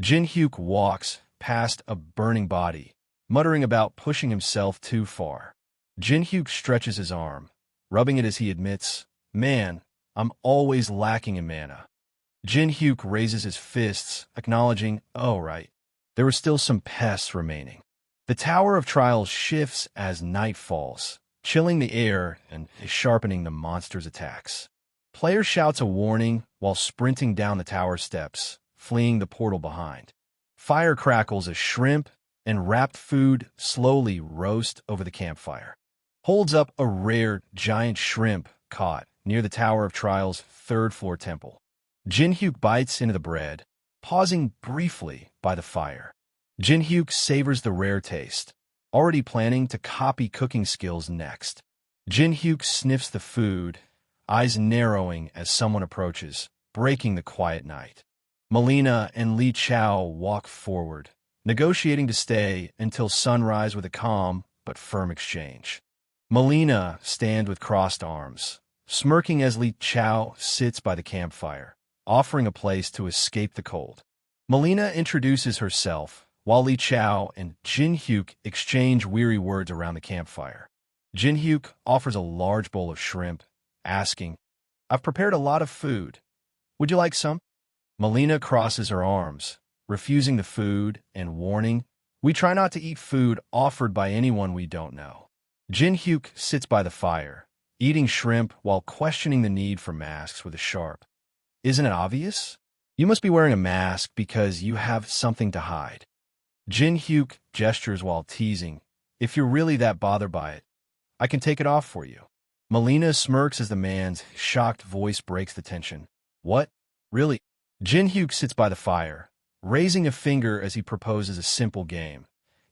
Jin Hyuk walks past a burning body, muttering about pushing himself too far. Jin Hyuk stretches his arm, rubbing it as he admits, man, I'm always lacking in mana. Jin Hyuk raises his fists, acknowledging, oh right, there were still some pests remaining. The Tower of Trials shifts as night falls, chilling the air and sharpening the monster's attacks. Player shouts a warning while sprinting down the tower steps, fleeing the portal behind. Fire crackles as shrimp and wrapped food slowly roast over the campfire. Holds up a rare giant shrimp caught near the Tower of Trials' 3rd floor temple. Jin Hyuk bites into the bread, pausing briefly by the fire. Jin Hyuk savors the rare taste, already planning to copy cooking skills next. Jin Hyuk sniffs the food, eyes narrowing as someone approaches, breaking the quiet night. Melina and Li Chao walk forward, negotiating to stay until sunrise with a calm but firm exchange. Melina stands with crossed arms, smirking as Li Chao sits by the campfire, offering a place to escape the cold. Melina introduces herself, while Li Chao and Jin Hyuk exchange weary words around the campfire. Jin Hyuk offers a large bowl of shrimp, asking, I've prepared a lot of food. Would you like some? Melina crosses her arms, refusing the food and warning, we try not to eat food offered by anyone we don't know. Jin Hyuk sits by the fire, eating shrimp while questioning the need for masks with a sharp. Isn't it obvious? You must be wearing a mask because you have something to hide. Jin Hyuk gestures while teasing. If you're really that bothered by it, I can take it off for you. Melina smirks as the man's shocked voice breaks the tension. What? Really? Jin Hyuk sits by the fire, raising a finger as he proposes a simple game,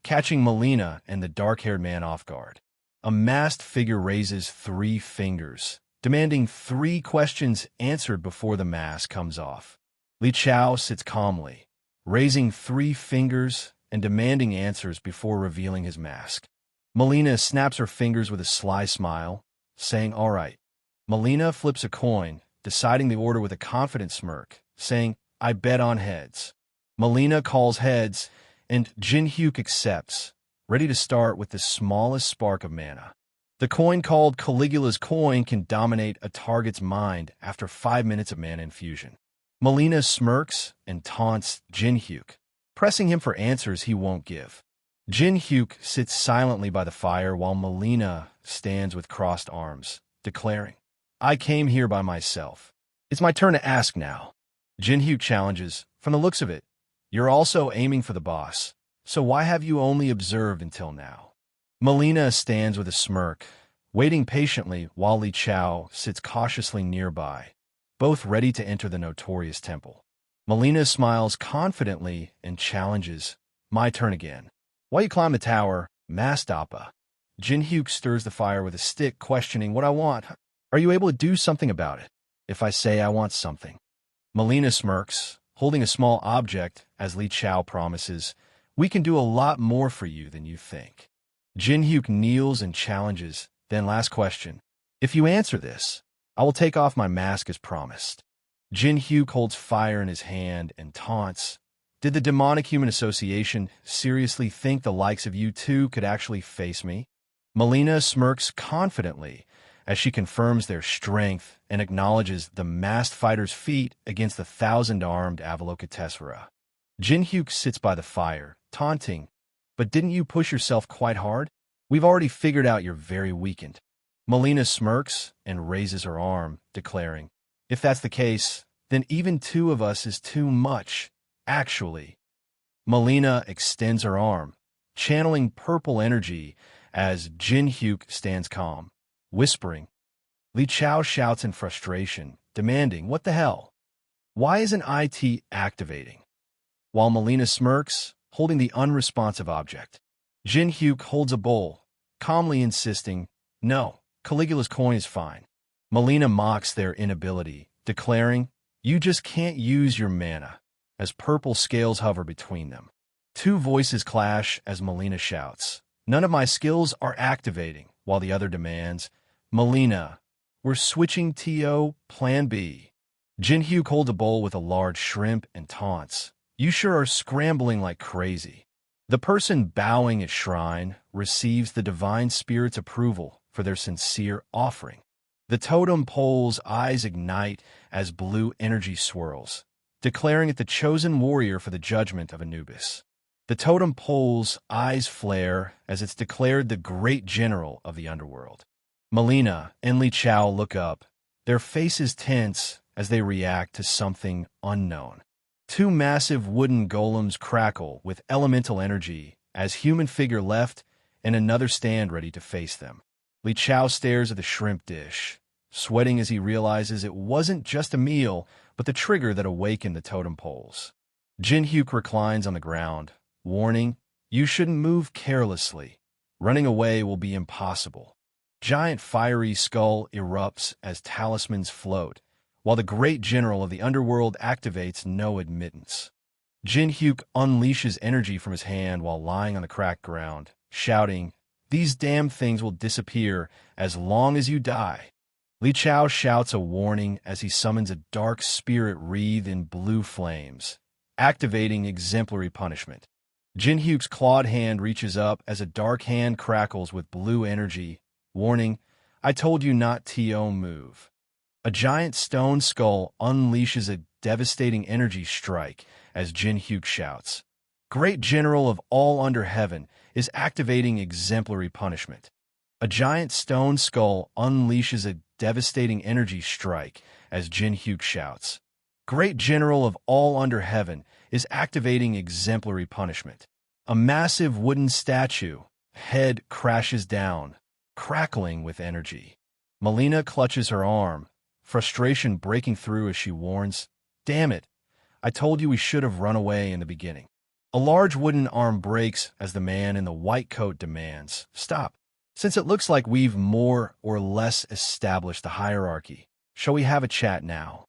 catching Melina and the dark-haired man off guard. A masked figure raises 3 fingers, demanding 3 questions answered before the mask comes off. Li Chao sits calmly, raising 3 fingers and demanding answers before revealing his mask. Melina snaps her fingers with a sly smile, saying, "All right." Melina flips a coin, deciding the order with a confident smirk, saying, "I bet on heads." Melina calls heads, and Jin Hyuk accepts, ready to start with the smallest spark of mana. The coin called Caligula's coin can dominate a target's mind after 5 minutes of mana infusion. Melina smirks and taunts Jin Hyuk, pressing him for answers he won't give. Jin Hyuk sits silently by the fire while Melina stands with crossed arms, declaring, "I came here by myself. It's my turn to ask now." Jin Hyuk challenges, "From the looks of it, you're also aiming for the boss, so why have you only observed until now?" Melina stands with a smirk, waiting patiently while Li Chao sits cautiously nearby, both ready to enter the notorious temple. Melina smiles confidently and challenges, "My turn again. Why you climb the tower, Mastapa?" Jin Hyuk stirs the fire with a stick, questioning, "What I want? Are you able to do something about it? If I say I want something." Melina smirks, holding a small object as Li Chao promises, "We can do a lot more for you than you think." Jin Hyuk kneels and challenges, then last question, "If you answer this, I will take off my mask as promised." Jin Hyuk holds fire in his hand and taunts, "Did the demonic human association seriously think the likes of you two could actually face me?" Melina smirks confidently as she confirms their strength and acknowledges the masked fighter's feat against the 1,000-armed Avalokitesvara. Jin Hyuk sits by the fire, taunting, "But didn't you push yourself quite hard? We've already figured out you're very weakened." Melina smirks and raises her arm, declaring, "If that's the case, then even 2 of us is too much, actually." Melina extends her arm, channeling purple energy as Jin Hyuk stands calm, whispering. Li Chao shouts in frustration, demanding, "What the hell? Why isn't IT activating?" While Melina smirks, holding the unresponsive object. Jin Hyuk holds a bowl, calmly insisting, "No, Caligula's coin is fine." Melina mocks their inability, declaring, "You just can't use your mana," as purple scales hover between them. 2 voices clash as Melina shouts, "None of my skills are activating," while the other demands, "Melina, we're switching TO Plan B." Jin Hyuk holds a bowl with a large shrimp and taunts, "You sure are scrambling like crazy." The person bowing at shrine receives the divine spirit's approval for their sincere offering. The totem pole's eyes ignite as blue energy swirls, declaring it the chosen warrior for the judgment of Anubis. The totem pole's eyes flare as it's declared the great general of the underworld. Melina and Li Chao look up, their faces tense as they react to something unknown. 2 massive wooden golems crackle with elemental energy as human figure left and another stand ready to face them. Li Chao stares at the shrimp dish, sweating as he realizes it wasn't just a meal, but the trigger that awakened the totem poles. Jin Hyuk reclines on the ground, warning, "You shouldn't move carelessly. Running away will be impossible." Giant fiery skull erupts as talismans float, while the great general of the underworld activates no admittance. Jin Hyuk unleashes energy from his hand while lying on the cracked ground, shouting, "These damn things will disappear as long as you die." Li Chao shouts a warning as he summons a dark spirit wreathed in blue flames, activating exemplary punishment. Jin Hyuk's clawed hand reaches up as a dark hand crackles with blue energy, warning, "I told you not to move." A giant stone skull unleashes a devastating energy strike as Jin Hyuk shouts, "Great General of all under heaven is activating exemplary punishment." A giant stone skull unleashes a devastating energy strike as Jin-hyuk shouts. Great General of all under heaven is activating exemplary punishment. A massive wooden statue, head crashes down, crackling with energy. Melina clutches her arm, frustration breaking through as she warns, "Damn it, I told you we should have run away in the beginning." A large wooden arm breaks as the man in the white coat demands, "Stop. Since it looks like we've more or less established the hierarchy, shall we have a chat now?"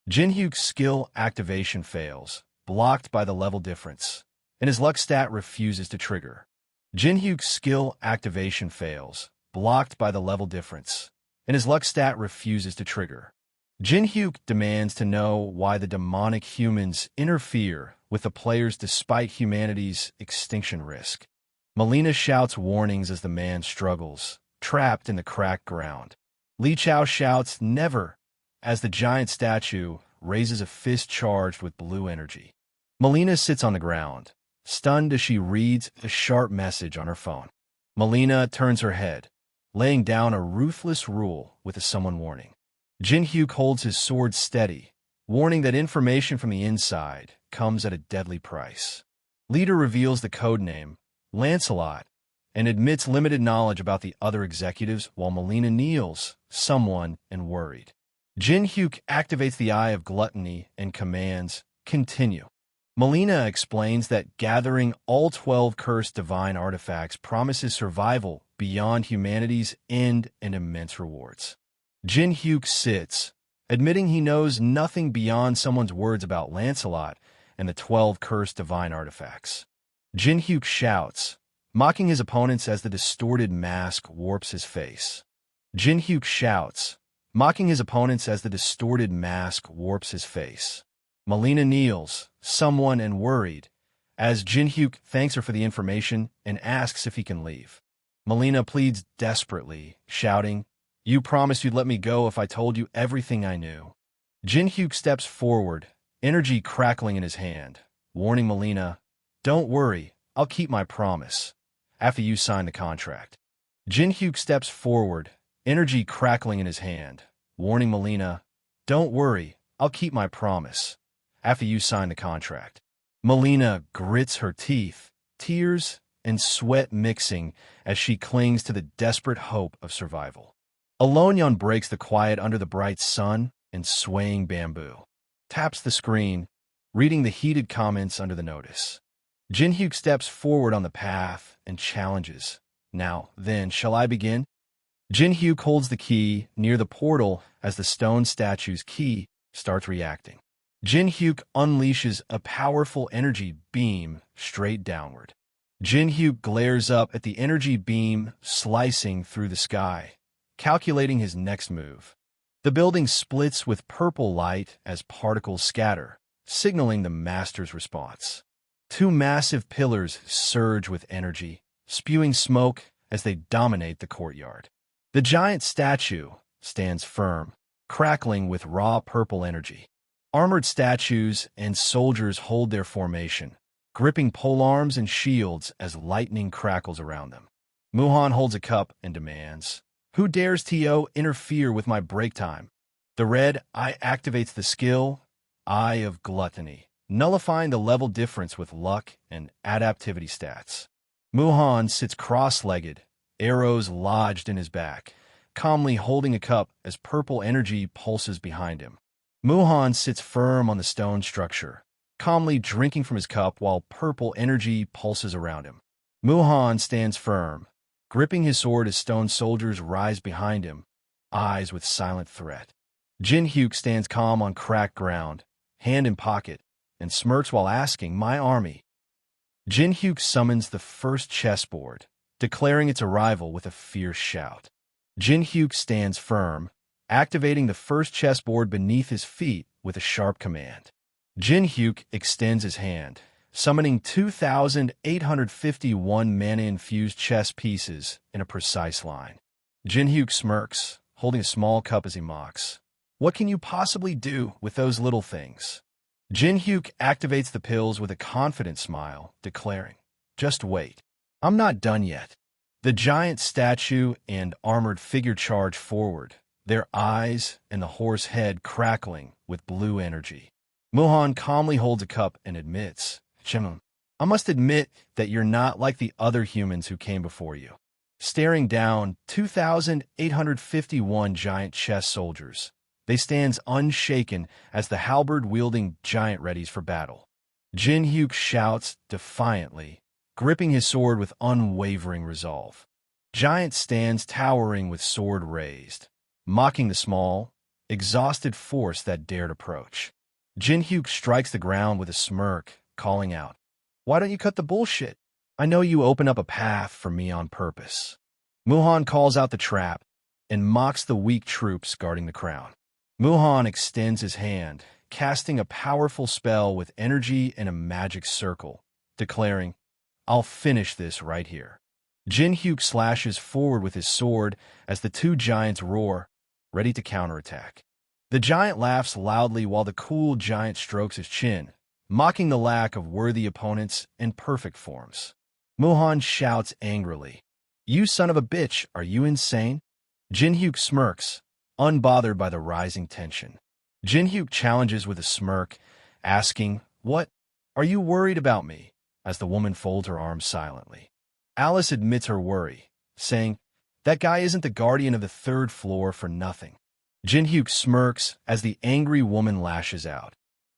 Jin-hyuk's skill activation fails, blocked by the level difference, and his luck stat refuses to trigger. Jin-hyuk's skill activation fails, blocked by the level difference, and his luck stat refuses to trigger. Jin-hyuk demands to know why the demonic humans interfere with the players despite humanity's extinction risk. Melina shouts warnings as the man struggles, trapped in the cracked ground. Li Chao shouts, "Never," as the giant statue raises a fist charged with blue energy. Melina sits on the ground, stunned as she reads a sharp message on her phone. Melina turns her head, laying down a ruthless rule with a summon warning. Jin-hyuk holds his sword steady, warning that information from the inside comes at a deadly price. Leader reveals the codename, Lancelot, and admits limited knowledge about the other executives while Melina kneels, someone and worried. Jin-hyuk activates the Eye of Gluttony and commands, "Continue." Melina explains that gathering all 12 cursed divine artifacts promises survival beyond humanity's end and immense rewards. Jin-hyuk sits, admitting he knows nothing beyond someone's words about Lancelot and the 12 cursed divine artifacts. Jin-hyuk shouts, mocking his opponents as the distorted mask warps his face. Jin-hyuk shouts, mocking his opponents as the distorted mask warps his face. Melina kneels, someone and worried, as Jin-hyuk thanks her for the information and asks if he can leave. Melina pleads desperately, shouting, "You promised you'd let me go if I told you everything I knew." Jin-hyuk steps forward, energy crackling in his hand, warning Melina, "Don't worry, I'll keep my promise, after you sign the contract." Jin-hyuk steps forward, energy crackling in his hand, warning Melina, "Don't worry, I'll keep my promise, after you sign the contract." Melina grits her teeth, tears and sweat mixing as she clings to the desperate hope of survival. Alonyon breaks the quiet under the bright sun and swaying bamboo. Taps the screen, reading the heated comments under the notice. Jin-hyuk steps forward on the path and challenges, "Now, then, shall I begin?" Jin-hyuk holds the key near the portal as the stone statue's key starts reacting. Jin-hyuk unleashes a powerful energy beam straight downward. Jin-hyuk glares up at the energy beam slicing through the sky, calculating his next move. The building splits with purple light as particles scatter, signaling the master's response. Two massive pillars surge with energy, spewing smoke as they dominate the courtyard. The giant statue stands firm, crackling with raw purple energy. Armored statues and soldiers hold their formation, gripping polearms and shields as lightning crackles around them. Muhan holds a cup and demands, "Who dares to interfere with my break time?" The red eye activates the skill, Eye of Gluttony, nullifying the level difference with luck and adaptivity stats. Muhan sits cross-legged, arrows lodged in his back, calmly holding a cup as purple energy pulses behind him. Muhan sits firm on the stone structure, calmly drinking from his cup while purple energy pulses around him. Muhan stands firm, gripping his sword as stone soldiers rise behind him, eyes with silent threat. Jin-hyuk stands calm on cracked ground, hand in pocket, and smirks while asking, "My army?" Jin-hyuk summons the first chessboard, declaring its arrival with a fierce shout. Jin-hyuk stands firm, activating the first chessboard beneath his feet with a sharp command. Jin-hyuk extends his hand, summoning 2,851 mana-infused chess pieces in a precise line. Jin-hyuk smirks, holding a small cup as he mocks, "What can you possibly do with those little things?" Jin-hyuk activates the pills with a confident smile, declaring, "Just wait. I'm not done yet." The giant statue and armored figure charge forward, their eyes and the horse head crackling with blue energy. Muhan calmly holds a cup and admits, "Chimum, I must admit that you're not like the other humans who came before you." Staring down 2,851 giant chess soldiers, they stands unshaken as the halberd-wielding giant readies for battle. Jin Hyuk shouts defiantly, gripping his sword with unwavering resolve. Giant stands towering with sword raised, mocking the small, exhausted force that dared approach. Jin Hyuk strikes the ground with a smirk, calling out, "Why don't you cut the bullshit? I know you open up a path for me on purpose." Muhan calls out the trap and mocks the weak troops guarding the crown. Muhan extends his hand, casting a powerful spell with energy and a magic circle, declaring, "I'll finish this right here." Jin Hyuk slashes forward with his sword as the two giants roar, ready to counterattack. The giant laughs loudly while the cool giant strokes his chin, mocking the lack of worthy opponents and perfect forms. Muhan shouts angrily, "You son of a bitch, are you insane?" Jin Hyuk smirks, unbothered by the rising tension. Jin Hyuk challenges with a smirk, asking, "What? Are you worried about me?" as the woman folds her arms silently. Alice admits her worry, saying, "That guy isn't the guardian of the third floor for nothing." Jin Hyuk smirks as the angry woman lashes out,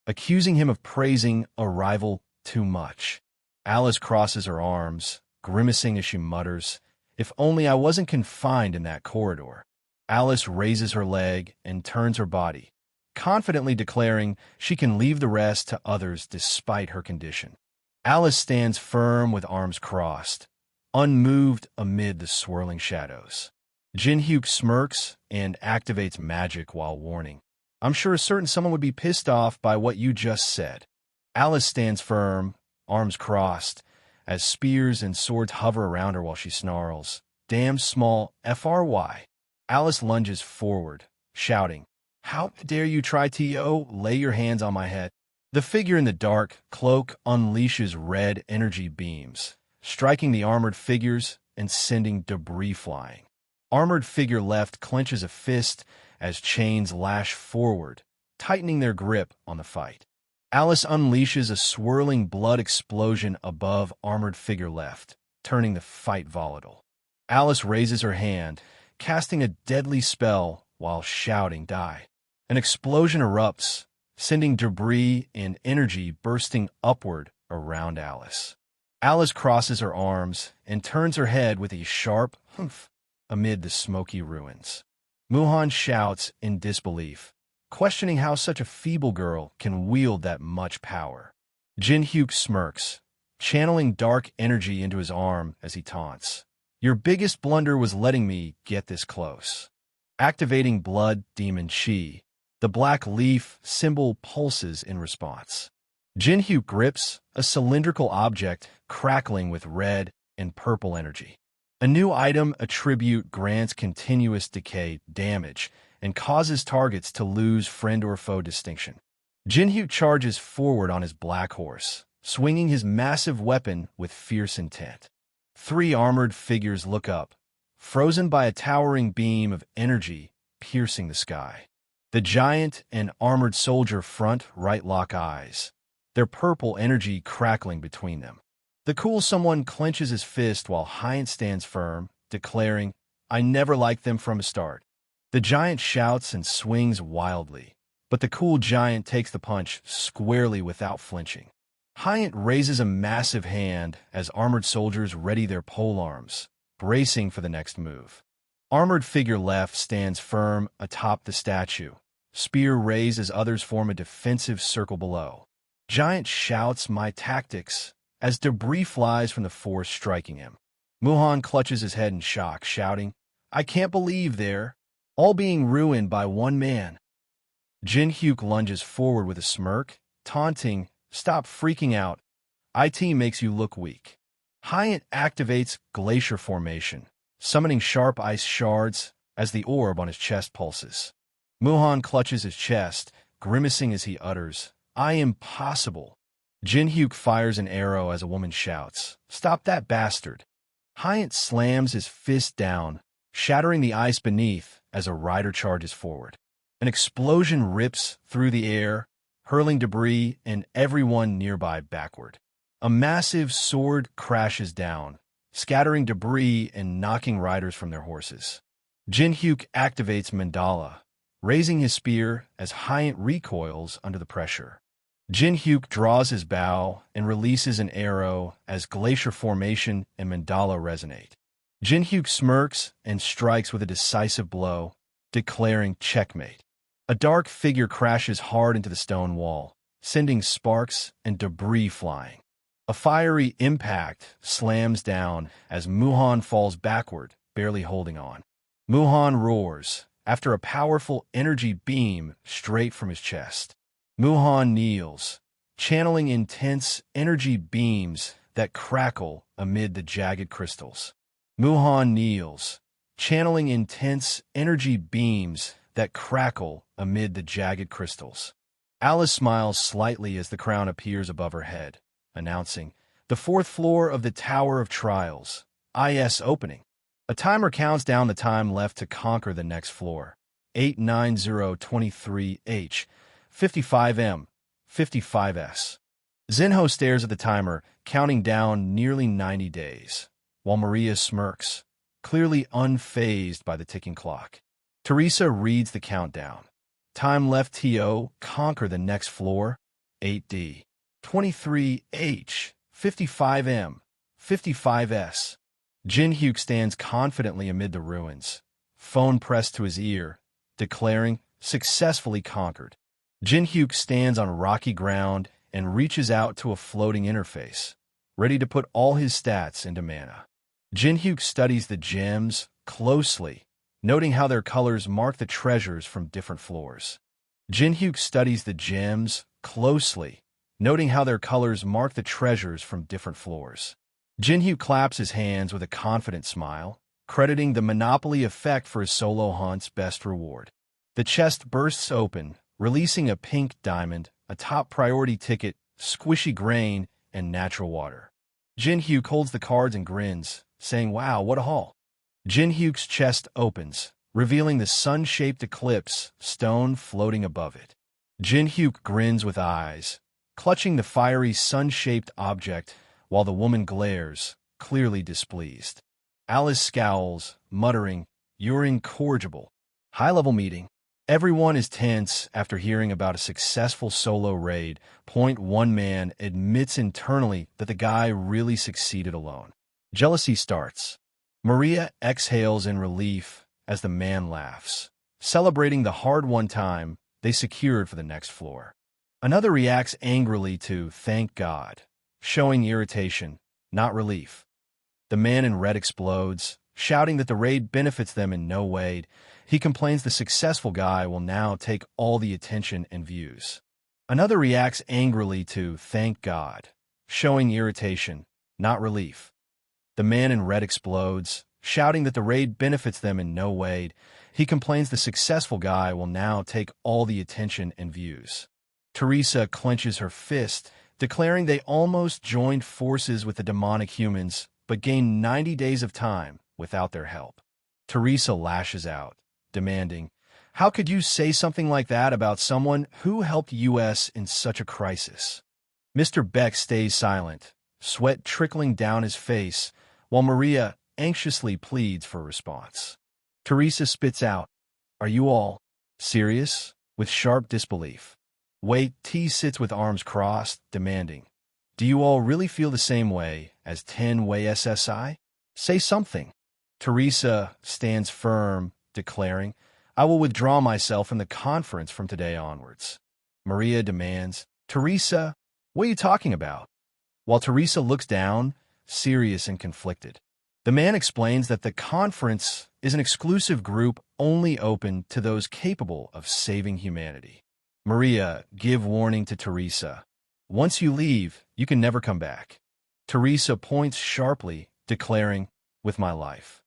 accusing him of praising a rival too much. Alice crosses her arms, grimacing as she mutters, "If only I wasn't confined in that corridor." Alice raises her leg and turns her body, confidently declaring she can leave the rest to others despite her condition. Alice stands firm with arms crossed, unmoved amid the swirling shadows. Jin Hyuk smirks and activates magic while warning, "I'm sure a certain someone would be pissed off by what you just said." Alice stands firm, arms crossed, as spears and swords hover around her while she snarls, "Damn small FRY." Alice lunges forward, shouting, "How dare you try to lay your hands on my head?" The figure in the dark cloak unleashes red energy beams, striking the armored figures and sending debris flying. Armored figure left clenches a fist as chains lash forward, tightening their grip on the fight. Alice unleashes a swirling blood explosion above armored figure left, turning the fight volatile. Alice raises her hand, casting a deadly spell while shouting, "Die." An explosion erupts, sending debris and energy bursting upward around Alice. Alice crosses her arms and turns her head with a sharp humph amid the smoky ruins. Muhan shouts in disbelief, questioning how such a feeble girl can wield that much power. Jin Hyuk smirks, channeling dark energy into his arm as he taunts, "Your biggest blunder was letting me get this close." Activating Blood Demon Chi, the black leaf symbol pulses in response. Jin Hyuk grips a cylindrical object crackling with red and purple energy. A new item attribute grants continuous decay damage and causes targets to lose friend or foe distinction. Jin Hyuk charges forward on his black horse, swinging his massive weapon with fierce intent. Three armored figures look up, frozen by a towering beam of energy piercing the sky. The giant and armored soldier front right lock eyes, their purple energy crackling between them. The cool someone clenches his fist while Hyant stands firm, declaring, "I never liked them from the start." The giant shouts and swings wildly, but the cool giant takes the punch squarely without flinching. Hyant raises a massive hand as armored soldiers ready their polearms, bracing for the next move. Armored figure left stands firm atop the statue, spear raised as others form a defensive circle below. Giant shouts, "My tactics," as debris flies from the force striking him. Muhan clutches his head in shock, shouting, "I can't believe they're all being ruined by one man." Jin Hyuk lunges forward with a smirk, taunting, "Stop freaking out. IT makes you look weak." Hyant activates Glacier Formation, summoning sharp ice shards as the orb on his chest pulses. Muhan clutches his chest, grimacing as he utters, "I am possible." Jin Hyuk fires an arrow as a woman shouts, "Stop that bastard." Hyant slams his fist down, shattering the ice beneath as a rider charges forward. An explosion rips through the air, hurling debris and everyone nearby backward. A massive sword crashes down, scattering debris and knocking riders from their horses. Jinhyuk activates Mandala, raising his spear as Hyant recoils under the pressure. Jinhyuk draws his bow and releases an arrow as Glacier Formation and Mandala resonate. Jinhyuk smirks and strikes with a decisive blow, declaring checkmate. A dark figure crashes hard into the stone wall, sending sparks and debris flying. A fiery impact slams down as Muhan falls backward, barely holding on. Muhan roars after a powerful energy beam straight from his chest. Muhan kneels, channeling intense energy beams that crackle amid the jagged crystals. Muhan kneels, channeling intense energy beams that crackle amid the jagged crystals. Alice smiles slightly as the crown appears above her head, announcing, "The fourth floor of the Tower of Trials, IS opening." A timer counts down the time left to conquer the next floor. 89023H, 55M, 55S. Zenho stares at the timer, counting down nearly 90 days, while Maria smirks, clearly unfazed by the ticking clock. Teresa reads the countdown. Time left TO, conquer the next floor, 8D. 23H, 55M, 55S. Jinhyuk stands confidently amid the ruins, phone pressed to his ear, declaring, successfully conquered. Jinhyuk stands on rocky ground and reaches out to a floating interface, ready to put all his stats into mana. Jinhyuk studies the gems closely, noting how their colors mark the treasures from different floors. Jinhyuk studies the gems closely, noting how their colors mark the treasures from different floors. Jinhyuk claps his hands with a confident smile, crediting the Monopoly effect for his solo hunt's best reward. The chest bursts open, releasing a pink diamond, a top priority ticket, squishy grain, and natural water. Jinhyuk holds the cards and grins, saying, "Wow, what a haul." Jinhyuk's chest opens, revealing the sun-shaped eclipse stone floating above it. Jinhyuk grins with eyes, clutching the fiery sun-shaped object, while the woman glares, clearly displeased. Alice scowls, muttering, "You're incorrigible." High-level meeting. Everyone is tense after hearing about a successful solo raid. One man admits internally that the guy really succeeded alone. Jealousy starts. Maria exhales in relief as the man laughs, celebrating the hard-won time they secured for the next floor. Another reacts angrily to "thank God," showing irritation, not relief. The man in red explodes, shouting that the raid benefits them in no way. He complains the successful guy will now take all the attention and views. Another reacts angrily to "thank God," showing irritation, not relief. The man in red explodes, shouting that the raid benefits them in no way. He complains the successful guy will now take all the attention and views. Teresa clenches her fist, declaring they almost joined forces with the demonic humans, but gained 90 days of time without their help. Teresa lashes out, demanding, "How could you say something like that about someone who helped US in such a crisis?" Mr. Beck stays silent, sweat trickling down his face, while Maria anxiously pleads for a response. Teresa spits out, "Are you all serious?" with sharp disbelief. Wait, T sits with arms crossed, demanding, "Do you all really feel the same way as 10-way SSI? Say something." Teresa stands firm, declaring, "I will withdraw myself from the conference from today onwards." Maria demands, "Teresa, what are you talking about?" While Teresa looks down, serious and conflicted. The man explains that the conference is an exclusive group only open to those capable of saving humanity. Maria, give warning to Teresa. Once you leave, you can never come back. Teresa points sharply, declaring, "With my life."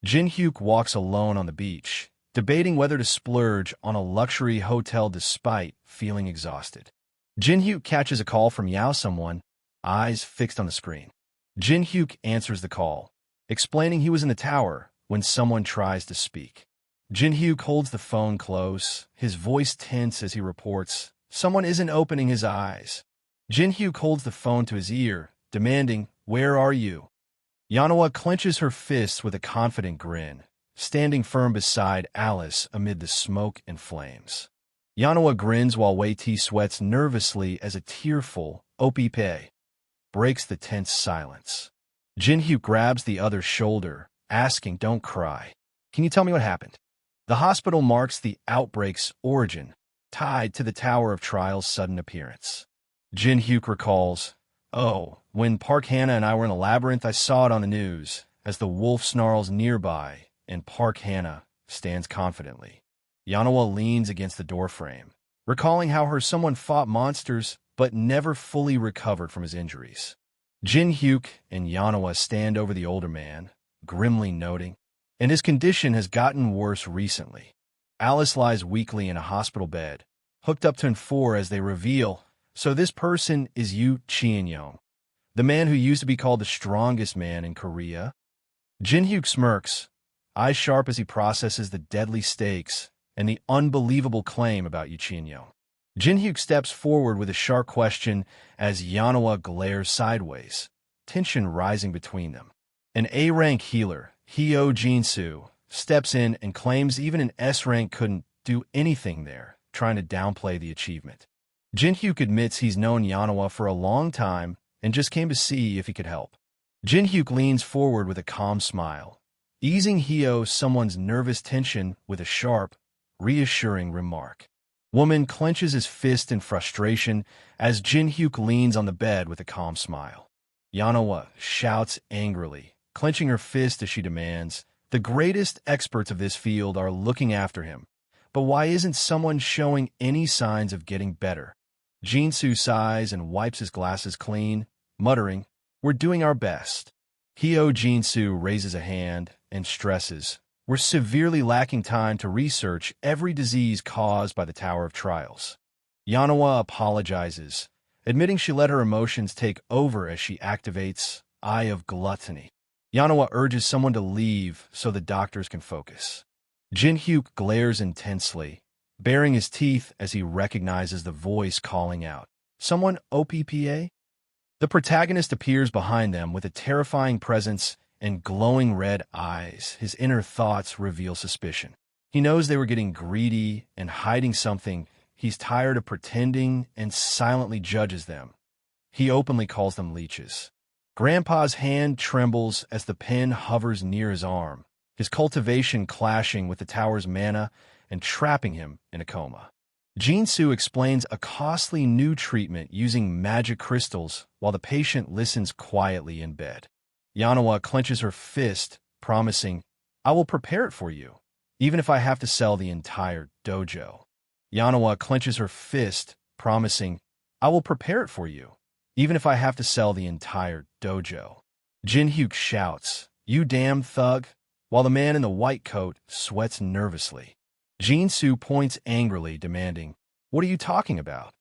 Jinhyuk walks alone on the beach, debating whether to splurge on a luxury hotel despite feeling exhausted. Jinhyuk catches a call from Yao someone, eyes fixed on the screen. Jinhyuk answers the call, explaining he was in the tower when someone tries to speak. Jin-hyuk holds the phone close, his voice tense as he reports, "Someone isn't opening his eyes." Jin-hyuk holds the phone to his ear, demanding, "Where are you?" Yanawa clenches her fists with a confident grin, standing firm beside Alice amid the smoke and flames. Yanawa grins while Wei-T sweats nervously as a tearful "Opp" breaks the tense silence. Jin-hyuk grabs the other's shoulder, asking, "Don't cry. Can you tell me what happened?" The hospital marks the outbreak's origin, tied to the Tower of Trial's sudden appearance. Jin-hyuk recalls, "Oh, when Park Hannah and I were in the labyrinth, I saw it on the news, as the wolf snarls nearby, and Park Hannah stands confidently." Yanawa leans against the doorframe, recalling how her someone fought monsters but never fully recovered from his injuries. Jin-hyuk and Yanawa stand over the older man, grimly noting, "And his condition has gotten worse recently." Alice lies weakly in a hospital bed, hooked up to N4 as they reveal, "So this person is Yu Chien-yong, the man who used to be called the strongest man in Korea?" Jin-hyuk smirks, eyes sharp as he processes the deadly stakes and the unbelievable claim about Yu Chien-yong. Jin-hyuk steps forward with a sharp question as Yanawa glares sideways, tension rising between them. An A-rank healer, Hyo Jin-soo, steps in and claims even an S-rank couldn't do anything there, trying to downplay the achievement. Jin-hyuk admits he's known Yanawa for a long time and just came to see if he could help. Jin-hyuk leans forward with a calm smile, easing someone's nervous tension with a sharp, reassuring remark. Woman clenches his fist in frustration as Jin-hyuk leans on the bed with a calm smile. Yanawa shouts angrily, clenching her fist as she demands, "The greatest experts of this field are looking after him, but why isn't someone showing any signs of getting better?" Jin-soo sighs and wipes his glasses clean, muttering, "We're doing our best." Hyo Jin-soo raises a hand and stresses, "We're severely lacking time to research every disease caused by the Tower of Trials." Yanawa apologizes, admitting she let her emotions take over as she activates Eye of Gluttony. Yanawa urges someone to leave so the doctors can focus. Jin-hyuk glares intensely, baring his teeth as he recognizes the voice calling out, "Someone OPPA?" The protagonist appears behind them with a terrifying presence and glowing red eyes. His inner thoughts reveal suspicion. He knows they were getting greedy and hiding something. He's tired of pretending and silently judges them. He openly calls them leeches. Grandpa's hand trembles as the pen hovers near his arm, his cultivation clashing with the tower's mana and trapping him in a coma. Jin-soo explains a costly new treatment using magic crystals while the patient listens quietly in bed. Yanawa clenches her fist, promising, "I will prepare it for you, even if I have to sell the entire dojo." Yanawa clenches her fist, promising, "I will prepare it for you, even if I have to sell the entire dojo." Jin-hyuk shouts, "You damn thug," while the man in the white coat sweats nervously. Jin-soo points angrily, demanding, "What are you talking about?"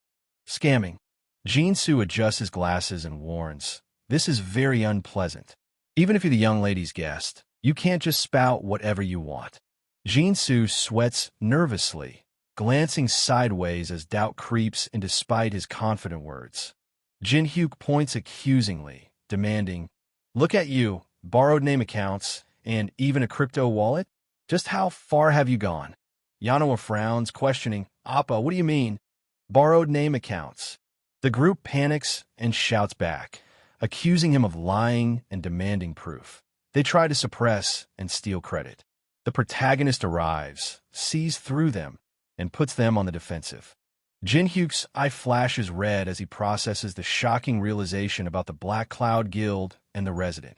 "Scamming." Jin-soo adjusts his glasses and warns, "This is very unpleasant. Even if you're the young lady's guest, you can't just spout whatever you want." Jin-soo sweats nervously, glancing sideways as doubt creeps in despite his confident words. Jin-hyuk points accusingly, demanding, "Look at you, borrowed name accounts, and even a crypto wallet? Just how far have you gone?" Yanawa frowns, questioning, "Appa, what do you mean?" "Borrowed name accounts." The group panics and shouts back, accusing him of lying and demanding proof. They try to suppress and steal credit. The protagonist arrives, sees through them, and puts them on the defensive. Jin-hyuk's eye flashes red as he processes the shocking realization about the Black Cloud Guild and the resident.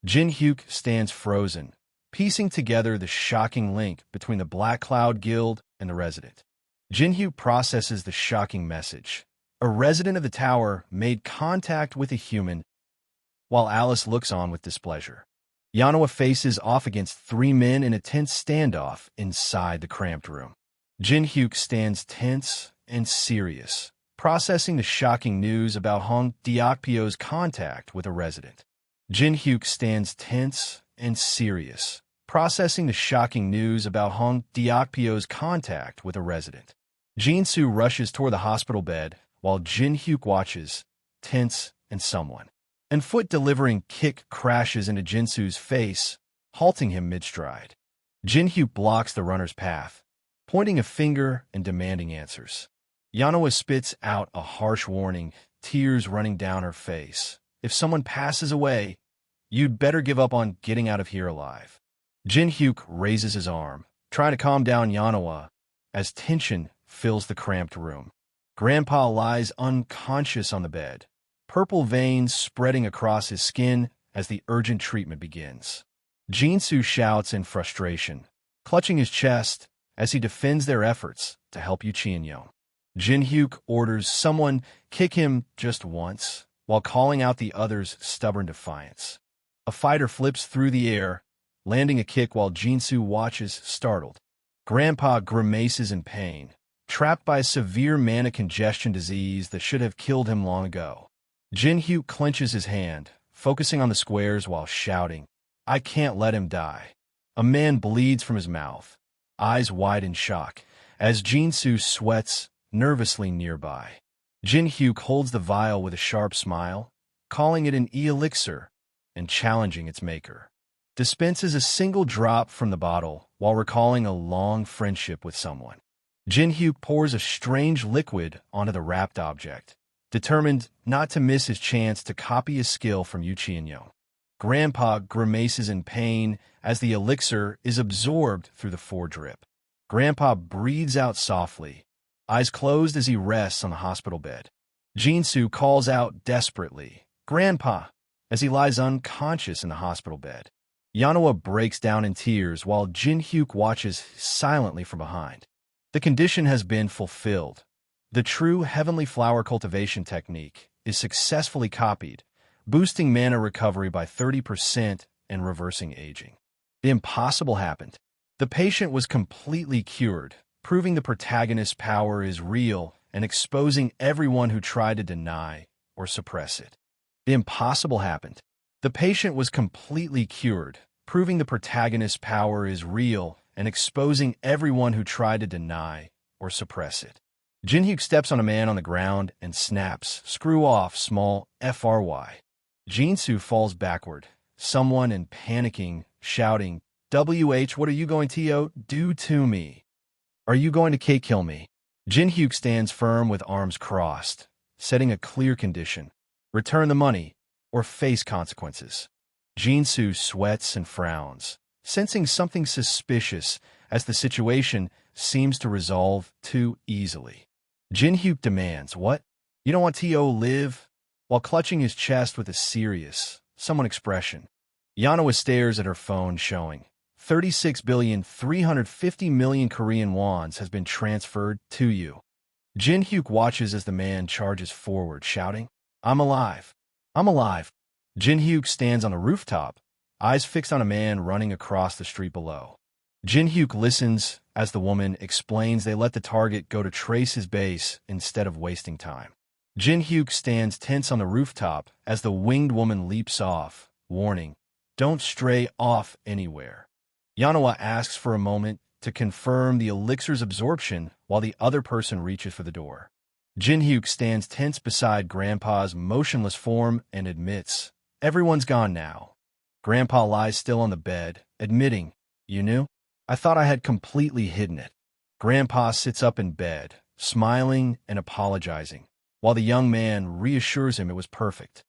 Jin-hyuk stands frozen, piecing together the shocking link between the Black Cloud Guild and the resident. Jin-hyuk processes the shocking message. A resident of the tower made contact with a human, while Alice looks on with displeasure. Yanawa faces off against three men in a tense standoff inside the cramped room. Jin-hyuk stands tense and serious, processing the shocking news about Hong Deokpyo's contact with a resident. Jin-hyuk stands tense and serious, processing the shocking news about Hong Diokpyo's contact with a resident. Jinsu rushes toward the hospital bed while Jin Hyuk watches, tense and someone. And foot delivering kick crashes into Jinsu's face, halting him mid-stride. Jin Hyuk blocks the runner's path, pointing a finger and demanding answers. Yanoa spits out a harsh warning, tears running down her face. If someone passes away, you'd better give up on getting out of here alive. Jin Hyuk raises his arm, trying to calm down Yanoa, as tension fills the cramped room. Grandpa lies unconscious on the bed, purple veins spreading across his skin as the urgent treatment begins. Jinsu shouts in frustration, clutching his chest as he defends their efforts to help Yu Chien-yo. Jin Hyuk orders someone kick him just once, while calling out the other's stubborn defiance. A fighter flips through the air, landing a kick while Jinsu watches, startled. Grandpa grimaces in pain, trapped by a severe mana congestion disease that should have killed him long ago. Jin Hyuk clenches his hand, focusing on the squares while shouting, "I can't let him die." A man bleeds from his mouth, eyes wide in shock, as Jinsu sweats nervously nearby. Jin Hyuk holds the vial with a sharp smile, calling it an elixir and challenging its maker. Dispenses a single drop from the bottle while recalling a long friendship with someone. Jin Hyuk pours a strange liquid onto the wrapped object, determined not to miss his chance to copy his skill from Yu Chien-yo. Grandpa grimaces in pain as the elixir is absorbed through the foredrip. Grandpa breathes out softly, eyes closed as he rests on the hospital bed. Jinsu calls out desperately, "Grandpa," as he lies unconscious in the hospital bed. Yanoa breaks down in tears while Jin Hyuk watches silently from behind. The condition has been fulfilled. The true heavenly flower cultivation technique is successfully copied, boosting mana recovery by 30% and reversing aging. The impossible happened. The patient was completely cured, proving the protagonist's power is real and exposing everyone who tried to deny or suppress it. The impossible happened. The patient was completely cured, proving the protagonist's power is real and exposing everyone who tried to deny or suppress it. Jin Hyuk steps on a man on the ground and snaps, "Screw off, small FRY." Jinsu falls backward, someone in panicking, shouting, "WH, what are you going to do to me? Are you going to kill me?" Jin Hyuk stands firm with arms crossed, setting a clear condition: return the money or face consequences. Jinsu sweats and frowns, sensing something suspicious as the situation seems to resolve too easily. Jin Hyuk demands, "What? You don't want to live?" while clutching his chest with a serious, someone expression. Yanoa stares at her phone showing 36,350,000,000 Korean wons has been transferred to you. Jin Hyuk watches as the man charges forward, shouting, "I'm alive! I'm alive!" Jin Hyuk stands on the rooftop, eyes fixed on a man running across the street below. Jin Hyuk listens as the woman explains they let the target go to trace his base instead of wasting time. Jin Hyuk stands tense on the rooftop as the winged woman leaps off, warning, "Don't stray off anywhere." Yanoa asks for a moment to confirm the elixir's absorption while the other person reaches for the door. Jin Hyuk stands tense beside Grandpa's motionless form and admits, "Everyone's gone now." Grandpa lies still on the bed, admitting, "You knew? I thought I had completely hidden it." Grandpa sits up in bed, smiling and apologizing, while the young man reassures him it was perfect.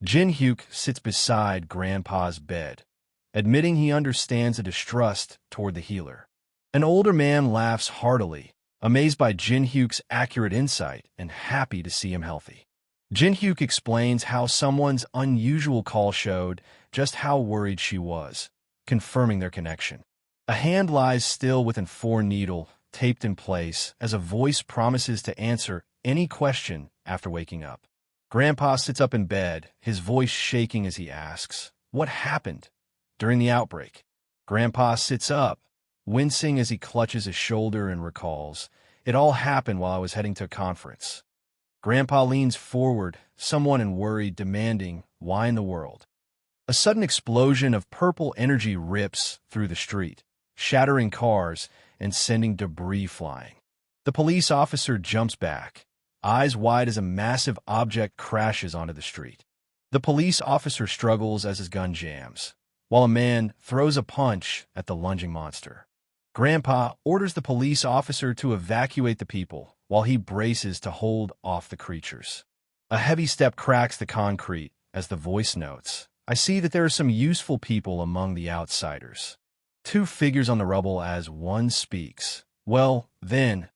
Jin Hyuk sits beside Grandpa's bed, admitting he understands the distrust toward the healer. An older man laughs heartily, amazed by Jin Hyuk's accurate insight and happy to see him healthy. Jin Hyuk explains how someone's unusual call showed just how worried she was, confirming their connection. A hand lies still with a 4-needle taped in place as a voice promises to answer any question after waking up. Grandpa sits up in bed, his voice shaking as he asks, "What happened during the outbreak?" Grandpa sits up, wincing as he clutches his shoulder and recalls, "It all happened while I was heading to a conference." Grandpa leans forward, someone in worry demanding, "Why in the world?" A sudden explosion of purple energy rips through the street, shattering cars and sending debris flying. The police officer jumps back, eyes wide as a massive object crashes onto the street. The police officer struggles as his gun jams, while a man throws a punch at the lunging monster. Grandpa orders the police officer to evacuate the people while he braces to hold off the creatures. A heavy step cracks the concrete as the voice notes, "I see that there are some useful people among the outsiders." Two figures on the rubble as one speaks. Well, then,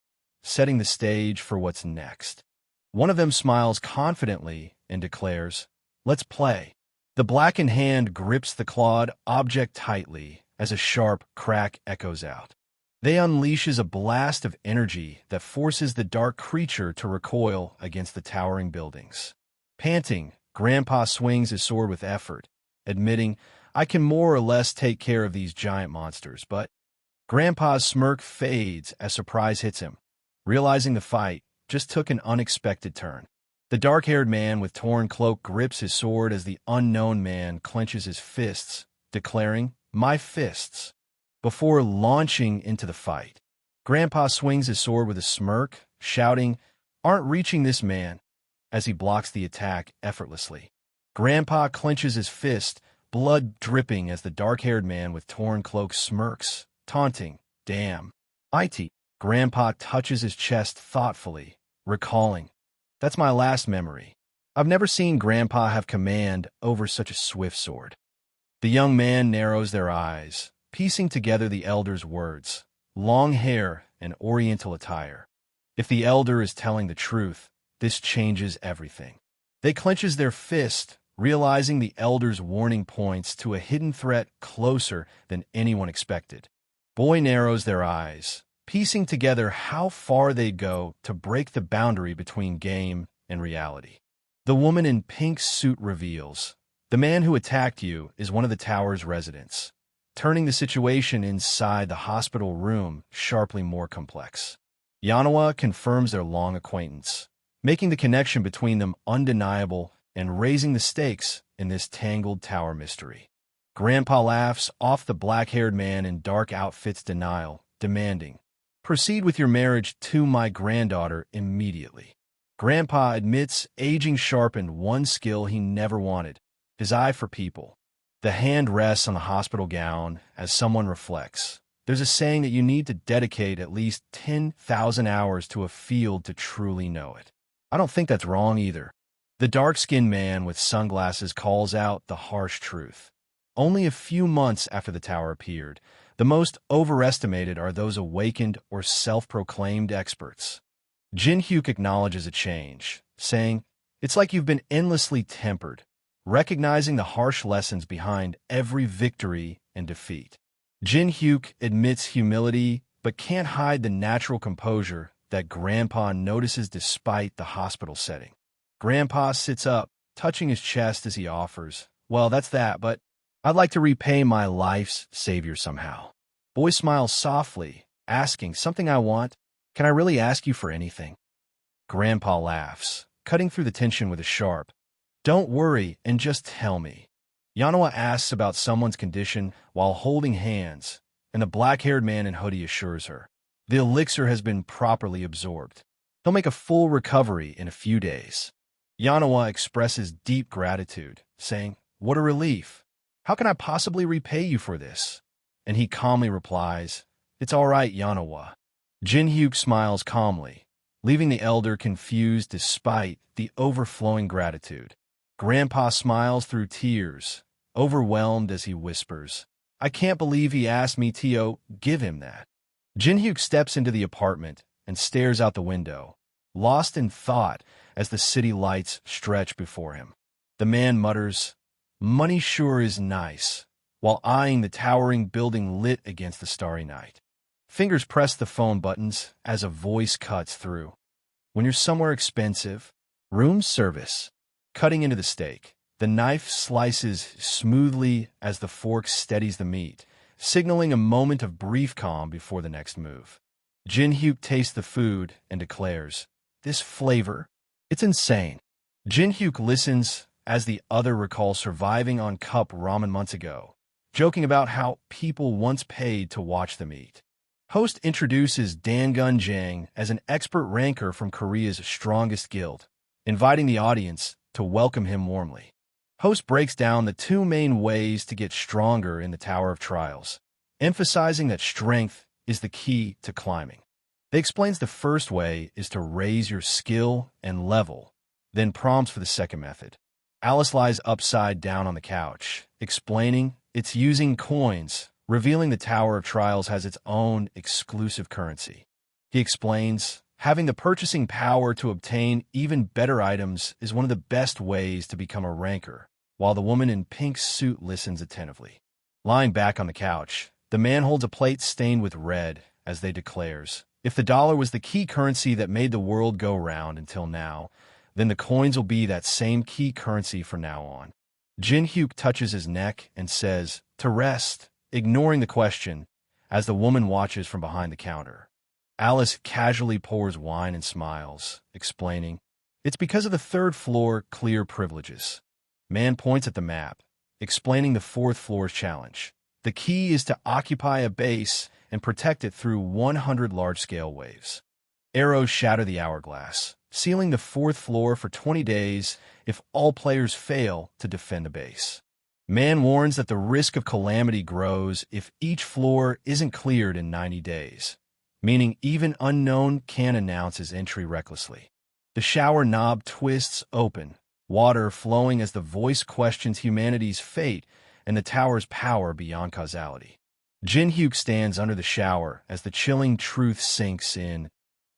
setting the stage for what's next. One of them smiles confidently and declares, "Let's play." The blackened hand grips the clawed object tightly as a sharp crack echoes out. They unleashes a blast of energy that forces the dark creature to recoil against the towering buildings. Panting, Grandpa swings his sword with effort, admitting, "I can more or less take care of these giant monsters," but Grandpa's smirk fades as surprise hits him, realizing the fight just took an unexpected turn. The dark-haired man with torn cloak grips his sword as the unknown man clenches his fists, declaring, "My fists," before launching into the fight. Grandpa swings his sword with a smirk, shouting, "Aren't reaching this man," as he blocks the attack effortlessly. Grandpa clenches his fist, blood dripping as the dark-haired man with torn cloak smirks, taunting, "Damn. IT." Grandpa touches his chest thoughtfully, recalling, "That's my last memory. I've never seen Grandpa have command over such a swift sword." The young man narrows their eyes, piecing together the elder's words, long hair and oriental attire. If the elder is telling the truth, this changes everything. They clenches their fist, realizing the elder's warning points to a hidden threat closer than anyone expected. Boy narrows their eyes, piecing together how far they'd go to break the boundary between game and reality. The woman in pink suit reveals, "The man who attacked you is one of the tower's residents," turning the situation inside the hospital room sharply more complex. Yanawa confirms their long acquaintance, making the connection between them undeniable and raising the stakes in this tangled tower mystery. Grandpa laughs off the black-haired man in dark outfit's denial, demanding, "Proceed with your marriage to my granddaughter immediately." Grandpa admits aging sharpened one skill he never wanted, his eye for people. The hand rests on the hospital gown as someone reflects. There's a saying that you need to dedicate at least 10,000 hours to a field to truly know it. I don't think that's wrong either. The dark-skinned man with sunglasses calls out the harsh truth. Only a few months after the tower appeared, the most overestimated are those awakened or self-proclaimed experts. Jin Hyuk acknowledges a change, saying, "It's like you've been endlessly tempered," recognizing the harsh lessons behind every victory and defeat. Jin Hyuk admits humility, but can't hide the natural composure that Grandpa notices despite the hospital setting. Grandpa sits up, touching his chest as he offers, "Well, that's that, but I'd like to repay my life's savior somehow." Boy smiles softly, asking, "Something I want? Can I really ask you for anything?" Grandpa laughs, cutting through the tension with a sharp, "Don't worry and just tell me." Yanawa asks about someone's condition while holding hands, and the black-haired man in hoodie assures her, the elixir has been properly absorbed. He'll make a full recovery in a few days. Yanawa expresses deep gratitude, saying, "What a relief. How can I possibly repay you for this?" And he calmly replies, "It's all right, Yanawa." Jin Hyuk smiles calmly, leaving the elder confused despite the overflowing gratitude. Grandpa smiles through tears, overwhelmed as he whispers, "I can't believe he asked me to give him that." Jin Hyuk steps into the apartment and stares out the window, lost in thought as the city lights stretch before him. The man mutters, "Money sure is nice," while eyeing the towering building lit against the starry night. Fingers press the phone buttons as a voice cuts through. "When you're somewhere expensive, room service." Cutting into the steak, the knife slices smoothly as the fork steadies the meat, signaling a moment of brief calm before the next move. Jin Hyuk tastes the food and declares, "This flavor, it's insane." Jin Hyuk listens as the other recalls surviving on cup ramen months ago, joking about how people once paid to watch them eat. Host introduces Dangun Jang as an expert ranker from Korea's strongest guild, inviting the audience to welcome him warmly. Host breaks down the two main ways to get stronger in the Tower of Trials, emphasizing that strength is the key to climbing. They explains the first way is to raise your skill and level, then prompts for the second method. Alice lies upside down on the couch, explaining it's using coins, revealing the Tower of Trials has its own exclusive currency. He explains, having the purchasing power to obtain even better items is one of the best ways to become a ranker, while the woman in pink suit listens attentively. Lying back on the couch, the man holds a plate stained with red as they declares, if the dollar was the key currency that made the world go round until now, then the coins will be that same key currency from now on. Jin Hyuk touches his neck and says, to rest, ignoring the question, as the woman watches from behind the counter. Alice casually pours wine and smiles, explaining, it's because of the third floor clear privileges. Man points at the map, explaining the fourth floor's challenge. The key is to occupy a base and protect it through 100 large-scale waves. Arrows shatter the hourglass, sealing the fourth floor for 20 days if all players fail to defend a base. Man warns that the risk of calamity grows if each floor isn't cleared in 90 days, meaning even unknown can announce his entry recklessly. The shower knob twists open, water flowing as the voice questions humanity's fate and the tower's power beyond causality. Jin Hyuk stands under the shower as the chilling truth sinks in.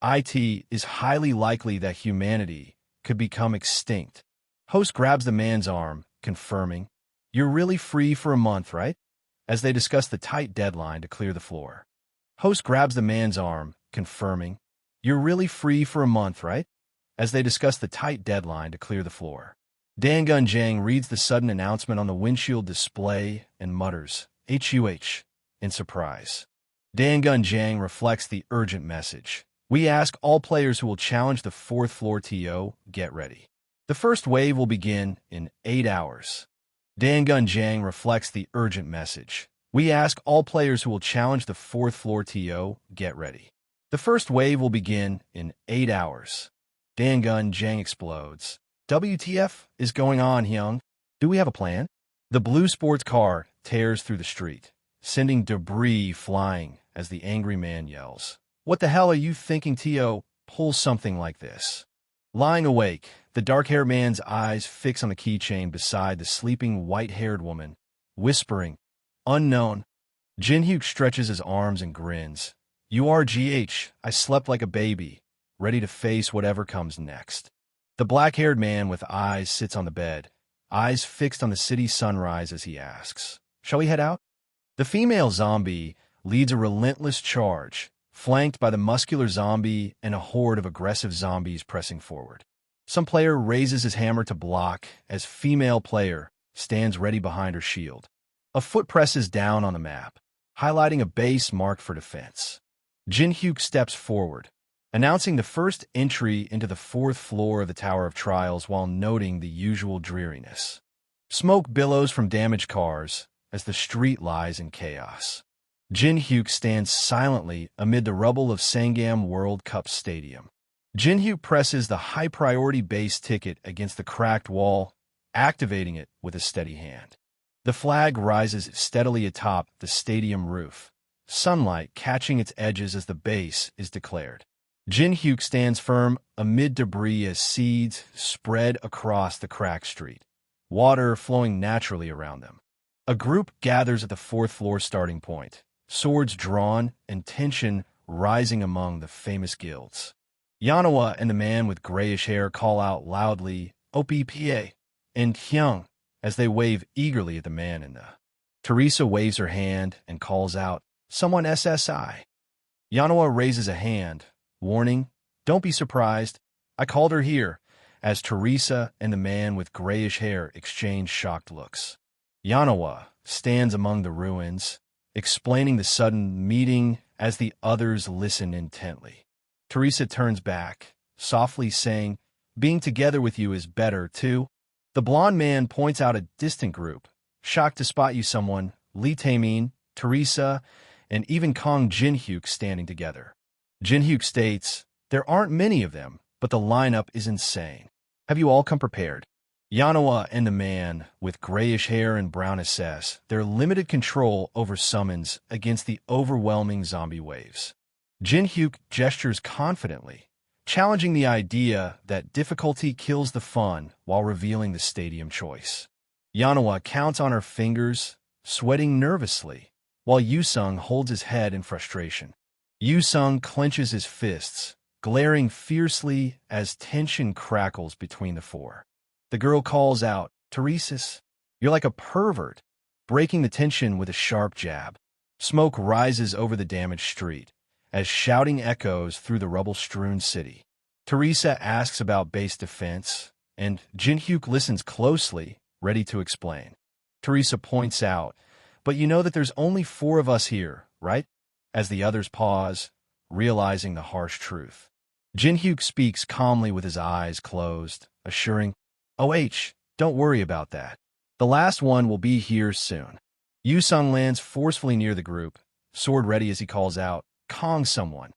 It is highly likely that humanity could become extinct. Host grabs the man's arm, confirming, you're really free for a month, right? As they discuss the tight deadline to clear the floor. Host grabs the man's arm, confirming, you're really free for a month, right? As they discuss the tight deadline to clear the floor. Dangun Jang reads the sudden announcement on the windshield display and mutters, HUH, in surprise. Dangun Jang reflects the urgent message. We ask all players who will challenge the fourth floor TO, get ready. The first wave will begin in 8 hours. Dangun Jang reflects the urgent message. We ask all players who will challenge the fourth floor TO, get ready. The first wave will begin in 8 hours. Dangun Jang explodes. WTF is going on, Hyung? Do we have a plan? The blue sports car tears through the street, sending debris flying as the angry man yells. What the hell are you thinking, T.O.? Pull something like this. Lying awake, the dark-haired man's eyes fix on the keychain beside the sleeping white-haired woman, whispering, unknown. Jin Hyuk stretches his arms and grins. You are GH. I slept like a baby, ready to face whatever comes next. The black-haired man with eyes sits on the bed, eyes fixed on the city sunrise as he asks, shall we head out? The female zombie leads a relentless charge, flanked by the muscular zombie and a horde of aggressive zombies pressing forward. Some player raises his hammer to block as female player stands ready behind her shield. A foot presses down on the map, highlighting a base marked for defense. Jin Hyuk steps forward, announcing the first entry into the fourth floor of the Tower of Trials while noting the usual dreariness. Smoke billows from damaged cars as the street lies in chaos. Jin Hyuk stands silently amid the rubble of Sangam World Cup Stadium. Jin Hyuk presses the high-priority base ticket against the cracked wall, activating it with a steady hand. The flag rises steadily atop the stadium roof, sunlight catching its edges as the base is declared. Jin Hyuk stands firm amid debris as seeds spread across the cracked street, water flowing naturally around them. A group gathers at the fourth floor starting point, swords drawn and tension rising among the famous guilds. Yanawa and the man with grayish hair call out loudly, OPPA, and Hyung, as they wave eagerly at the man in the. Teresa waves her hand and calls out, someone SSI. Yanawa raises a hand, warning, don't be surprised, I called her here, as Teresa and the man with grayish hair exchange shocked looks. Yanawa stands among the ruins, explaining the sudden meeting as the others listen intently. Teresa turns back, softly saying, being together with you is better, too. The blond man points out a distant group, shocked to spot you someone, Lee Taemin, Teresa, and even Kong Jin-hyuk standing together. Jin-hyuk states, "There aren't many of them, but the lineup is insane. Have you all come prepared?" Yanawa and the man with grayish hair and brown assess their limited control over summons against the overwhelming zombie waves. Jin-hyuk gestures confidently, challenging the idea that difficulty kills the fun while revealing the stadium choice. Yanawa counts on her fingers, sweating nervously, while Yusung holds his head in frustration. Yusung clenches his fists, glaring fiercely as tension crackles between the four. The girl calls out, "Teresis, you're like a pervert," breaking the tension with a sharp jab. Smoke rises over the damaged street as shouting echoes through the rubble-strewn city. Teresa asks about base defense, and Jin-hyuk listens closely, ready to explain. Teresa points out, "But you know that there's only 4 of us here, right?" As the others pause, realizing the harsh truth. Jin-hyuk speaks calmly with his eyes closed, assuring, "OH, don't worry about that. The last one will be here soon." Yusung lands forcefully near the group, sword ready as he calls out, "Kong someone."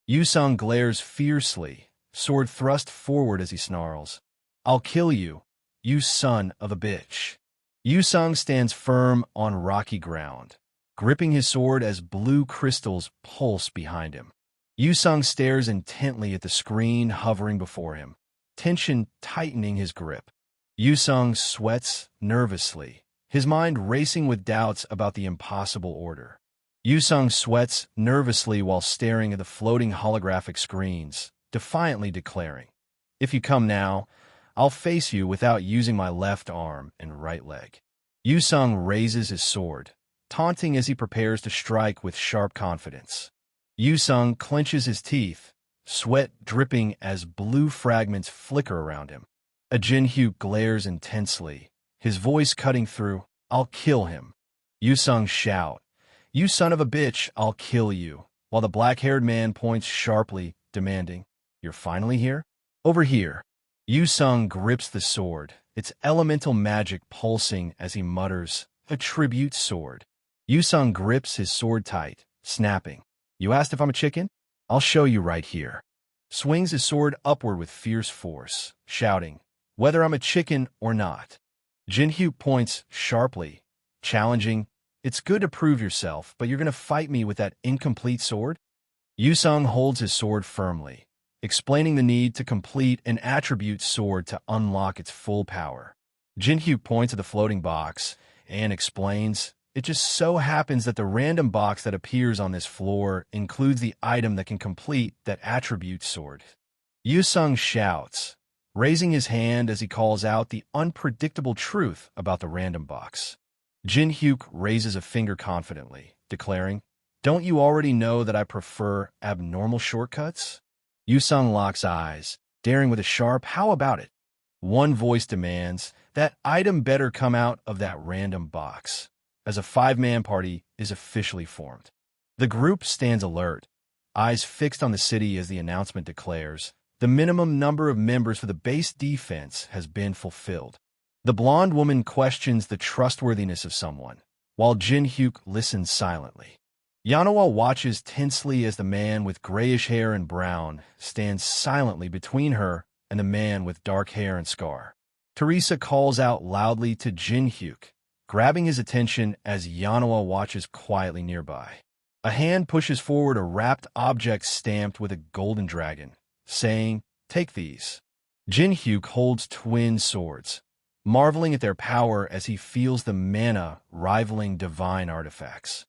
Yusung glares fiercely, sword thrust forward as he snarls, "I'll kill you, you son of a bitch." Yusung stands firm on rocky ground, gripping his sword as blue crystals pulse behind him. Yusung stares intently at the screen hovering before him, tension tightening his grip. Yusung sweats nervously, his mind racing with doubts about the impossible order. Yusung sweats nervously while staring at the floating holographic screens, defiantly declaring, "If you come now, I'll face you without using my left arm and right leg." Yusung raises his sword, taunting as he prepares to strike with sharp confidence. Yusung clenches his teeth, sweat dripping as blue fragments flicker around him. Jin-hyuk glares intensely, his voice cutting through, "I'll kill him." Yusung shout, "You son of a bitch, I'll kill you," while the black-haired man points sharply, demanding, "You're finally here? Over here." Yusung grips the sword, its elemental magic pulsing as he mutters, "A tribute sword." Yusung grips his sword tight, snapping, "You asked if I'm a chicken? I'll show you right here." Swings his sword upward with fierce force, shouting, "Whether I'm a chicken or not." Jin-hyuk points sharply, challenging, "It's good to prove yourself, but you're going to fight me with that incomplete sword?" Yusung holds his sword firmly, explaining the need to complete an attribute sword to unlock its full power. Jin-hyuk points at the floating box and explains, "It just so happens that the random box that appears on this floor includes the item that can complete that attribute sword." Yusung shouts, raising his hand as he calls out the unpredictable truth about the random box. Jin-hyuk raises a finger confidently, declaring, "Don't you already know that I prefer abnormal shortcuts?" Yusung locks eyes, daring with a sharp, "How about it?" One voice demands, "That item better come out of that random box," as a 5-man party is officially formed. The group stands alert, eyes fixed on the city as the announcement declares, the minimum number of members for the base defense has been fulfilled. The blonde woman questions the trustworthiness of someone, while Jin-hyuk listens silently. Yanawa watches tensely as the man with grayish hair and brown stands silently between her and the man with dark hair and scar. Teresa calls out loudly to Jin-hyuk, grabbing his attention as Yanawa watches quietly nearby. A hand pushes forward a wrapped object stamped with a golden dragon, saying, "Take these." Jin-hyuk holds twin swords, marveling at their power as he feels the mana rivaling divine artifacts.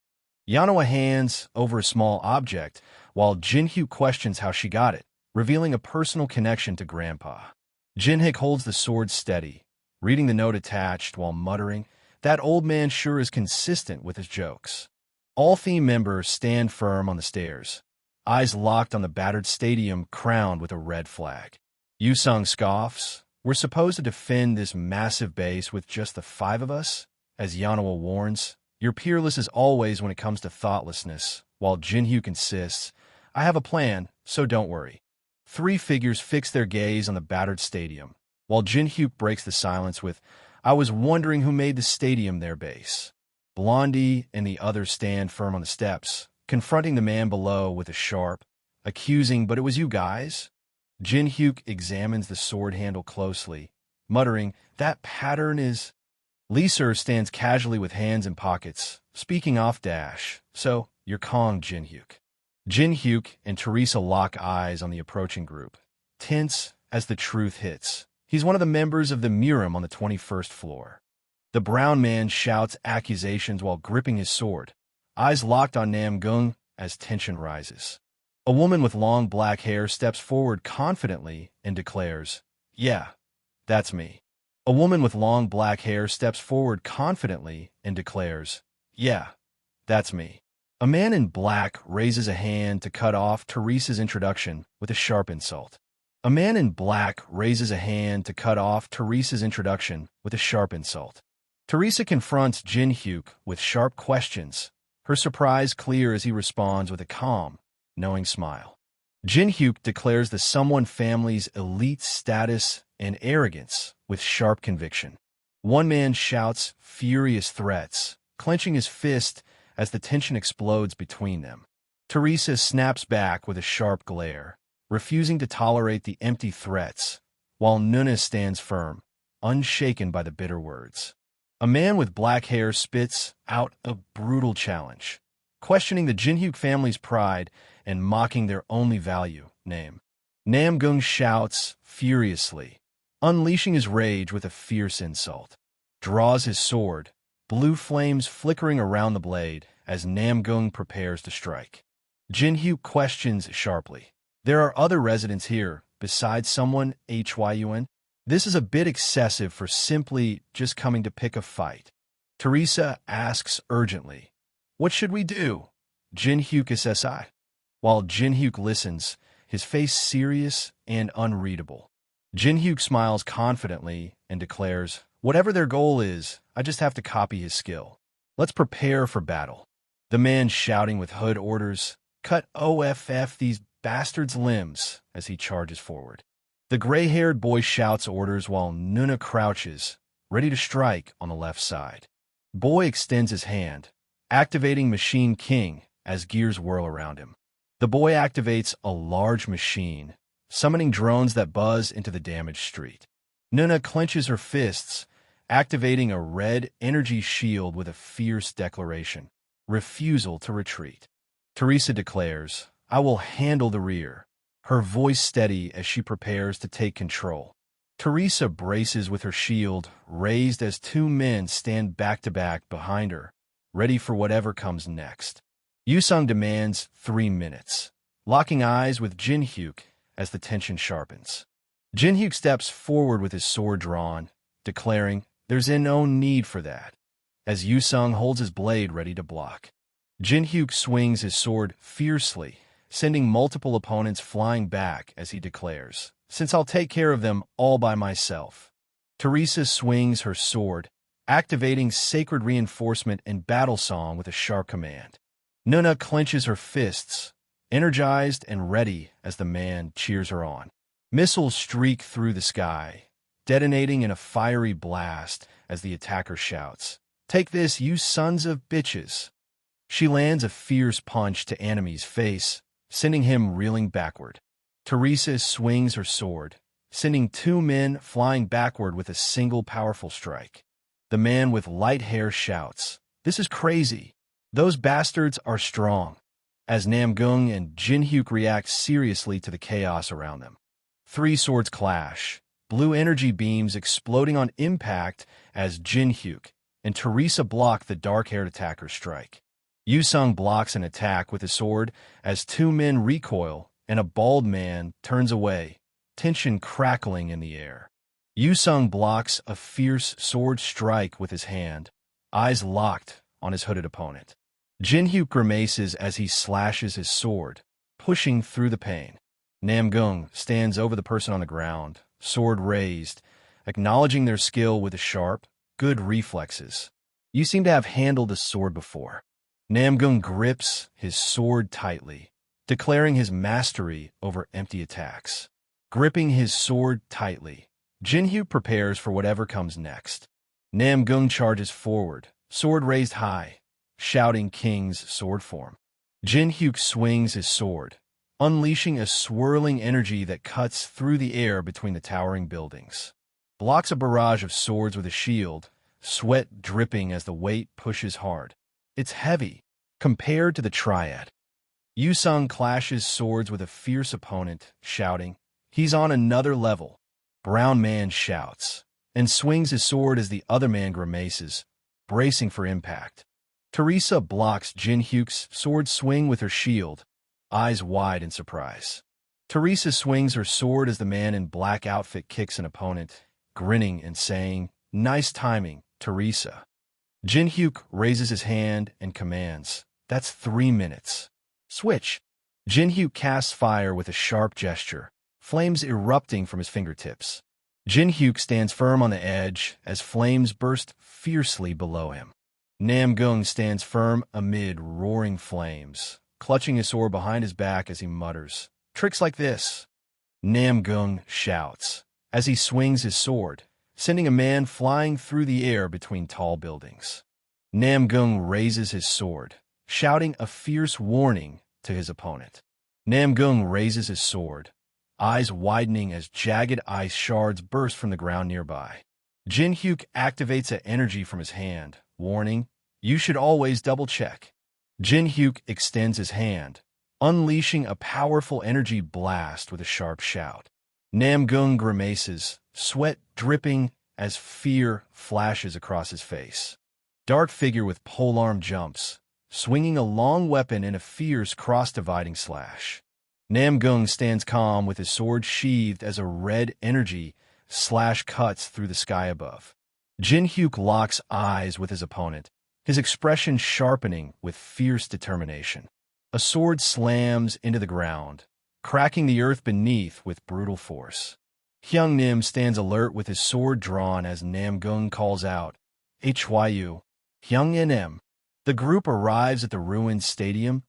Yanawa hands over a small object, while Jin-hyuk questions how she got it, revealing a personal connection to Grandpa. Jin-hyuk holds the sword steady, reading the note attached while muttering, "That old man sure is consistent with his jokes." All theme members stand firm on the stairs, eyes locked on the battered stadium crowned with a red flag. Yusung scoffs, "We're supposed to defend this massive base with just the 5 of us?" As Yanawa warns, "You're peerless as always when it comes to thoughtlessness," while Jin-hyuk insists, "I have a plan, so don't worry." 3 figures fix their gaze on the battered stadium, while Jin Hyuk breaks the silence with, "I was wondering who made the stadium their base." Blondie and the others stand firm on the steps, confronting the man below with a sharp, accusing, "But it was you guys?" Jin Hyuk examines the sword handle closely, muttering, "That pattern is—" Lee Sir stands casually with hands in pockets, speaking off dash. "So, you're Kong, Jin Hyuk." Jin Hyuk and Teresa lock eyes on the approaching group, tense as the truth hits. He's one of the members of the Murim on the 21st floor. The brown man shouts accusations while gripping his sword, eyes locked on Nam Gung as tension rises. A woman with long black hair steps forward confidently and declares, "Yeah, that's me." A woman with long black hair steps forward confidently and declares, "Yeah, that's me." A man in black raises a hand to cut off Teresa's introduction with a sharp insult. A man in black raises a hand to cut off Teresa's introduction with a sharp insult. Teresa confronts Jin Hyuk with sharp questions, her surprise clear as he responds with a calm, knowing smile. Jin Hyuk declares the Someone family's elite status and arrogance with sharp conviction. One man shouts furious threats, clenching his fist as the tension explodes between them. Teresa snaps back with a sharp glare, refusing to tolerate the empty threats, while Nuna stands firm, unshaken by the bitter words. A man with black hair spits out a brutal challenge, questioning the Jin Hyuk family's pride and mocking their only value, name. Nam Gung shouts furiously, unleashing his rage with a fierce insult. Draws his sword, blue flames flickering around the blade as Nam Gung prepares to strike. Jin Hyuk questions sharply, "There are other residents here, besides Someone, Hyun? This is a bit excessive for simply just coming to pick a fight." Teresa asks urgently, "What should we do?" Jin Hyuk SSI. While Jin Hyuk listens, his face serious and unreadable. Jin Hyuk smiles confidently and declares, "Whatever their goal is, I just have to copy his skill. Let's prepare for battle." The man shouting with hood orders, "Cut off these bastards' limbs," as he charges forward. The gray-haired boy shouts orders while Nuna crouches, ready to strike on the left side. Boy extends his hand, activating Machine King as gears whirl around him. The boy activates a large machine, summoning drones that buzz into the damaged street. Nuna clenches her fists, activating a red energy shield with a fierce declaration, refusal to retreat. Teresa declares, "I will handle the rear," her voice steady as she prepares to take control. Teresa braces with her shield raised as two men stand back-to-back behind her, ready for whatever comes next. Yusung demands 3 minutes, locking eyes with Jin Hyuk as the tension sharpens. Jin Hyuk steps forward with his sword drawn, declaring, "There's no need for that," as Yusung holds his blade ready to block. Jin Hyuk swings his sword fiercely, sending multiple opponents flying back as he declares, "Since I'll take care of them all by myself." Teresa swings her sword, activating Sacred Reinforcement and Battle Song with a sharp command. Nuna clenches her fists, energized and ready as the man cheers her on. Missiles streak through the sky, detonating in a fiery blast as the attacker shouts, "Take this, you sons of bitches." She lands a fierce punch to Enemy's face, sending him reeling backward. Teresa swings her sword, sending 2 men flying backward with a single powerful strike. The man with light hair shouts, "This is crazy. Those bastards are strong," as Nam Gung and Jin Hyuk react seriously to the chaos around them. 3 swords clash, blue energy beams exploding on impact as Jin Hyuk and Teresa block the dark-haired attacker's strike. Yusung blocks an attack with his sword as 2 men recoil and a bald man turns away, tension crackling in the air. Yusung blocks a fierce sword strike with his hand, eyes locked on his hooded opponent. Jin Hyuk grimaces as he slashes his sword, pushing through the pain. Nam Gung stands over the person on the ground, sword raised, acknowledging their skill with a sharp, good reflexes. "You seem to have handled a sword before." Nam Gung grips his sword tightly, declaring his mastery over empty attacks. Gripping his sword tightly, Jinhyuk prepares for whatever comes next. Namgung charges forward, sword raised high, shouting King's sword form. Jinhyuk swings his sword, unleashing a swirling energy that cuts through the air between the towering buildings. Blocks a barrage of swords with a shield, sweat dripping as the weight pushes hard. It's heavy, compared to the triad. Yusung clashes swords with a fierce opponent, shouting, "He's on another level." Brown Man shouts, and swings his sword as the other man grimaces, bracing for impact. Teresa blocks Jinhyuk's sword swing with her shield, eyes wide in surprise. Teresa swings her sword as the man in black outfit kicks an opponent, grinning and saying, "Nice timing, Teresa." Jinhyuk raises his hand and commands, "That's 3 minutes. Switch." Jinhyuk casts fire with a sharp gesture, flames erupting from his fingertips. Jinhyuk stands firm on the edge as flames burst fiercely below him. Namgung stands firm amid roaring flames, clutching his sword behind his back as he mutters, "Tricks like this." Namgung shouts as he swings his sword, sending a man flying through the air between tall buildings. Namgung raises his sword, shouting a fierce warning to his opponent. Namgung raises his sword, eyes widening as jagged ice shards burst from the ground nearby. Jinhyuk activates an energy from his hand, warning, "You should always double-check." Jinhyuk extends his hand, unleashing a powerful energy blast with a sharp shout. Namgung grimaces, sweat dripping as fear flashes across his face. Dark figure with polearm jumps, swinging a long weapon in a fierce cross-dividing slash. Namgung stands calm with his sword sheathed as a red energy slash cuts through the sky above. Jinhyuk locks eyes with his opponent, his expression sharpening with fierce determination. A sword slams into the ground, cracking the earth beneath with brutal force. Hyung Nim stands alert with his sword drawn as Namgung calls out, "Hyu, Hyung Nim." The group arrives at the ruined stadium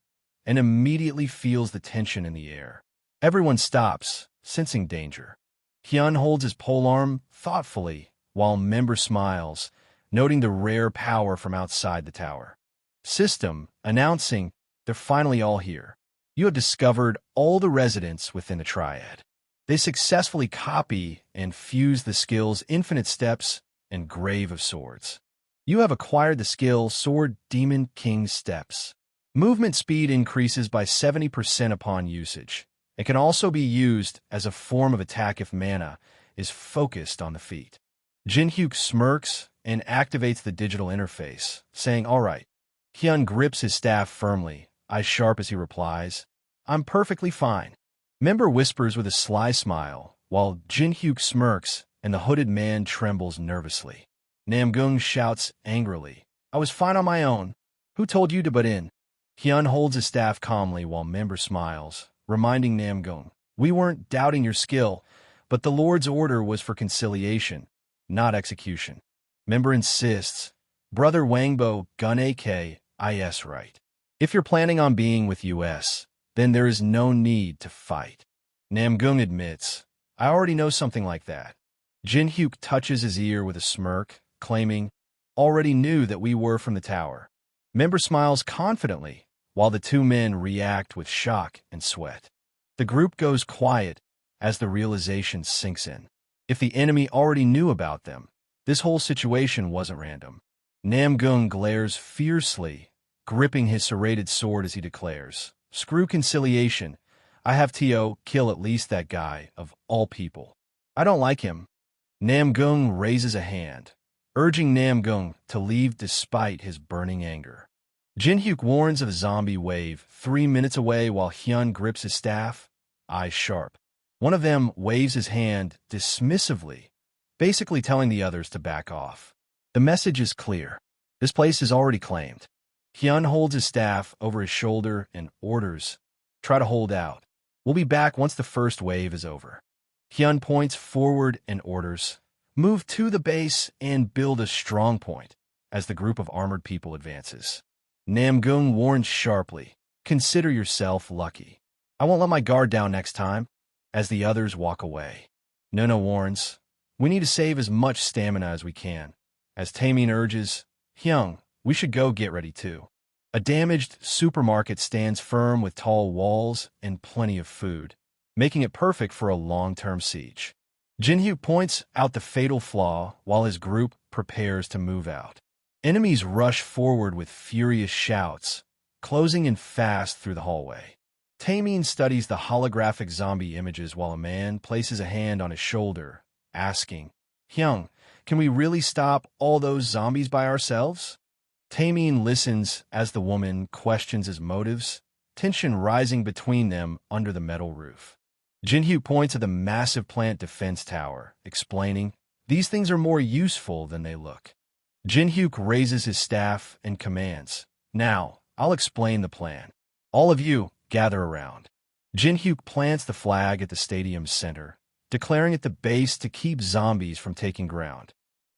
and immediately feels the tension in the air. Everyone stops, sensing danger. Hyun holds his polearm thoughtfully, while Member smiles, noting the rare power from outside the tower. System, announcing, "They're finally all here. You have discovered all the residents within the triad. They successfully copy and fuse the skills Infinite Steps and Grave of Swords. You have acquired the skill Sword Demon King Steps. Movement speed increases by 70% upon usage. It can also be used as a form of attack if mana is focused on the feat." Jinhyuk smirks and activates the digital interface, saying, "All right." Hyun grips his staff firmly, eyes sharp as he replies, "I'm perfectly fine." Member whispers with a sly smile, while Jinhyuk smirks and the hooded man trembles nervously. Namgung shouts angrily, "I was fine on my own. Who told you to butt in?" Hyun holds his staff calmly while Member smiles, reminding Namgung, "We weren't doubting your skill, but the Lord's order was for conciliation, not execution." Member insists, "Brother Wangbo gun AK, IS right. If you're planning on being with US, then there is no need to fight." Namgung admits, "I already know something like that." Jinhyuk touches his ear with a smirk, claiming, "Already knew that we were from the tower." Member smiles confidently, while the two men react with shock and sweat. The group goes quiet as the realization sinks in. If the enemy already knew about them, this whole situation wasn't random. Namgung glares fiercely, gripping his serrated sword as he declares, "Screw conciliation. I have to kill at least that guy, of all people. I don't like him." Namgung raises a hand, urging Namgung to leave despite his burning anger. Jinhyuk warns of a zombie wave 3 minutes away while Hyun grips his staff, eyes sharp. One of them waves his hand dismissively, basically telling the others to back off. The message is clear. This place is already claimed. Hyun holds his staff over his shoulder and orders, "Try to hold out. We'll be back once the first wave is over." Hyun points forward and orders, "Move to the base and build a strong point," as the group of armored people advances. Namgung warns sharply, "Consider yourself lucky. I won't let my guard down next time," as the others walk away. Nona warns, We need to save as much stamina as we can. As Taemin urges, Hyung, we should go get ready too. A damaged supermarket stands firm with tall walls and plenty of food, making it perfect for a long-term siege. Jinhyuk points out the fatal flaw while his group prepares to move out. Enemies rush forward with furious shouts, closing in fast through the hallway. Taemin studies the holographic zombie images while a man places a hand on his shoulder, asking, Hyung, can we really stop all those zombies by ourselves? Taemin listens as the woman questions his motives, tension rising between them under the metal roof. Jinhyuk points at the massive plant defense tower, explaining, these things are more useful than they look. Jinhyuk raises his staff and commands, now, I'll explain the plan. All of you, gather around. Jinhyuk plants the flag at the stadium's center, declaring at the base to keep zombies from taking ground.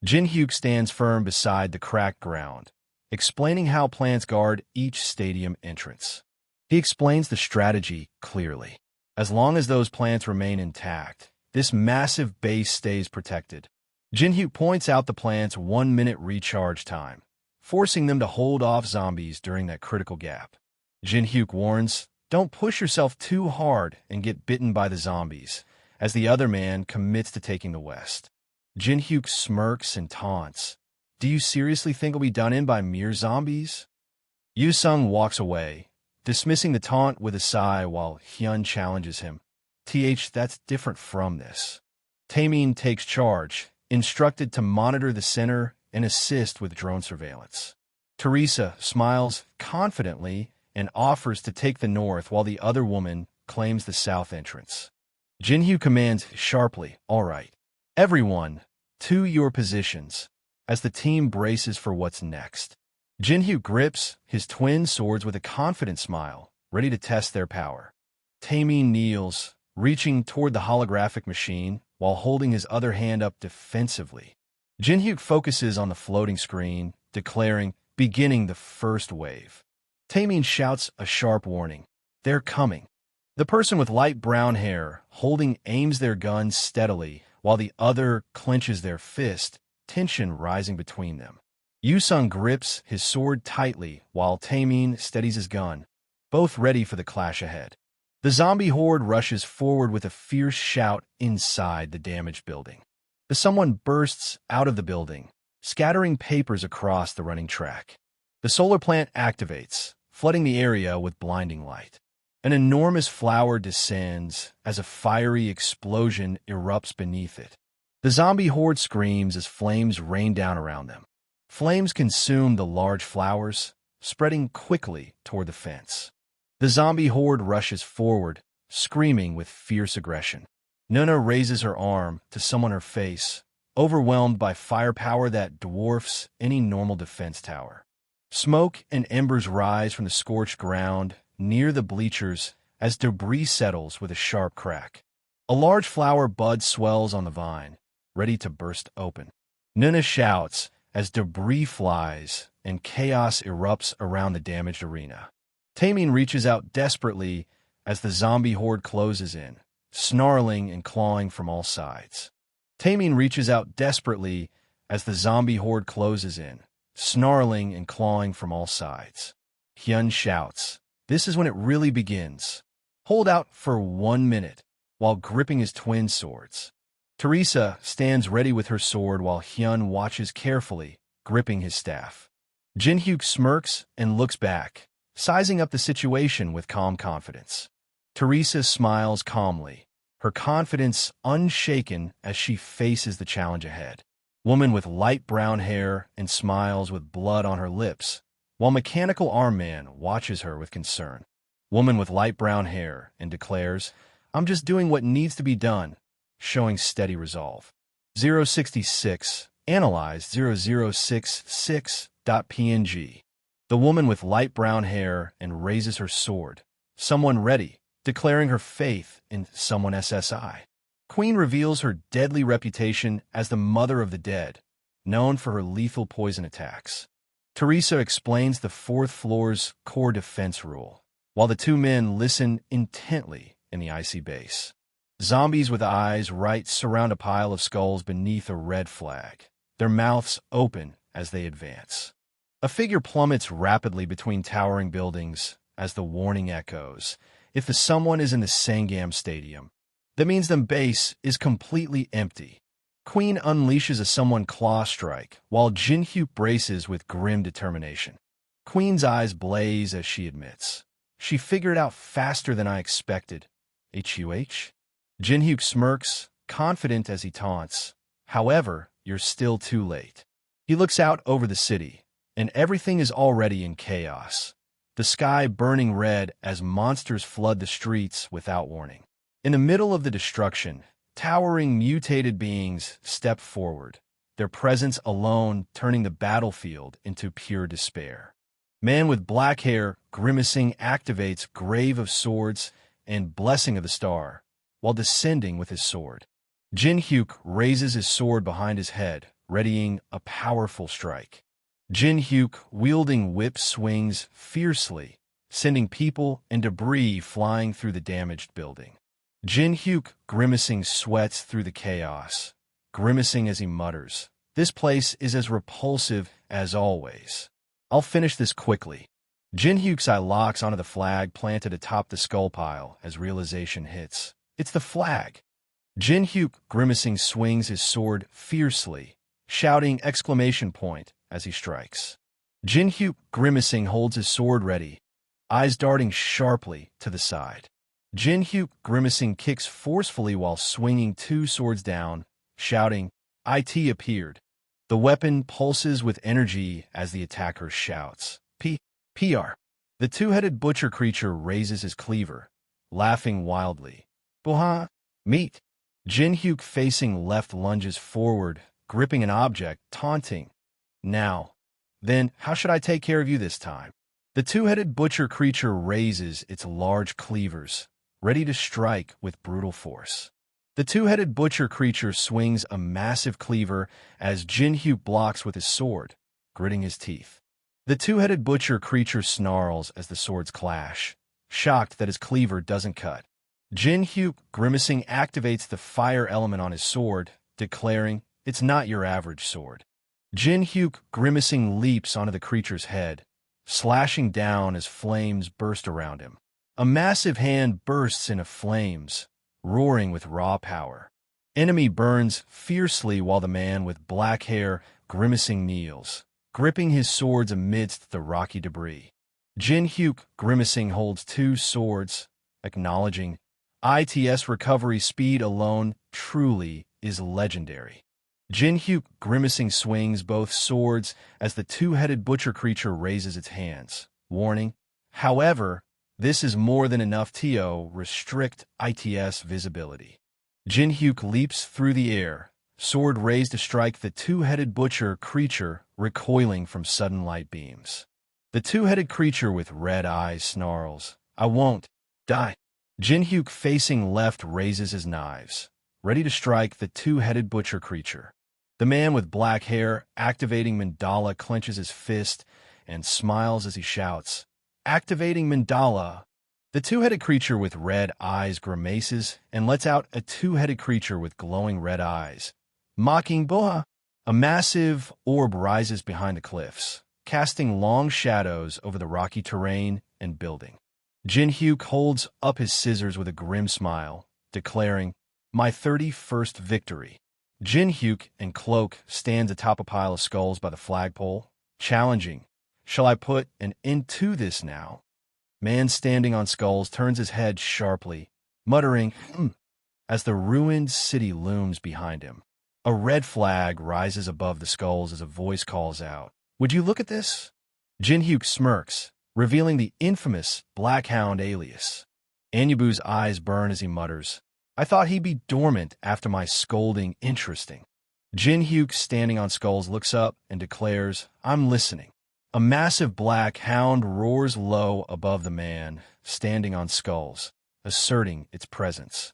Jinhyuk stands firm beside the cracked ground, explaining how plants guard each stadium entrance. He explains the strategy clearly. As long as those plants remain intact, this massive base stays protected. Jinhyuk points out the plant's 1-minute recharge time, forcing them to hold off zombies during that critical gap. Jinhyuk warns, don't push yourself too hard and get bitten by the zombies, as the other man commits to taking the West. Jinhyuk smirks and taunts, do you seriously think we'll be done in by mere zombies? Yoo-sung walks away, dismissing the taunt with a sigh while Hyun challenges him. That's different from this. Taemin takes charge, instructed to monitor the center and assist with drone surveillance. Teresa smiles confidently and offers to take the north while the other woman claims the south entrance. Jinhyuk commands sharply, all right, everyone, to your positions, as the team braces for what's next. Jinhyuk grips his twin swords with a confident smile, ready to test their power. Taemin kneels, reaching toward the holographic machine while holding his other hand up defensively. Jinhyuk focuses on the floating screen, declaring, beginning the first wave. Taemin shouts a sharp warning. They're coming. The person with light brown hair, holding aims their gun steadily, while the other clenches their fist, tension rising between them. Yoo-sung grips his sword tightly while Taemin steadies his gun, both ready for the clash ahead. The zombie horde rushes forward with a fierce shout inside the damaged building. Someone bursts out of the building, scattering papers across the running track. The solar plant activates, flooding the area with blinding light. An enormous flower descends as a fiery explosion erupts beneath it. The zombie horde screams as flames rain down around them. Flames consume the large flowers, spreading quickly toward the fence. The zombie horde rushes forward, screaming with fierce aggression. Nuna raises her arm to summon her face, overwhelmed by firepower that dwarfs any normal defense tower. Smoke and embers rise from the scorched ground near the bleachers as debris settles with a sharp crack. A large flower bud swells on the vine, ready to burst open. Nuna shouts as debris flies and chaos erupts around the damaged arena. Taemin reaches out desperately as the zombie horde closes in, snarling and clawing from all sides. Taemin reaches out desperately as the zombie horde closes in, snarling and clawing from all sides. Hyun shouts, this is when it really begins. Hold out for 1 minute, while gripping his twin swords. Teresa stands ready with her sword while Hyun watches carefully, gripping his staff. Jinhyuk smirks and looks back, sizing up the situation with calm confidence. Teresa smiles calmly, her confidence unshaken as she faces the challenge ahead. Woman with light brown hair and smiles with blood on her lips, while Mechanical Arm Man watches her with concern. Woman with light brown hair and declares, I'm just doing what needs to be done, showing steady resolve. 066, analyzed 0066.png. The woman with light brown hair and raises her sword, someone ready, declaring her faith in someone SSI. Queen reveals her deadly reputation as the mother of the dead, known for her lethal poison attacks. Teresa explains the fourth floor's core defense rule, while the two men listen intently in the icy base. Zombies with eyes right surround a pile of skulls beneath a red flag, their mouths open as they advance. A figure plummets rapidly between towering buildings as the warning echoes. If the someone is in the Sangam Stadium, that means the base is completely empty. Queen unleashes a someone claw strike, while Jinhyuk braces with grim determination. Queen's eyes blaze as she admits. She figured out faster than I expected. HUH? Jinhyuk smirks, confident as he taunts. However, you're still too late. He looks out over the city, and everything is already in chaos. The sky burning red as monsters flood the streets without warning. In the middle of the destruction, towering mutated beings step forward, their presence alone turning the battlefield into pure despair. Man with black hair, grimacing, activates Grave of Swords and Blessing of the Star, while descending with his sword. Jinhyuk raises his sword behind his head, readying a powerful strike. Jinhyuk, wielding whip, swings fiercely, sending people and debris flying through the damaged building. Jinhyuk, grimacing, sweats through the chaos, grimacing as he mutters, "This place is as repulsive as always. I'll finish this quickly." Jinhyuk's eye locks onto the flag planted atop the skull pile as realization hits. It's the flag. Jinhyuk, grimacing, swings his sword fiercely, shouting exclamation point as he strikes. Jinhyuk, grimacing, holds his sword ready, eyes darting sharply to the side. Jinhyuk, grimacing, kicks forcefully while swinging two swords down, shouting, "IT appeared." The weapon pulses with energy as the attacker shouts, PR. The two-headed butcher creature raises his cleaver, laughing wildly. Buha, meat. Jinhyuk, facing left, lunges forward, gripping an object, taunting. Now, then, how should I take care of you this time? The two-headed butcher creature raises its large cleavers, ready to strike with brutal force. The two-headed butcher creature swings a massive cleaver as Jinhyuk blocks with his sword, gritting his teeth. The two-headed butcher creature snarls as the swords clash, shocked that his cleaver doesn't cut. Jinhyuk, grimacing, activates the fire element on his sword, declaring, "It's not your average sword." Jinhyuk, grimacing, leaps onto the creature's head, slashing down as flames burst around him. A massive hand bursts into flames, roaring with raw power. Enemy burns fiercely while the man with black hair, grimacing, kneels, gripping his swords amidst the rocky debris. Jinhyuk, grimacing, holds two swords, acknowledging, "IT's recovery speed alone truly is legendary." Jinhyuk, grimacing, swings both swords as the two-headed butcher creature raises its hands, warning, "However, this is more than enough to restrict IT's visibility." Jinhyuk leaps through the air, sword raised to strike the two-headed butcher creature, recoiling from sudden light beams. The two-headed creature with red eyes snarls, "I won't die." Jinhyuk, facing left, raises his knives, ready to strike the two-headed butcher creature. The man with black hair, activating mandala, clenches his fist and smiles as he shouts, "Activating mandala." The two-headed creature with red eyes grimaces and lets out a two-headed creature with glowing red eyes, mocking Boha. A massive orb rises behind the cliffs, casting long shadows over the rocky terrain and building. Jinhyuk holds up his scissors with a grim smile, declaring, "My 31st victory." Jinhyuk, in cloak, stands atop a pile of skulls by the flagpole, challenging, "Shall I put an end to this now?" Man standing on skulls turns his head sharply, muttering, as the ruined city looms behind him. A red flag rises above the skulls as a voice calls out, "Would you look at this?" Jinhyuk smirks, revealing the infamous Black Hound alias. Anyabu's eyes burn as he mutters, "I thought he'd be dormant after my scolding. Interesting." Jinhyuk, standing on skulls, looks up and declares, "I'm listening." A massive black hound roars low above the man, standing on skulls, asserting its presence.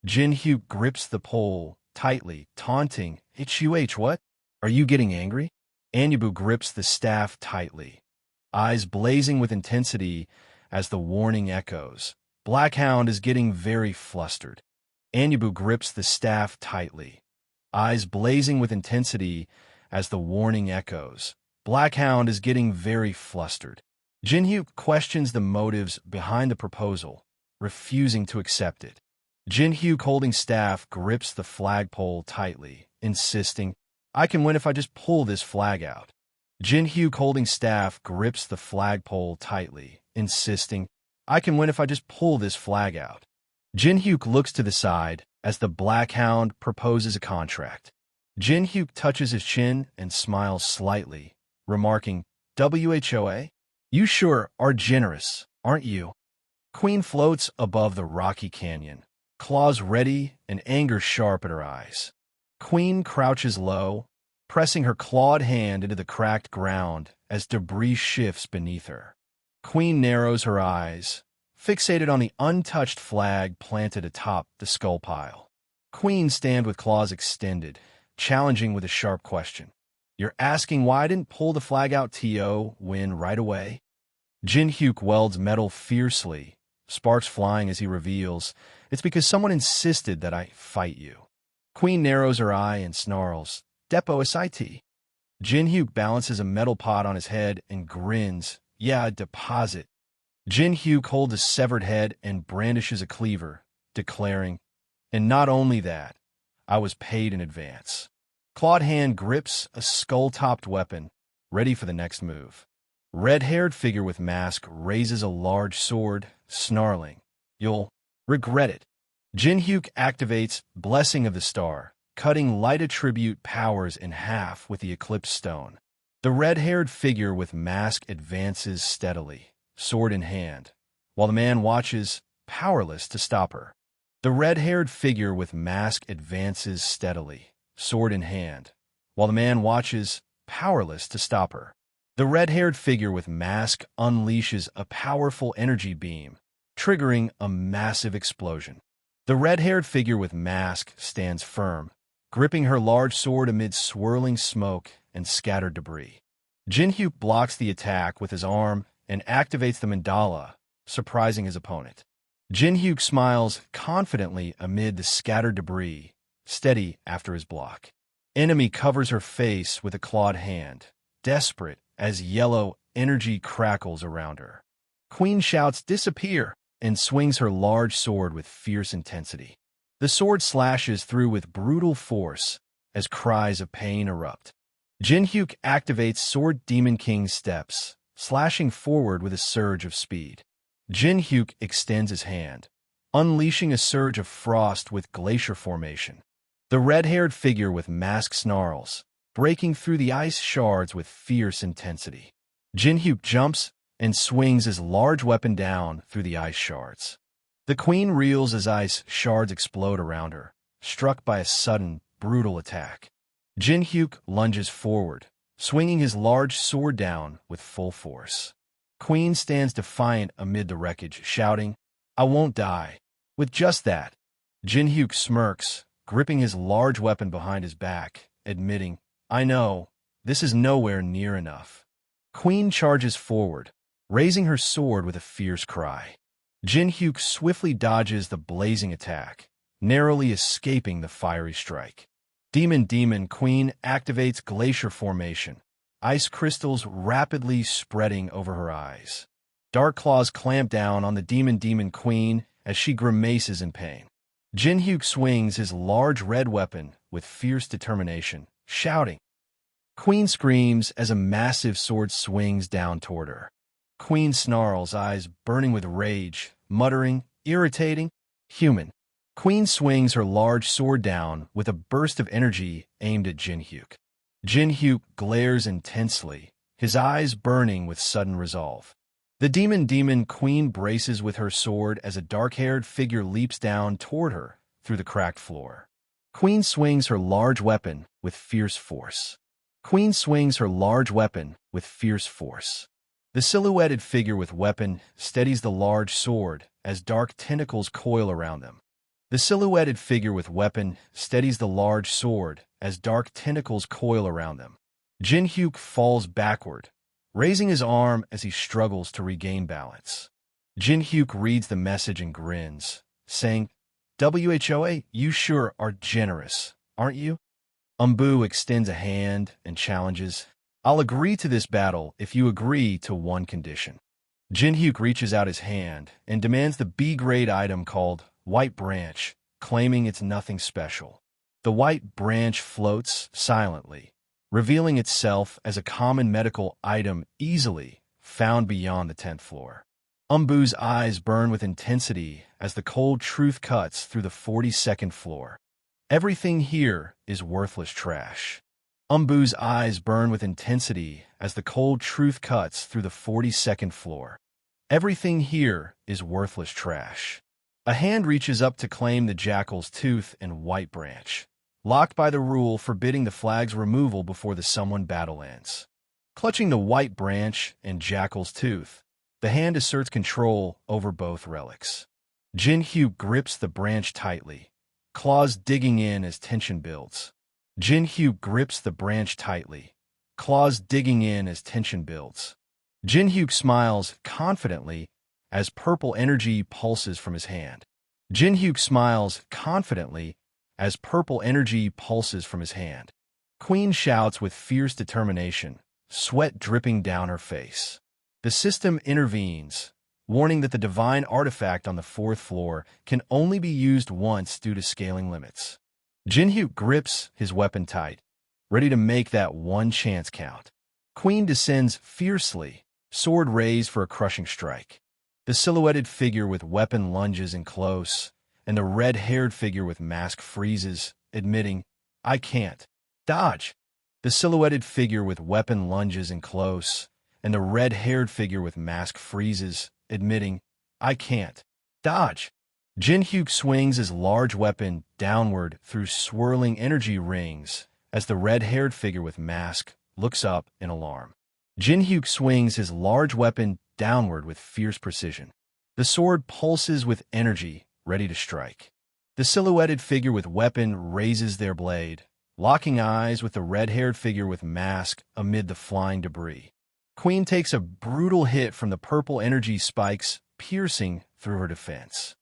Jinhyuk grips the pole tightly, taunting, "HUH, what? Are you getting angry?" Anyabu grips the staff tightly, eyes blazing with intensity as the warning echoes. Black Hound is getting very flustered. Anyabu grips the staff tightly, eyes blazing with intensity as the warning echoes. Blackhound is getting very flustered. Jinhyuk questions the motives behind the proposal, refusing to accept it. Jinhyuk, holding staff, grips the flagpole tightly, insisting, "I can win if I just pull this flag out." Jinhyuk, holding staff, grips the flagpole tightly, insisting, "I can win if I just pull this flag out." Jinhyuk looks to the side as the Blackhound proposes a contract. Jinhyuk touches his chin and smiles slightly, remarking, "WHOA? You sure are generous, aren't you?" Queen floats above the rocky canyon, claws ready and anger sharp at her eyes. Queen crouches low, pressing her clawed hand into the cracked ground as debris shifts beneath her. Queen narrows her eyes, fixated on the untouched flag planted atop the skull pile. Queen stands with claws extended, challenging with a sharp question. "You're asking why I didn't pull the flag out when right away?" Jinhyuk welds metal fiercely, sparks flying as he reveals, "It's because someone insisted that I fight you." Queen narrows her eye and snarls, "Depo SIT." Jinhyuk balances a metal pot on his head and grins, "Yeah, a deposit." Jinhyuk holds a severed head and brandishes a cleaver, declaring, "And not only that, I was paid in advance." Clawed hand grips a skull-topped weapon, ready for the next move. Red-haired figure with mask raises a large sword, snarling, "You'll regret it." Jinhyuk activates Blessing of the Star, cutting light attribute powers in half with the Eclipse Stone. The red-haired figure with mask advances steadily, sword in hand, while the man watches, powerless to stop her. The red-haired figure with mask advances steadily, sword in hand, while the man watches, powerless to stop her. The red-haired figure with mask unleashes a powerful energy beam, triggering a massive explosion. The red-haired figure with mask stands firm, gripping her large sword amid swirling smoke and scattered debris. Jinhyuk blocks the attack with his arm and activates the mandala, surprising his opponent. Jinhyuk smiles confidently amid the scattered debris, steady after his block. Enemy covers her face with a clawed hand, desperate as yellow energy crackles around her. Queen shouts, "Disappear!" and swings her large sword with fierce intensity. The sword slashes through with brutal force as cries of pain erupt. Jinhyuk activates Sword Demon King's steps, slashing forward with a surge of speed. Jinhyuk extends his hand, unleashing a surge of frost with glacier formation. The red-haired figure with mask snarls, breaking through the ice shards with fierce intensity. Jinhyuk jumps and swings his large weapon down through the ice shards. The queen reels as ice shards explode around her, struck by a sudden, brutal attack. Jinhyuk lunges forward, swinging his large sword down with full force. Queen stands defiant amid the wreckage, shouting, "I won't die." With just that, Jinhyuk smirks, gripping his large weapon behind his back, admitting, "I know, this is nowhere near enough." Queen charges forward, raising her sword with a fierce cry. Jinhyuk swiftly dodges the blazing attack, narrowly escaping the fiery strike. Demon Queen activates glacier formation, ice crystals rapidly spreading over her eyes. Dark claws clamp down on the Demon Queen as she grimaces in pain. Jinhyuk swings his large red weapon with fierce determination, shouting. Queen screams as a massive sword swings down toward her. Queen snarls, eyes burning with rage, muttering, irritating, "Human." Queen swings her large sword down with a burst of energy aimed at Jinhyuk. Jinhyuk glares intensely, his eyes burning with sudden resolve. The Demon Queen braces with her sword as a dark-haired figure leaps down toward her through the cracked floor. Queen swings her large weapon with fierce force. Queen swings her large weapon with fierce force. The silhouetted figure with weapon steadies the large sword as dark tentacles coil around them. The silhouetted figure with weapon steadies the large sword as dark tentacles coil around them. Jinhyuk falls backward, raising his arm as he struggles to regain balance. Jinhyuk reads the message and grins, saying, WHOA, you sure are generous, aren't you? Umbu extends a hand and challenges, I'll agree to this battle if you agree to one condition. Jinhyuk reaches out his hand and demands the B-grade item called White Branch, claiming it's nothing special. The white branch floats silently, revealing itself as a common medical item easily found beyond the 10th floor. Umbu's eyes burn with intensity as the cold truth cuts through the 42nd floor. Everything here is worthless trash. Umbu's eyes burn with intensity as the cold truth cuts through the 42nd floor. Everything here is worthless trash. A hand reaches up to claim the jackal's tooth and white branch, locked by the rule forbidding the flag's removal before the someone battle ends. Clutching the white branch and jackal's tooth, the hand asserts control over both relics. Jinhyuk grips the branch tightly, claws digging in as tension builds. Jinhyuk grips the branch tightly, claws digging in as tension builds. Jinhyuk smiles confidently as purple energy pulses from his hand. Jinhyuk smiles confidently as purple energy pulses from his hand. Queen shouts with fierce determination, sweat dripping down her face. The system intervenes, warning that the divine artifact on the 4th floor can only be used once due to scaling limits. Jinhyuk grips his weapon tight, ready to make that one chance count. Queen descends fiercely, sword raised for a crushing strike. The silhouetted figure with weapon lunges in close, and the red-haired figure with mask freezes, admitting, I can't. Dodge! The silhouetted figure with weapon lunges in close, and the red-haired figure with mask freezes, admitting, I can't. Dodge! Jinhyuk swings his large weapon downward through swirling energy rings as the red-haired figure with mask looks up in alarm. Jinhyuk swings his large weapon downward with fierce precision. The sword pulses with energy, ready to strike. The silhouetted figure with weapon raises their blade, locking eyes with the red-haired figure with mask amid the flying debris. Queen takes a brutal hit from the purple energy spikes, piercing through her defense.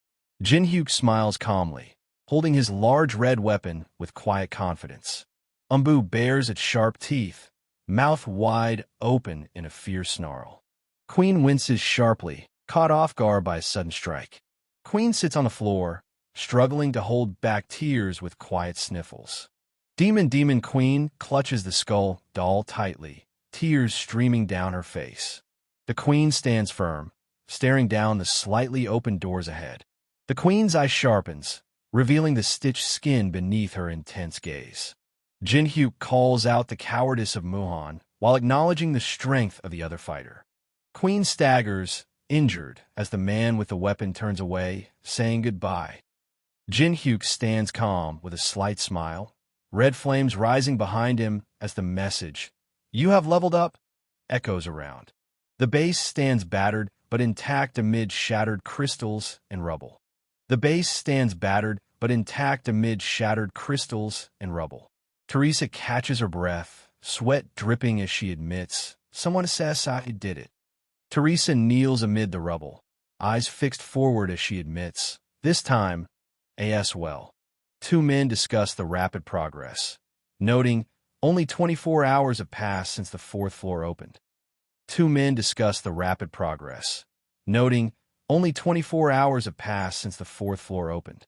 Jinhyuk smiles calmly, holding his large red weapon with quiet confidence. Umbu bares its sharp teeth, mouth wide open in a fierce snarl. Queen winces sharply, caught off guard by a sudden strike. Queen sits on the floor, struggling to hold back tears with quiet sniffles. Demon Queen clutches the skull doll tightly, tears streaming down her face. The Queen stands firm, staring down the slightly open doors ahead. The Queen's eye sharpens, revealing the stitched skin beneath her intense gaze. Jinhyuk calls out the cowardice of Muhan while acknowledging the strength of the other fighter. Queen staggers, injured, as the man with the weapon turns away, saying goodbye. Jinhyuk stands calm with a slight smile, red flames rising behind him as the message, "You have leveled up," echoes around. The base stands battered but intact amid shattered crystals and rubble. The base stands battered but intact amid shattered crystals and rubble. Teresa catches her breath, sweat dripping as she admits, "Someone says I did it." Teresa kneels amid the rubble, eyes fixed forward as she admits, "This time, as well." Two men discuss the rapid progress, noting, "Only 24 hours have passed since the 4th floor opened." Two men discuss the rapid progress, noting, "Only 24 hours have passed since the 4th floor opened."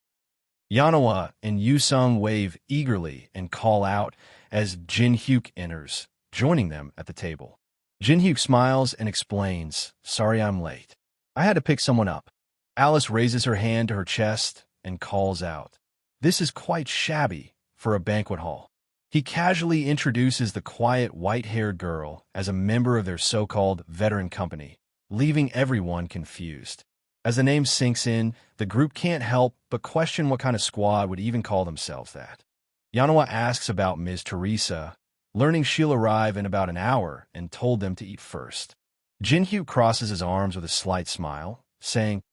Yanawa and Yusung wave eagerly and call out as Jinhyuk enters, joining them at the table. Jinhyuk smiles and explains, "Sorry I'm late. I had to pick someone up." Alice raises her hand to her chest and calls out, "This is quite shabby for a banquet hall." He casually introduces the quiet white-haired girl as a member of their so-called veteran company, leaving everyone confused. As the name sinks in, the group can't help but question what kind of squad would even call themselves that. Yanawa asks about Ms. Teresa, learning she'll arrive in about an hour, and told them to eat first. Jinhyuk crosses his arms with a slight smile, saying,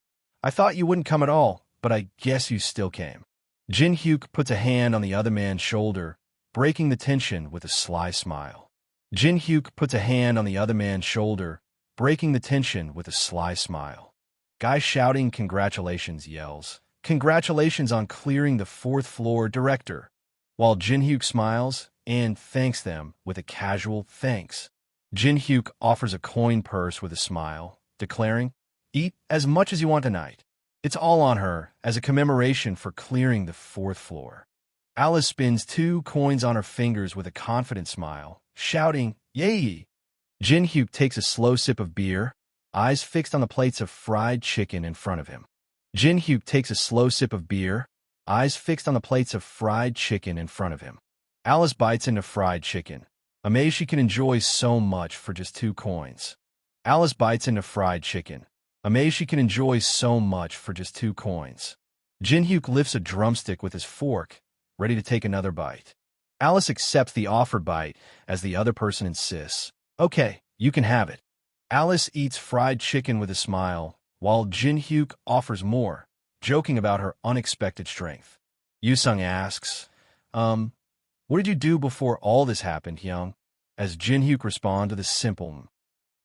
"I thought you wouldn't come at all, but I guess you still came." Jinhyuk puts a hand on the other man's shoulder, breaking the tension with a sly smile. Jinhyuk puts a hand on the other man's shoulder, breaking the tension with a sly smile. Guy shouting congratulations yells, Congratulations on clearing the fourth floor, director. While Jin-hyuk smiles and thanks them with a casual thanks. Jin-hyuk offers a coin purse with a smile, declaring, "Eat as much as you want tonight. It's all on her as a commemoration for clearing the fourth floor." Alice spins 2 coins on her fingers with a confident smile, shouting, "Yay!" Jin-hyuk takes a slow sip of beer, eyes fixed on the plates of fried chicken in front of him. Jin-hyuk takes a slow sip of beer, eyes fixed on the plates of fried chicken in front of him. Alice bites into fried chicken, amazed she can enjoy so much for just 2 coins. Alice bites into fried chicken, amazed she can enjoy so much for just 2 coins. Jin-hyuk lifts a drumstick with his fork, ready to take another bite. Alice accepts the offered bite as the other person insists, "Okay, you can have it." Alice eats fried chicken with a smile, while Jin-hyuk offers more, joking about her unexpected strength. Yoo-sung asks, "What did you do before all this happened, Hyung?" As Jin-hyuk responds with a simple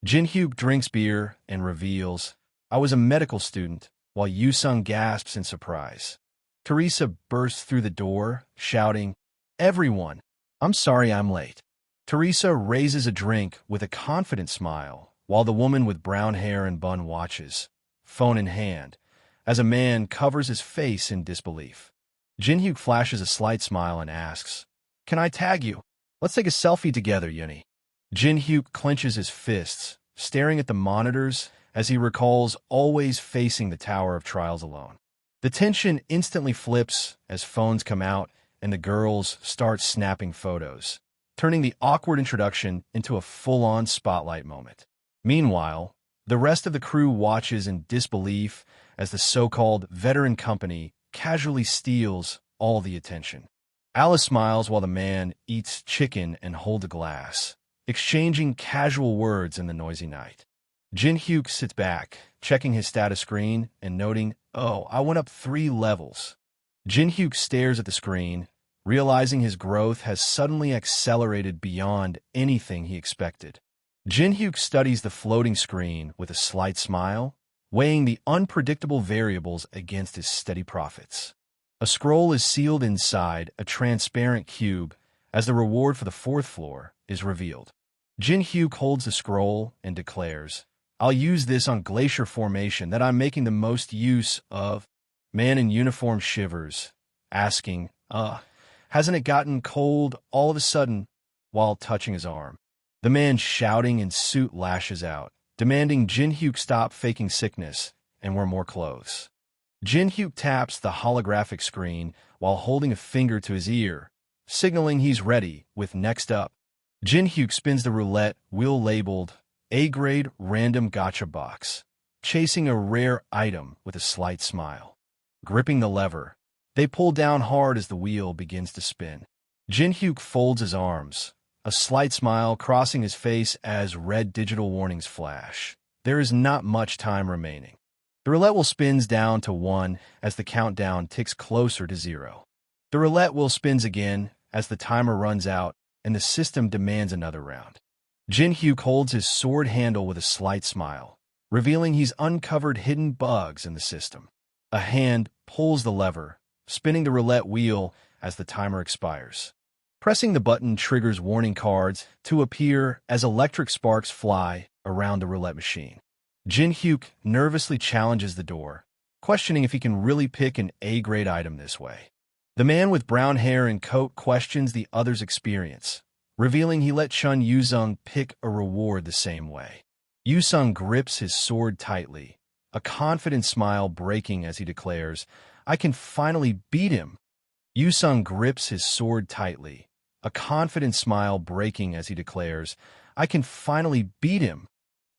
Jin-hyuk drinks beer and reveals, "I was a medical student," while Yoo-sung gasps in surprise. Teresa bursts through the door, shouting, "Everyone, I'm sorry I'm late." Teresa raises a drink with a confident smile, while the woman with brown hair and bun watches, phone in hand, as a man covers his face in disbelief. Jin-hyuk flashes a slight smile and asks, "Can I tag you? Let's take a selfie together, Yuni." Jin-hyuk clenches his fists, staring at the monitors as he recalls always facing the Tower of Trials alone. The tension instantly flips as phones come out and the girls start snapping photos, turning the awkward introduction into a full-on spotlight moment. Meanwhile, the rest of the crew watches in disbelief as the so-called veteran company casually steals all the attention. Alice smiles while the man eats chicken and holds a glass, exchanging casual words in the noisy night. Jin-hyuk sits back, checking his status screen and noting, "Oh, I went up 3 levels." Jin-hyuk stares at the screen, realizing his growth has suddenly accelerated beyond anything he expected. Jin-hyuk studies the floating screen with a slight smile, weighing the unpredictable variables against his steady profits. A scroll is sealed inside a transparent cube as the reward for the 4th floor is revealed. Jin-hyuk holds the scroll and declares, "I'll use this on glacier formation that I'm making the most use of." Man in uniform shivers, asking, "Hasn't it gotten cold all of a sudden?" while touching his arm. The man shouting in suit lashes out, demanding Jin-hyuk stop faking sickness and wear more clothes. Jin-hyuk taps the holographic screen while holding a finger to his ear, signaling he's ready with next up. Jin-hyuk spins the roulette wheel labeled A-grade random gacha box, chasing a rare item with a slight smile. Gripping the lever, they pull down hard as the wheel begins to spin. Jin-hyuk folds his arms, a slight smile crossing his face as red digital warnings flash. There is not much time remaining. The roulette wheel spins down to 1 as the countdown ticks closer to 0. The roulette wheel spins again as the timer runs out and the system demands another round. Jin-hyuk holds his sword handle with a slight smile, revealing he's uncovered hidden bugs in the system. A hand pulls the lever, spinning the roulette wheel as the timer expires. Pressing the button triggers warning cards to appear as electric sparks fly around the roulette machine. Jin-hyuk nervously challenges the door, questioning if he can really pick an A-grade item this way. The man with brown hair and coat questions the other's experience, revealing he let Chun Yoo-sung pick a reward the same way. Yoo-sung grips his sword tightly, a confident smile breaking as he declares, "I can finally beat him." Yoo-sung grips his sword tightly, a confident smile breaking as he declares, "I can finally beat him."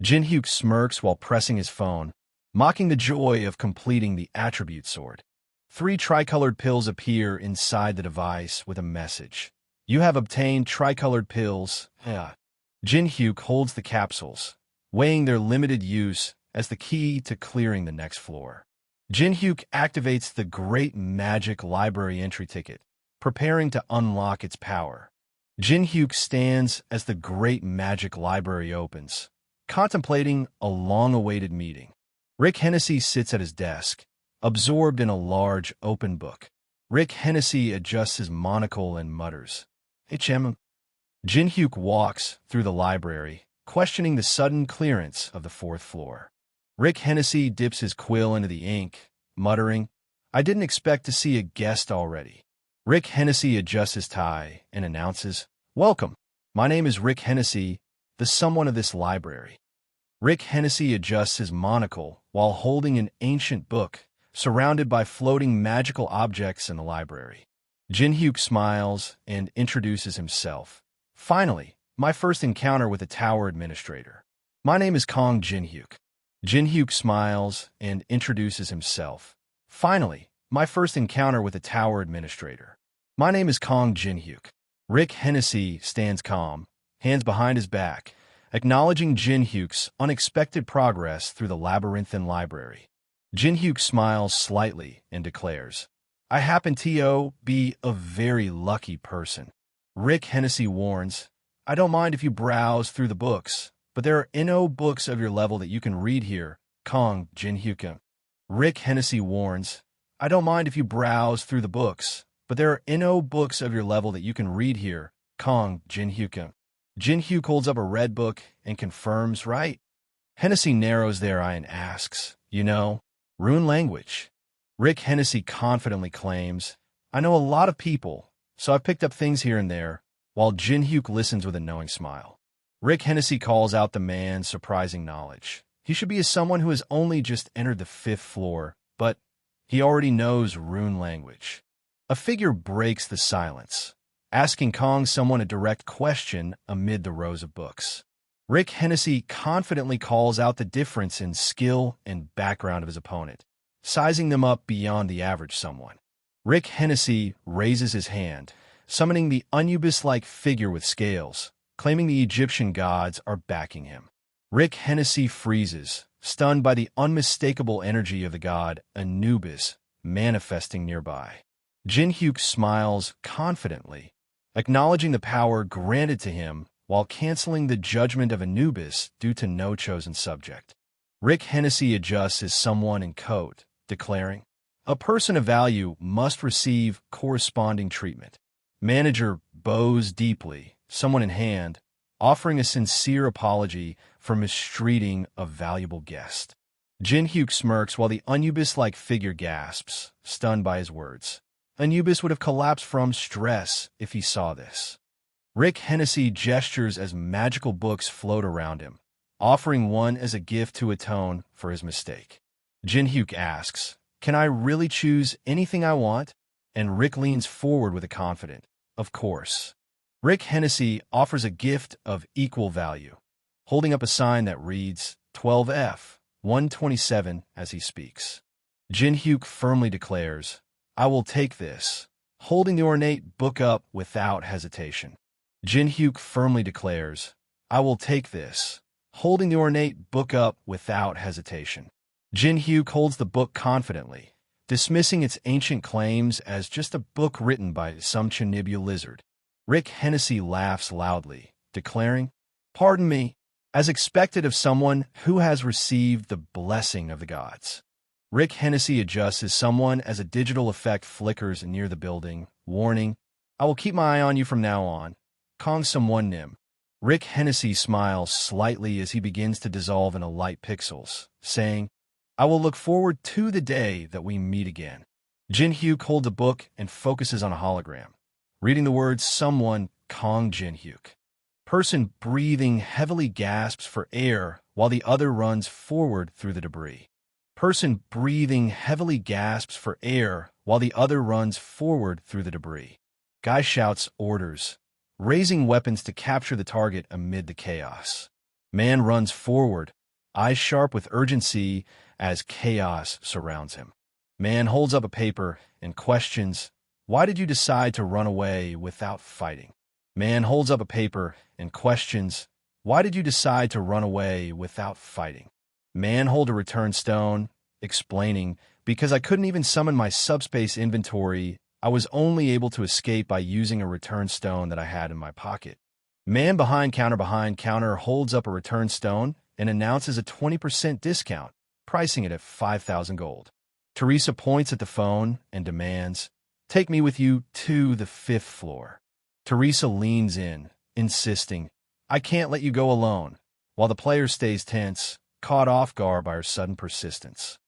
Jin-hyuk smirks while pressing his phone, mocking the joy of completing the attribute sword. 3 tricolored pills appear inside the device with a message. "You have obtained tricolored pills." Jin-hyuk holds the capsules, weighing their limited use as the key to clearing the next floor. Jin-hyuk activates the Great Magic Library entry ticket, preparing to unlock its power. Jin-hyuk stands as the Great Magic Library opens, contemplating a long-awaited meeting. Rick Hennessy sits at his desk, absorbed in a large, open book. Rick Hennessy adjusts his monocle and mutters, "HM." Jin-hyuk walks through the library, questioning the sudden clearance of the fourth floor. Rick Hennessy dips his quill into the ink, muttering, "I didn't expect to see a guest already." Rick Hennessy adjusts his tie and announces, "Welcome. My name is Rick Hennessy, the someone of this library." Rick Hennessy adjusts his monocle while holding an ancient book surrounded by floating magical objects in the library. Jin-hyuk smiles and introduces himself. "Finally, my first encounter with a tower administrator. My name is Kong Jin-hyuk." Jin-hyuk smiles and introduces himself. "Finally, my first encounter with a tower administrator. My name is Kong Jin-hyuk." Rick Hennessy stands calm, hands behind his back, acknowledging Jin-hyuk's unexpected progress through the labyrinthine library. Jin-hyuk smiles slightly and declares, "I happen to be a very lucky person." Rick Hennessy warns, "I don't mind if you browse through the books, but there are no books of your level that you can read here, Kong Jin-hyuk." Rick Hennessy warns, "I don't mind if you browse through the books, but there are no books of your level that you can read here, Kong Jin-hyuk." Jin-hyuk holds up a red book and confirms, "Right." Hennessy narrows their eye and asks, "You know, rune language?" Rick Hennessy confidently claims, "I know a lot of people, so I've picked up things here and there," while Jin-hyuk listens with a knowing smile. Rick Hennessy calls out the man's surprising knowledge. He should be someone who has only just entered the 5th floor, but he already knows rune language. A figure breaks the silence, asking Kong someone a direct question amid the rows of books. Rick Hennessy confidently calls out the difference in skill and background of his opponent, sizing them up beyond the average someone. Rick Hennessy raises his hand, summoning the Anubis-like figure with scales, claiming the Egyptian gods are backing him. Rick Hennessy freezes, stunned by the unmistakable energy of the god Anubis manifesting nearby. Jin-hyuk smiles confidently, acknowledging the power granted to him while canceling the judgment of Anubis due to no chosen subject. Rick Hennessy adjusts his someone in coat, declaring, "A person of value must receive corresponding treatment." Manager bows deeply, someone in hand, offering a sincere apology for mistreating a valuable guest. Jin-hyuk smirks while the Anubis-like figure gasps, stunned by his words. Anubis would have collapsed from stress if he saw this. Rick Hennessy gestures as magical books float around him, offering one as a gift to atone for his mistake. Jin-hyuk asks, "Can I really choose anything I want?" And Rick leans forward with a confident, "Of course." Rick Hennessy offers a gift of equal value, holding up a sign that reads 12F 127 as he speaks. Jin-hyuk firmly declares, "I will take this," holding the ornate book up without hesitation. Jin-hyuk firmly declares, "I will take this," holding the ornate book up without hesitation. Jin-hyuk holds the book confidently, dismissing its ancient claims as just a book written by some Chinibu lizard. Rick Hennessy laughs loudly, declaring, "Pardon me," as expected of someone who has received the blessing of the gods. Rick Hennessy adjusts his someone as a digital effect flickers near the building, warning, "I will keep my eye on you from now on, Kong someone Nim." Rick Hennessy smiles slightly as he begins to dissolve into light pixels, saying, "I will look forward to the day that we meet again." Jin-hyuk holds a book and focuses on a hologram, reading the words "Someone, Kong Jin-hyuk." Person breathing heavily gasps for air while the other runs forward through the debris. Person breathing heavily gasps for air while the other runs forward through the debris. Guy shouts orders, raising weapons to capture the target amid the chaos. Man runs forward, eyes sharp with urgency as chaos surrounds him. Man holds up a paper and questions, "Why did you decide to run away without fighting?" Man holds up a paper and questions, "Why did you decide to run away without fighting?" Man hold a return stone, explaining, "Because I couldn't even summon my subspace inventory, I was only able to escape by using a return stone that I had in my pocket." Man behind counter holds up a return stone and announces a 20% discount, pricing it at 5,000 gold. Teresa points at the phone and demands, "Take me with you to the 5th floor." Teresa leans in, insisting, "I can't let you go alone," while the player stays tense, caught off guard by her sudden persistence.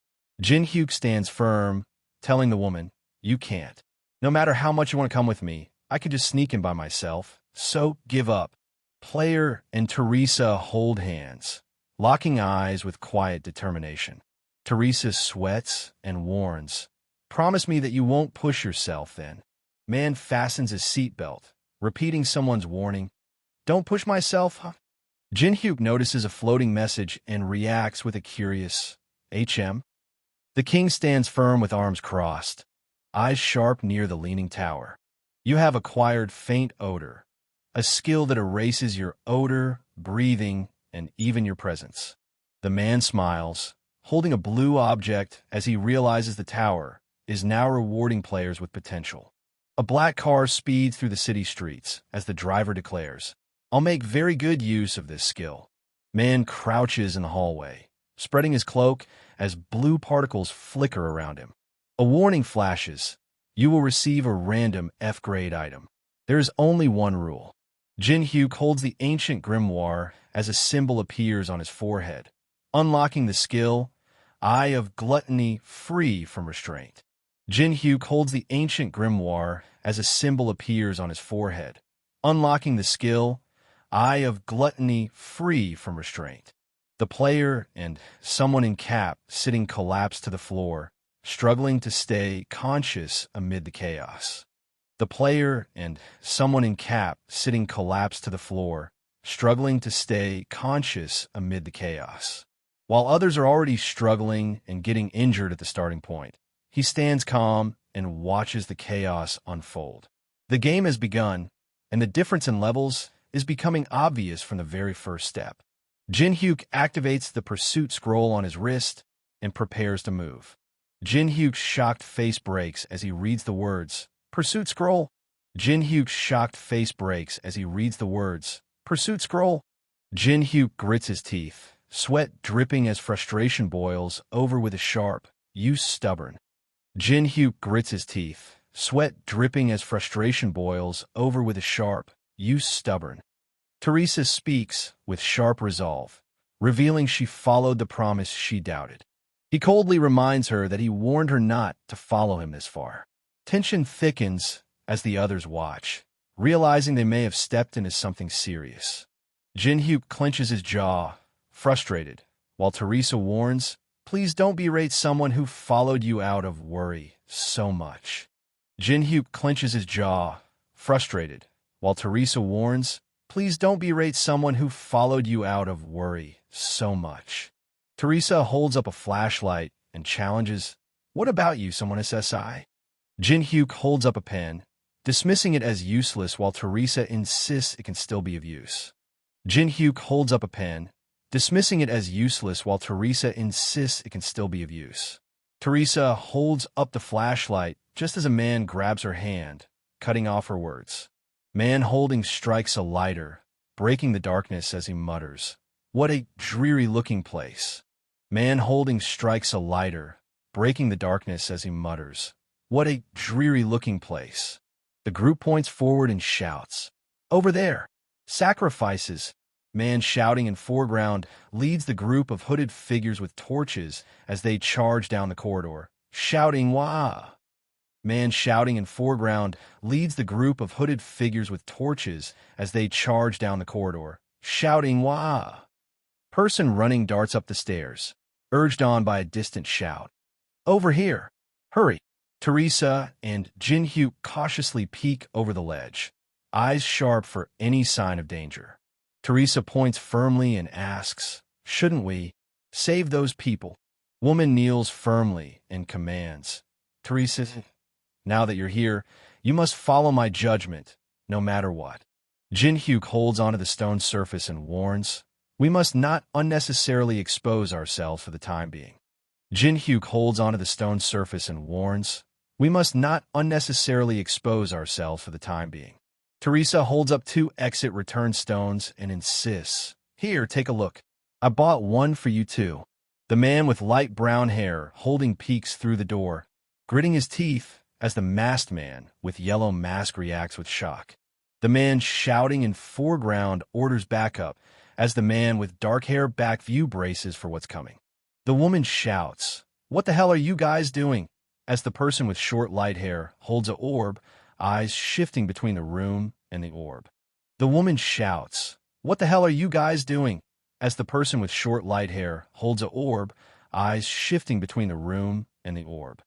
Jin-hyuk stands firm, telling the woman, "You can't. No matter how much you want to come with me, I could just sneak in by myself, so give up." Player and Teresa hold hands, locking eyes with quiet determination. Teresa sweats and warns, "Promise me that you won't push yourself then." Man fastens his seatbelt, repeating someone's warning, "Don't push myself, huh?" Jin-hyuk notices a floating message and reacts with a curious, "HM?" The king stands firm with arms crossed, eyes sharp near the leaning tower. "You have acquired faint odor, a skill that erases your odor, breathing, and even your presence." The man smiles, holding a blue object as he realizes the tower is now rewarding players with potential. A black car speeds through the city streets as the driver declares, "I'll make very good use of this skill." Man crouches in the hallway, spreading his cloak as blue particles flicker around him. A warning flashes, "You will receive a random F-grade item." There is only one rule. Jin-hyuk holds the ancient grimoire as a symbol appears on his forehead, unlocking the skill, Eye of Gluttony, free from restraint. Jin-hyuk holds the ancient grimoire as a symbol appears on his forehead, unlocking the skill, Eye of Gluttony, free from restraint. The player and someone in cap sitting collapse to the floor, struggling to stay conscious amid the chaos. The player and someone in cap sitting collapse to the floor, struggling to stay conscious amid the chaos. While others are already struggling and getting injured at the starting point, he stands calm and watches the chaos unfold. The game has begun, and the difference in levels is becoming obvious from the very first step. Jin-hyuk activates the pursuit scroll on his wrist and prepares to move. Jin-hyuk's shocked face breaks as he reads the words, "Pursuit scroll." Jin-hyuk's shocked face breaks as he reads the words, "Pursuit scroll." Jin-hyuk grits his teeth, sweat dripping as frustration boils over with a sharp, "You stubborn." Jin-hyuk grits his teeth, sweat dripping as frustration boils over with a sharp, "You stubborn." Teresa speaks with sharp resolve, revealing she followed the promise she doubted. He coldly reminds her that he warned her not to follow him this far. Tension thickens as the others watch, realizing they may have stepped into something serious. Jin-hyuk clenches his jaw, frustrated, while Teresa warns, "Please don't berate someone who followed you out of worry so much." Jin-hyuk clenches his jaw, frustrated, while Teresa warns, "Please don't berate someone who followed you out of worry so much." Teresa holds up a flashlight and challenges, "What about you, someone SSI?" Jin-hyuk holds up a pen, dismissing it as useless while Teresa insists it can still be of use. Jin-hyuk holds up a pen, dismissing it as useless while Teresa insists it can still be of use. Teresa holds up the flashlight just as a man grabs her hand, cutting off her words. Man holding strikes a lighter, breaking the darkness as he mutters, "What a dreary-looking place." Man holding strikes a lighter, breaking the darkness as he mutters, "What a dreary-looking place." The group points forward and shouts, "Over there! Sacrifices!" Man shouting in foreground leads the group of hooded figures with torches as they charge down the corridor, shouting, "Wah!" Man shouting in foreground leads the group of hooded figures with torches as they charge down the corridor, shouting, "Wah!" Person running darts up the stairs, urged on by a distant shout. "Over here! Hurry!" Teresa and Jin-hyuk cautiously peek over the ledge, eyes sharp for any sign of danger. Teresa points firmly and asks, "Shouldn't we save those people?" Woman kneels firmly and commands, "Teresa, now that you're here, you must follow my judgment, no matter what." Jin-hyuk holds onto the stone surface and warns, "We must not unnecessarily expose ourselves for the time being." Jin-hyuk holds onto the stone surface and warns, "We must not unnecessarily expose ourselves for the time being." Teresa holds up 2 exit return stones and insists, "Here, take a look. I bought one for you too." The man with light brown hair holding peeks through the door, gritting his teeth as the masked man with yellow mask reacts with shock. The man shouting in foreground orders backup as the man with dark hair back view braces for what's coming. The woman shouts, "What the hell are you guys doing?" as the person with short light hair holds a orb, eyes shifting between the room and the orb. The woman shouts, "What the hell are you guys doing?" as the person with short light hair holds a orb, eyes shifting between the room and the orb.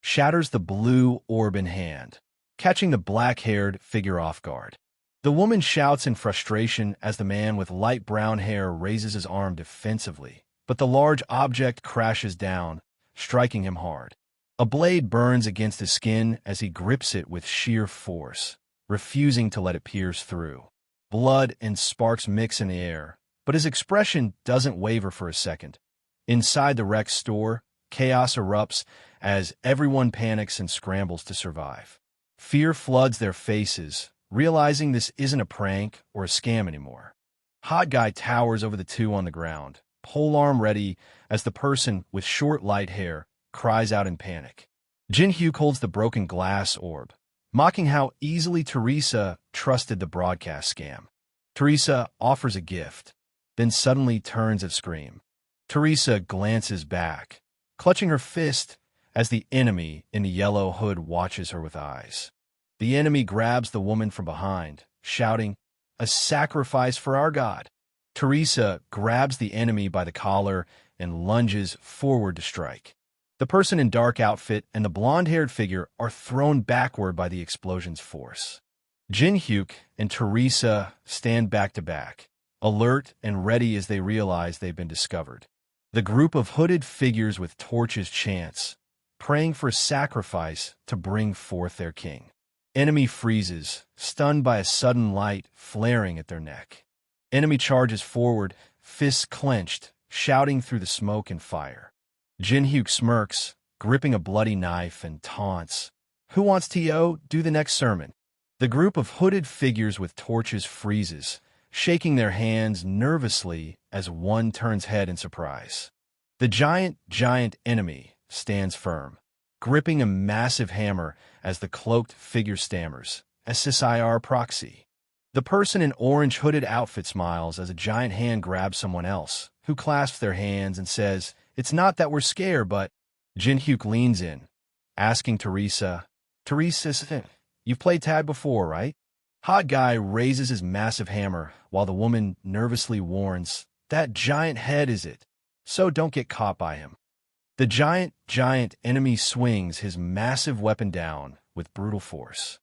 Shatters the blue orb in hand, catching the black-haired figure off guard. The woman shouts in frustration as the man with light brown hair raises his arm defensively, but the large object crashes down, striking him hard. A blade burns against his skin as he grips it with sheer force, refusing to let it pierce through. Blood and sparks mix in the air, but his expression doesn't waver for a second. Inside the wrecked store, chaos erupts as everyone panics and scrambles to survive. Fear floods their faces, realizing this isn't a prank or a scam anymore. Hot Guy towers over the two on the ground, polearm ready as the person with short light hair cries out in panic. Jin-hyuk holds the broken glass orb, mocking how easily Teresa trusted the broadcast scam. Teresa offers a gift, then suddenly turns at scream. Teresa glances back, clutching her fist as the enemy in the yellow hood watches her with eyes. The enemy grabs the woman from behind, shouting, "A sacrifice for our god." Teresa grabs the enemy by the collar and lunges forward to strike. The person in dark outfit and the blonde-haired figure are thrown backward by the explosion's force. Jin-hyuk and Teresa stand back to back, alert and ready as they realize they've been discovered. The group of hooded figures with torches chants, praying for a sacrifice to bring forth their king. Enemy freezes, stunned by a sudden light flaring at their neck. Enemy charges forward, fists clenched, shouting through the smoke and fire. Jin-hyuk smirks, gripping a bloody knife, and taunts, "Who wants to do the next sermon?" The group of hooded figures with torches freezes, shaking their hands nervously as one turns head in surprise. The giant enemy stands firm, gripping a massive hammer as the cloaked figure stammers, "SSIR proxy." The person in orange hooded outfit smiles as a giant hand grabs someone else, who clasps their hands and says, "It's not that we're scared, but—" Jin-hyuk leans in, asking Teresa, "Teresa, you've played tag before, right?" Hot Guy raises his massive hammer while the woman nervously warns, "That giant head is it, so don't get caught by him." The giant enemy swings his massive weapon down with brutal force.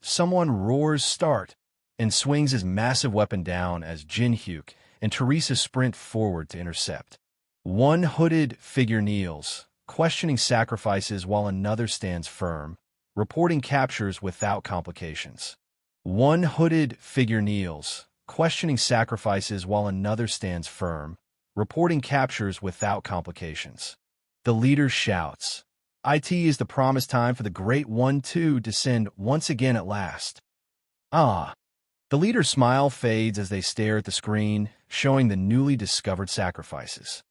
Someone roars start and swings his massive weapon down as Jin-hyuk and Teresa sprint forward to intercept. One hooded figure kneels, questioning sacrifices while another stands firm, reporting captures without complications. One hooded figure kneels, questioning sacrifices while another stands firm, reporting captures without complications. The leader shouts, "IT is the promised time for the great 1-2 descend once again at last." Ah! The leader's smile fades as they stare at the screen, showing the newly discovered sacrifices.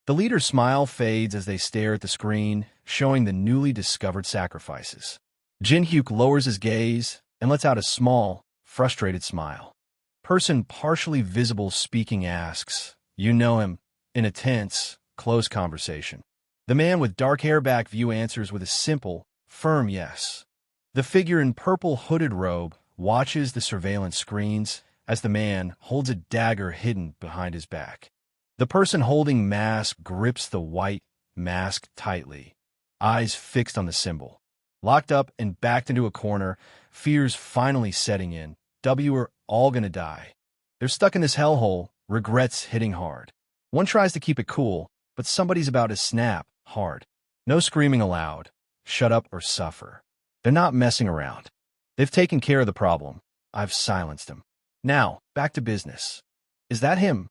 The leader's smile fades as they stare at the screen, showing the newly discovered sacrifices. Jin-hyuk lowers his gaze and lets out a small, frustrated smile. Person partially visible speaking asks, "You know him?" in a tense, close conversation. The man with dark hair back view answers with a simple, firm yes. The figure in purple hooded robe watches the surveillance screens as the man holds a dagger hidden behind his back. The person holding mask grips the white mask tightly, eyes fixed on the symbol. Locked up and backed into a corner, fears finally setting in. We're all gonna die. They're stuck in this hellhole, regrets hitting hard. One tries to keep it cool, but somebody's about to snap hard. No screaming aloud. Shut up or suffer. They're not messing around. They've taken care of the problem. I've silenced him. Now, back to business. Is that him?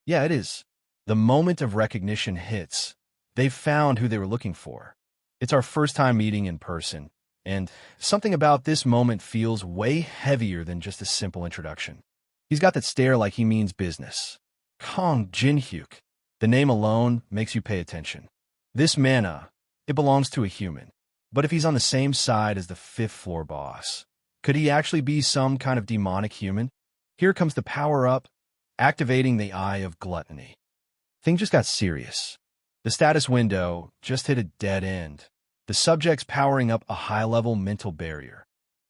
Yeah, it is. The moment of recognition hits. They've found who they were looking for. It's our first time meeting in person, and something about this moment feels way heavier than just a simple introduction. He's got that stare like he means business. Calm Jin-hyuk. The name alone makes you pay attention. This mana, it belongs to a human. But if he's on the same side as the fifth floor boss, could he actually be some kind of demonic human? Here comes the power-up, activating the Eye of Gluttony. Things just got serious. The status window just hit a dead end. The subject's powering up a high-level mental barrier.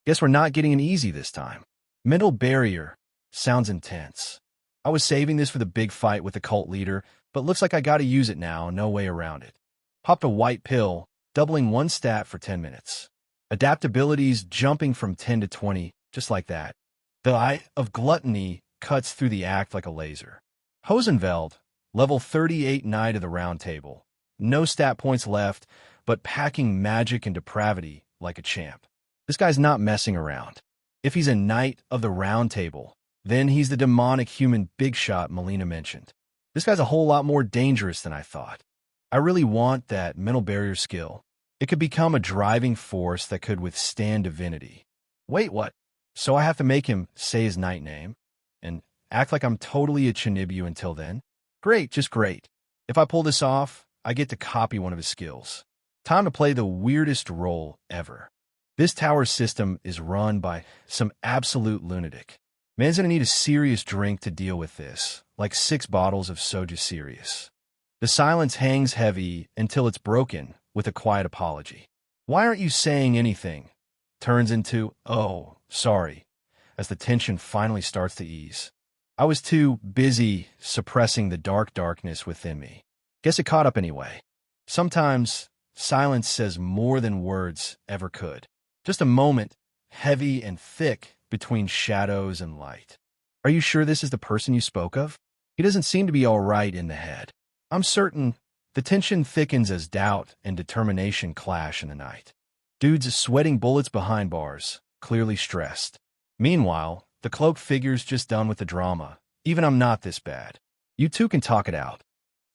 Guess we're not getting an easy this time. Mental barrier sounds intense. I was saving this for the big fight with the cult leader, but looks like I gotta use it now, no way around it. Popped a white pill, doubling one stat for 10 minutes. Adaptabilities jumping from 10 to 20, just like that. The Eye of Gluttony cuts through the act like a laser. Hosenfeld, level 38 Knight of the Round Table. No stat points left, but packing magic and depravity like a champ. This guy's not messing around. If he's a Knight of the Round Table, then he's the demonic human big shot Melina mentioned. This guy's a whole lot more dangerous than I thought. I really want that mental barrier skill. It could become a driving force that could withstand divinity. Wait, what? So I have to make him say his knight name and act like I'm totally a Chinibu until then? Great, just great. If I pull this off, I get to copy one of his skills. Time to play the weirdest role ever. This tower system is run by some absolute lunatic. Man's gonna need a serious drink to deal with this, like 6 bottles of soju serious. The silence hangs heavy until it's broken with a quiet apology. Why aren't you saying anything? Turns into, oh, sorry, as the tension finally starts to ease. I was too busy suppressing the darkness within me. Guess it caught up anyway. Sometimes silence says more than words ever could. Just a moment, heavy and thick between shadows and light. Are you sure this is the person you spoke of? He doesn't seem to be all right in the head. I'm certain. The tension thickens as doubt and determination clash in the night. Dude's sweating bullets behind bars, clearly stressed. Meanwhile, the cloaked figure's just done with the drama. Even I'm not this bad. You two can talk it out.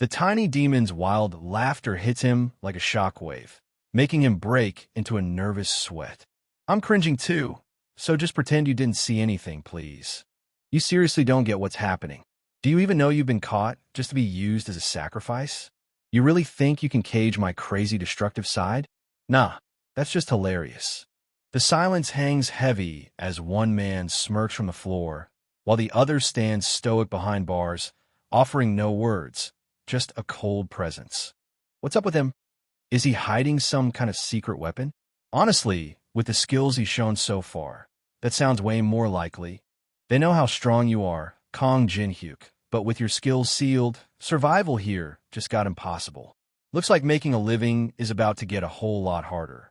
The tiny demon's wild laughter hits him like a shockwave, making him break into a nervous sweat. I'm cringing too, so just pretend you didn't see anything, please. You seriously don't get what's happening. Do you even know you've been caught just to be used as a sacrifice? You really think you can cage my crazy destructive side? Nah, that's just hilarious. The silence hangs heavy as one man smirks from the floor, while the other stands stoic behind bars, offering no words, just a cold presence. What's up with him? Is he hiding some kind of secret weapon? Honestly, with the skills he's shown so far, that sounds way more likely. They know how strong you are, Kong Jinhyuk, but with your skills sealed, survival here just got impossible. Looks like making a living is about to get a whole lot harder.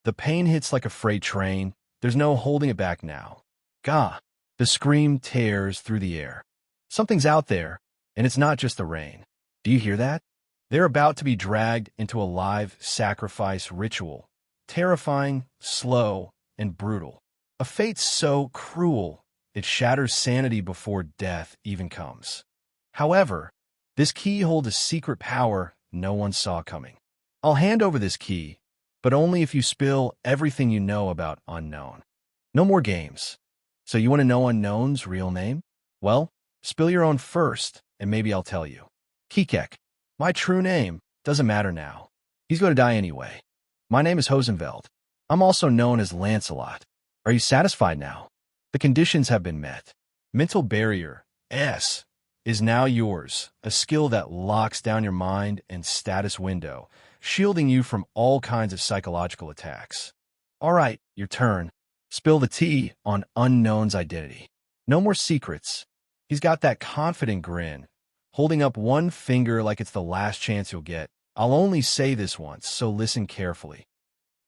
The pain hits like a freight train. There's no holding it back now. Gah! The scream tears through the air. Something's out there, and it's not just the rain. Do you hear that? They're about to be dragged into a live sacrifice ritual. Terrifying, slow, and brutal. A fate so cruel, it shatters sanity before death even comes. However, this key holds a secret power no one saw coming. I'll hand over this key, but only if you spill everything you know about Unknown. No more games. So you want to know Unknown's real name? Well, spill your own first, and maybe I'll tell you. Kikek. My true name doesn't matter now. He's going to die anyway. My name is Hosenfeld. I'm also known as Lancelot. Are you satisfied now? The conditions have been met. Mental barrier, S, is now yours, a skill that locks down your mind and status window, shielding you from all kinds of psychological attacks. All right, your turn. Spill the tea on Unknown's identity. No more secrets. He's got that confident grin, holding up one finger like it's the last chance you'll get. I'll only say this once, so listen carefully.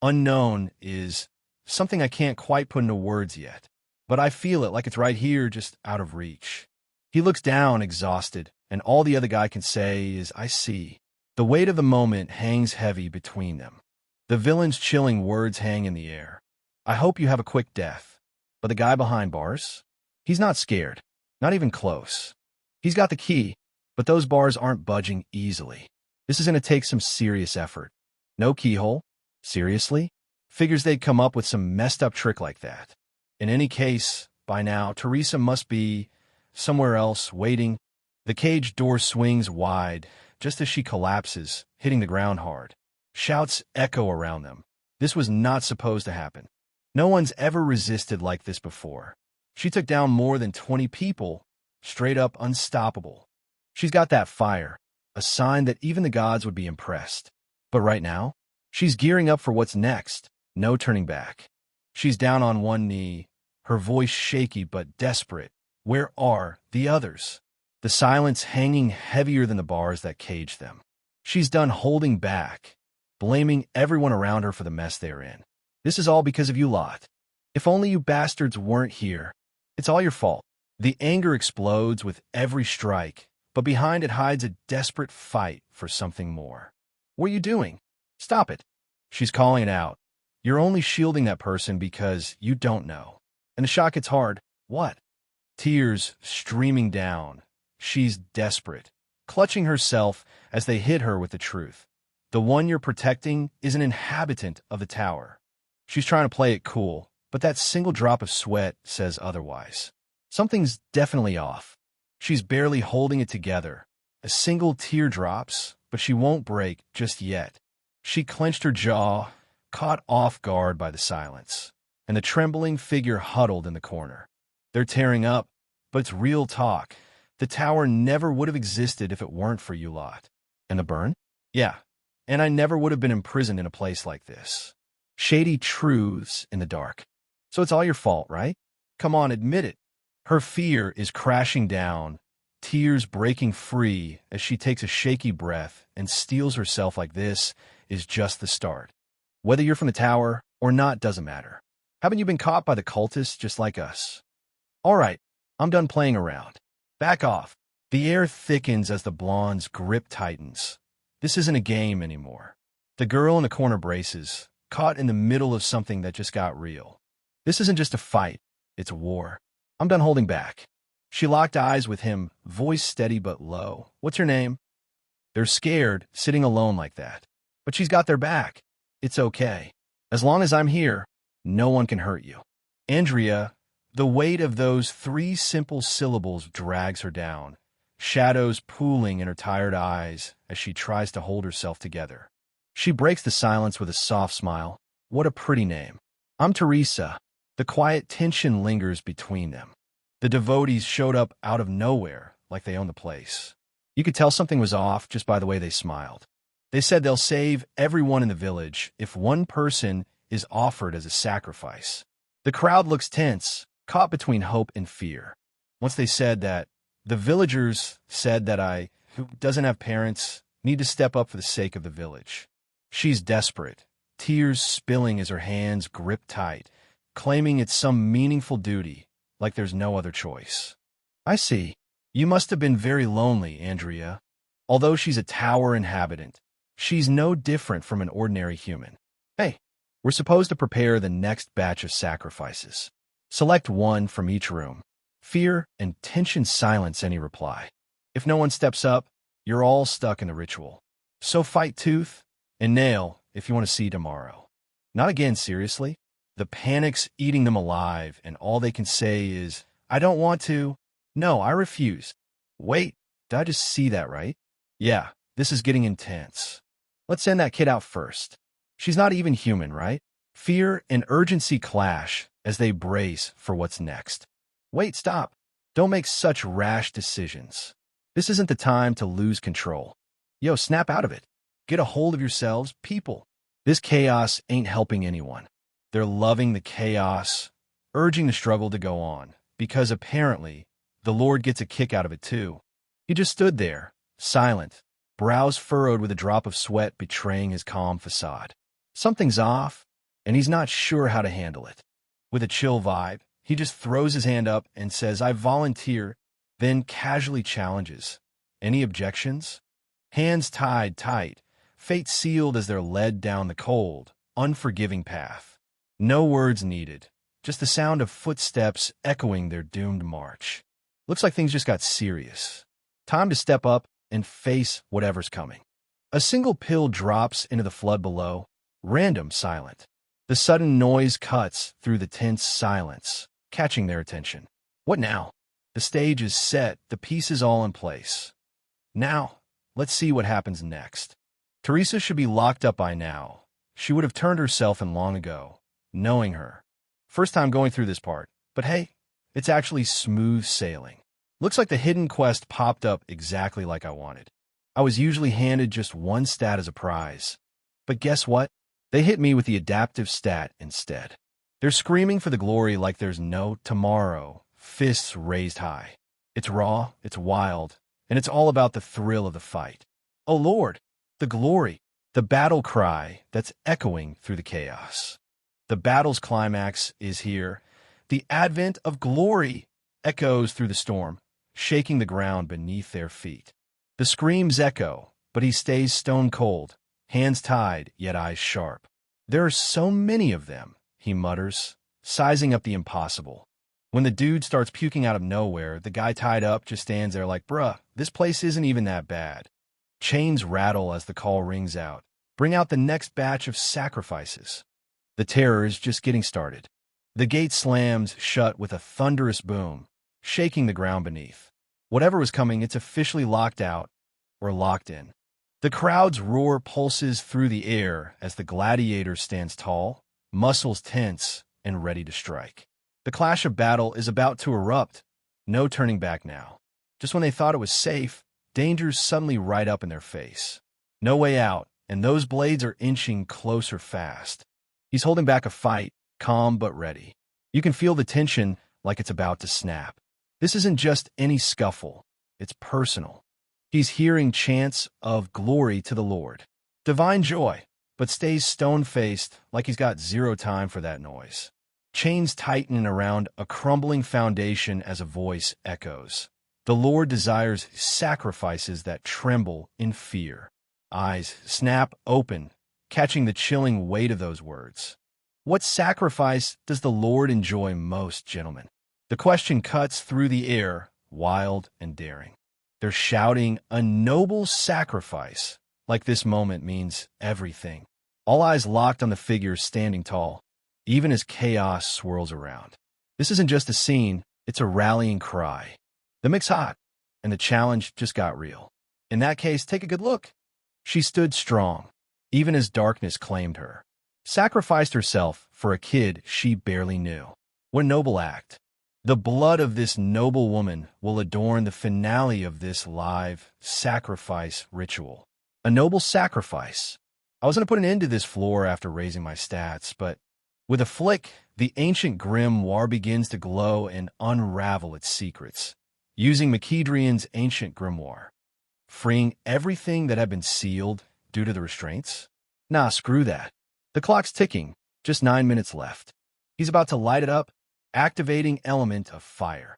Unknown is something I can't quite put into words yet, but I feel it like it's right here, just out of reach. He looks down, exhausted, and all the other guy can say is, I see. The weight of the moment hangs heavy between them. The villain's chilling words hang in the air. I hope you have a quick death. But the guy behind bars? He's not scared. Not even close. He's got the key, but those bars aren't budging easily. This is going to take some serious effort. No keyhole? Seriously? Figures they'd come up with some messed up trick like that. In any case, by now, Teresa must be somewhere else, waiting. The cage door swings wide, just as she collapses, hitting the ground hard. Shouts echo around them. This was not supposed to happen. No one's ever resisted like this before. She took down more than 20 people, straight up unstoppable. She's got that fire, a sign that even the gods would be impressed. But right now, she's gearing up for what's next, no turning back. She's down on one knee, her voice shaky but desperate. Where are the others? The silence hanging heavier than the bars that cage them. She's done holding back, blaming everyone around her for the mess they're in. This is all because of you lot. If only you bastards weren't here. It's all your fault. The anger explodes with every strike, but behind it hides a desperate fight for something more. What are you doing? Stop it. She's calling it out. You're only shielding that person because you don't know. And the shot gets hard. What? Tears streaming down. She's desperate, clutching herself as they hit her with the truth. The one you're protecting is an inhabitant of the tower. She's trying to play it cool, but that single drop of sweat says otherwise. Something's definitely off. She's barely holding it together. A single tear drops, but she won't break just yet. She clenched her jaw, caught off guard by the silence, and the trembling figure huddled in the corner. They're tearing up, but it's real talk. The tower never would have existed if it weren't for you lot. And the burn? Yeah, and I never would have been imprisoned in a place like this. Shady truths in the dark. So it's all your fault, right? Come on, admit it. Her fear is crashing down, tears breaking free as she takes a shaky breath and steels herself like this is just the start. Whether you're from the tower or not doesn't matter. Haven't you been caught by the cultists just like us? All right, I'm done playing around. Back off. The air thickens as the blonde's grip tightens. This isn't a game anymore. The girl in the corner braces, caught in the middle of something that just got real. This isn't just a fight, it's a war. I'm done holding back. She locked eyes with him, voice steady but low. What's your name? They're scared, sitting alone like that. But she's got their back. It's okay. As long as I'm here, no one can hurt you. Andrea, the weight of those 3 simple syllables drags her down, shadows pooling in her tired eyes as she tries to hold herself together. She breaks the silence with a soft smile. What a pretty name. I'm Teresa. The quiet tension lingers between them. The devotees showed up out of nowhere, like they own the place. You could tell something was off just by the way they smiled. They said they'll save everyone in the village if one person is offered as a sacrifice. The crowd looks tense, caught between hope and fear. Once they said that, the villagers said that I, who doesn't have parents, need to step up for the sake of the village. She's desperate, tears spilling as her hands grip tight, claiming it's some meaningful duty, like there's no other choice. I see. You must have been very lonely, Andrea. Although she's a tower inhabitant, she's no different from an ordinary human. Hey, we're supposed to prepare the next batch of sacrifices. Select one from each room. Fear and tension silence any reply. If no one steps up, you're all stuck in the ritual. So fight tooth and nail if you want to see tomorrow. Not again, seriously. The panic's eating them alive, and all they can say is, I don't want to. No, I refuse. Wait, did I just see that right? Yeah, this is getting intense. Let's send that kid out first. She's not even human, right? Fear and urgency clash as they brace for what's next. Wait, stop. Don't make such rash decisions. This isn't the time to lose control. Yo, snap out of it. Get a hold of yourselves, people. This chaos ain't helping anyone. They're loving the chaos, urging the struggle to go on, because apparently the Lord gets a kick out of it too. He just stood there, silent, brows furrowed with a drop of sweat betraying his calm facade. Something's off, and he's not sure how to handle it. With a chill vibe, he just throws his hand up and says, I volunteer, then casually challenges. Any objections? Hands tied tight, fate sealed as they're led down the cold, unforgiving path. No words needed, just the sound of footsteps echoing their doomed march. Looks like things just got serious. Time to step up and face whatever's coming. A single pill drops into the flood below, random silent. The sudden noise cuts through the tense silence, catching their attention. What now? The stage is set, the piece is all in place. Now, let's see what happens next. Teresa should be locked up by now. She would have turned herself in long ago, knowing her. First time going through this part, but hey, it's actually smooth sailing. Looks like the hidden quest popped up exactly like I wanted. I was usually handed just one stat as a prize. But guess what? They hit me with the adaptive stat instead. They're screaming for the glory like there's no tomorrow, fists raised high. It's raw, it's wild, and it's all about the thrill of the fight. Oh Lord, the glory, the battle cry that's echoing through the chaos. The battle's climax is here. The advent of glory echoes through the storm, shaking the ground beneath their feet. The screams echo, but he stays stone cold, hands tied, yet eyes sharp. There are so many of them, he mutters, sizing up the impossible. When the dude starts puking out of nowhere, the guy tied up just stands there like, bruh, this place isn't even that bad. Chains rattle as the call rings out. Bring out the next batch of sacrifices. The terror is just getting started. The gate slams shut with a thunderous boom, shaking the ground beneath. Whatever was coming, it's officially locked out or locked in. The crowd's roar pulses through the air as the gladiator stands tall, muscles tense and ready to strike. The clash of battle is about to erupt. No turning back now. Just when they thought it was safe, danger's suddenly right up in their face. No way out, and those blades are inching closer fast. He's holding back a fight, calm but ready. You can feel the tension like it's about to snap. This isn't just any scuffle. It's personal. He's hearing chants of glory to the Lord. Divine joy, but stays stone-faced like he's got zero time for that noise. Chains tighten around a crumbling foundation as a voice echoes. The Lord desires sacrifices that tremble in fear. Eyes snap open, catching the chilling weight of those words. What sacrifice does the Lord enjoy most, gentlemen? The question cuts through the air, wild and daring. They're shouting a noble sacrifice, like this moment means everything. All eyes locked on the figure standing tall, even as chaos swirls around. This isn't just a scene, it's a rallying cry. The mix hot, and the challenge just got real. In that case, take a good look. She stood strong, even as darkness claimed her. Sacrificed herself for a kid she barely knew. What a noble act. The blood of this noble woman will adorn the finale of this live sacrifice ritual. A noble sacrifice. I was going to put an end to this floor after raising my stats, but with a flick, the ancient grimoire begins to glow and unravel its secrets, using Makidrian's ancient grimoire, freeing everything that had been sealed due to the restraints. Nah, screw that. The clock's ticking, just 9 minutes left. He's about to light it up, activating element of fire.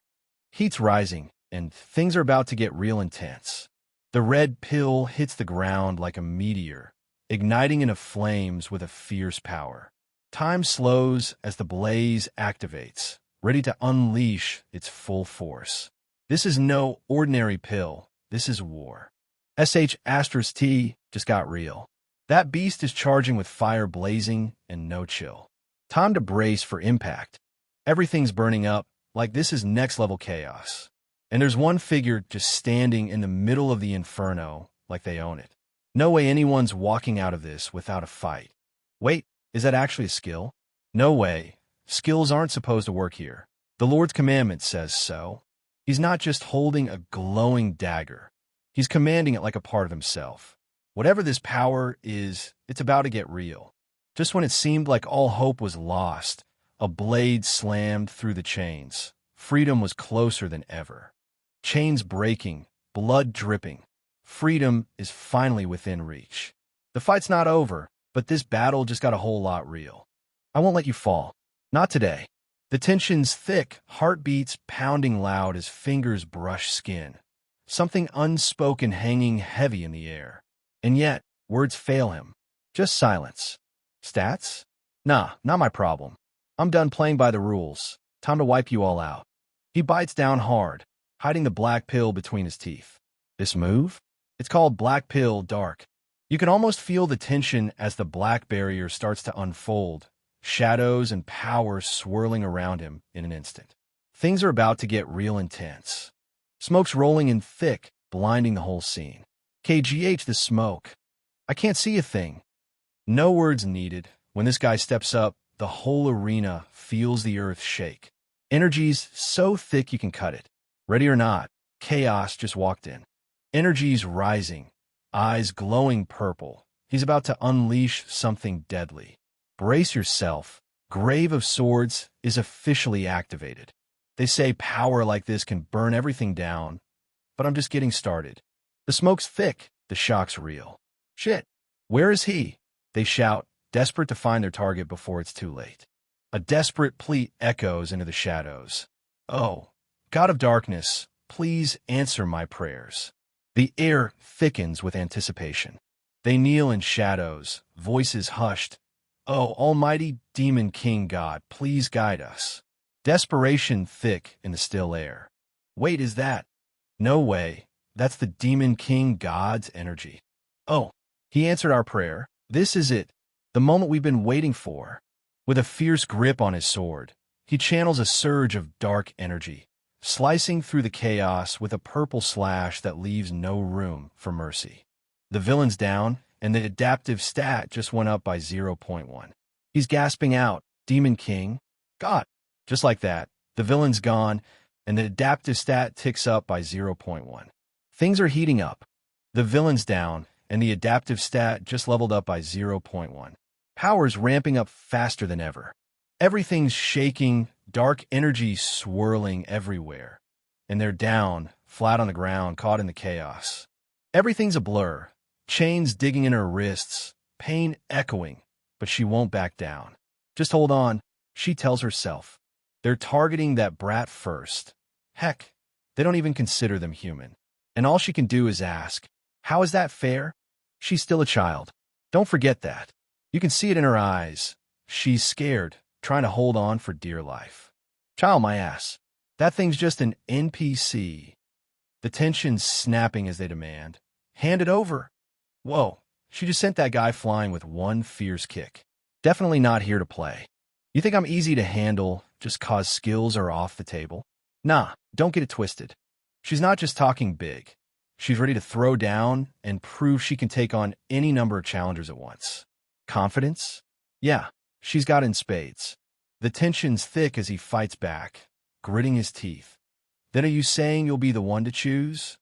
Heat's rising, and things are about to get real intense. The red pill hits the ground like a meteor, igniting into flames with a fierce power. Time slows as the blaze activates, ready to unleash its full force. This is no ordinary pill. This is war. *T just got real. That beast is charging with fire blazing and no chill. Time to brace for impact. Everything's burning up like this is next-level chaos. And there's one figure just standing in the middle of the inferno like they own it. No way anyone's walking out of this without a fight. Wait, is that actually a skill? No way. Skills aren't supposed to work here. The Lord's commandment says so. He's not just holding a glowing dagger. He's commanding it like a part of himself. Whatever this power is, it's about to get real. Just when it seemed like all hope was lost, a blade slammed through the chains. Freedom was closer than ever. Chains breaking, blood dripping. Freedom is finally within reach. The fight's not over, but this battle just got a whole lot real. I won't let you fall. Not today. The tension's thick, heartbeats pounding loud as fingers brush skin. Something unspoken hanging heavy in the air. And yet, words fail him. Just silence. Stats? Nah, not my problem. I'm done playing by the rules. Time to wipe you all out. He bites down hard, hiding the black pill between his teeth. This move? It's called Black Pill Dark. You can almost feel the tension as the black barrier starts to unfold, shadows and power swirling around him in an instant. Things are about to get real intense. Smoke's rolling in thick, blinding the whole scene. KGH, the smoke. I can't see a thing. No words needed. When this guy steps up, the whole arena feels the earth shake. Energy's so thick you can cut it. Ready or not, chaos just walked in. Energy's rising, eyes glowing purple. He's about to unleash something deadly. Brace yourself. Grave of Swords is officially activated. They say power like this can burn everything down, but I'm just getting started. The smoke's thick, the shock's real. Shit, where is he? They shout, desperate to find their target before it's too late. A desperate plea echoes into the shadows. Oh, God of darkness, please answer my prayers. The air thickens with anticipation. They kneel in shadows, voices hushed. Oh, almighty demon king God, please guide us. Desperation thick in the still air. Wait, is that? No way. That's the demon king God's energy. Oh, he answered our prayer. This is it. The moment we've been waiting for. With a fierce grip on his sword, he channels a surge of dark energy, slicing through the chaos with a purple slash that leaves no room for mercy. The villain's down, and the adaptive stat just went up by 0.1. He's gasping out, Demon King, God. Just like that, the villain's gone, and the adaptive stat ticks up by 0.1. Things are heating up. The villain's down, and the adaptive stat just leveled up by 0.1. Power's ramping up faster than ever. Everything's shaking, dark energy swirling everywhere. And they're down, flat on the ground, caught in the chaos. Everything's a blur. Chains digging in her wrists, pain echoing, but she won't back down. Just hold on, she tells herself. They're targeting that brat first. Heck, they don't even consider them human. And all she can do is ask, how is that fair? She's still a child. Don't forget that. You can see it in her eyes. She's scared, trying to hold on for dear life. Child, my ass. That thing's just an NPC. The tension's snapping as they demand. Hand it over. Whoa, she just sent that guy flying with one fierce kick. Definitely not here to play. You think I'm easy to handle just cause skills are off the table? Nah, don't get it twisted. She's not just talking big. She's ready to throw down and prove she can take on any number of challengers at once. Confidence? Yeah, she's got in spades. The tension's thick as he fights back, gritting his teeth. Then are you saying you'll be the one to choose?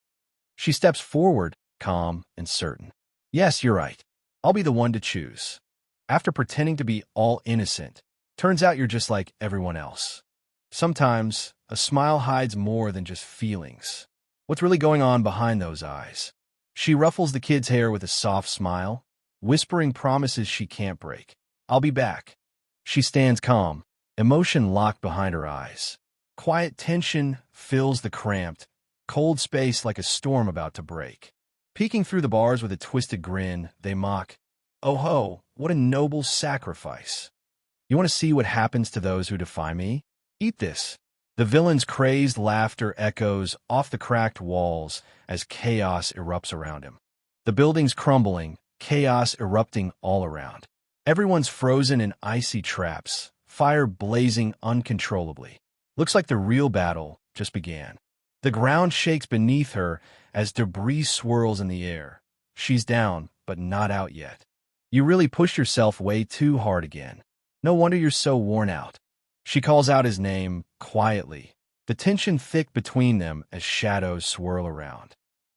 She steps forward, calm and certain. Yes, you're right. I'll be the one to choose. After pretending to be all innocent, turns out you're just like everyone else. Sometimes, a smile hides more than just feelings. What's really going on behind those eyes? She ruffles the kid's hair with a soft smile, whispering promises she can't break. I'll be back. She stands calm, emotion locked behind her eyes. Quiet tension fills the cramped, cold space like a storm about to break. Peeking through the bars with a twisted grin, they mock, oh ho, what a noble sacrifice. You want to see what happens to those who defy me? Eat this. The villain's crazed laughter echoes off the cracked walls as chaos erupts around him. The building's crumbling, chaos erupting all around. Everyone's frozen in icy traps, fire blazing uncontrollably. Looks like the real battle just began. The ground shakes beneath her as debris swirls in the air. She's down, but not out yet. You really pushed yourself way too hard again. No wonder you're so worn out. She calls out his name quietly, the tension thick between them as shadows swirl around.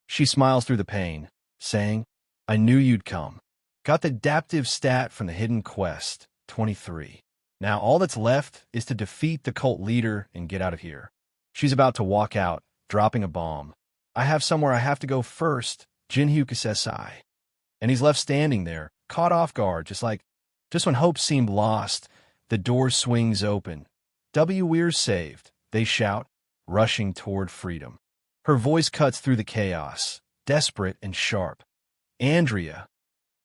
She smiles through the pain, saying, I knew you'd come. Got the adaptive stat from the hidden quest, 23. Now all that's left is to defeat the cult leader and get out of here. She's about to walk out, dropping a bomb. I have somewhere I have to go first, Jinhyuk SSI. And he's left standing there, caught off guard, just when hope seemed lost, the door swings open. We're saved, they shout, rushing toward freedom. Her voice cuts through the chaos, desperate and sharp. Andrea.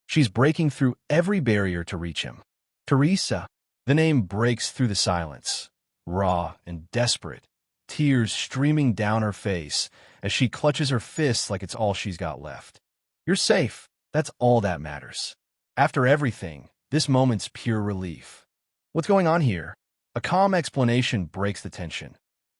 She's breaking through every barrier to reach him. Teresa. The name breaks through the silence, raw and desperate, tears streaming down her face as she clutches her fists like it's all she's got left. You're safe. That's all that matters. After everything, this moment's pure relief. What's going on here? A calm explanation breaks the tension.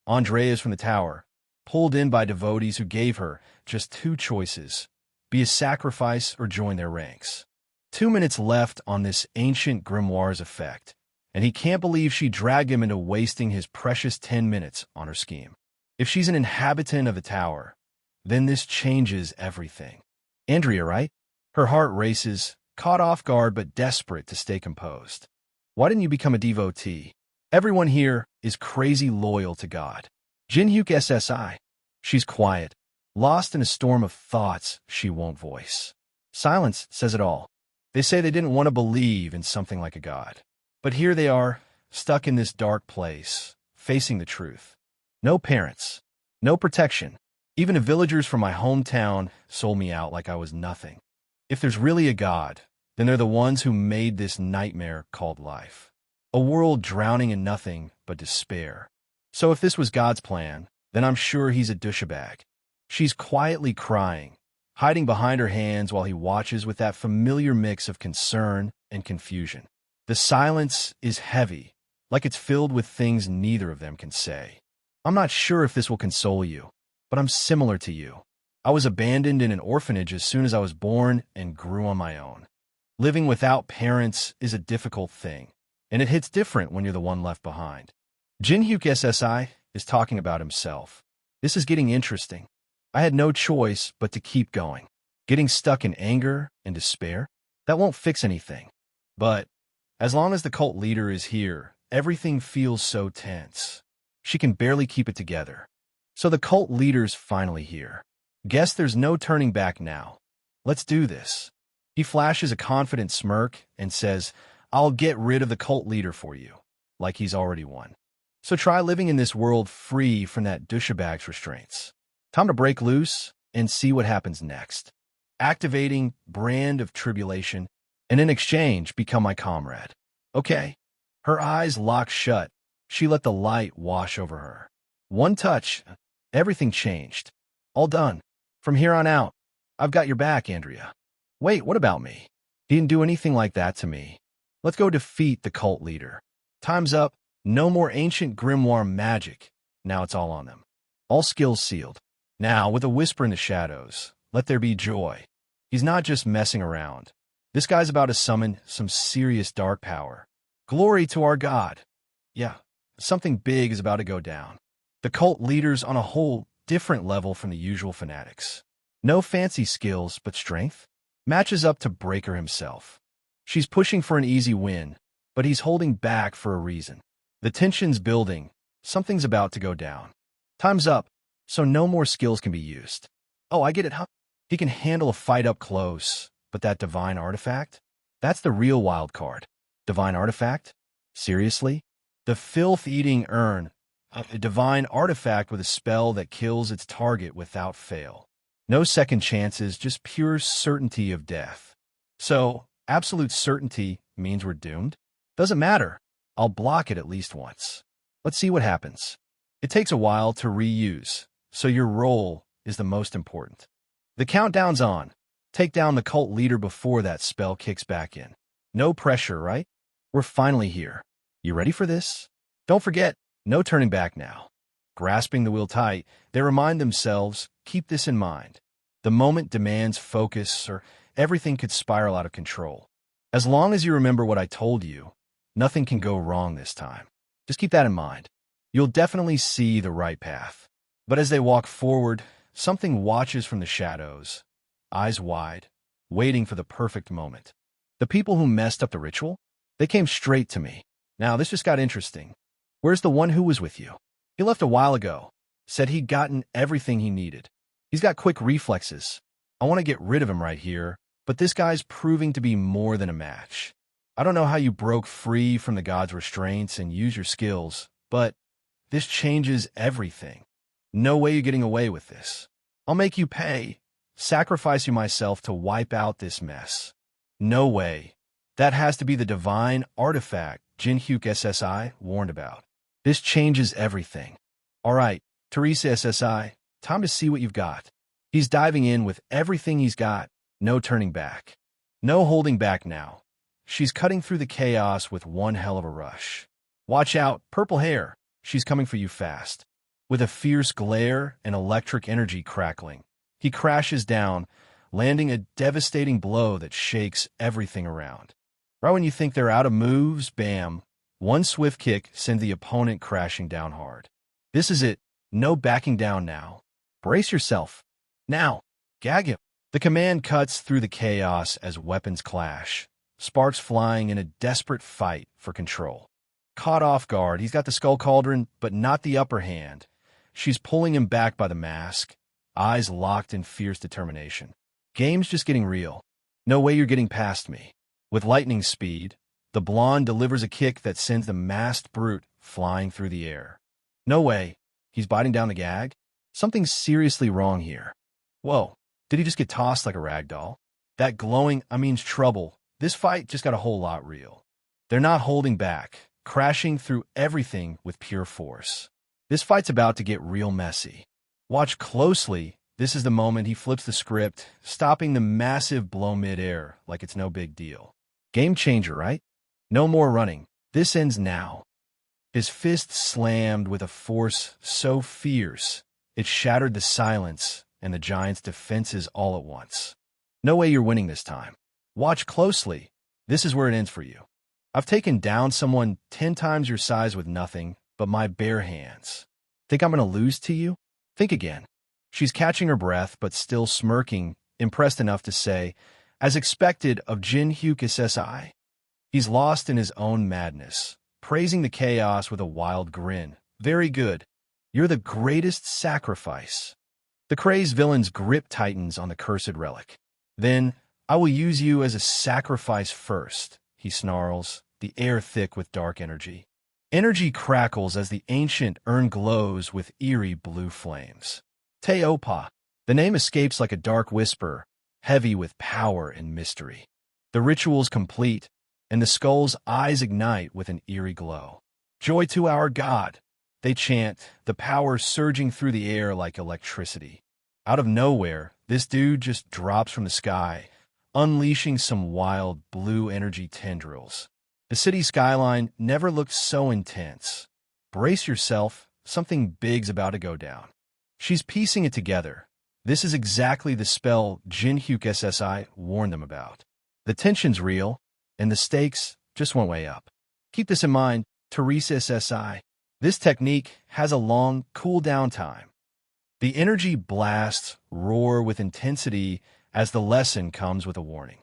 Andrea's from the tower, pulled in by devotees who gave her just two choices: be a sacrifice or join their ranks. 2 minutes left on this ancient grimoire's effect, and he can't believe she dragged him into wasting his precious 10 minutes on her scheme. If she's an inhabitant of the tower, then this changes everything. Andrea, right? Her heart races, caught off guard but desperate to stay composed. Why didn't you become a devotee? Everyone here is crazy loyal to God. Jinhyuk SSI. She's quiet, lost in a storm of thoughts she won't voice. Silence says it all. They say they didn't want to believe in something like a god. But here they are, stuck in this dark place, facing the truth. No parents, no protection. Even the villagers from my hometown sold me out like I was nothing. If there's really a god, then they're the ones who made this nightmare called life. A world drowning in nothing but despair. So if this was God's plan, then I'm sure he's a douchebag. She's quietly crying, hiding behind her hands while he watches with that familiar mix of concern and confusion. The silence is heavy, like it's filled with things neither of them can say. I'm not sure if this will console you, but I'm similar to you. I was abandoned in an orphanage as soon as I was born and grew on my own. Living without parents is a difficult thing, and it hits different when you're the one left behind. Jinhyuk SSI is talking about himself. This is getting interesting. I had no choice but to keep going. Getting stuck in anger and despair, that won't fix anything. But as long as the cult leader is here, everything feels so tense. She can barely keep it together. So the cult leader's finally here. Guess there's no turning back now. Let's do this. He flashes a confident smirk and says, I'll get rid of the cult leader for you, like he's already won. So try living in this world free from that douchebag's restraints. Time to break loose and see what happens next. Activating brand of tribulation, and in exchange, become my comrade. Okay. Her eyes locked shut. She let the light wash over her. One touch, everything changed. All done. From here on out, I've got your back, Andrea. Wait, what about me? He didn't do anything like that to me. Let's go defeat the cult leader. Time's up. No more ancient grimoire magic. Now it's all on them. All skills sealed. Now, with a whisper in the shadows, let there be joy. He's not just messing around. This guy's about to summon some serious dark power. Glory to our God. Yeah, something big is about to go down. The cult leader's on a whole different level from the usual fanatics. No fancy skills, but strength. Matches up to Breaker himself. She's pushing for an easy win, but he's holding back for a reason. The tension's building. Something's about to go down. Time's up, so no more skills can be used. Oh, I get it, huh? He can handle a fight up close, but that divine artifact? That's the real wild card. Divine artifact? Seriously? The filth-eating urn. A divine artifact with a spell that kills its target without fail. No second chances, just pure certainty of death. So, absolute certainty means we're doomed? Doesn't matter. I'll block it at least once. Let's see what happens. It takes a while to reuse, so your role is the most important. The countdown's on. Take down the cult leader before that spell kicks back in. No pressure, right? We're finally here. You ready for this? Don't forget, no turning back now. Grasping the wheel tight, they remind themselves, keep this in mind. The moment demands focus, or everything could spiral out of control. As long as you remember what I told you, nothing can go wrong this time. Just keep that in mind. You'll definitely see the right path. But as they walk forward, something watches from the shadows, eyes wide, waiting for the perfect moment. The people who messed up the ritual? They came straight to me. Now, this just got interesting. Where's the one who was with you? He left a while ago. Said he'd gotten everything he needed. He's got quick reflexes. I want to get rid of him right here, but this guy's proving to be more than a match. I don't know how you broke free from the god's restraints and used your skills, but this changes everything. No way you're getting away with this. I'll make you pay, sacrificing myself to wipe out this mess. No way. That has to be the divine artifact Jinhyuk SSI warned about. This changes everything. All right, Teresa SSI, time to see what you've got. He's diving in with everything he's got, no turning back. No holding back now. She's cutting through the chaos with one hell of a rush. Watch out, purple hair. She's coming for you fast. With a fierce glare and electric energy crackling, he crashes down, landing a devastating blow that shakes everything around. Right when you think they're out of moves, bam, one swift kick sends the opponent crashing down hard. This is it. No backing down now. Brace yourself. Now, gag him. The command cuts through the chaos as weapons clash, sparks flying in a desperate fight for control. Caught off guard, he's got the skull cauldron, but not the upper hand. She's pulling him back by the mask, eyes locked in fierce determination. Game's just getting real. No way you're getting past me. With lightning speed, the blonde delivers a kick that sends the masked brute flying through the air. No way. He's biting down the gag? Something's seriously wrong here. Whoa, did he just get tossed like a rag doll? That glowing, means trouble. This fight just got a whole lot real. They're not holding back, crashing through everything with pure force. This fight's about to get real messy. Watch closely. This is the moment he flips the script, stopping the massive blow mid-air like it's no big deal. Game changer, right? No more running. This ends now. His fist slammed with a force so fierce, it shattered the silence and the giant's defenses all at once. No way you're winning this time. Watch closely. This is where it ends for you. I've taken down someone 10 times your size with nothing but my bare hands. Think I'm going to lose to you? Think again. She's catching her breath, but still smirking, impressed enough to say, as expected of Jin Hyuk SSI. He's lost in his own madness, praising the chaos with a wild grin. Very good. You're the greatest sacrifice. The crazed villain's grip tightens on the cursed relic. Then, I will use you as a sacrifice first, he snarls, the air thick with dark energy. Energy crackles as the ancient urn glows with eerie blue flames. Te-Opa. The name escapes like a dark whisper, heavy with power and mystery. The ritual's complete, and the skull's eyes ignite with an eerie glow. Joy to our god, they chant, the power surging through the air like electricity. Out of nowhere, this dude just drops from the sky, unleashing some wild blue energy tendrils. The city skyline never looked so intense. Brace yourself, something big's about to go down. She's piecing it together. This is exactly the spell Jin Hyuk SSI warned them about. The tension's real, and the stakes just went way up. Keep this in mind, Teresa SSI. This technique has a long cool-down time. The energy blasts roar with intensity as the lesson comes with a warning.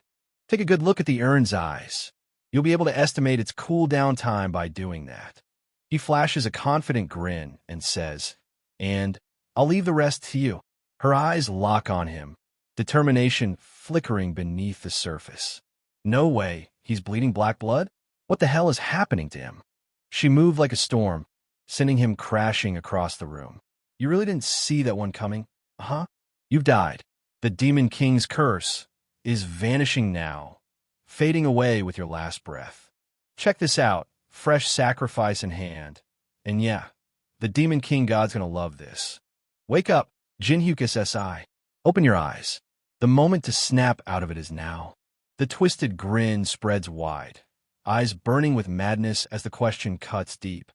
Take a good look at the urn's eyes. You'll be able to estimate its cool-down time by doing that. He flashes a confident grin and says, and I'll leave the rest to you. Her eyes lock on him, determination flickering beneath the surface. No way, he's bleeding black blood? What the hell is happening to him? She moved like a storm, sending him crashing across the room. You really didn't see that one coming, huh? You've died. The Demon King's curse is vanishing now, fading away with your last breath. Check this out, fresh sacrifice in hand. And yeah, the Demon King God's gonna love this. Wake up, Jin Hyuk SSI. Open your eyes. The moment to snap out of it is now. The twisted grin spreads wide, eyes burning with madness as the question cuts deep.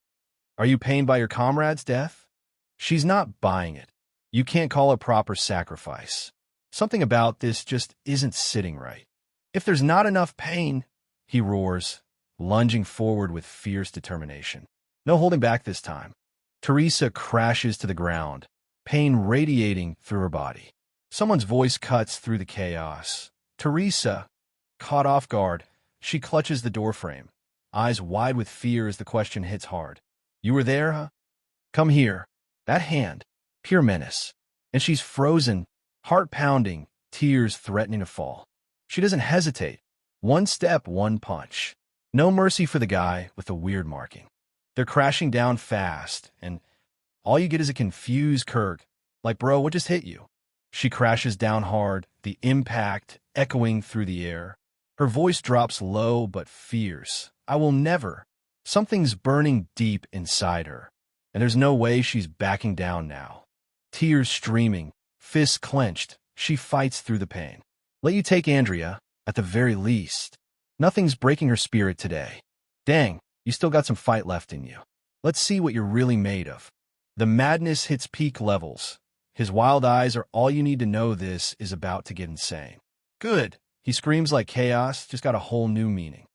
Are you pained by your comrade's death? She's not buying it. You can't call it proper sacrifice. Something about this just isn't sitting right. If there's not enough pain, he roars, lunging forward with fierce determination. No holding back this time. Teresa crashes to the ground, pain radiating through her body. Someone's voice cuts through the chaos. Teresa, caught off guard, she clutches the doorframe, eyes wide with fear as the question hits hard. You were there, huh? Come here. That hand, pure menace. And she's frozen, heart pounding, tears threatening to fall. She doesn't hesitate. One step, one punch. No mercy for the guy with the weird marking. They're crashing down fast, and all you get is a confused Kirk, like, bro, what just hit you? She crashes down hard, the impact echoing through the air. Her voice drops low but fierce. I will never. Something's burning deep inside her, and there's no way she's backing down now. Tears streaming, fists clenched, she fights through the pain. Let you take Andrea, at the very least. Nothing's breaking her spirit today. Dang, you still got some fight left in you. Let's see what you're really made of. The madness hits peak levels. His wild eyes are all you need to know this is about to get insane. Good. He screams like chaos, just got a whole new meaning.